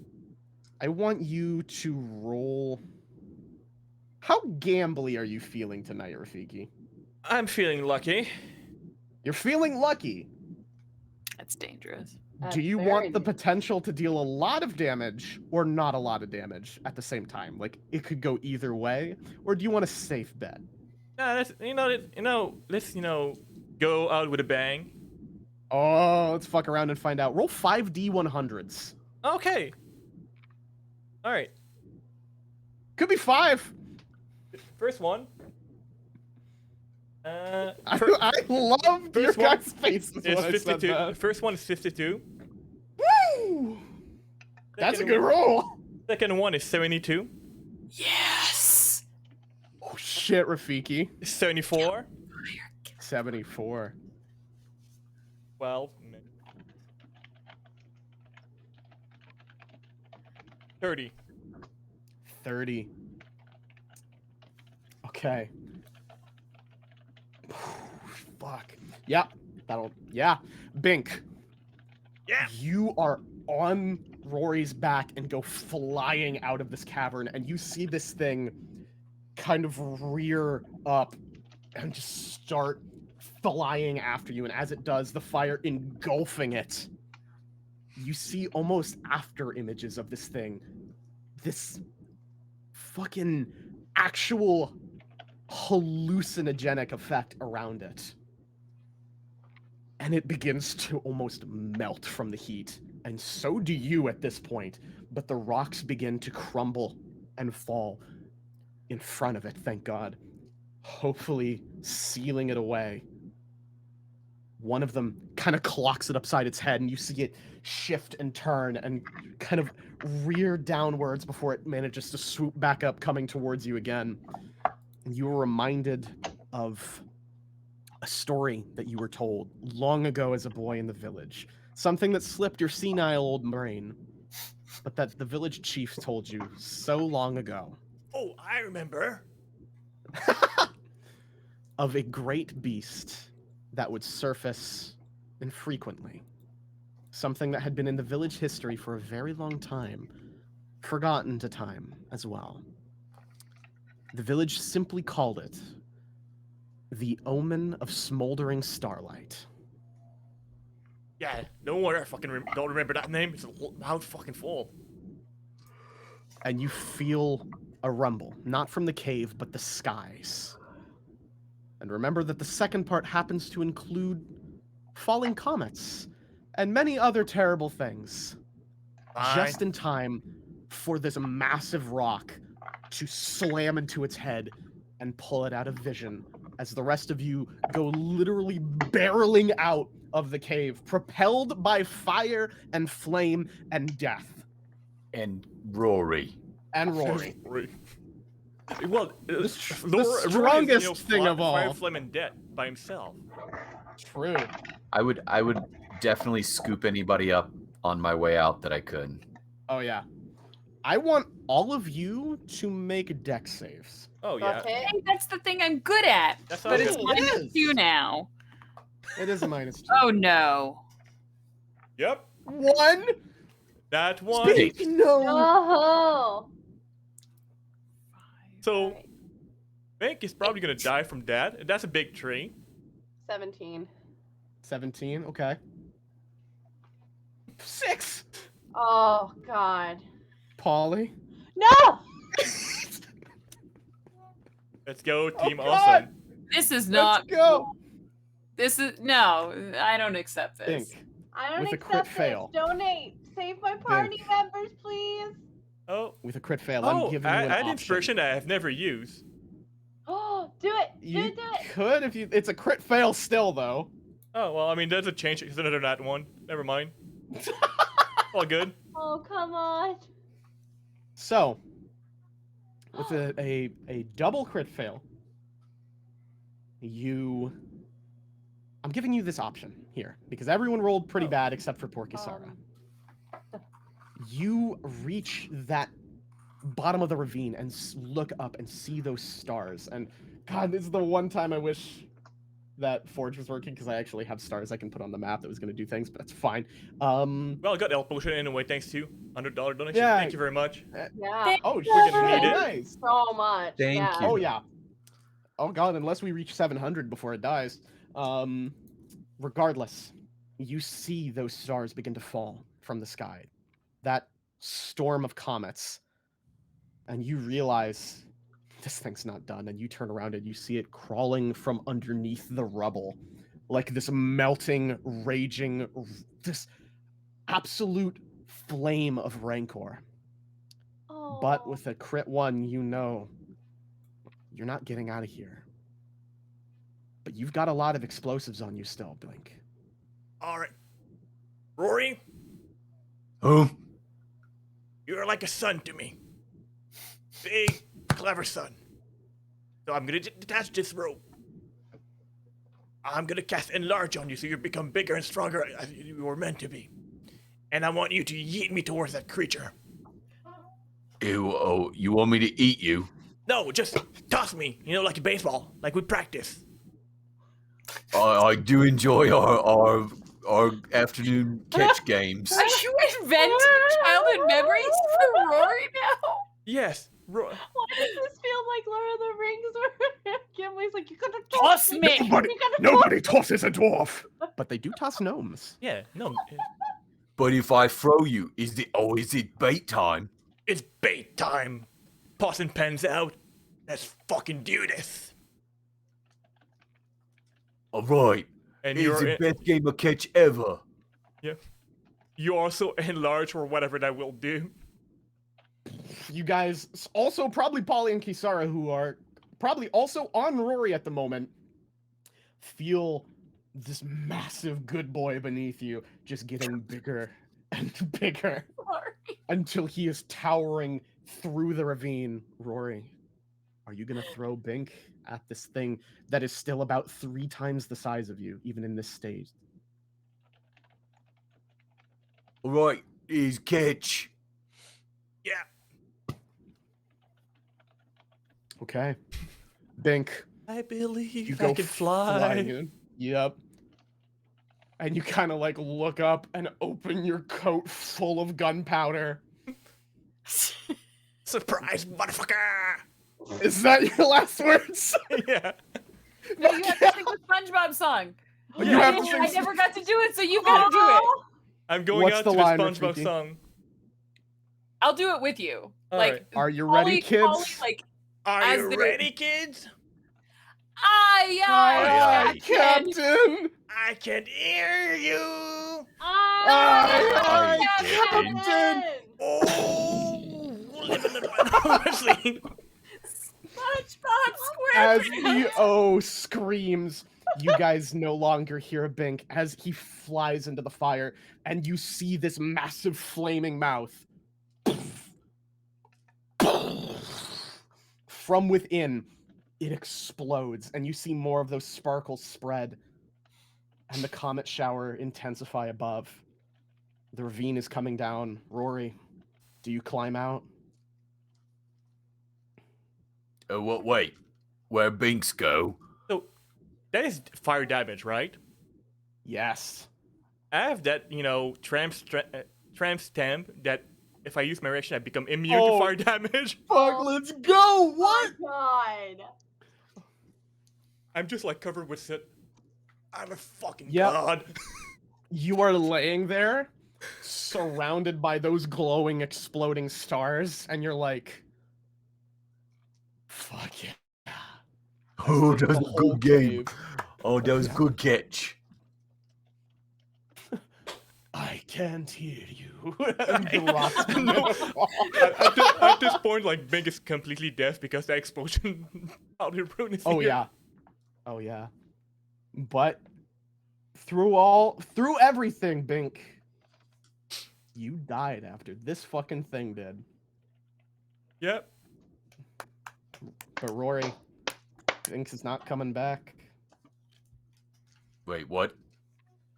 Speaker 1: I want you to roll. How gambly are you feeling tonight, Rafiki?
Speaker 4: I'm feeling lucky.
Speaker 1: You're feeling lucky.
Speaker 2: That's dangerous.
Speaker 3: That's
Speaker 1: Do you
Speaker 3: very
Speaker 1: want the
Speaker 3: dangerous.
Speaker 1: potential to deal a lot of damage or not a lot of damage at the same time? Like, it could go either way, or do you want a safe bet?
Speaker 4: Nah, let's let's go out with a bang.
Speaker 1: Oh, let's fuck around and find out. Roll 5d100s.
Speaker 4: Okay. All right.
Speaker 1: Could be 5.
Speaker 4: First one.
Speaker 1: I love your
Speaker 4: First one
Speaker 1: guys' faces
Speaker 4: is
Speaker 1: when I said
Speaker 4: 52. The
Speaker 1: that.
Speaker 4: first one is 52.
Speaker 1: Woo! That's a
Speaker 4: Second
Speaker 1: good
Speaker 4: one-
Speaker 1: roll.
Speaker 4: Second one is 72.
Speaker 2: Yes.
Speaker 1: Oh shit, Rafiki.
Speaker 4: 74.
Speaker 1: 74.
Speaker 4: 12. 30.
Speaker 1: 30. Okay. Fuck. Yeah. Yeah. Bink.
Speaker 4: Yeah.
Speaker 1: You are on Rory's back and go flying out of this cavern, and you see this thing kind of rear up and just start flying after you. And as it does, the fire engulfing it, you see almost after images of this thing. This fucking actual hallucinogenic effect around it. And it begins to almost melt from the heat. And so do you at this point. But the rocks begin to crumble and fall in front of it, thank God. Hopefully sealing it away. One of them kind of clocks it upside its head, and you see it shift and turn and kind of rear downwards before it manages to swoop back up, coming towards you again. And you were reminded of a story that you were told long ago as a boy in the village. Something that slipped your senile old brain, but that the village chief told you so long ago.
Speaker 4: Oh, I remember.
Speaker 1: Of a great beast that would surface infrequently. Something that had been in the village history for a very long time, forgotten to time as well. The village simply called it the Omen of Smoldering Starlight.
Speaker 4: Yeah, no wonder I fucking don't remember that name. It's a mouth fucking full.
Speaker 1: And you feel a rumble, not from the cave, but the skies. And remember that the second part happens to include falling comets and many other terrible things.
Speaker 4: Fine.
Speaker 1: Just in time for this massive rock to slam into its head and pull it out of vision as the rest of you go literally barreling out of the cave, propelled by fire and flame and death.
Speaker 5: And Rory.
Speaker 1: And Rory.
Speaker 4: Well,
Speaker 1: The
Speaker 4: strongest
Speaker 1: thing of all.
Speaker 4: Fire Flame and Death by himself.
Speaker 1: True.
Speaker 5: I would definitely scoop anybody up on my way out that I could.
Speaker 1: Oh yeah. I want all of you to make dex saves.
Speaker 4: Oh yeah.
Speaker 3: Okay.
Speaker 2: Hey, that's the thing I'm good at.
Speaker 4: That's
Speaker 2: But
Speaker 4: all
Speaker 2: it's
Speaker 4: good.
Speaker 2: minus 2 now.
Speaker 1: It is a -2.
Speaker 2: Oh no.
Speaker 4: Yep.
Speaker 1: 1.
Speaker 4: That one.
Speaker 5: Speak.
Speaker 1: No.
Speaker 3: Oh.
Speaker 4: So, Bank is probably gonna die from that. That's a big tree.
Speaker 3: 17.
Speaker 1: 17. Okay. 6.
Speaker 3: Oh God.
Speaker 1: Polly.
Speaker 3: No.
Speaker 4: Let's go, Team
Speaker 1: God.
Speaker 4: Awesome.
Speaker 2: This is not.
Speaker 1: Let's go.
Speaker 2: This is no. I don't accept this.
Speaker 1: Bink.
Speaker 3: I don't
Speaker 1: With a
Speaker 3: accept
Speaker 1: crit
Speaker 3: this.
Speaker 1: fail.
Speaker 3: Donate. Save my party members, please.
Speaker 4: Oh.
Speaker 1: With a crit fail, I'm giving you an
Speaker 4: add
Speaker 1: option.
Speaker 4: inspiration I have never used.
Speaker 3: Oh, do it.
Speaker 1: You
Speaker 3: Do it.
Speaker 1: could if you. It's a crit fail still, though.
Speaker 4: Oh well, I mean that's a change. It's another that one. Never mind. All good.
Speaker 3: Oh, come on.
Speaker 1: So, with a double crit fail, I'm giving you this option here because everyone rolled pretty bad except for Porky Sara. You reach that bottom of the ravine and look up and see those stars. And God, this is the one time I wish that Forge was working because I actually have stars I can put on the map that was going to do things, but that's fine.
Speaker 4: Well, I got L potion anyway, thanks to $100 donation.
Speaker 1: Yeah.
Speaker 4: Thank you very much.
Speaker 3: Yeah.
Speaker 1: Oh,
Speaker 4: We're gonna need it.
Speaker 1: nice.
Speaker 3: So much.
Speaker 5: Thank
Speaker 3: yeah.
Speaker 5: you.
Speaker 1: Oh yeah. Oh God, unless we reach 700 before it dies. Regardless, you see those stars begin to fall from the sky. That storm of comets. And you realize this thing's not done. And you turn around and you see it crawling from underneath the rubble. Like this melting, raging, this absolute flame of rancor.
Speaker 3: Oh.
Speaker 1: But with a crit 1, you know you're not getting out of here. But you've got a lot of explosives on you still, Blink.
Speaker 4: All right, Rory,
Speaker 5: Oh,
Speaker 4: you're like a son to me. Big, clever son. So I'm gonna detach this rope. I'm gonna cast Enlarge on you so you become bigger and stronger as you were meant to be. And I want you to yeet me towards that creature.
Speaker 5: ew, oh, you want me to eat you?
Speaker 4: No, just toss me, like a baseball, like we practice.
Speaker 5: I do enjoy our afternoon catch games.
Speaker 2: Are you invent childhood memories for Rory now?
Speaker 4: Yes,
Speaker 3: Why does this feel like Lord of the Rings where Gimli's like, you gotta
Speaker 2: Toss me!
Speaker 1: Nobody tosses a dwarf! But they do toss gnomes.
Speaker 4: yeah, no,
Speaker 5: But if I throw you, is it bait time?
Speaker 4: it's bait time. Tossing pens out. Let's fucking do this.
Speaker 5: All right.
Speaker 4: And
Speaker 5: It's
Speaker 4: you're
Speaker 5: the best game of catch ever.
Speaker 4: you also enlarge or whatever that will do.
Speaker 1: You guys, also probably Polly and Kisara, who are probably also on Rory at the moment, feel this massive good boy beneath you just getting bigger and bigger until he is towering through the ravine. Rory, are you gonna throw Bink at this thing that is still about 3 times the size of you, even in this stage?
Speaker 5: All right, is catch.
Speaker 4: Yeah.
Speaker 1: Okay. Bink,
Speaker 4: I believe
Speaker 1: you
Speaker 4: I
Speaker 1: go
Speaker 4: can fly.
Speaker 1: flying in. Yep. And you kind of like look up and open your coat full of gunpowder.
Speaker 4: Surprise, motherfucker!
Speaker 1: Is that your last words?
Speaker 4: Yeah.
Speaker 2: No, you have to sing the SpongeBob song.
Speaker 1: You have to
Speaker 2: I
Speaker 1: sing-
Speaker 2: never got to do it, so you gotta do it.
Speaker 4: I'm going
Speaker 1: What's
Speaker 4: out
Speaker 1: the
Speaker 4: to
Speaker 1: line,
Speaker 4: the SpongeBob
Speaker 1: Rafiki?
Speaker 4: song.
Speaker 2: I'll do it with you.
Speaker 4: All
Speaker 2: like,
Speaker 4: right.
Speaker 1: Are you ready, kids?
Speaker 2: Polly, like,
Speaker 4: Are
Speaker 2: As
Speaker 4: you
Speaker 2: the-
Speaker 4: ready, kids?
Speaker 2: aye,
Speaker 5: Aye,
Speaker 2: aye,
Speaker 1: Captain!
Speaker 4: I can hear you.
Speaker 1: Aye,
Speaker 5: Captain.
Speaker 1: Captain!
Speaker 4: Oh, living in my honestly.
Speaker 2: SpongeBob
Speaker 1: As
Speaker 2: SquarePants.
Speaker 1: EO screams, you guys no longer hear Bink as he flies into the fire, and you see this massive flaming mouth from within, it explodes, and you see more of those sparkles spread, and the comet shower intensify above. The ravine is coming down. Rory, do you climb out?
Speaker 5: What? Wait, where Binks go?
Speaker 4: So that is fire damage, right?
Speaker 1: Yes.
Speaker 4: I have that, tramp stamp that if I use my reaction, I become immune
Speaker 1: Oh.
Speaker 4: to fire damage.
Speaker 1: Fuck, let's go! What?
Speaker 3: God.
Speaker 4: I'm just like covered with soot. I'm a fucking
Speaker 1: Yep.
Speaker 4: god.
Speaker 1: You are laying there, surrounded by those glowing, exploding stars, and you're like, fuck yeah.
Speaker 5: Oh,
Speaker 1: The
Speaker 5: that was a
Speaker 1: whole
Speaker 5: good game.
Speaker 1: cave.
Speaker 5: Oh, that was a good catch.
Speaker 1: I can't hear you.
Speaker 4: No. At this point, like, Bink is completely deaf because the explosion powder rune is
Speaker 1: Oh
Speaker 4: here.
Speaker 1: yeah. Oh yeah. But through everything, Bink, you died after this fucking thing did.
Speaker 4: Yep.
Speaker 1: But Rory, Bink's is not coming back.
Speaker 5: Wait, what?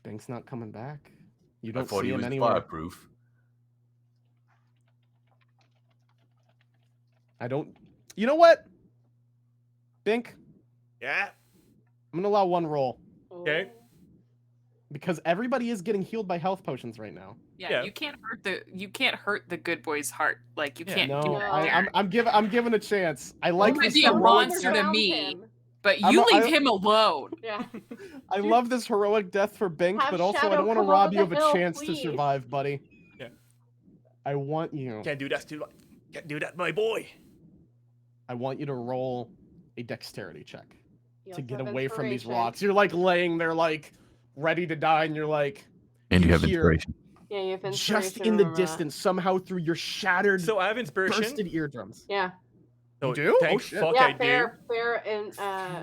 Speaker 1: Bink's not coming back. You
Speaker 5: I
Speaker 1: don't
Speaker 5: thought
Speaker 1: see
Speaker 5: he
Speaker 1: him
Speaker 5: was
Speaker 1: anywhere.
Speaker 5: fireproof.
Speaker 1: I don't. You know what? Bink,
Speaker 4: Yeah.
Speaker 1: I'm gonna allow one roll
Speaker 4: Okay.
Speaker 1: because everybody is getting healed by health potions right now.
Speaker 2: Yeah,
Speaker 4: Yeah.
Speaker 2: you can't hurt the good boy's heart. Like you
Speaker 4: Yeah.
Speaker 2: can't
Speaker 1: No,
Speaker 2: do that.
Speaker 1: I'm giving a chance. I like
Speaker 2: might
Speaker 1: this
Speaker 2: be a
Speaker 1: heroic
Speaker 2: monster
Speaker 1: death.
Speaker 2: to me.
Speaker 3: Him.
Speaker 2: But
Speaker 1: I'm
Speaker 2: you
Speaker 1: a-
Speaker 2: leave
Speaker 1: I-
Speaker 2: him alone.
Speaker 3: Yeah.
Speaker 1: I love this heroic death for Bink,
Speaker 3: Have
Speaker 1: but also I
Speaker 3: Shadow
Speaker 1: don't want to
Speaker 3: come
Speaker 1: rob
Speaker 3: over
Speaker 1: you of
Speaker 3: the
Speaker 1: a
Speaker 3: hill,
Speaker 1: chance to
Speaker 3: please.
Speaker 1: survive, buddy.
Speaker 4: Yeah.
Speaker 1: I want you.
Speaker 4: Can't do that, dude. Can't do that, my boy.
Speaker 1: I want you to roll a dexterity check
Speaker 3: You
Speaker 1: to
Speaker 3: also
Speaker 1: get
Speaker 3: have
Speaker 1: away from these
Speaker 3: inspiration.
Speaker 1: rocks. You're like laying there, like ready to die, and you're like,
Speaker 5: And you have
Speaker 1: hear
Speaker 5: inspiration.
Speaker 3: Yeah, you have inspiration.
Speaker 1: just in the
Speaker 3: remember that.
Speaker 1: distance, somehow through your shattered,
Speaker 4: So I have inspiration.
Speaker 1: bursted eardrums.
Speaker 3: Yeah.
Speaker 4: So
Speaker 1: You do?
Speaker 4: Thank
Speaker 1: Oh, shit.
Speaker 4: fuck
Speaker 3: Yeah,
Speaker 4: I
Speaker 3: fair and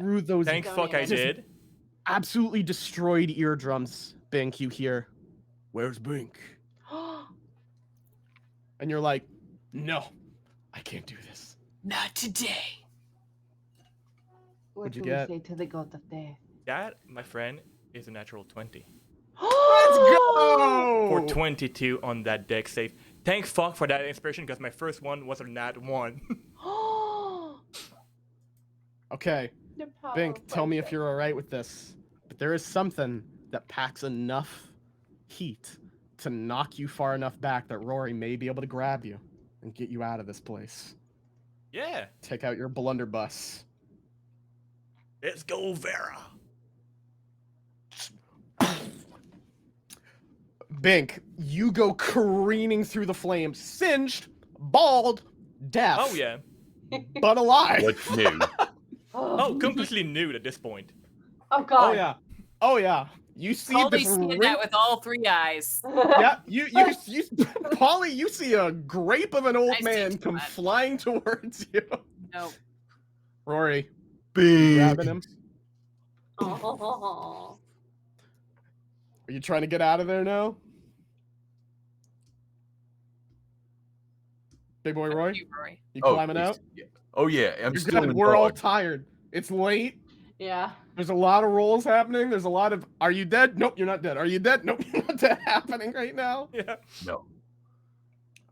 Speaker 1: Through those
Speaker 4: do. Thank fuck I
Speaker 3: donated.
Speaker 4: did.
Speaker 1: absolutely destroyed eardrums, Bink, you hear, "Where's Bink?" And you're like, "No, I can't do this."
Speaker 2: Not today.
Speaker 3: What
Speaker 1: What'd you
Speaker 3: do
Speaker 1: get?
Speaker 3: we say to the god of death?
Speaker 4: That, my friend, is a natural 20.
Speaker 1: Let's go!
Speaker 4: For 22 on that deck save. Thank fuck for that inspiration because my first one was a nat 1.
Speaker 1: Okay,
Speaker 3: The power
Speaker 1: Bink,
Speaker 3: of
Speaker 1: tell me if
Speaker 3: friendship.
Speaker 1: you're alright with this. But there is something that packs enough heat to knock you far enough back that Rory may be able to grab you and get you out of this place.
Speaker 4: Yeah.
Speaker 1: Take out your blunderbuss.
Speaker 4: Let's go, Vera.
Speaker 1: Bink, you go careening through the flames, singed, bald, deaf,
Speaker 4: Oh, yeah.
Speaker 1: but alive.
Speaker 5: What's new?
Speaker 4: Oh, completely nude at this point.
Speaker 3: Oh god.
Speaker 1: Oh yeah, oh yeah. You see
Speaker 2: Totally
Speaker 1: this
Speaker 2: skin
Speaker 1: ring-
Speaker 2: that with all 3 eyes.
Speaker 1: Yeah, you, Polly, you see a grape of an old
Speaker 2: I see
Speaker 1: man
Speaker 2: too
Speaker 1: come
Speaker 2: much.
Speaker 1: flying towards you.
Speaker 2: No.
Speaker 1: Rory,
Speaker 5: Big.
Speaker 1: grabbing him.
Speaker 3: Oh.
Speaker 1: Are you trying to get out of there now? Big boy Roy,
Speaker 2: You, Rory.
Speaker 1: you
Speaker 5: Oh,
Speaker 1: climbing out?
Speaker 5: yeah. Oh yeah, I'm
Speaker 1: You're
Speaker 5: still
Speaker 1: good.
Speaker 5: in
Speaker 1: We're all
Speaker 5: dog.
Speaker 1: tired. It's late.
Speaker 3: Yeah.
Speaker 1: There's a lot of rolls happening. There's a lot of, are you dead? Nope, you're not dead. Are you dead? Nope, you're not dead happening right now.
Speaker 4: Yeah.
Speaker 5: No,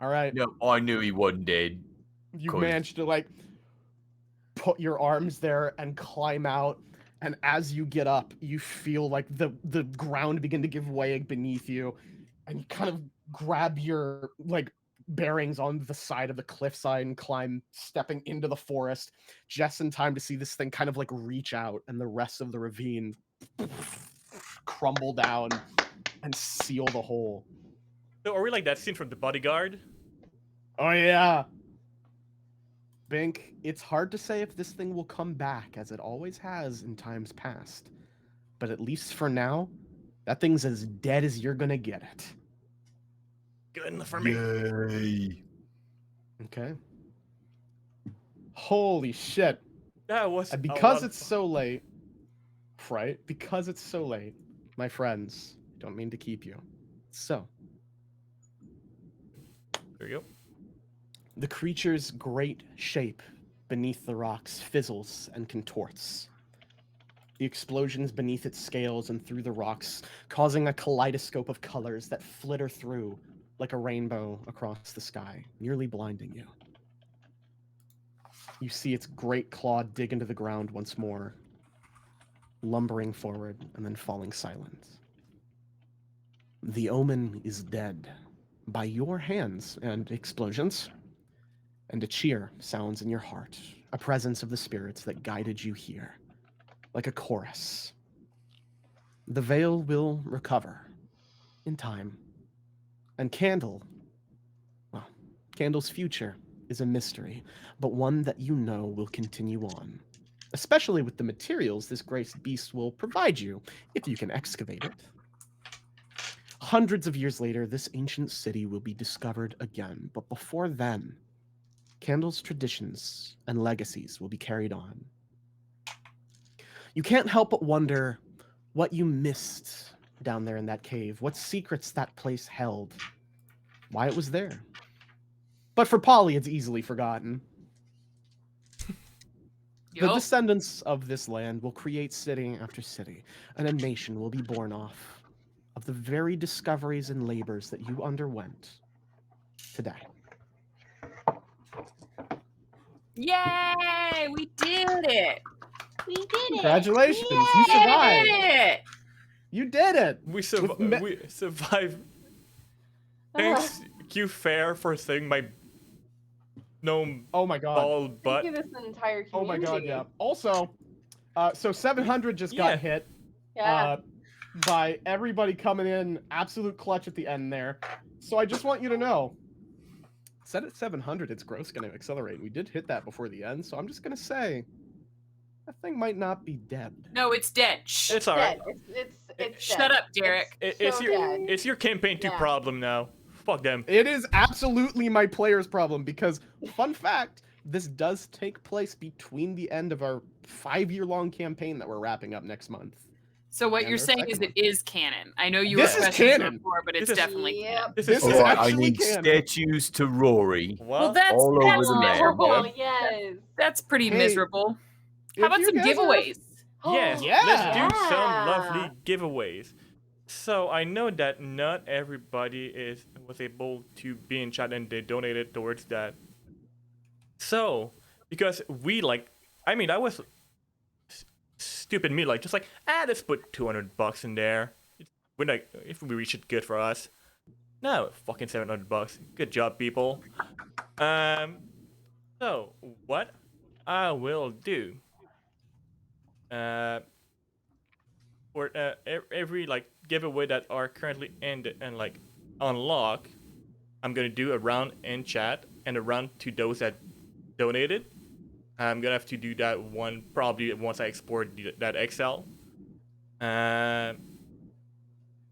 Speaker 1: All right.
Speaker 5: no, I knew he wasn't dead.
Speaker 1: You
Speaker 5: Cool.
Speaker 1: managed to like put your arms there and climb out, and as you get up you feel like the ground begin to give way beneath you, and you kind of grab your like bearings on the side of the cliffside and climb, stepping into the forest just in time to see this thing kind of like reach out and the rest of the ravine crumble down and seal the hole.
Speaker 4: So are we like that scene from The Bodyguard?
Speaker 1: Oh yeah. Bink, it's hard to say if this thing will come back, as it always has in times past. But at least for now, that thing's as dead as you're gonna get it.
Speaker 4: Good enough for me.
Speaker 5: Yay.
Speaker 1: Okay? Holy shit.
Speaker 4: That was
Speaker 1: And
Speaker 4: a
Speaker 1: because
Speaker 4: lot of
Speaker 1: it's
Speaker 4: fun.
Speaker 1: so late, right? Because it's so late, my friends, I don't mean to keep you. So,
Speaker 4: There you go.
Speaker 1: the creature's great shape beneath the rocks fizzles and contorts. The explosions beneath its scales and through the rocks, causing a kaleidoscope of colors that flitter through like a rainbow across the sky, nearly blinding you. You see its great claw dig into the ground once more, lumbering forward and then falling silent. The omen is dead by your hands and explosions, and a cheer sounds in your heart, a presence of the spirits that guided you here, like a chorus. The Vale will recover in time, and Candle's future is a mystery, but one that you know will continue on, especially with the materials this graced beast will provide you if you can excavate it. Hundreds of years later, this ancient city will be discovered again, but before then, Candle's traditions and legacies will be carried on. You can't help but wonder what you missed down there in that cave, what secrets that place held, why it was there. But for Polly, it's easily forgotten. The descendants of this land will create city after city, and a nation will be born off of the very discoveries and labors that you underwent today.
Speaker 2: Yay! We did it!
Speaker 3: We did it!
Speaker 1: Congratulations, you
Speaker 2: We
Speaker 1: survived.
Speaker 2: did it!
Speaker 1: You did it.
Speaker 4: We survived. Thanks, you fair, for saying my gnome
Speaker 1: Oh my god.
Speaker 4: bald butt.
Speaker 3: Give us an entire
Speaker 1: Oh my
Speaker 3: community.
Speaker 1: god, yeah. Also, so 700 just got hit
Speaker 3: Yeah.
Speaker 1: by everybody coming in absolute clutch at the end there. So I just want you to know, set at 700, its growth's going to accelerate. We did hit that before the end, so I'm just going to say that thing might not be dead.
Speaker 2: No, it's dead. Shh.
Speaker 4: It's alright.
Speaker 3: It's
Speaker 2: Shut
Speaker 3: dead.
Speaker 2: up, Derek.
Speaker 3: It's so dead.
Speaker 4: It's your campaign 2
Speaker 3: Yeah.
Speaker 4: problem now. Fuck them.
Speaker 1: It is absolutely my player's problem because, fun fact, this does take place between the end of our 5-year-long campaign that we're wrapping up next month.
Speaker 2: So what
Speaker 1: And
Speaker 2: you're
Speaker 1: their
Speaker 2: saying
Speaker 1: second
Speaker 2: is
Speaker 1: one.
Speaker 2: it is canon. I know you
Speaker 1: This
Speaker 2: were
Speaker 1: is
Speaker 2: questioning
Speaker 1: canon.
Speaker 2: before, but it's
Speaker 4: This is-
Speaker 2: definitely canon.
Speaker 3: Yep.
Speaker 4: This
Speaker 1: This
Speaker 4: is
Speaker 1: is
Speaker 5: Alright, I
Speaker 1: actually
Speaker 5: need
Speaker 1: canon.
Speaker 5: statues to Rory.
Speaker 2: Well, that's
Speaker 5: all over
Speaker 2: that's
Speaker 5: the land.
Speaker 2: miserable.
Speaker 3: Oh, yes.
Speaker 2: That's pretty
Speaker 1: Hey,
Speaker 2: miserable.
Speaker 1: If
Speaker 2: How about
Speaker 1: you
Speaker 2: some
Speaker 1: guys are-
Speaker 2: giveaways?
Speaker 4: Yes,
Speaker 1: Yeah.
Speaker 4: let's do some
Speaker 3: Yeah.
Speaker 4: lovely giveaways. So I know that not everybody was able to be in chat and they donated towards that. So because I was stupid me, let's put $200 in there. We're like, if we reach it, good for us. No, fucking $700. Good job, people. So what I will do, for every giveaway that are currently ended and unlock, I'm gonna do a round in chat and a round to those that donated. I'm gonna have to do that one probably once I export that Excel.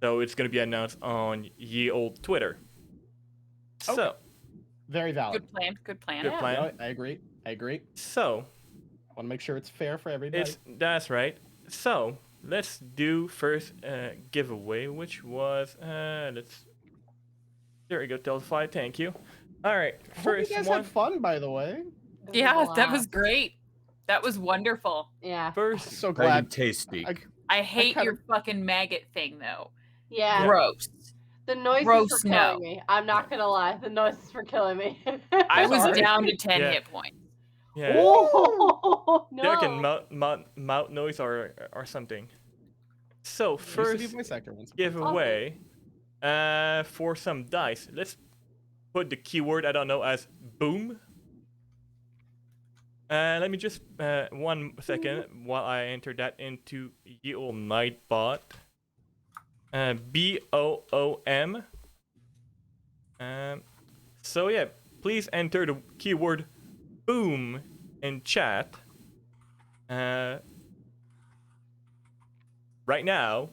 Speaker 4: So it's gonna be announced on ye old Twitter.
Speaker 1: Okay.
Speaker 4: So
Speaker 1: Very valid.
Speaker 2: Good plan. Good plan.
Speaker 4: Good plan.
Speaker 1: No, I agree.
Speaker 4: So
Speaker 1: Want to make sure it's fair for everybody.
Speaker 4: that's right. So let's do first giveaway, which was there we go, Delphi. Thank you. All right,
Speaker 1: I hope
Speaker 4: first
Speaker 1: you guys
Speaker 4: one.
Speaker 1: had fun, by the way.
Speaker 2: Yeah, that was great. That was wonderful.
Speaker 3: Yeah.
Speaker 4: First,
Speaker 1: So
Speaker 5: Very
Speaker 1: glad.
Speaker 5: tasty.
Speaker 2: I hate
Speaker 1: kinda-
Speaker 2: your fucking maggot thing though.
Speaker 3: Yeah.
Speaker 2: Gross.
Speaker 3: The noises
Speaker 2: Gross,
Speaker 3: were killing
Speaker 2: no.
Speaker 3: me. I'm not gonna lie. The noises were killing me.
Speaker 2: I was
Speaker 1: Sorry.
Speaker 2: down to 10
Speaker 4: Yeah.
Speaker 2: hit points.
Speaker 4: yeah,
Speaker 3: Oh, no.
Speaker 4: there can mouth noise or something. So
Speaker 1: Used to
Speaker 4: first
Speaker 1: be my second one.
Speaker 4: giveaway, for some dice. Let's put the keyword I don't know as boom. Let me just 1 second while I enter that into ye old Nightbot. BOOM. So yeah, please enter the keyword boom in chat. Right now,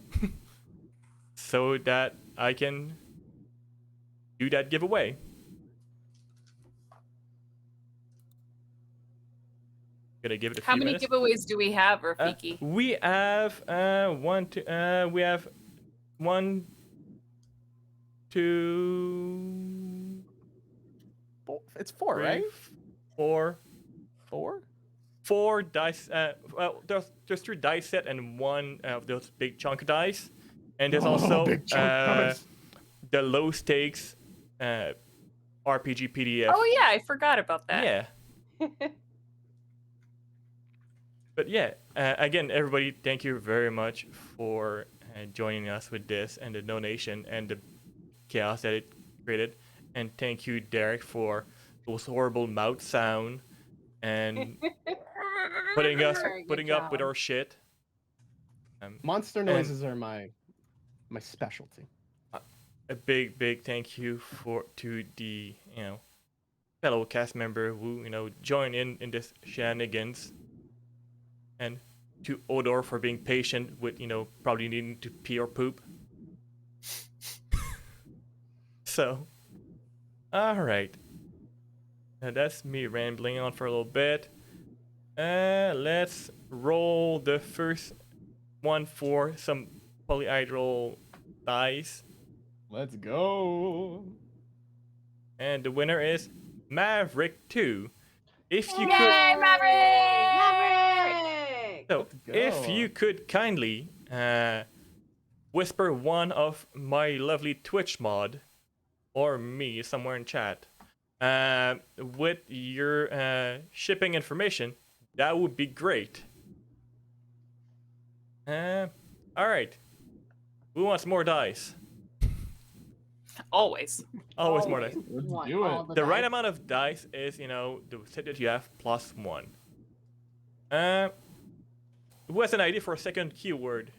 Speaker 4: so that I can do that giveaway. Gonna give it a
Speaker 2: How
Speaker 4: few
Speaker 2: many
Speaker 4: minutes.
Speaker 2: giveaways do we have, Rafiki?
Speaker 4: We have we have 1, 2,
Speaker 1: It's 4,
Speaker 4: 3,
Speaker 1: right?
Speaker 4: 4,
Speaker 1: 4?
Speaker 4: 4 dice. Well, there's 3 dice set and 1 of those big chunk dice, and there's also
Speaker 1: big chunk dice.
Speaker 4: the low stakes RPG PDF.
Speaker 2: Oh yeah, I forgot about that.
Speaker 4: Yeah. But yeah, again, everybody, thank you very much for joining us with this and the donation and the chaos that it created. And thank you, Derek, for those horrible mouth sound and putting
Speaker 3: Very good
Speaker 4: up with
Speaker 3: job.
Speaker 4: our shit.
Speaker 1: Monster
Speaker 4: and
Speaker 1: noises are my specialty.
Speaker 4: A big thank you to the fellow cast member who joined in this shenanigans, and to Odor for being patient with probably needing to pee or poop. So, all right. Now that's me rambling on for a little bit. Let's roll the first one for some polyhedral dice.
Speaker 1: Let's go.
Speaker 4: And the winner is Maverick 2. If you could,
Speaker 2: Yay, Maverick!
Speaker 4: so
Speaker 1: Let's go.
Speaker 4: if you could kindly whisper one of my lovely Twitch mod or me somewhere in chat with your shipping information, that would be great. All right. Who wants more dice?
Speaker 2: Always.
Speaker 4: Always more dice.
Speaker 1: Let's
Speaker 3: Want
Speaker 1: do
Speaker 3: all
Speaker 1: it.
Speaker 4: The right
Speaker 3: dice.
Speaker 4: amount of dice is, the set that you have plus 1. Who has an idea for a second keyword?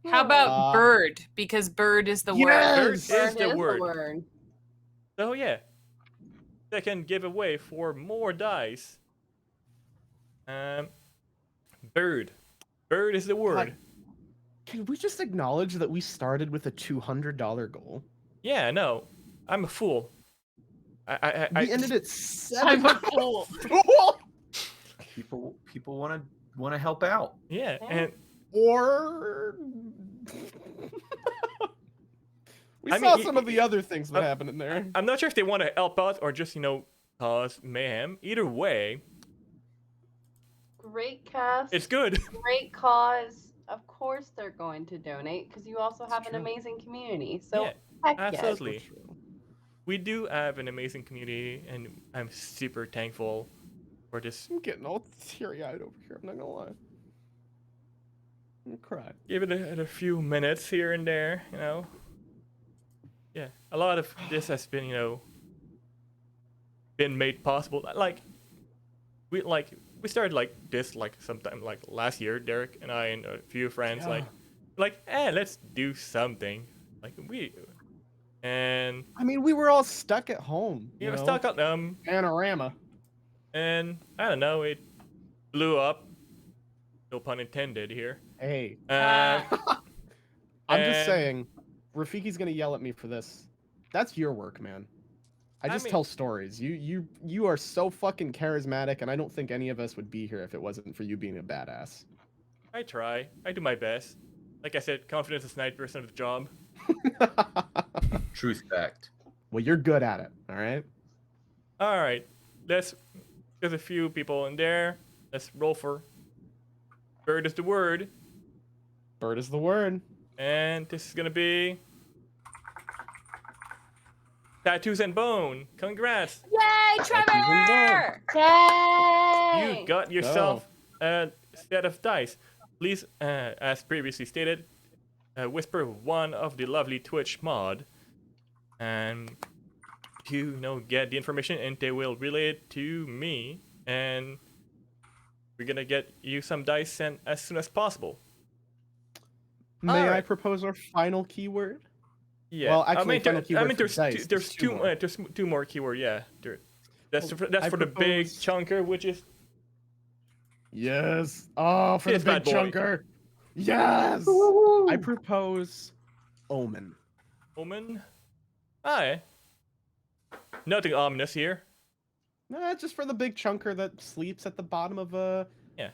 Speaker 2: How about
Speaker 1: Uh,
Speaker 2: bird? Because bird is the word.
Speaker 1: Yes!
Speaker 4: Bird is
Speaker 3: Bird
Speaker 4: the word. So yeah, second giveaway for more dice. Bird. Bird is the word.
Speaker 1: Can we just acknowledge that we started with a $200 goal?
Speaker 4: Yeah, no, I'm a fool. I
Speaker 1: We ended at
Speaker 2: I'm
Speaker 1: 7.
Speaker 2: a fool.
Speaker 5: People want to help out.
Speaker 4: yeah,
Speaker 3: Yeah.
Speaker 4: and
Speaker 1: Or we
Speaker 4: I
Speaker 1: saw
Speaker 4: mean,
Speaker 1: some of the other things that happened in there.
Speaker 4: I'm not sure if they want to help out or just cause mayhem. Either way,
Speaker 3: Great cast.
Speaker 4: it's good.
Speaker 3: Great cause. Of course they're going to donate because you also have an
Speaker 1: true.
Speaker 3: amazing community. So
Speaker 4: Yeah,
Speaker 3: heck yes.
Speaker 4: absolutely. We do have an amazing community, and I'm super thankful for this.
Speaker 1: I'm getting all teary-eyed over here. I'm not gonna lie. I'm gonna cry.
Speaker 4: Give it a few minutes here and there, Yeah, a lot of this has been, been made possible. We started this sometime last year. Derek and I and a few friends let's do something. And
Speaker 1: I mean, we were all stuck at home.
Speaker 4: you know, stuck up
Speaker 1: Panorama.
Speaker 4: and I don't know, it blew up. No pun intended here.
Speaker 1: Hey,
Speaker 4: Uh,
Speaker 1: I'm just
Speaker 4: and-
Speaker 1: saying, Rafiki's gonna yell at me for this. That's your work, man. I
Speaker 4: I
Speaker 1: just
Speaker 4: mean-
Speaker 1: tell stories. You are so fucking charismatic, and I don't think any of us would be here if it wasn't for you being a badass.
Speaker 4: I try. I do my best. Like I said, confidence is 90% of the job.
Speaker 5: Truth fact.
Speaker 1: Well, you're good at it. All right.
Speaker 4: All right, there's a few people in there. Let's roll for bird is the word,
Speaker 1: Bird is the word.
Speaker 4: and this is gonna be tattoos and bone. Congrats,
Speaker 2: Yay, Trevor!
Speaker 3: Yay!
Speaker 4: you got yourself a set of dice. Please, as previously stated, whisper one of the lovely Twitch mod, and to get the information, and they will relay it to me, and we're gonna get you some dice sent as soon as possible.
Speaker 1: May I
Speaker 4: Alright.
Speaker 1: propose our final keyword?
Speaker 4: Yeah.
Speaker 1: Well, actually, final keyword for
Speaker 4: there's
Speaker 1: dice,
Speaker 4: there's
Speaker 1: there's two more.
Speaker 4: there's 2 more keyword. Yeah. That's
Speaker 1: Well,
Speaker 4: that's
Speaker 1: I
Speaker 4: for the big
Speaker 1: propose-
Speaker 4: chunker, which is
Speaker 1: Yes. Oh, for
Speaker 4: Yes,
Speaker 1: the
Speaker 4: bad
Speaker 1: big
Speaker 4: boy.
Speaker 1: chunker. Yes. I propose Omen.
Speaker 4: Omen. Aye. Nothing ominous here.
Speaker 1: Nah, just for the big chunker that sleeps at the bottom of a,
Speaker 4: Yeah.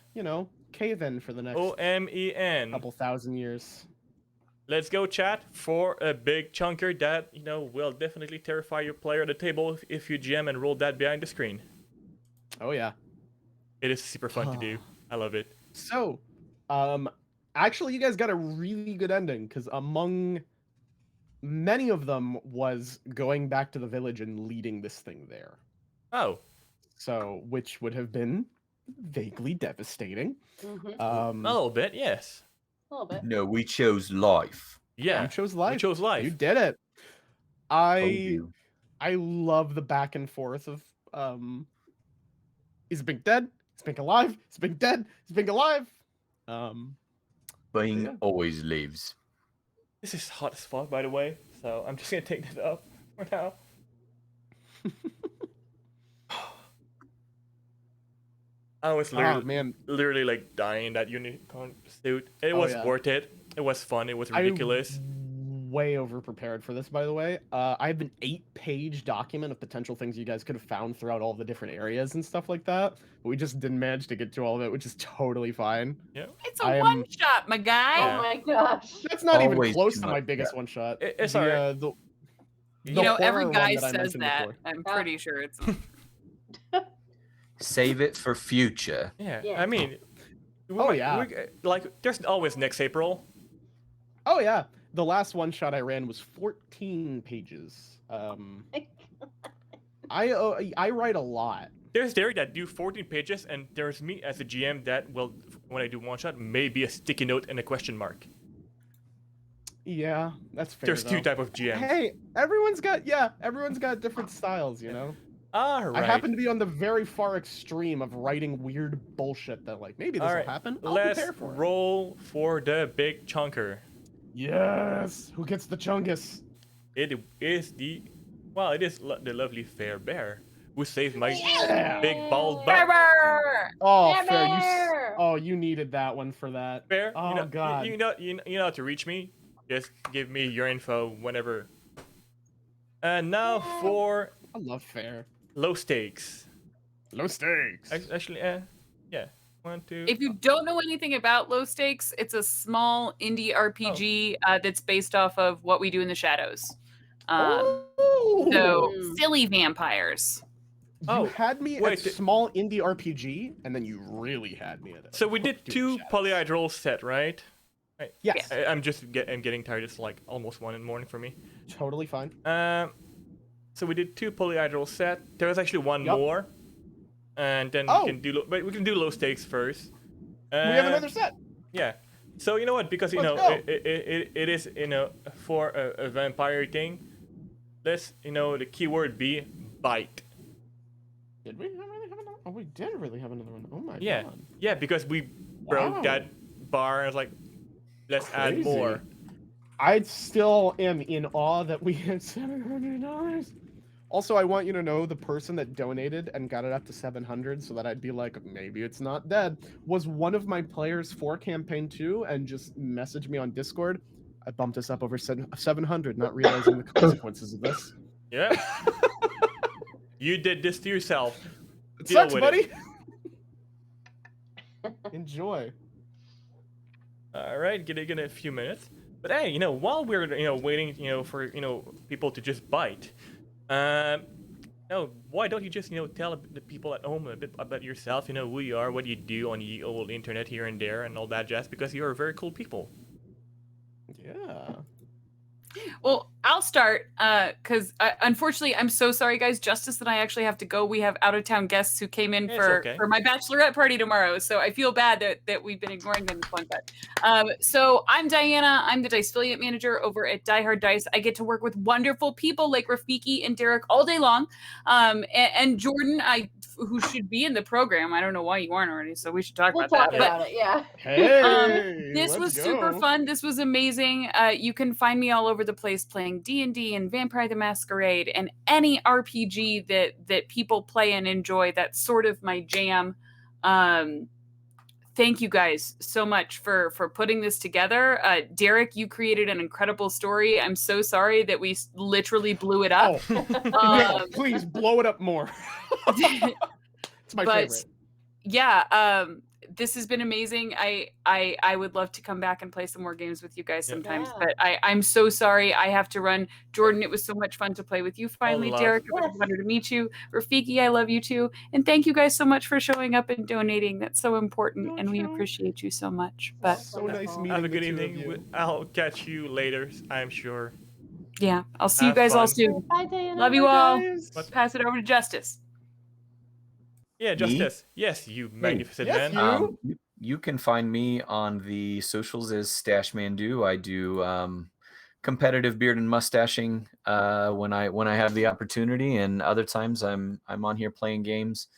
Speaker 1: cave-in for the next
Speaker 4: OMEN.
Speaker 1: couple thousand years.
Speaker 4: Let's go chat for a big chunker that will definitely terrify your player at the table if you GM and roll that behind the screen.
Speaker 1: Oh yeah.
Speaker 4: It is super fun to do. I love it.
Speaker 1: So, actually, you guys got a really good ending because among many of them was going back to the village and leading this thing there.
Speaker 4: Oh,
Speaker 1: So, which would have been vaguely devastating.
Speaker 3: Mhm.
Speaker 4: a little bit, yes.
Speaker 3: A little bit.
Speaker 5: No, we chose life.
Speaker 4: Yeah,
Speaker 1: You chose life.
Speaker 4: we chose life.
Speaker 1: You did it.
Speaker 5: Told you.
Speaker 1: I love the back and forth of is Bink dead? Is Bink alive? Is Bink dead? Is Bink alive?
Speaker 5: Bing
Speaker 1: Yeah.
Speaker 5: always lives.
Speaker 4: This is hot as fuck, by the way. So I'm just gonna take that up for now. I was literally like dying in that unicorn suit. It was
Speaker 1: yeah.
Speaker 4: worth it. It was fun. It was ridiculous.
Speaker 1: I'm way over prepared for this, by the way. I have an 8-page document of potential things you guys could have found throughout all the different areas and stuff like that. But we just didn't manage to get to all of it, which is totally fine.
Speaker 4: Yeah.
Speaker 2: It's a one shot, my guy.
Speaker 4: Yeah.
Speaker 3: Oh my gosh.
Speaker 1: That's not even
Speaker 5: Always
Speaker 1: close
Speaker 5: too
Speaker 1: to my
Speaker 5: much,
Speaker 1: biggest one shot.
Speaker 4: It's
Speaker 1: the,
Speaker 4: alright.
Speaker 1: the
Speaker 2: You know, every
Speaker 1: horror
Speaker 2: guy
Speaker 1: one I
Speaker 2: says
Speaker 1: mentioned
Speaker 2: that.
Speaker 1: before.
Speaker 2: I'm pretty sure it's.
Speaker 5: Save it for future.
Speaker 4: Yeah.
Speaker 3: Yeah.
Speaker 4: I mean,
Speaker 1: yeah.
Speaker 4: like there's always next April.
Speaker 1: Oh yeah, the last one shot I ran was 14 pages. I write a lot.
Speaker 4: There's Derek that do 14 pages, and there's me as a GM that will, when I do one shot, maybe a sticky note and a question mark.
Speaker 1: Yeah, that's fair.
Speaker 4: There's two
Speaker 1: though.
Speaker 4: type of GMs.
Speaker 1: Hey, everyone's got different styles, you know.
Speaker 4: All right.
Speaker 1: I happen to be on the very far extreme of writing weird bullshit that like maybe this
Speaker 4: All
Speaker 1: will
Speaker 4: right.
Speaker 1: happen. I'll
Speaker 4: Let's
Speaker 1: prepare for it.
Speaker 4: roll for the big chunker.
Speaker 1: Yes. Who gets the chungus?
Speaker 4: It is the lovely fair bear who saved my
Speaker 1: Yeah.
Speaker 4: big bald butt.
Speaker 2: Trevor!
Speaker 1: Oh,
Speaker 3: Damn
Speaker 1: fair.
Speaker 3: it!
Speaker 1: You needed that one for that.
Speaker 4: Fair.
Speaker 1: Oh God.
Speaker 4: You know how to reach me. Just give me your info whenever. And now for
Speaker 1: I love fair.
Speaker 4: low stakes.
Speaker 1: Low stakes.
Speaker 4: Actually, yeah. 1, 2.
Speaker 2: If you don't know anything about Low Stakes, it's a small indie RPG that's based off of What We Do in the Shadows. So silly vampires.
Speaker 1: You had me
Speaker 4: wait,
Speaker 1: at small indie RPG, and then you really had me at it.
Speaker 4: So we did 2 polyhedral set, right? Right.
Speaker 1: Yes.
Speaker 4: I'm getting tired. It's like almost 1 in the morning for me.
Speaker 1: Totally fine.
Speaker 4: So we did 2 polyhedral set. There was actually one
Speaker 1: Yep.
Speaker 4: more, and then we can do low stakes first.
Speaker 1: We have another set.
Speaker 4: Yeah. So you know what? Because
Speaker 1: Let's go.
Speaker 4: it is for a vampire thing. Let's the keyword be bite.
Speaker 1: Did we really have another? Oh, we did really have another one. Oh my
Speaker 4: Yeah.
Speaker 1: God.
Speaker 4: Yeah, because we broke
Speaker 1: Wow.
Speaker 4: that bar and it's like, let's add
Speaker 1: Crazy.
Speaker 4: more.
Speaker 1: I still am in awe that we had $700. Also, I want you to know the person that donated and got it up to 700 so that I'd be like, maybe it's not dead, was one of my players for campaign 2 and just messaged me on Discord. I bumped us up over 700, not realizing the consequences of this.
Speaker 4: Yeah. You did this to yourself.
Speaker 1: It
Speaker 4: Deal
Speaker 1: sucks,
Speaker 4: with
Speaker 1: buddy. Enjoy.
Speaker 4: All right, get a few minutes. But hey, while we're waiting, for people to just bite, why don't you just tell the people at home a bit about yourself? Who you are, what you do on the old internet here and there, and all that jazz. Because you're very cool people.
Speaker 1: Yeah.
Speaker 2: Well, I'll start because unfortunately, I'm so sorry, guys. Justice and I actually have to go. We have out-of-town guests who came in
Speaker 4: It's
Speaker 2: for
Speaker 4: okay.
Speaker 2: my bachelorette party tomorrow, so I feel bad that we've been ignoring them this one time. So I'm Diana. I'm the Dice Affiliate Manager over at Die Hard Dice. I get to work with wonderful people like Rafiki and Derek all day long, and Jordan, who should be in the program. I don't know why you aren't already, so we should talk
Speaker 3: We'll
Speaker 2: about
Speaker 3: talk
Speaker 2: that. But
Speaker 3: about it, yeah.
Speaker 1: Hey,
Speaker 2: this
Speaker 1: let's
Speaker 2: was super
Speaker 1: go.
Speaker 2: fun. This was amazing. You can find me all over the place playing D&D and Vampire the Masquerade and any RPG that people play and enjoy. That's sort of my jam. Thank you guys so much for putting this together. Derek, you created an incredible story. I'm so sorry that we literally blew it up.
Speaker 1: Yeah, please blow it up more. It's my
Speaker 2: but
Speaker 1: favorite.
Speaker 2: yeah, this has been amazing. I would love to come back and play some more games with you guys sometimes,
Speaker 3: Yeah.
Speaker 2: but I'm so sorry I have to run. Jordan, it was so much fun to play with you finally.
Speaker 4: love.
Speaker 2: Derek, it was
Speaker 3: Yes.
Speaker 2: a wonder to meet you. Rafiki, I love you too. And thank you guys so much for showing up and donating. That's so important, and we
Speaker 1: Don't you?
Speaker 2: appreciate you so much.
Speaker 3: That's
Speaker 2: But
Speaker 1: So nice
Speaker 3: wonderful.
Speaker 1: meeting
Speaker 4: Have a
Speaker 1: the
Speaker 4: good
Speaker 1: two of
Speaker 4: evening.
Speaker 1: you.
Speaker 4: I'll catch you later, I'm sure.
Speaker 2: yeah, I'll see you
Speaker 4: Have
Speaker 2: guys all
Speaker 4: fun.
Speaker 2: soon.
Speaker 3: Bye, Diana.
Speaker 2: Love you
Speaker 1: Bye,
Speaker 2: all.
Speaker 1: guys.
Speaker 4: What?
Speaker 2: Pass it over to Justice.
Speaker 4: Yeah,
Speaker 5: Me?
Speaker 4: Justice. Yes, you magnificent
Speaker 1: Yes,
Speaker 4: man.
Speaker 1: you.
Speaker 5: You can find me on the socials as Stashmandu. I do competitive beard and mustaching when I have the opportunity, and other times I'm on here playing games,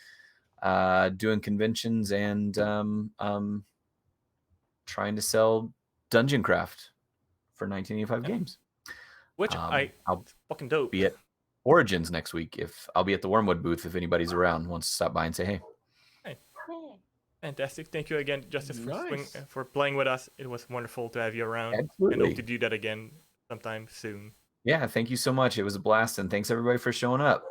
Speaker 5: doing conventions, and trying to sell Dungeon Craft for 1985
Speaker 4: Yeah.
Speaker 5: Games.
Speaker 4: Which
Speaker 5: I'll
Speaker 4: it's fucking dope.
Speaker 5: be at Origins next week. If I'll be at the Wormwood booth if anybody's around, wants to stop by and say hey.
Speaker 3: Hey.
Speaker 4: Fantastic. Thank you again, Justice,
Speaker 1: Nice.
Speaker 4: for playing with us. It was wonderful to have you around. And
Speaker 5: Absolutely.
Speaker 4: hope to do that again sometime soon.
Speaker 5: Yeah, thank you so much. It was a blast, and thanks everybody for showing up.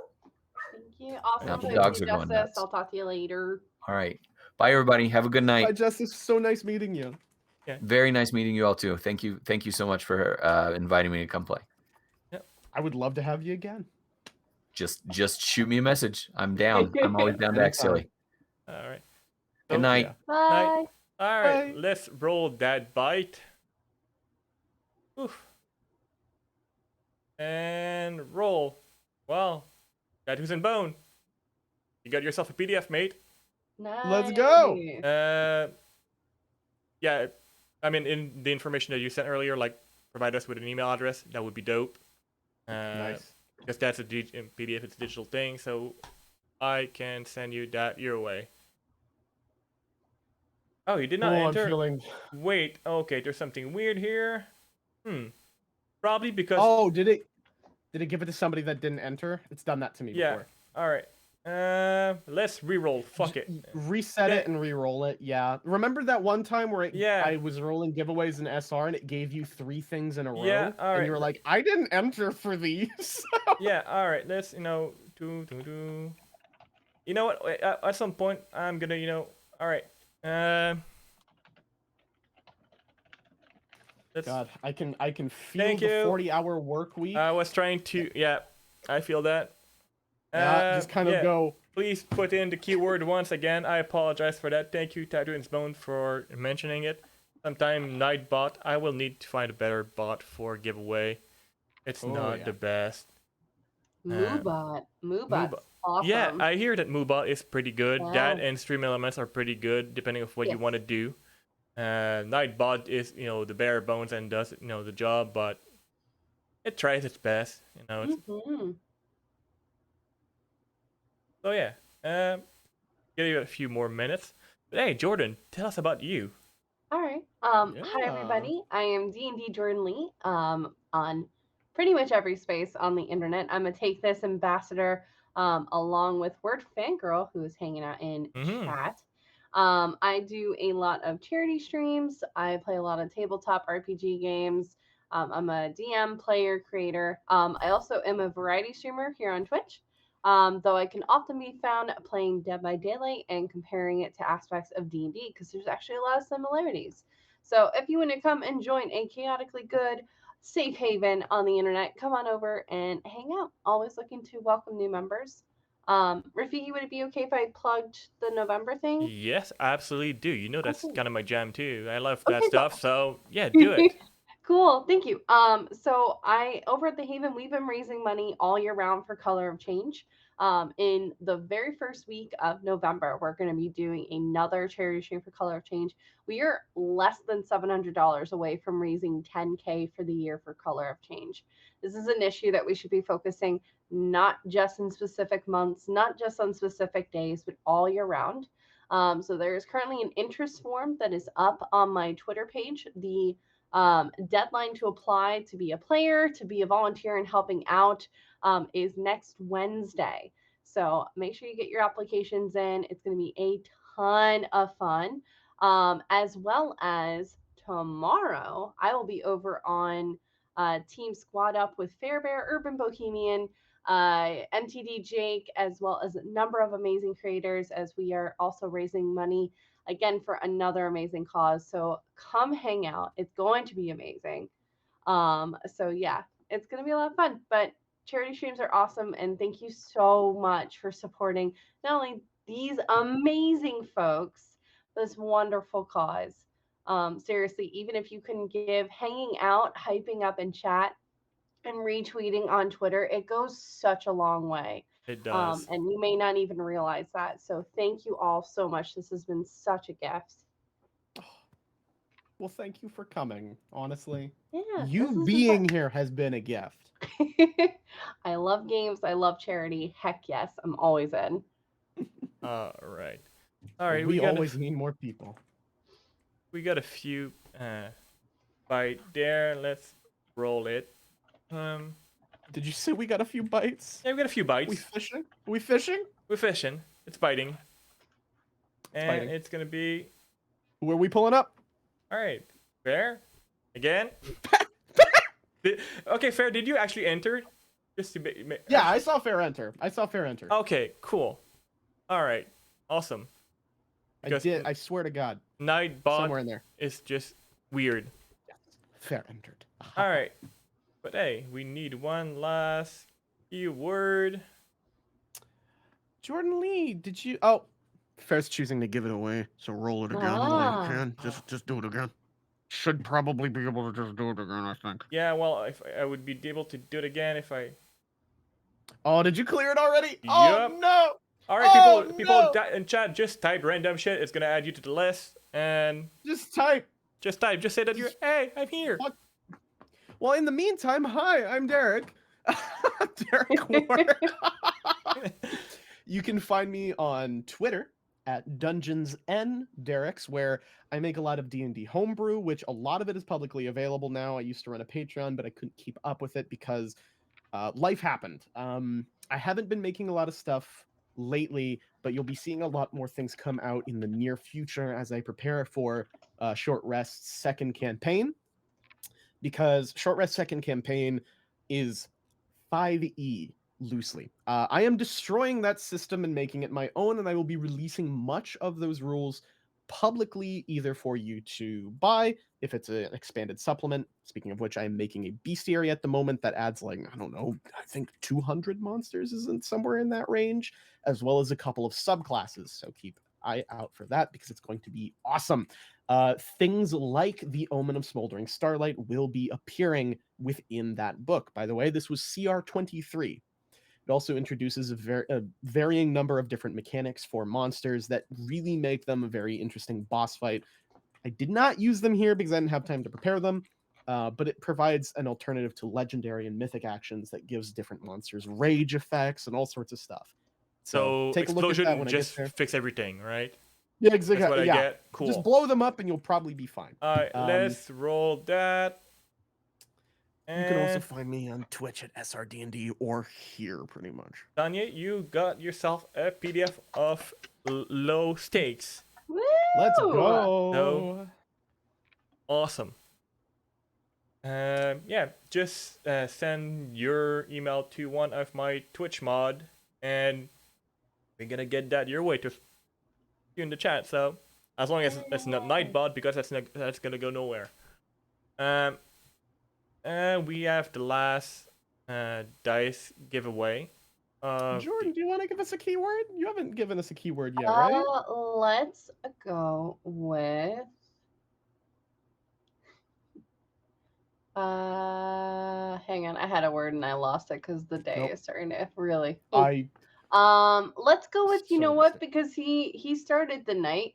Speaker 3: Thank you. Awesome.
Speaker 5: Now the
Speaker 3: Thank
Speaker 5: dogs
Speaker 3: you,
Speaker 5: are going
Speaker 3: Justice.
Speaker 5: nuts.
Speaker 3: I'll talk to you later.
Speaker 5: All right. Bye, everybody. Have a good
Speaker 1: Bye,
Speaker 5: night.
Speaker 1: Justice. So nice meeting you.
Speaker 5: Very nice meeting you all, too. Thank you. Thank you so much for inviting me to come play.
Speaker 1: I would love to have you again.
Speaker 5: Just shoot me a message. I'm down. I'm always down to act silly.
Speaker 4: All right.
Speaker 5: Good
Speaker 4: So,
Speaker 5: night.
Speaker 4: yeah.
Speaker 3: Bye.
Speaker 4: All right,
Speaker 1: Bye.
Speaker 4: let's roll that bite. Oof. And roll. Well, that who's in bone. You got yourself a PDF, mate.
Speaker 3: Nice.
Speaker 1: Let's go.
Speaker 4: Yeah, I mean, in the information that you sent earlier, like, provide us with an email address. That would be dope.
Speaker 1: Nice.
Speaker 4: Because that's a PDF, it's a digital thing, so I can send you that your way. Oh, you did not
Speaker 1: Oh, I'm
Speaker 4: enter?
Speaker 1: feeling.
Speaker 4: Wait, okay, there's something weird here. Probably because...
Speaker 1: Oh, did it give it to somebody that didn't enter? It's done that to me
Speaker 4: yeah,
Speaker 1: before.
Speaker 4: alright. Let's reroll, fuck it.
Speaker 1: Reset it and re-roll it. Yeah. Remember that one time where I was rolling giveaways in SR and it gave you 3 things in a row?
Speaker 4: Yeah, all
Speaker 1: And
Speaker 4: right.
Speaker 1: you were like, I didn't enter for these.
Speaker 4: Yeah, alright, let's, You know what, at some point, I'm gonna, alright.
Speaker 1: God, I can feel
Speaker 4: Thank
Speaker 1: the
Speaker 4: you.
Speaker 1: 40-hour work week.
Speaker 4: I was trying to, yeah, I feel that.
Speaker 1: Just kind of go.
Speaker 4: Please put in the keyword once again. I apologize for that. Thank you, Tatooine's Bone, for mentioning it. Sometime Nightbot. I will need to find a better bot for giveaway. It's not the best.
Speaker 3: Moobot. Moobot's awesome.
Speaker 4: Yeah, I hear that Moobot is pretty good.
Speaker 3: Yeah.
Speaker 4: That and Stream Elements are pretty good, depending on what you want to do. Nightbot is, the bare bones and does, the job, but it tries its best. It's,
Speaker 3: Mhm.
Speaker 4: So yeah, give you a few more minutes. But hey, Jordan, tell us about you.
Speaker 3: All right. Hi
Speaker 1: Yeah.
Speaker 3: everybody. I am D&D Jordan Lee. On pretty much every space on the internet. I'm a Take This ambassador. Along with Word Fangirl, who is hanging out in chat. I do a lot of charity streams. I play a lot of tabletop RPG games. I'm a DM, player, creator. I also am a variety streamer here on Twitch. Though I can often be found playing Dead by Daylight and comparing it to aspects of D&D because there's actually a lot of similarities. So if you want to come and join a chaotically good safe haven on the internet, come on over and hang out. Always looking to welcome new members. Rafiki, would it be okay if I plugged the November thing?
Speaker 4: Yes, absolutely do. That's
Speaker 3: Cool.
Speaker 4: kind of my jam too. I love that
Speaker 3: Okay,
Speaker 4: stuff. So yeah, do it.
Speaker 3: Cool, thank you. So over at the Haven, we've been raising money all year round for Color of Change. In the very first week of November, we're going to be doing another charity stream for Color of Change. We are less than $700 away from raising $10K for the year for Color of Change. This is an issue that we should be focusing not just in specific months, not just on specific days, but all year round. So there is currently an interest form that is up on my Twitter page. The deadline to apply to be a player, to be a volunteer and helping out is next Wednesday. So make sure you get your applications in. It's going to be a ton of fun. As well as tomorrow, I will be over on Team Squad Up with Fairbear, Urban Bohemian, MTD Jake, as well as a number of amazing creators, as we are also raising money again for another amazing cause. So come hang out. It's going to be amazing. So yeah, it's going to be a lot of fun. But charity streams are awesome, and thank you so much for supporting not only these amazing folks, but this wonderful cause. Seriously, even if you can give hanging out, hyping up in chat, and retweeting on Twitter, it goes such a long way.
Speaker 4: It does.
Speaker 3: And you may not even realize that. So thank you all so much. This has been such a gift.
Speaker 1: Well, thank you for coming. Honestly,
Speaker 3: Yeah,
Speaker 1: you
Speaker 3: this has been
Speaker 1: being
Speaker 3: fun.
Speaker 1: here has been a gift.
Speaker 3: I love games. I love charity. Heck yes, I'm always in.
Speaker 4: All right. All right.
Speaker 1: We
Speaker 4: got
Speaker 1: always need more people.
Speaker 4: we got a few bite there. Let's roll it.
Speaker 1: Did you say we got a few bites?
Speaker 4: Yeah, we got a few bites.
Speaker 1: We fishing? We fishing?
Speaker 4: We're fishing. It's biting. And
Speaker 1: biting.
Speaker 4: it's gonna be
Speaker 1: Who are we pulling up?
Speaker 4: all right. Fair. Again. Okay, Fair. Did you actually enter? Just to
Speaker 1: Yeah, I saw Fair enter.
Speaker 4: Okay, cool. All right, awesome.
Speaker 1: I
Speaker 4: Because
Speaker 1: did. I swear to God.
Speaker 4: Nightbot
Speaker 1: Somewhere in there.
Speaker 4: is just weird.
Speaker 1: Fair entered.
Speaker 4: All right, but hey, we need one last keyword.
Speaker 1: Jordan Lee, did you? Oh, Fair's choosing to give it away. So roll it again while you can. Just do it again. Should probably be able to just do it again, I think.
Speaker 4: Yeah, well, if I would be able to do it again if I.
Speaker 1: Oh, did you clear it already? Oh
Speaker 4: Yup.
Speaker 1: no!
Speaker 4: All right,
Speaker 1: Oh,
Speaker 4: people
Speaker 1: no!
Speaker 4: in chat, just type random shit. It's gonna add you to the list, and
Speaker 1: Just type.
Speaker 4: just type. Just say that you're. Hey, I'm here.
Speaker 1: Fuck. Well, in the meantime, hi, I'm Derek. Derek Ward. You can find me on Twitter at Dungeons N Derek's, where I make a lot of D&D homebrew, which a lot of it is publicly available now. I used to run a Patreon, but I couldn't keep up with it because life happened. I haven't been making a lot of stuff lately, but you'll be seeing a lot more things come out in the near future as I prepare for Short Rest's second campaign. Because Short Rest second campaign is 5e loosely. I am destroying that system and making it my own, and I will be releasing much of those rules publicly, either for you to buy if it's an expanded supplement. Speaking of which, I am making a bestiary at the moment that adds, like, I don't know, I think 200 monsters, isn't somewhere in that range, as well as a couple of subclasses. So keep eye out for that because it's going to be awesome. Things like the Omen of Smoldering Starlight will be appearing within that book. By the way, this was CR 23. It also introduces a varying number of different mechanics for monsters that really make them a very interesting boss fight. I did not use them here because I didn't have time to prepare them, but it provides an alternative to legendary and mythic actions that gives different monsters rage effects and all sorts of stuff.
Speaker 4: So
Speaker 1: take a look at that
Speaker 4: explosion
Speaker 1: when
Speaker 4: just
Speaker 1: I get there.
Speaker 4: fix everything, right?
Speaker 1: Yeah, exactly.
Speaker 4: That's what I
Speaker 1: yeah.
Speaker 4: get. Cool.
Speaker 1: Just blow them up and you'll probably be fine.
Speaker 4: All right, let's roll that.
Speaker 1: You can also
Speaker 4: And
Speaker 1: find me on Twitch at SRD&D or here, pretty much.
Speaker 4: Tanya, you got yourself a PDF of low stakes.
Speaker 3: Woo!
Speaker 1: Let's go.
Speaker 4: So awesome. Yeah, just send your email to one of my Twitch mod, and we're gonna get that your way to you in the chat. So as long as it's not Nightbot, because that's gonna go nowhere. And we have the last dice giveaway.
Speaker 3: Jordan,
Speaker 1: do you want to give us a keyword? You haven't given us a keyword yet, right?
Speaker 3: Let's go with hang on, I had a word and I lost it because the day is starting to really. Let's go with, you know what? Because he started the night.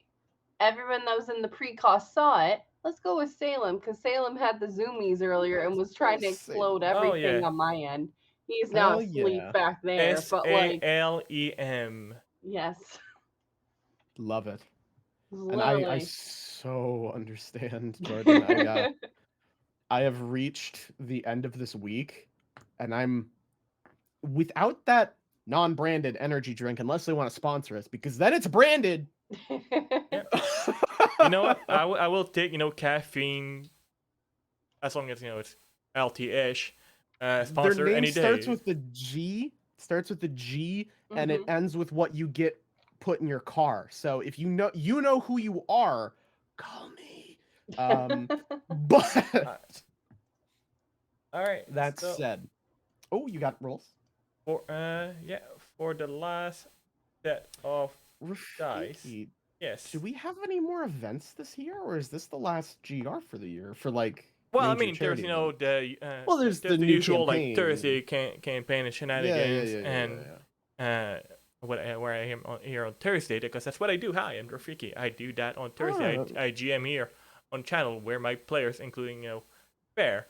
Speaker 3: Everyone that was in the pre-cost saw it. Let's go with Salem, because Salem had the zoomies earlier and was trying to explode everything on my end. He's now asleep back there. But like
Speaker 4: SALEM.
Speaker 3: Yes.
Speaker 1: Love it.
Speaker 3: Literally.
Speaker 1: And I so understand, Jordan. I have reached the end of this week, and I'm without that non-branded energy drink, unless they want to sponsor us, because then it's branded.
Speaker 4: You know what? I will take, caffeine, as long as it's LT-ish. Sponsor
Speaker 1: Their name
Speaker 4: any day.
Speaker 1: starts with the G, and it ends with what you get put in your car. So if you know who you are, call me. But
Speaker 4: All right.
Speaker 1: that
Speaker 4: So
Speaker 1: said, oh, you got rolls.
Speaker 4: for for the last set of dice.
Speaker 1: Rafiki,
Speaker 4: Yes.
Speaker 1: do we have any more events this year, or is this the last GR for the year for like?
Speaker 4: Well, I
Speaker 1: major
Speaker 4: mean, there's
Speaker 1: charity
Speaker 4: the
Speaker 1: Well, there's the new
Speaker 4: usual like
Speaker 1: campaign.
Speaker 4: Thursday campaign and shenanigans, and
Speaker 1: yeah.
Speaker 4: where I am here on Thursday because that's what I do. Hi, I'm Rafiki. I do that on Thursday.
Speaker 1: Oh.
Speaker 4: I GM here on channel where my players, including Bear,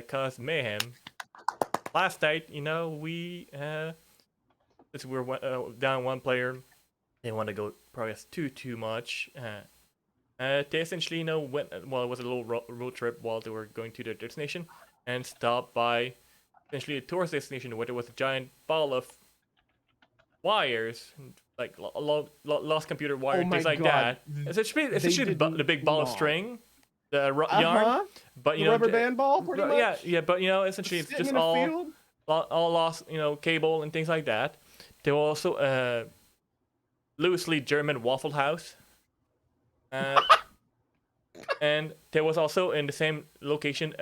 Speaker 4: cause mayhem. Last night, we since we're down one player, they want to go progress too much. They essentially, went. Well, it was a little road trip while they were going to their destination, and stopped by essentially a tourist destination where there was a giant ball of wires, like lost computer wire,
Speaker 1: Oh
Speaker 4: things
Speaker 1: my
Speaker 4: like
Speaker 1: God.
Speaker 4: that. Essentially the big ball of
Speaker 1: not.
Speaker 4: string, the yarn. But
Speaker 1: The rubber band ball, pretty much.
Speaker 4: Yeah. But essentially it's
Speaker 1: Sitting
Speaker 4: just
Speaker 1: in a
Speaker 4: all
Speaker 1: field?
Speaker 4: lost, cable and things like that. There were also loosely German Waffle House. And there was also in the same location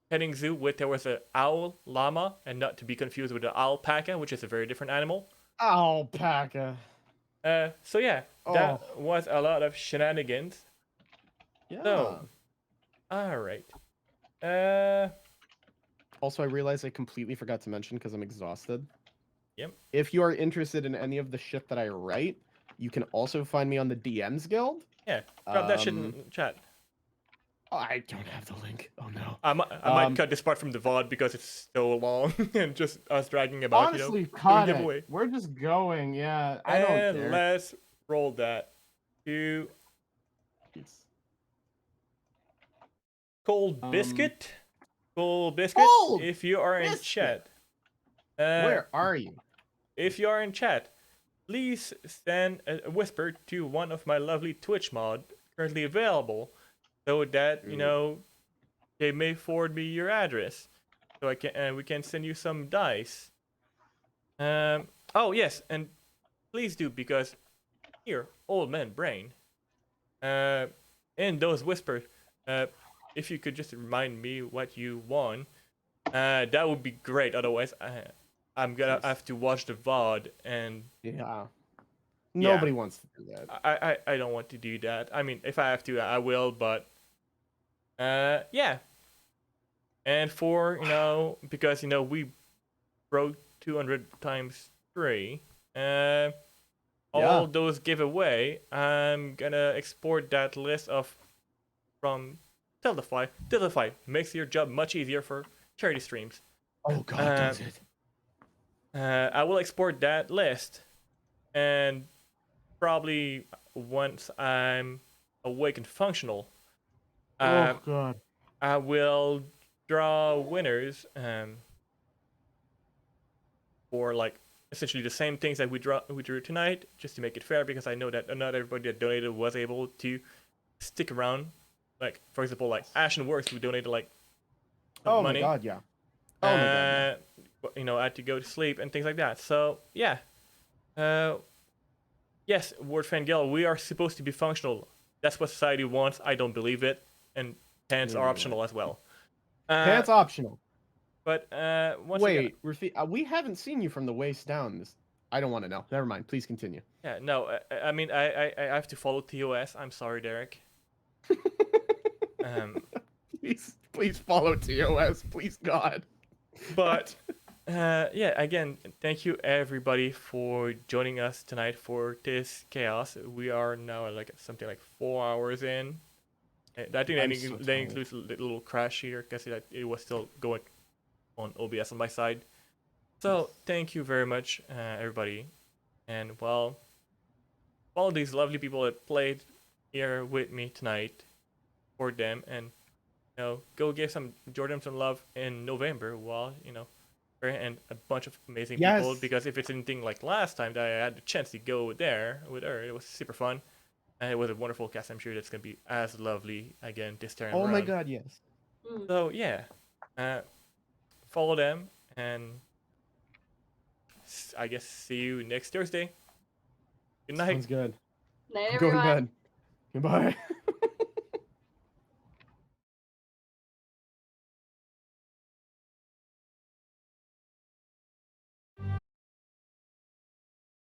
Speaker 4: petting zoo with there was a owl llama, and not to be confused with the alpaca, which is a very different animal.
Speaker 1: Alpaca.
Speaker 4: So yeah, that was a lot of shenanigans.
Speaker 1: Yeah.
Speaker 4: So, all right.
Speaker 1: Also, I realized I completely forgot to mention because I'm exhausted.
Speaker 4: Yep.
Speaker 1: If you are interested in any of the shit that I write, you can also find me on the DMs Guild.
Speaker 4: Yeah, drop that shit in chat.
Speaker 1: Oh, I don't have the link. Oh no.
Speaker 4: I might cut this part from the VOD because it's so long and just us dragging about.
Speaker 1: Honestly,
Speaker 4: doing
Speaker 1: cut
Speaker 4: giveaway.
Speaker 1: it. We're just going. Yeah, I don't
Speaker 4: And
Speaker 1: care.
Speaker 4: let's roll that to Cold Biscuit. Cold Biscuit.
Speaker 1: Cold
Speaker 4: if you are in
Speaker 1: Biscuit.
Speaker 4: chat,
Speaker 1: Where are you?
Speaker 4: if you are in chat, please send a whisper to one of my lovely Twitch mod currently available, so that they may forward me your address, so I can we can send you some dice. Oh yes, and please do, because here, old man brain. In those whispers, if you could just remind me what you won, that would be great. Otherwise, I'm gonna have to watch the VOD, and
Speaker 1: Yeah. Nobody wants to do that.
Speaker 4: I don't want to do that. I mean, if I have to, I will, but yeah. And for because we broke 200 times 3, all those giveaway, I'm gonna export that list from Tiltify. Tiltify makes your job much easier for charity streams.
Speaker 1: Oh God, does it?
Speaker 4: I will export that list, and probably once I'm awake and functional,
Speaker 1: Oh God.
Speaker 4: I will draw winners for like essentially the same things that we drew tonight, just to make it fair, because I know that not everybody that donated was able to stick around. Like, for example, like Ashen Works, who donated like money.
Speaker 1: My God, yeah. Oh my God.
Speaker 4: I had to go to sleep and things like that. So yeah. Yes, Word Fangel, we are supposed to be functional. That's what society wants. I don't believe it, and pants are optional as well.
Speaker 1: Pants optional.
Speaker 4: But once
Speaker 1: wait, we haven't seen you from the waist down. I don't want to know. Never mind. Please continue.
Speaker 4: Yeah, no. I mean, I have to follow TOS. I'm sorry, Derek.
Speaker 1: Please follow TOS, please God.
Speaker 4: But yeah, again, thank you everybody for joining us tonight for this chaos. We are now like something like 4 hours in. I think that includes a little crash here because it was still going on OBS on my side. So thank you very much, everybody, and all these lovely people that played here with me tonight, for them, and go give Jordan some love in November while and a bunch of amazing people, because if it's anything like last time that I had the chance to go there with her, it was super fun, and it was a wonderful cast. I'm sure that's gonna be as lovely again this time around.
Speaker 1: Oh my God, yes.
Speaker 4: So yeah, follow them, and I guess see you next Thursday. Good night.
Speaker 1: Sounds good.
Speaker 3: Night,
Speaker 1: I'm going to
Speaker 3: everyone.
Speaker 1: bed. Goodbye.